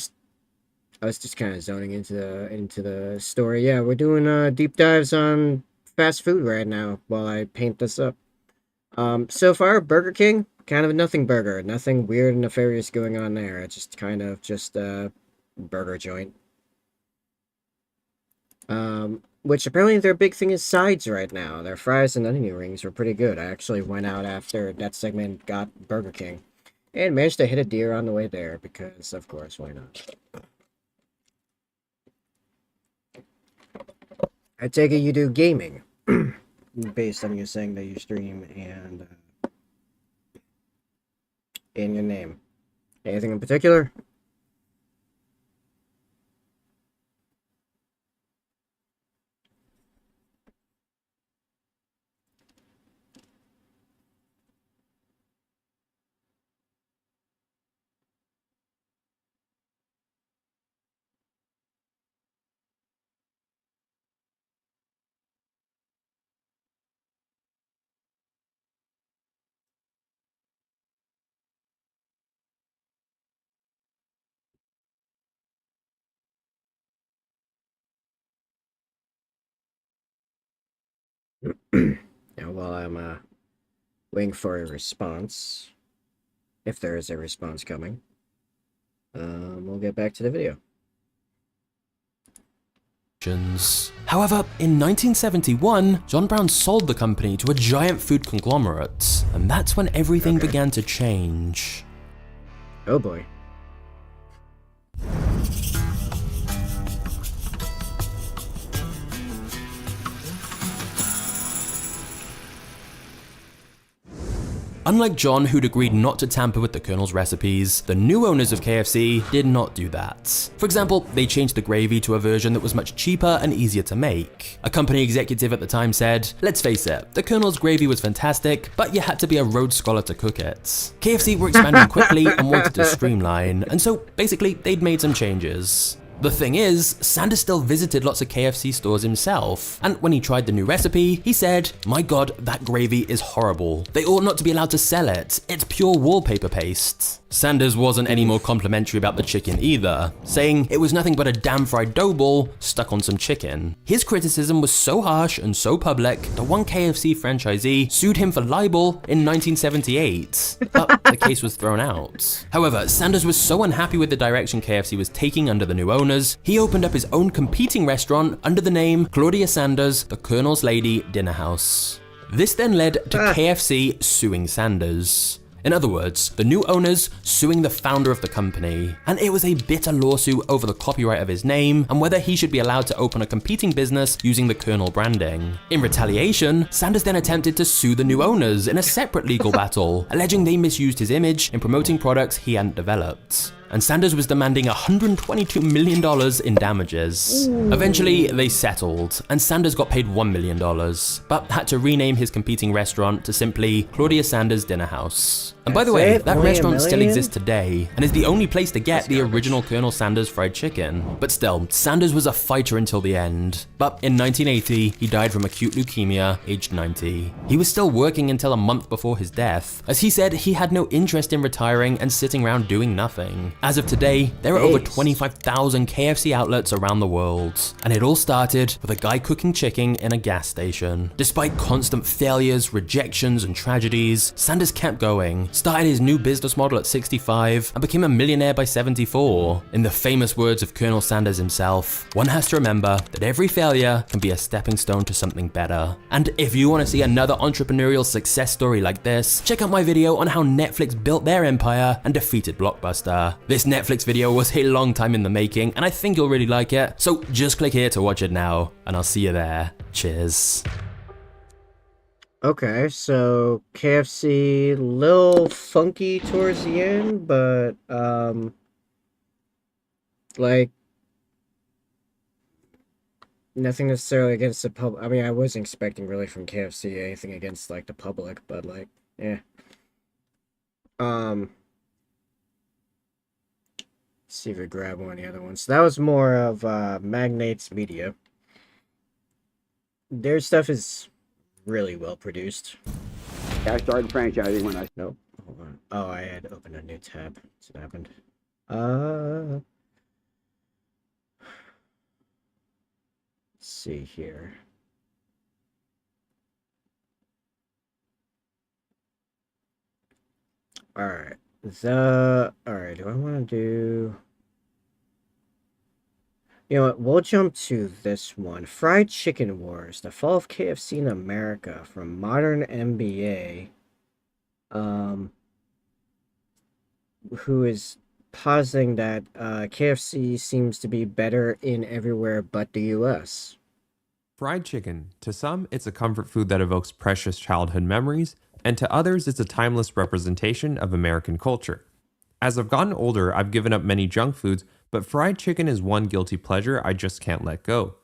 I was just kind of zoning into the story. Yeah, we're doing deep dives on fast food right now while I paint this up. So far, Burger King, kind of a nothing burger. Nothing weird and nefarious going on there. It's just kind of just a burger joint. Which apparently their big thing is sides right now. Their fries and onion rings were pretty good. I actually went out after that segment got Burger King. And managed to hit a deer on the way there, because, of course, why not? I take it you do gaming. Based on you saying that you stream and in your name. Anything in particular? Now, while I'm waiting for a response, if there is a response coming, we'll get back to the video. However, in 1971, John Brown sold the company to a giant food conglomerate, and that's when everything began to change. Oh boy. Unlike John, who'd agreed not to tamper with the Colonel's recipes, the new owners of KFC did not do that. For example, they changed the gravy to a version that was much cheaper and easier to make. A company executive at the time said, "Let's face it, the Colonel's gravy was fantastic, but you had to be a Rhodes Scholar to cook it." KFC were expanding quickly and wanted to streamline, and so basically they'd made some changes. The thing is, Sanders still visited lots of KFC stores himself, and when he tried the new recipe, he said, "My god, that gravy is horrible. They ought not to be allowed to sell it. It's pure wallpaper paste." Sanders wasn't any more complimentary about the chicken either, saying it was nothing but a damn fried dough ball stuck on some chicken. His criticism was so harsh and so public that one KFC franchisee sued him for libel in 1978, but the case was thrown out. However, Sanders was so unhappy with the direction KFC was taking under the new owners, he opened up his own competing restaurant under the name Claudia Sanders, the Colonel's Lady Dinner House. This then led to KFC suing Sanders. In other words, the new owners suing the founder of the company, and it was a bitter lawsuit over the copyright of his name and whether he should be allowed to open a competing business using the Colonel branding. In retaliation, Sanders then attempted to sue the new owners in a separate legal battle, alleging they misused his image in promoting products he hadn't developed. And Sanders was demanding $122 million in damages. Eventually, they settled, and Sanders got paid $1 million, but had to rename his competing restaurant to simply Claudia Sanders Dinner House. And by the way, that restaurant still exists today, and is the only place to get the original Colonel Sanders fried chicken. But still, Sanders was a fighter until the end. But in 1980, he died from acute leukemia, aged 90. He was still working until a month before his death, as he said he had no interest in retiring and sitting around doing nothing. As of today, there are over 25,000 KFC outlets around the world, and it all started with a guy cooking chicken in a gas station. Despite constant failures, rejections, and tragedies, Sanders kept going, started his new business model at 65, and became a millionaire by 74. In the famous words of Colonel Sanders himself, one has to remember that every failure can be a stepping stone to something better. And if you want to see another entrepreneurial success story like this, check out my video on how Netflix built their empire and defeated Blockbuster. This Netflix video was a long time in the making, and I think you'll really like it, so just click here to watch it now, and I'll see you there. Cheers. Okay, so KFC, little funky towards the end, but, like, nothing necessarily against the public. I mean, I wasn't expecting really from KFC anything against, like, the public, but, like, yeah. Let's see if we grab one of the other ones. So that was more of, Magnates Media. Their stuff is really well produced. I started franchising when I... Nope. Hold on. Oh, I had opened a new tab. That's what happened. Let's see here. Alright. Alright, do I want to do... You know what, we'll jump to this one. Fried Chicken Wars, the fall of KFC in America, from Modern MBA. Who is positing that KFC seems to be better in everywhere but the US. Fried chicken. To some, it's a comfort food that evokes precious childhood memories, and to others, it's a timeless representation of American culture. As I've gotten older, I've given up many junk foods, but fried chicken is one guilty pleasure I just can't let go.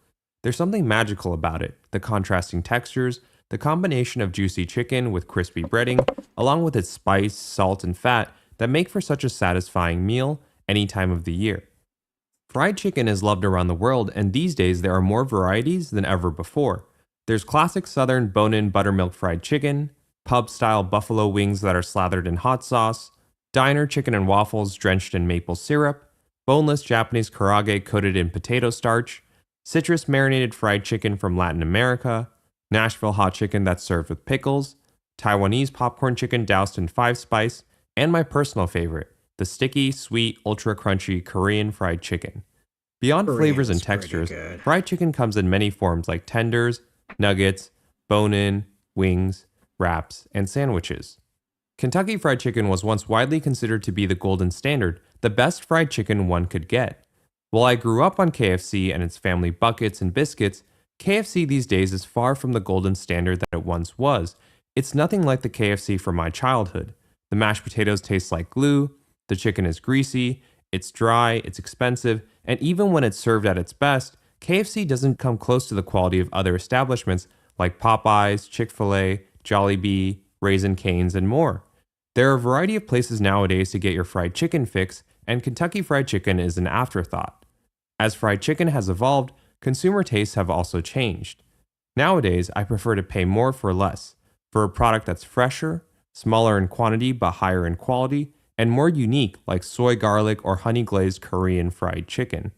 There's something magical about it, the contrasting textures, the combination of juicy chicken with crispy breading, along with its spice, salt, and fat that make for such a satisfying meal any time of the year. Fried chicken is loved around the world, and these days there are more varieties than ever before. There's classic southern bone-in buttermilk fried chicken, pub-style buffalo wings that are slathered in hot sauce, diner chicken and waffles drenched in maple syrup, boneless Japanese karaage coated in potato starch, citrus marinated fried chicken from Latin America, Nashville hot chicken that's served with pickles, Taiwanese popcorn chicken doused in 5-spice, and my personal favorite, the sticky, sweet, ultra crunchy Korean fried chicken. Beyond flavors and textures, fried chicken comes in many forms like tenders, nuggets, bone-in, wings, wraps, and sandwiches. Kentucky Fried Chicken was once widely considered to be the golden standard, the best fried chicken one could get. While I grew up on KFC and its family buckets and biscuits, KFC these days is far from the golden standard that it once was. It's nothing like the KFC from my childhood. The mashed potatoes taste like glue, the chicken is greasy, it's dry, it's expensive, and even when it's served at its best, KFC doesn't come close to the quality of other establishments like Popeyes, Chick-fil-A, Jollibee, Raising Cane's, and more. There are a variety of places nowadays to get your fried chicken fix, and Kentucky Fried Chicken is an afterthought. As fried chicken has evolved, consumer tastes have also changed. Nowadays, I prefer to pay more for less, for a product that's fresher, smaller in quantity but higher in quality, and more unique like soy garlic or honey glazed Korean fried chicken.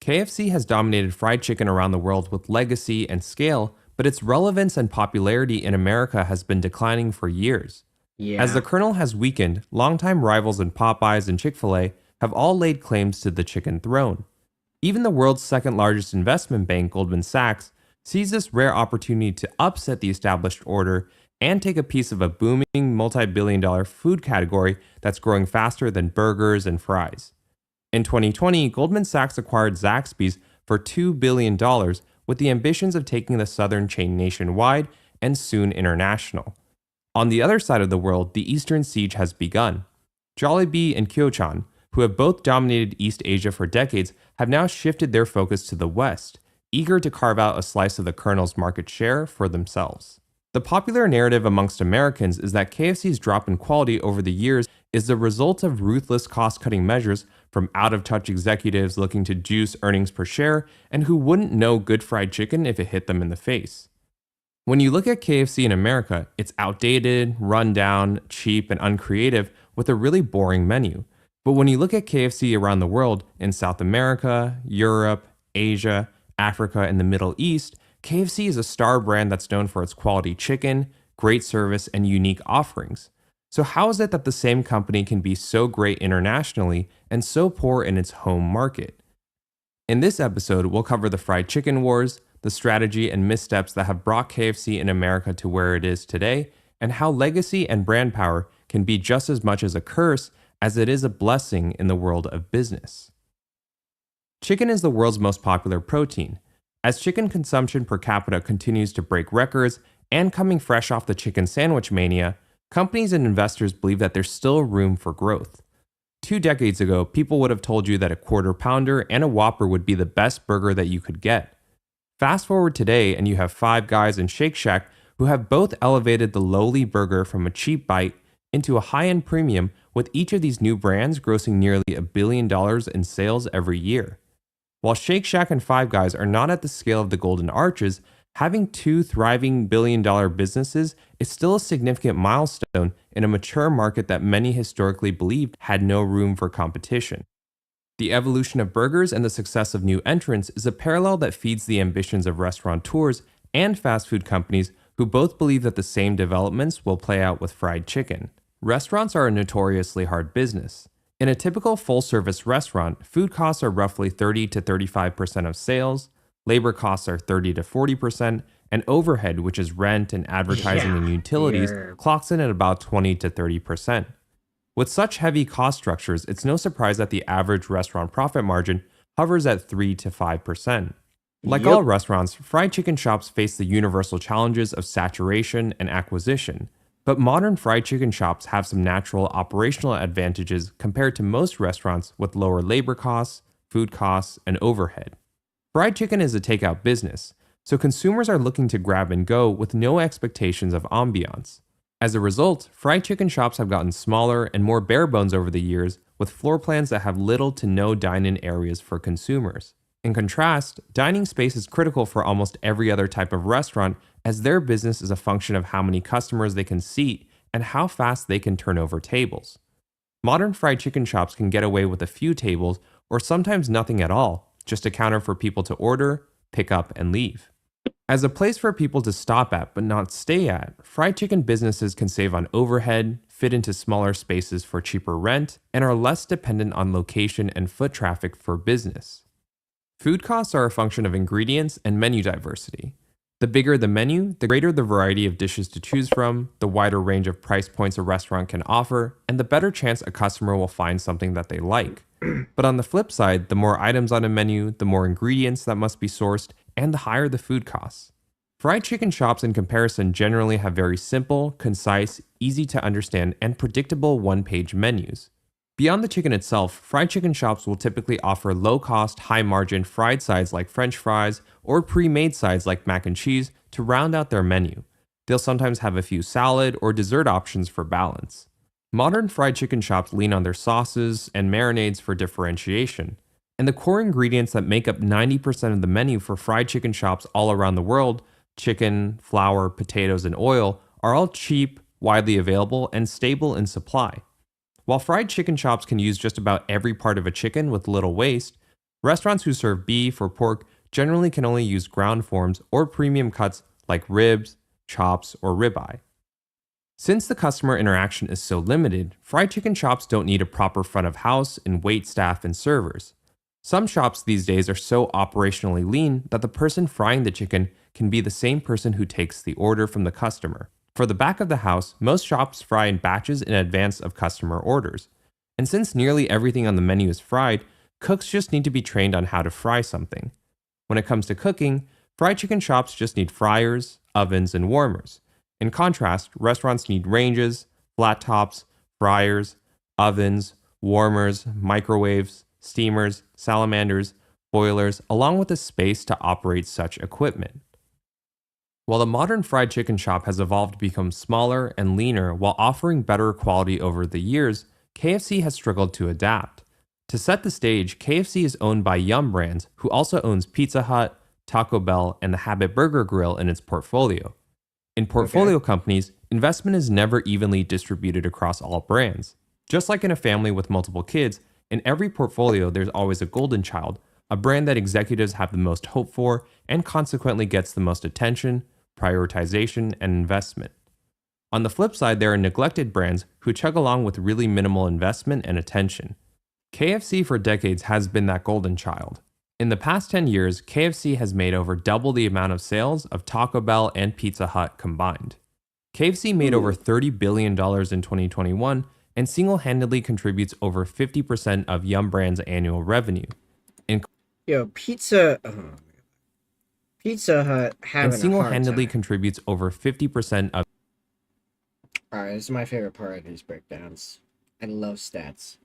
KFC has dominated fried chicken around the world with legacy and scale, but its relevance and popularity in America has been declining for years. As the kernel has weakened, longtime rivals in Popeyes and Chick-fil-A have all laid claims to the chicken throne. Even the world's second largest investment bank, Goldman Sachs, sees this rare opportunity to upset the established order and take a piece of a booming multi-billion-dollar food category that's growing faster than burgers and fries. In 2020, Goldman Sachs acquired Zaxby's for $2 billion with the ambitions of taking the southern chain nationwide and soon international. On the other side of the world, the Eastern siege has begun. Jollibee and Kyochon, who have both dominated East Asia for decades, have now shifted their focus to the West, eager to carve out a slice of the kernel's market share for themselves. The popular narrative amongst Americans is that KFC's drop in quality over the years is the result of ruthless cost-cutting measures from out-of-touch executives looking to juice earnings per share and who wouldn't know good fried chicken if it hit them in the face. When you look at KFC in America, it's outdated, run down, cheap, and uncreative with a really boring menu. But when you look at KFC around the world, in South America, Europe, Asia, Africa, and the Middle East, KFC is a star brand that's known for its quality chicken, great service, and unique offerings. So how is it that the same company can be so great internationally and so poor in its home market? In this episode, we'll cover the fried chicken wars, the strategy and missteps that have brought KFC in America to where it is today, and how legacy and brand power can be just as much as a curse as it is a blessing in the world of business. Chicken is the world's most popular protein. As chicken consumption per capita continues to break records, and coming fresh off the chicken sandwich mania, companies and investors believe that there's still room for growth. 2 decades ago, people would have told you that a Quarter Pounder and a Whopper would be the best burger that you could get. Fast forward today and you have Five Guys and Shake Shack who have both elevated the lowly burger from a cheap bite into a high-end premium, with each of these new brands grossing nearly $1 billion in sales every year. While Shake Shack and Five Guys are not at the scale of the Golden Arches, having 2 thriving billion-dollar businesses is still a significant milestone in a mature market that many historically believed had no room for competition. The evolution of burgers and the success of new entrants is a parallel that feeds the ambitions of restaurateurs and fast food companies who both believe that the same developments will play out with fried chicken. Restaurants are a notoriously hard business. In a typical full-service restaurant, food costs are roughly 30 to 35% of sales, labor costs are 30 to 40%, and overhead, which is rent and advertising and utilities, clocks in at about 20 to 30%. With such heavy cost structures, it's no surprise that the average restaurant profit margin hovers at 3 to 5%. Like all restaurants, fried chicken shops face the universal challenges of saturation and acquisition. But modern fried chicken shops have some natural operational advantages compared to most restaurants with lower labor costs, food costs, and overhead. Fried chicken is a takeout business, so consumers are looking to grab and go with no expectations of ambiance. As a result, fried chicken shops have gotten smaller and more bare bones over the years, with floor plans that have little to no dine-in areas for consumers. In contrast, dining space is critical for almost every other type of restaurant, as their business is a function of how many customers they can seat and how fast they can turn over tables. Modern fried chicken shops can get away with a few tables or sometimes nothing at all, just a counter for people to order, pick up, and leave. As a place for people to stop at but not stay at, fried chicken businesses can save on overhead, fit into smaller spaces for cheaper rent, and are less dependent on location and foot traffic for business. Food costs are a function of ingredients and menu diversity. The bigger the menu, the greater the variety of dishes to choose from, the wider range of price points a restaurant can offer, and the better chance a customer will find something that they like. But on the flip side, the more items on a menu, the more ingredients that must be sourced, and the higher the food costs. Fried chicken shops, in comparison, generally have very simple, concise, easy to understand, and predictable one-page menus. Beyond the chicken itself, fried chicken shops will typically offer low-cost, high-margin fried sides like French fries or pre-made sides like mac and cheese to round out their menu. They'll sometimes have a few salad or dessert options for balance. Modern fried chicken shops lean on their sauces and marinades for differentiation. And the core ingredients that make up 90% of the menu for fried chicken shops all around the world, chicken, flour, potatoes, and oil, are all cheap, widely available, and stable in supply. While fried chicken shops can use just about every part of a chicken with little waste, restaurants who serve beef or pork generally can only use ground forms or premium cuts like ribs, chops, or ribeye. Since the customer interaction is so limited, fried chicken shops don't need a proper front of house and wait staff and servers. Some shops these days are so operationally lean that the person frying the chicken can be the same person who takes the order from the customer. For the back of the house, most shops fry in batches in advance of customer orders. And since nearly everything on the menu is fried, cooks just need to be trained on how to fry something. When it comes to cooking, fried chicken shops just need fryers, ovens, and warmers. In contrast, restaurants need ranges, flat tops, fryers, ovens, warmers, microwaves, steamers, salamanders, boilers, along with a space to operate such equipment. While the modern fried chicken shop has evolved to become smaller and leaner while offering better quality over the years, KFC has struggled to adapt. To set the stage, KFC is owned by Yum Brands, who also owns Pizza Hut, Taco Bell, and the Habit Burger Grill in its portfolio. In portfolio companies, investment is never evenly distributed across all brands. Just like in a family with multiple kids, in every portfolio there's always a golden child, a brand that executives have the most hope for and consequently gets the most attention, prioritization, and investment. On the flip side, there are neglected brands who chug along with really minimal investment and attention. KFC for decades has been that golden child. In the past 10 years, KFC has made over double the amount of sales of Taco Bell and Pizza Hut combined. KFC made over $30 billion in 2021 and single-handedly contributes over 50% of Yum Brand's annual revenue. Pizza Hut having and single-handedly a hard time. contributes over 50% of. Alright, this is my favorite part of these breakdowns. I love stats.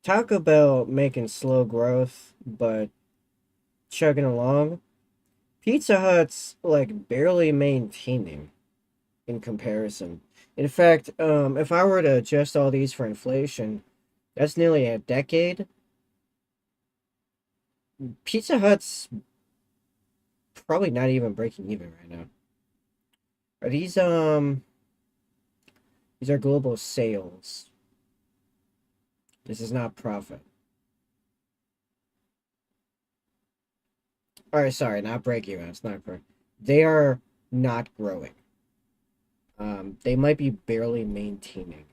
Taco Bell making slow growth, but chugging along. Pizza Hut's like barely maintaining in comparison. In fact, if I were to adjust all these for inflation, that's nearly a decade. Pizza Hut's probably not even breaking even right now. Are these are global sales. This is not profit. Alright, sorry, not break even. It's not correct. They are not growing. They might be barely maintaining,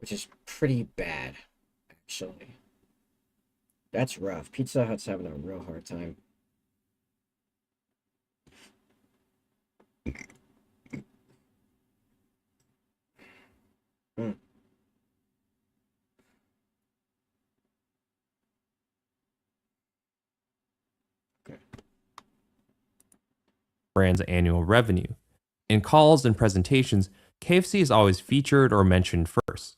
which is pretty bad, actually. That's rough. Pizza Hut's having a real hard time. Brand's annual revenue. In calls and presentations, KFC is always featured or mentioned first.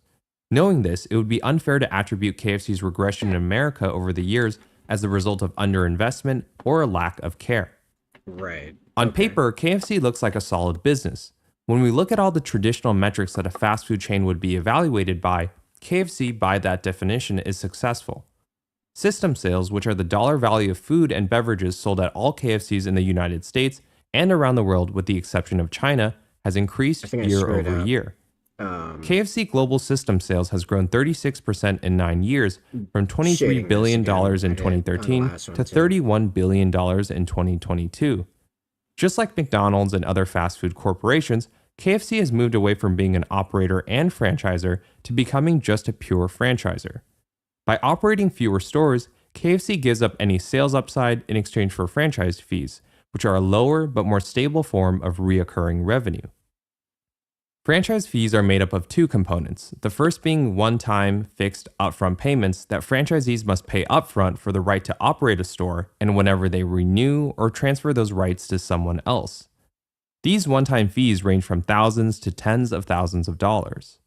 Knowing this, it would be unfair to attribute KFC's regression in America over the years as the result of underinvestment or a lack of care. Right. On paper, KFC looks like a solid business. When we look at all the traditional metrics that a fast food chain would be evaluated by, KFC, by that definition, is successful. System sales, which are the dollar value of food and beverages sold at all KFCs in the United States and around the world with the exception of China, has increased year over year. KFC global system sales has grown 36% in 9 years, from $23 billion in 2013 to $31 billion in 2022. Just like McDonald's and other fast food corporations, KFC has moved away from being an operator and franchisor to becoming just a pure franchisor. By operating fewer stores, KFC gives up any sales upside in exchange for franchise fees, which are a lower but more stable form of reoccurring revenue. Franchise fees are made up of two components, the first being one-time, fixed, upfront payments that franchisees must pay upfront for the right to operate a store and whenever they renew or transfer those rights to someone else. These one-time fees range from thousands to tens of thousands of dollars.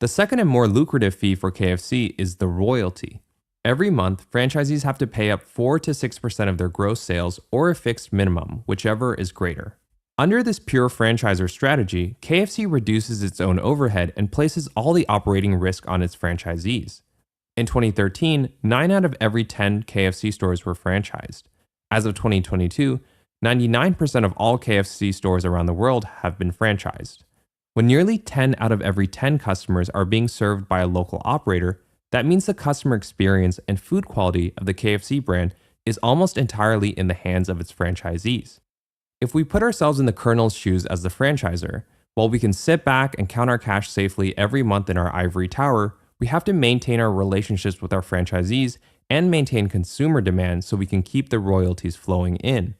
The second and more lucrative fee for KFC is the royalty. Every month, franchisees have to pay up 4 to 6% of their gross sales or a fixed minimum, whichever is greater. Under this pure franchisor strategy, KFC reduces its own overhead and places all the operating risk on its franchisees. In 2013, 9 out of every 10 KFC stores were franchised. As of 2022, 99% of all KFC stores around the world have been franchised. When nearly 10 out of every 10 customers are being served by a local operator, that means the customer experience and food quality of the KFC brand is almost entirely in the hands of its franchisees. If we put ourselves in the Colonel's shoes as the franchisor, while we can sit back and count our cash safely every month in our ivory tower, we have to maintain our relationships with our franchisees and maintain consumer demand so we can keep the royalties flowing in.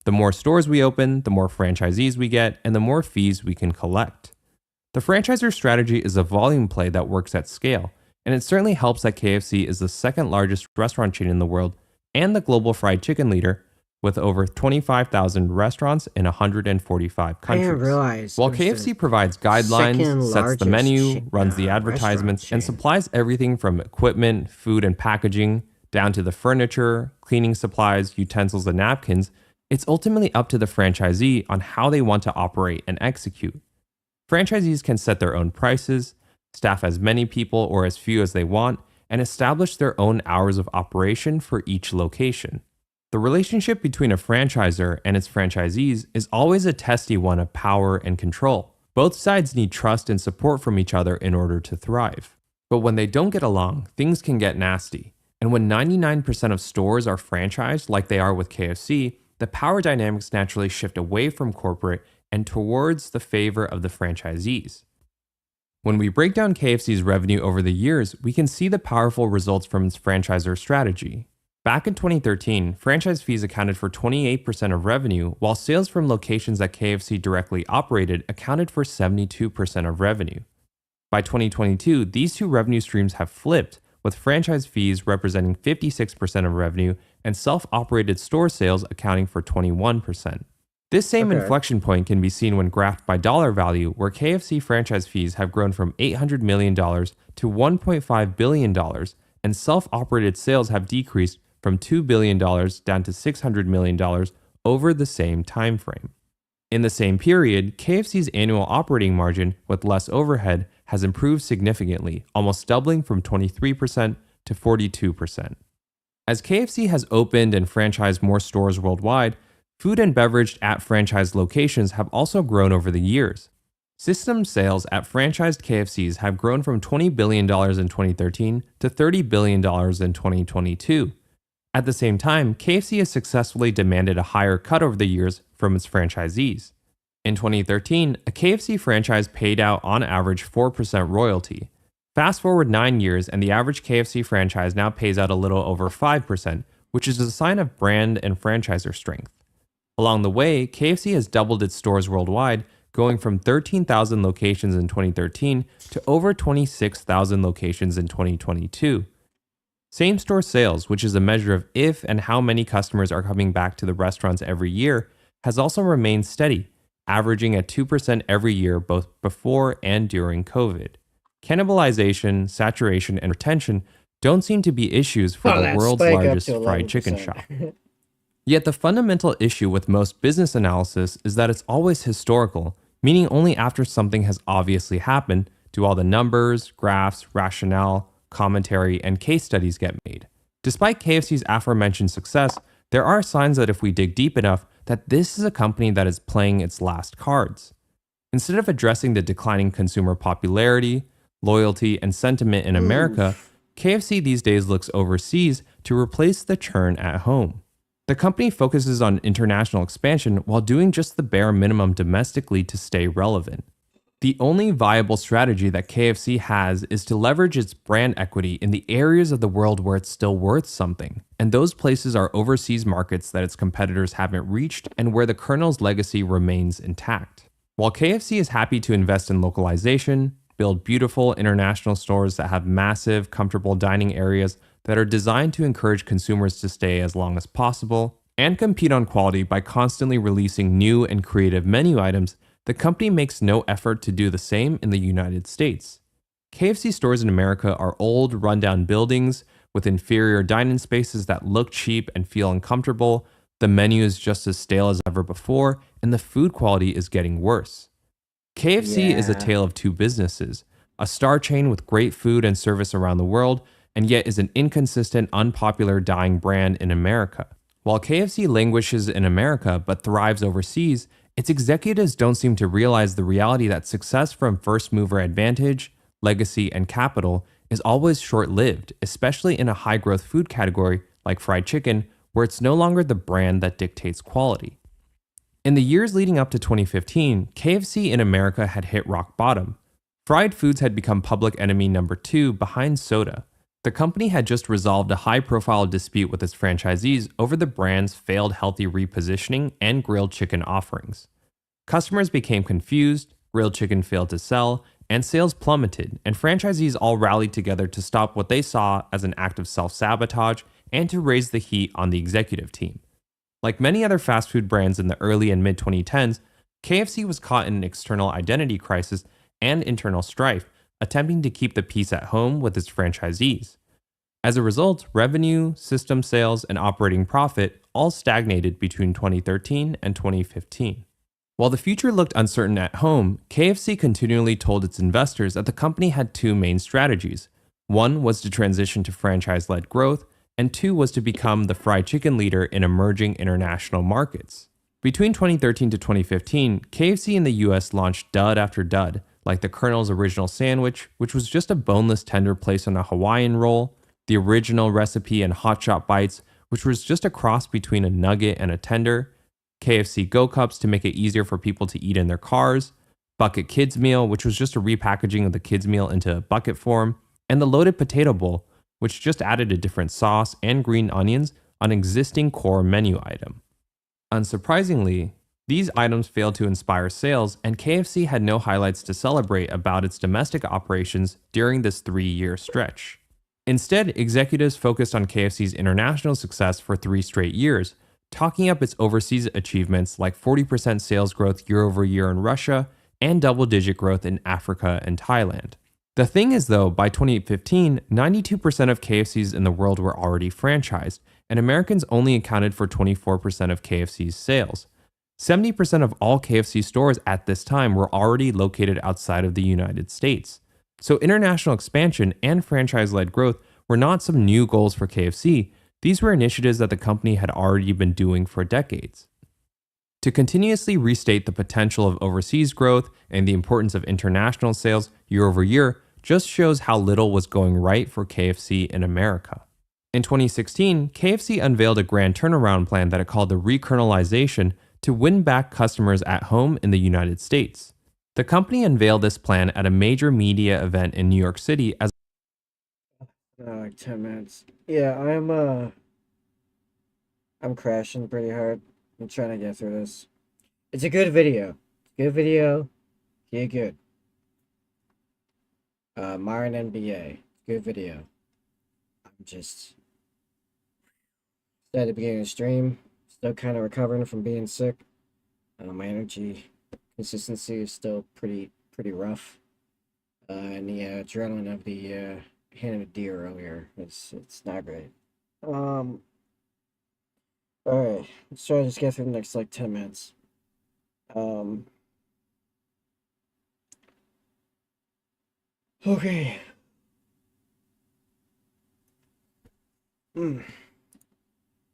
The more stores we open, the more franchisees we get, and the more fees we can collect. The franchisor strategy is a volume play that works at scale, and it certainly helps that KFC is the second largest restaurant chain in the world and the global fried chicken leader, with over 25,000 restaurants in 145 countries. I didn't realize While KFC provides guidelines, sets the menu, runs the advertisements, and chain. supplies everything from equipment, food and packaging, down to the furniture, cleaning supplies, utensils, and napkins, it's ultimately up to the franchisee on how they want to operate and execute. Franchisees can set their own prices, staff as many people or as few as they want, and establish their own hours of operation for each location. The relationship between a franchisor and its franchisees is always a testy one of power and control. Both sides need trust and support from each other in order to thrive. But when they don't get along, things can get nasty. And when 99% of stores are franchised like they are with KFC, the power dynamics naturally shift away from corporate and towards the favor of the franchisees. When we break down KFC's revenue over the years, we can see the powerful results from its franchisor strategy. Back in 2013, franchise fees accounted for 28% of revenue, while sales from locations that KFC directly operated accounted for 72% of revenue. By 2022, these two revenue streams have flipped, with franchise fees representing 56% of revenue and self-operated store sales accounting for 21%. This same inflection point can be seen when graphed by dollar value, where KFC franchise fees have grown from $800 million to $1.5 billion, and self-operated sales have decreased from $2 billion down to $600 million over the same time frame. In the same period, KFC's annual operating margin with less overhead has improved significantly, almost doubling from 23% to 42%. As KFC has opened and franchised more stores worldwide, food and beverage at franchised locations have also grown over the years. System sales at franchised KFCs have grown from $20 billion in 2013 to $30 billion in 2022. At the same time, KFC has successfully demanded a higher cut over the years from its franchisees. In 2013, a KFC franchise paid out on average 4% royalty. Fast forward 9 years and the average KFC franchise now pays out a little over 5%, which is a sign of brand and franchisor strength. Along the way, KFC has doubled its stores worldwide, going from 13,000 locations in 2013 to over 26,000 locations in 2022. Same-store sales, which is a measure of if and how many customers are coming back to the restaurants every year, has also remained steady, averaging at 2% every year both before and during COVID. Cannibalization, saturation, and retention don't seem to be issues for the world's largest fried chicken shop. Yet the fundamental issue with most business analysis is that it's always historical, meaning only after something has obviously happened do all the numbers, graphs, rationale, commentary, and case studies get made. Despite KFC's aforementioned success, there are signs that if we dig deep enough, that this is a company that is playing its last cards. Instead of addressing the declining consumer popularity, loyalty, and sentiment in America, KFC these days looks overseas to replace the churn at home. The company focuses on international expansion while doing just the bare minimum domestically to stay relevant. The only viable strategy that KFC has is to leverage its brand equity in the areas of the world where it's still worth something, and those places are overseas markets that its competitors haven't reached and where the Colonel's legacy remains intact. While KFC is happy to invest in localization, build beautiful international stores that have massive, comfortable dining areas that are designed to encourage consumers to stay as long as possible, and compete on quality by constantly releasing new and creative menu items, the company makes no effort to do the same in the United States. KFC stores in America are old, rundown buildings with inferior dining spaces that look cheap and feel uncomfortable. The menu is just as stale as ever before, and the food quality is getting worse. KFC is a tale of two businesses, a star chain with great food and service around the world, and yet is an inconsistent, unpopular, dying brand in America. While KFC languishes in America but thrives overseas, its executives don't seem to realize the reality that success from first mover advantage, legacy, and capital is always short-lived, especially in a high-growth food category like fried chicken, where it's no longer the brand that dictates quality. In the years leading up to 2015, KFC in America had hit rock bottom. Fried foods had become public enemy number 2 behind soda. The company had just resolved a high-profile dispute with its franchisees over the brand's failed healthy repositioning and grilled chicken offerings. Customers became confused, grilled chicken failed to sell, and sales plummeted, and franchisees all rallied together to stop what they saw as an act of self-sabotage and to raise the heat on the executive team. Like many other fast food brands in the early and mid-2010s, KFC was caught in an external identity crisis and internal strife, attempting to keep the peace at home with its franchisees. As a result, revenue, system sales, and operating profit all stagnated between 2013 and 2015. While the future looked uncertain at home, KFC continually told its investors that the company had two main strategies. One was to transition to franchise-led growth, and two was to become the fried chicken leader in emerging international markets. Between 2013 to 2015, KFC in the US launched dud after dud, like the Colonel's original sandwich, which was just a boneless tender placed on a Hawaiian roll, the original recipe and Hot Shot Bites, which was just a cross between a nugget and a tender, KFC Go Cups to make it easier for people to eat in their cars, Bucket Kids Meal, which was just a repackaging of the kids meal into bucket form, and the Loaded Potato Bowl, which just added a different sauce and green onions on an existing core menu item. Unsurprisingly, these items failed to inspire sales, and KFC had no highlights to celebrate about its domestic operations during this 3-year stretch. Instead, executives focused on KFC's international success for 3 straight years, talking up its overseas achievements like 40% sales growth year over year in Russia and double-digit growth in Africa and Thailand. The thing is though, by 2015, 92% of KFCs in the world were already franchised, and Americans only accounted for 24% of KFC's sales. 70% of all KFC stores at this time were already located outside of the United States. So international expansion and franchise-led growth were not some new goals for KFC. These were initiatives that the company had already been doing for decades. To continuously restate the potential of overseas growth and the importance of international sales year over year just shows how little was going right for KFC in America. In 2016, KFC unveiled a grand turnaround plan that it called the rekernelization to win back customers at home in the United States. The company unveiled this plan at a major media event in New York City as like 10 minutes. Yeah, I'm crashing pretty hard. I'm trying to get through this. It's a good video. Good video. Yeah, good. Myron NBA. Good video. I'm just at the beginning of the stream. Still kind of recovering from being sick. My energy consistency is still pretty rough. And the adrenaline of the hand of a deer earlier, it's not great. Alright, let's try to just get through the next like 10 minutes. Okay.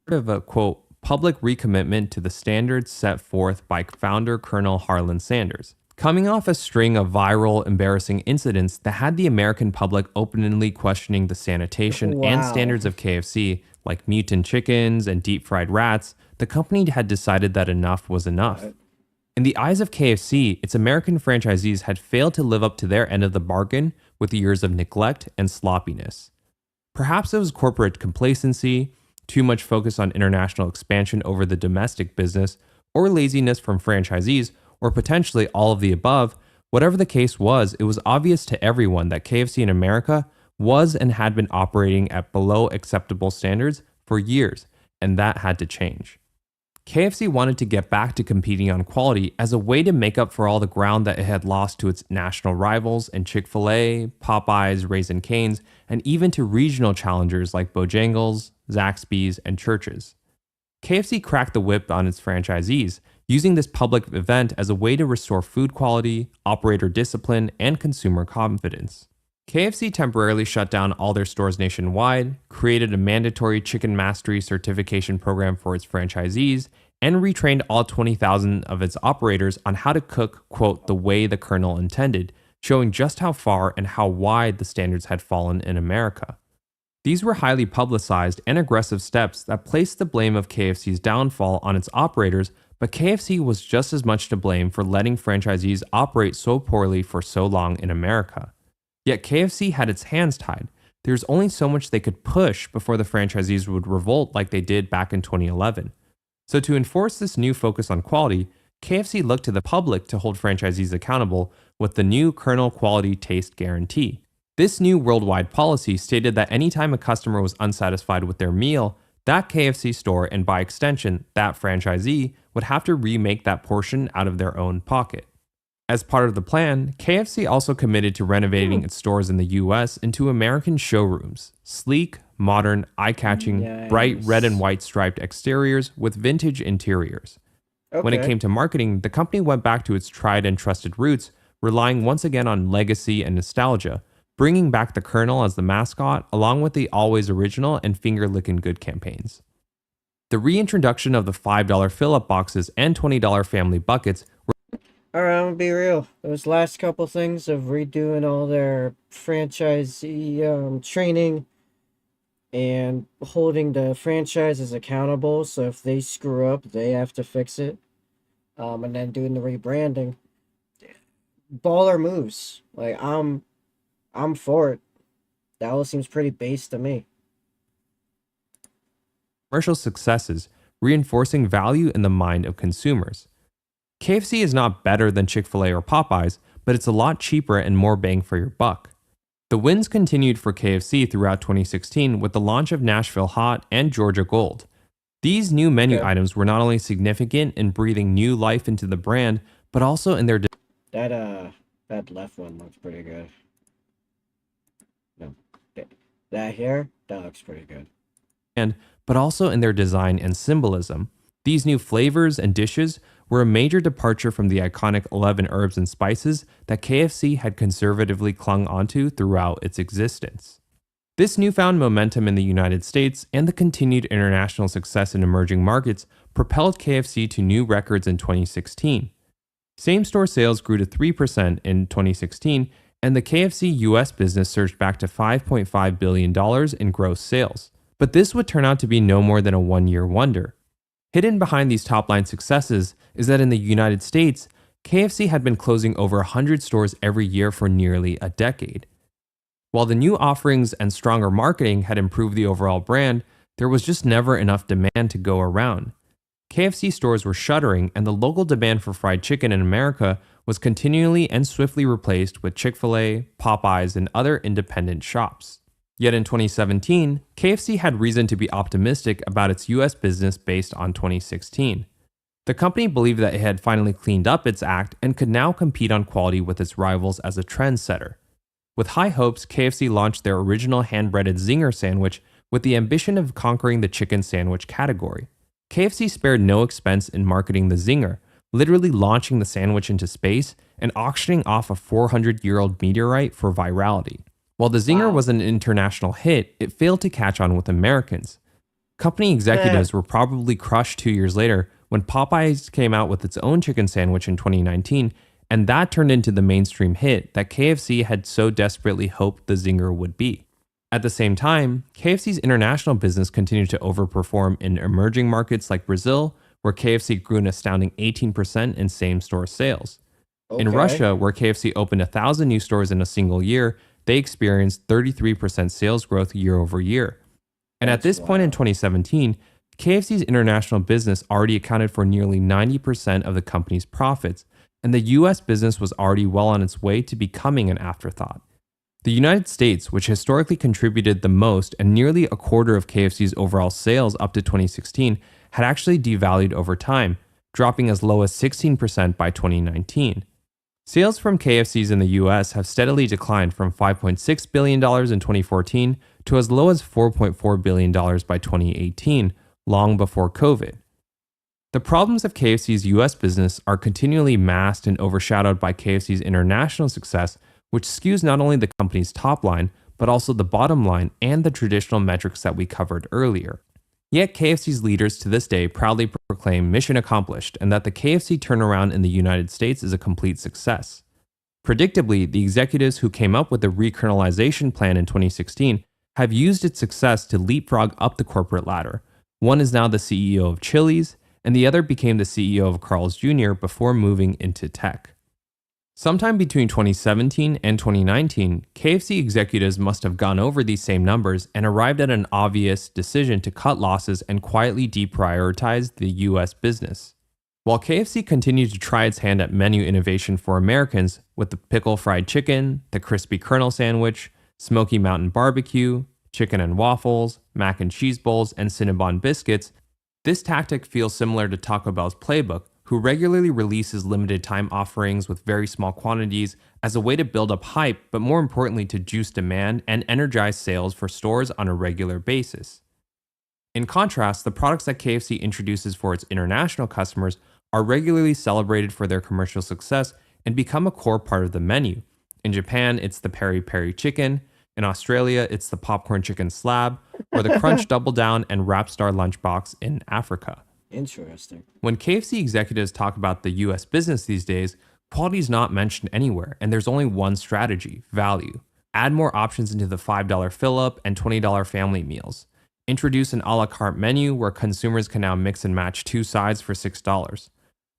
Of a, quote, public recommitment to the standards set forth by founder Colonel Harlan Sanders, Coming off a string of viral, embarrassing incidents that had the American public openly questioning the sanitation and Wow. standards of KFC, like mutant chickens and deep-fried rats, the company had decided that enough was enough. In the eyes of KFC, its American franchisees had failed to live up to their end of the bargain with years of neglect and sloppiness. Perhaps it was corporate complacency, too much focus on international expansion over the domestic business, or laziness from franchisees, or potentially all of the above. Whatever the case was, it was obvious to everyone that KFC in America was and had been operating at below acceptable standards for years, and that had to change. KFC wanted to get back to competing on quality as a way to make up for all the ground that it had lost to its national rivals in Chick-fil-A, Popeyes, Raising Cane's, and even to regional challengers like Bojangles, Zaxby's, and Church's. KFC cracked the whip on its franchisees, using this public event as a way to restore food quality, operator discipline, and consumer confidence. KFC temporarily shut down all their stores nationwide, created a mandatory chicken mastery certification program for its franchisees, and retrained all 20,000 of its operators on how to cook, quote, the way the Colonel intended, showing just how far and how wide the standards had fallen in America. These were highly publicized and aggressive steps that placed the blame of KFC's downfall on its operators, but KFC was just as much to blame for letting franchisees operate so poorly for so long in America. Yet KFC had its hands tied. There's only so much they could push before the franchisees would revolt like they did back in 2011. So to enforce this new focus on quality, KFC looked to the public to hold franchisees accountable with the new Colonel Quality Taste Guarantee. This new worldwide policy stated that anytime a customer was unsatisfied with their meal, that KFC store, and by extension, that franchisee, would have to remake that portion out of their own pocket. As part of the plan, KFC also committed to renovating its stores in the US into American showrooms, sleek, modern, eye-catching, bright red and white striped exteriors with vintage interiors. When it Okay. came to marketing, the company went back to its tried and trusted roots, relying once again on legacy and nostalgia, bringing back the Colonel as the mascot, along with the Always Original and Finger Lickin' Good campaigns. The reintroduction of the $5 fill-up boxes and $20 family buckets were Alright, I'm gonna be real. Those last couple things of redoing all their franchisee training and holding the franchises accountable, so if they screw up, they have to fix it. And then doing the rebranding. Baller moves. Like I'm for it. That all seems pretty base to me. commercial successes, reinforcing value in the mind of consumers. KFC is not better than Chick-fil-A or Popeyes, but it's a lot cheaper and more bang for your buck. The wins continued for KFC throughout 2016 with the launch of Nashville Hot and Georgia Gold. These new menu items were not only significant in breathing new life into the brand, but also in their That left one looks pretty good. No, that here, that looks pretty good. but also in their design and symbolism. These new flavors and dishes were a major departure from the iconic 11 herbs and spices that KFC had conservatively clung onto throughout its existence. This newfound momentum in the United States and the continued international success in emerging markets propelled KFC to new records in 2016. Same-store sales grew to 3% in 2016, and the KFC US business surged back to $5.5 billion in gross sales. But this would turn out to be no more than a one-year wonder. Hidden behind these top-line successes is that in the United States, KFC had been closing over 100 stores every year for nearly a decade. While the new offerings and stronger marketing had improved the overall brand, there was just never enough demand to go around. KFC stores were shuttering, and the local demand for fried chicken in America was continually and swiftly replaced with Chick-fil-A, Popeyes, and other independent shops. Yet in 2017, KFC had reason to be optimistic about its US business based on 2016. The company believed that it had finally cleaned up its act and could now compete on quality with its rivals as a trendsetter. With high hopes, KFC launched their original hand-breaded Zinger sandwich with the ambition of conquering the chicken sandwich category. KFC spared no expense in marketing the Zinger, literally launching the sandwich into space and auctioning off a 400-year-old meteorite for virality. While the Zinger was an international hit, it failed to catch on with Americans. Company executives were probably crushed 2 years later when Popeyes came out with its own chicken sandwich in 2019, and that turned into the mainstream hit that KFC had so desperately hoped the zinger would be. At the same time, KFC's international business continued to overperform in emerging markets like Brazil, where KFC grew an astounding 18% in same-store sales. In Okay. Russia, where KFC opened 1,000 new stores in a single year, they experienced 33% sales growth year over year. And at this point in 2017, KFC's international business already accounted for nearly 90% of the company's profits, and the US business was already well on its way to becoming an afterthought. The United States, which historically contributed the most and nearly a quarter of KFC's overall sales up to 2016, had actually devalued over time, dropping as low as 16% by 2019. Sales from KFCs in the US have steadily declined from $5.6 billion in 2014 to as low as $4.4 billion by 2018, long before COVID. The problems of KFC's US business are continually masked and overshadowed by KFC's international success, which skews not only the company's top line, but also the bottom line and the traditional metrics that we covered earlier. Yet KFC's leaders to this day proudly proclaim mission accomplished and that the KFC turnaround in the United States is a complete success. Predictably, the executives who came up with the rekernelization plan in 2016 have used its success to leapfrog up the corporate ladder. One is now the CEO of Chili's, and the other became the CEO of Carl's Jr. before moving into tech. Sometime between 2017 and 2019, KFC executives must have gone over these same numbers and arrived at an obvious decision to cut losses and quietly deprioritize the US business. While KFC continued to try its hand at menu innovation for Americans with the pickle fried chicken, the crispy kernel sandwich, Smoky Mountain barbecue, chicken and waffles, mac and cheese bowls, and Cinnabon biscuits, this tactic feels similar to Taco Bell's playbook, who regularly releases limited time offerings with very small quantities as a way to build up hype, but more importantly to juice demand and energize sales for stores on a regular basis. In contrast, the products that KFC introduces for its international customers are regularly celebrated for their commercial success and become a core part of the menu. In Japan, it's the peri peri chicken. In Australia, it's the popcorn chicken slab, or the crunch double down and wrap star lunchbox in Africa. Interesting. When KFC executives talk about the US business these days, quality is not mentioned anywhere, and there's only one strategy: value. Add more options into the $5 fill-up and $20 family meals. Introduce an a la carte menu where consumers can now mix and match two sides for $6.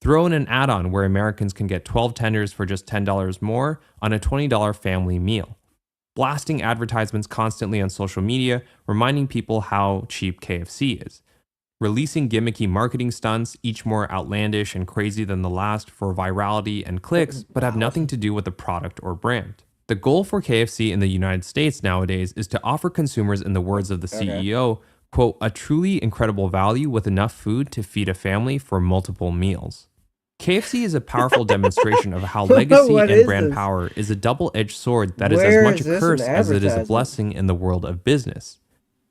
Throw in an add-on where Americans can get 12 tenders for just $10 more on a $20 family meal. Blasting advertisements constantly on social media, reminding people how cheap KFC is. Releasing gimmicky marketing stunts, each more outlandish and crazy than the last for virality and clicks, but have nothing to do with the product or brand. The goal for KFC in the United States nowadays is to offer consumers, in the words of the CEO, quote, a truly incredible value with enough food to feed a family for multiple meals. KFC is a powerful demonstration of how legacy and brand power is a double-edged sword that is as much a curse as it is a blessing in the world of business.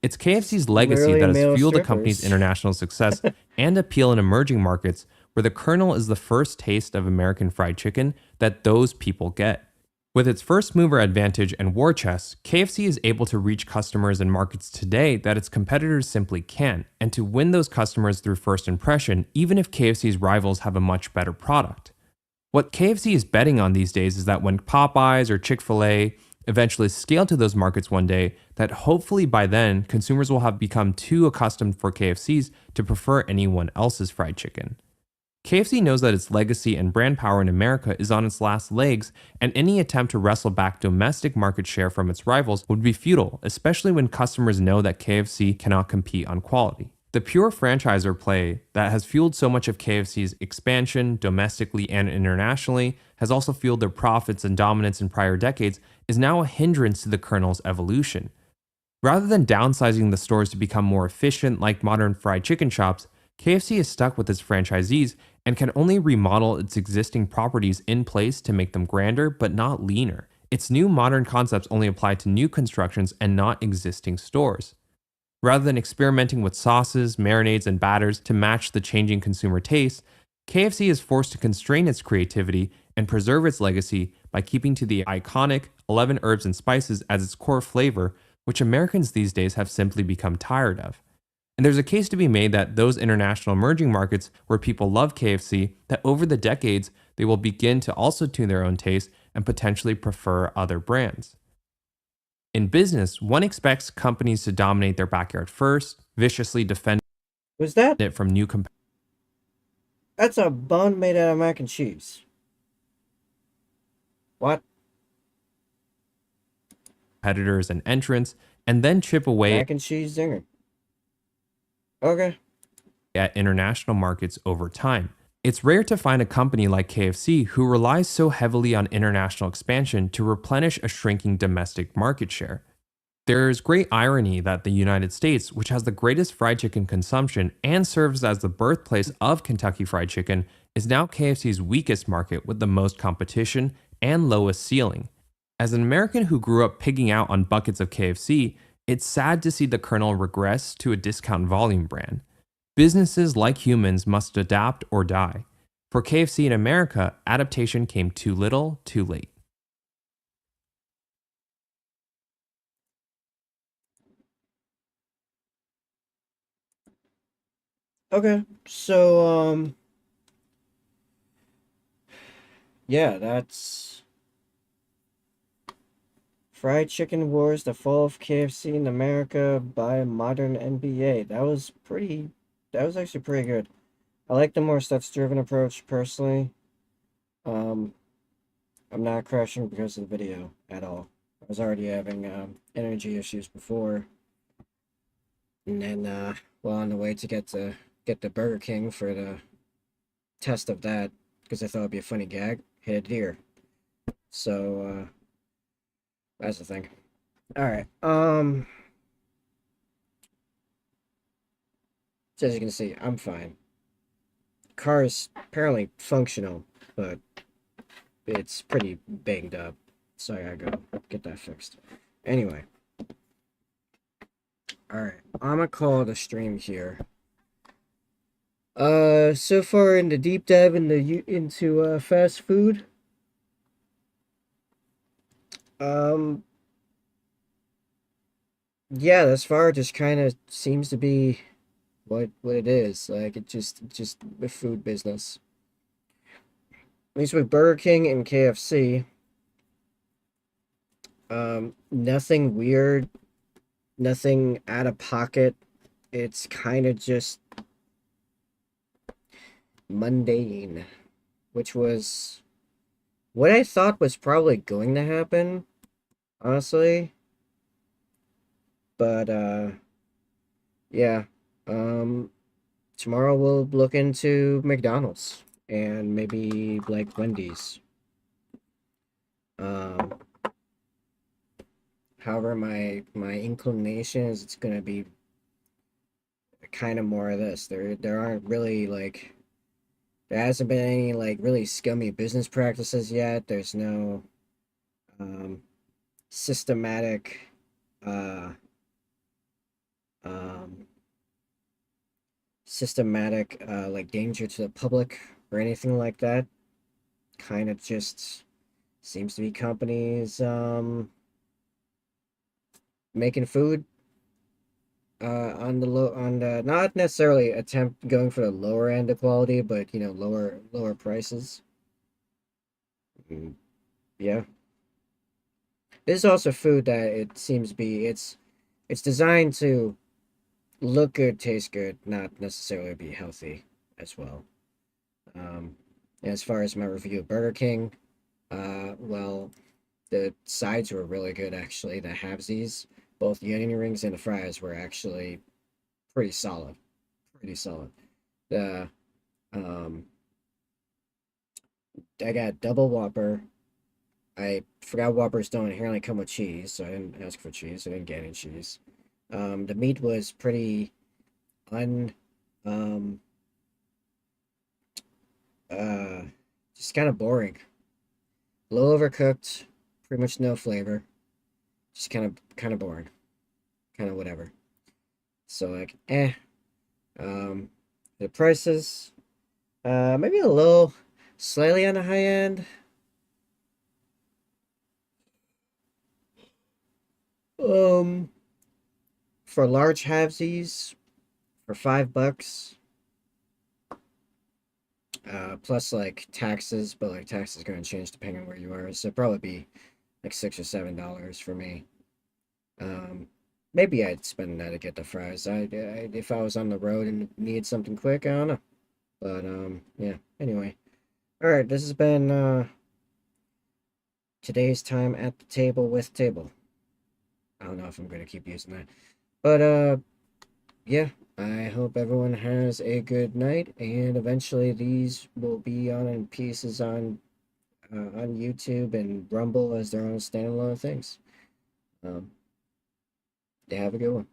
It's KFC's legacy that has fueled the company's international success and appeal in emerging markets, where the kernel is the first taste of American fried chicken that those people get. With its first mover advantage and war chest, KFC is able to reach customers in markets today that its competitors simply can't, and to win those customers through first impression, even if KFC's rivals have a much better product. What KFC is betting on these days is that when Popeyes or Chick-fil-A eventually scale to those markets one day, that hopefully by then, consumers will have become too accustomed for KFC's to prefer anyone else's fried chicken. KFC knows that its legacy and brand power in America is on its last legs, and any attempt to wrestle back domestic market share from its rivals would be futile, especially when customers know that KFC cannot compete on quality. The pure franchisor play that has fueled so much of KFC's expansion domestically and internationally, has also fueled their profits and dominance in prior decades, is now a hindrance to the kernel's evolution. Rather than downsizing the stores to become more efficient like modern fried chicken shops, KFC is stuck with its franchisees and can only remodel its existing properties in place to make them grander but not leaner. Its new modern concepts only apply to new constructions and not existing stores. Rather than experimenting with sauces, marinades, and batters to match the changing consumer tastes, KFC is forced to constrain its creativity and preserve its legacy by keeping to the iconic 11 herbs and spices as its core flavor, which Americans these days have simply become tired of. And there's a case to be made that those international emerging markets where people love KFC, that over the decades, they will begin to also tune their own taste and potentially prefer other brands. In business, one expects companies to dominate their backyard first, viciously defend Was that? it from new That's a bun made out of mac and cheese. What? competitors and entrants, and then chip away Mac and cheese zinger. Okay. at international markets over time. It's rare to find a company like KFC who relies so heavily on international expansion to replenish a shrinking domestic market share. There is great irony that the United States, which has the greatest fried chicken consumption and serves as the birthplace of Kentucky Fried Chicken, is now KFC's weakest market with the most competition and lowest ceiling. As an American who grew up pigging out on buckets of KFC, it's sad to see the Colonel regress to a discount volume brand. Businesses, like humans, must adapt or die. For KFC in America, adaptation came too little, too late. Okay. So, yeah, that's Fried Chicken Wars, the fall of KFC in America by Modern NBA. That was actually pretty good. I like the more stats-driven approach, personally. I'm not crashing because of the video at all. I was already having energy issues before. And then, well, on the way to get the Burger King for the test of that, because I thought it'd be a funny gag, hit a deer. So, that's the thing. Alright, so as you can see, I'm fine. Car is apparently functional, but it's pretty banged up, so I gotta go get that fixed. Anyway. Alright, I'm gonna call it a stream here. So far in the deep dive into fast food, yeah, thus far it just kind of seems to be what it is. Like, it just the food business. At least with Burger King and KFC, nothing weird, nothing out of pocket. It's kind of just mundane, which was what I thought was probably going to happen, honestly. But, yeah, tomorrow we'll look into McDonald's and maybe, like, Wendy's. However, my inclination is it's gonna be kind of more of this. There aren't really, like, there hasn't been any, like, really scummy business practices yet. There's no, systematic, like, danger to the public or anything like that. Kind of just seems to be companies, making food, on the not necessarily going for the lower end of quality, but, you know, lower prices. Yeah. This is also food that it seems to be, it's designed to look good, taste good, not necessarily be healthy as well. As far as my review of Burger King, well, the sides were really good, actually. The halvesies, both the onion rings and the fries, were actually pretty solid. Pretty solid. The, I got double Whopper. I forgot Whoppers don't inherently come with cheese, so I didn't ask for cheese. I didn't get any cheese. The meat was pretty um, just kind of boring. A little overcooked, pretty much no flavor. Just kind of boring. Kind of whatever. So, like, the prices, maybe a little, slightly on the high end. For large halvesies, for $5, plus like taxes, but like taxes are gonna change depending on where you are. So it'd probably be like $6 or $7 for me. Maybe I'd spend that to get the fries. If I was on the road and needed something quick, I don't know. But yeah. Anyway, all right. This has been today's time at the table with table. I don't know if I'm gonna keep using that, but yeah. I hope everyone has a good night, and eventually these will be on in pieces on YouTube and Rumble as their own standalone things. Yeah, have a good one.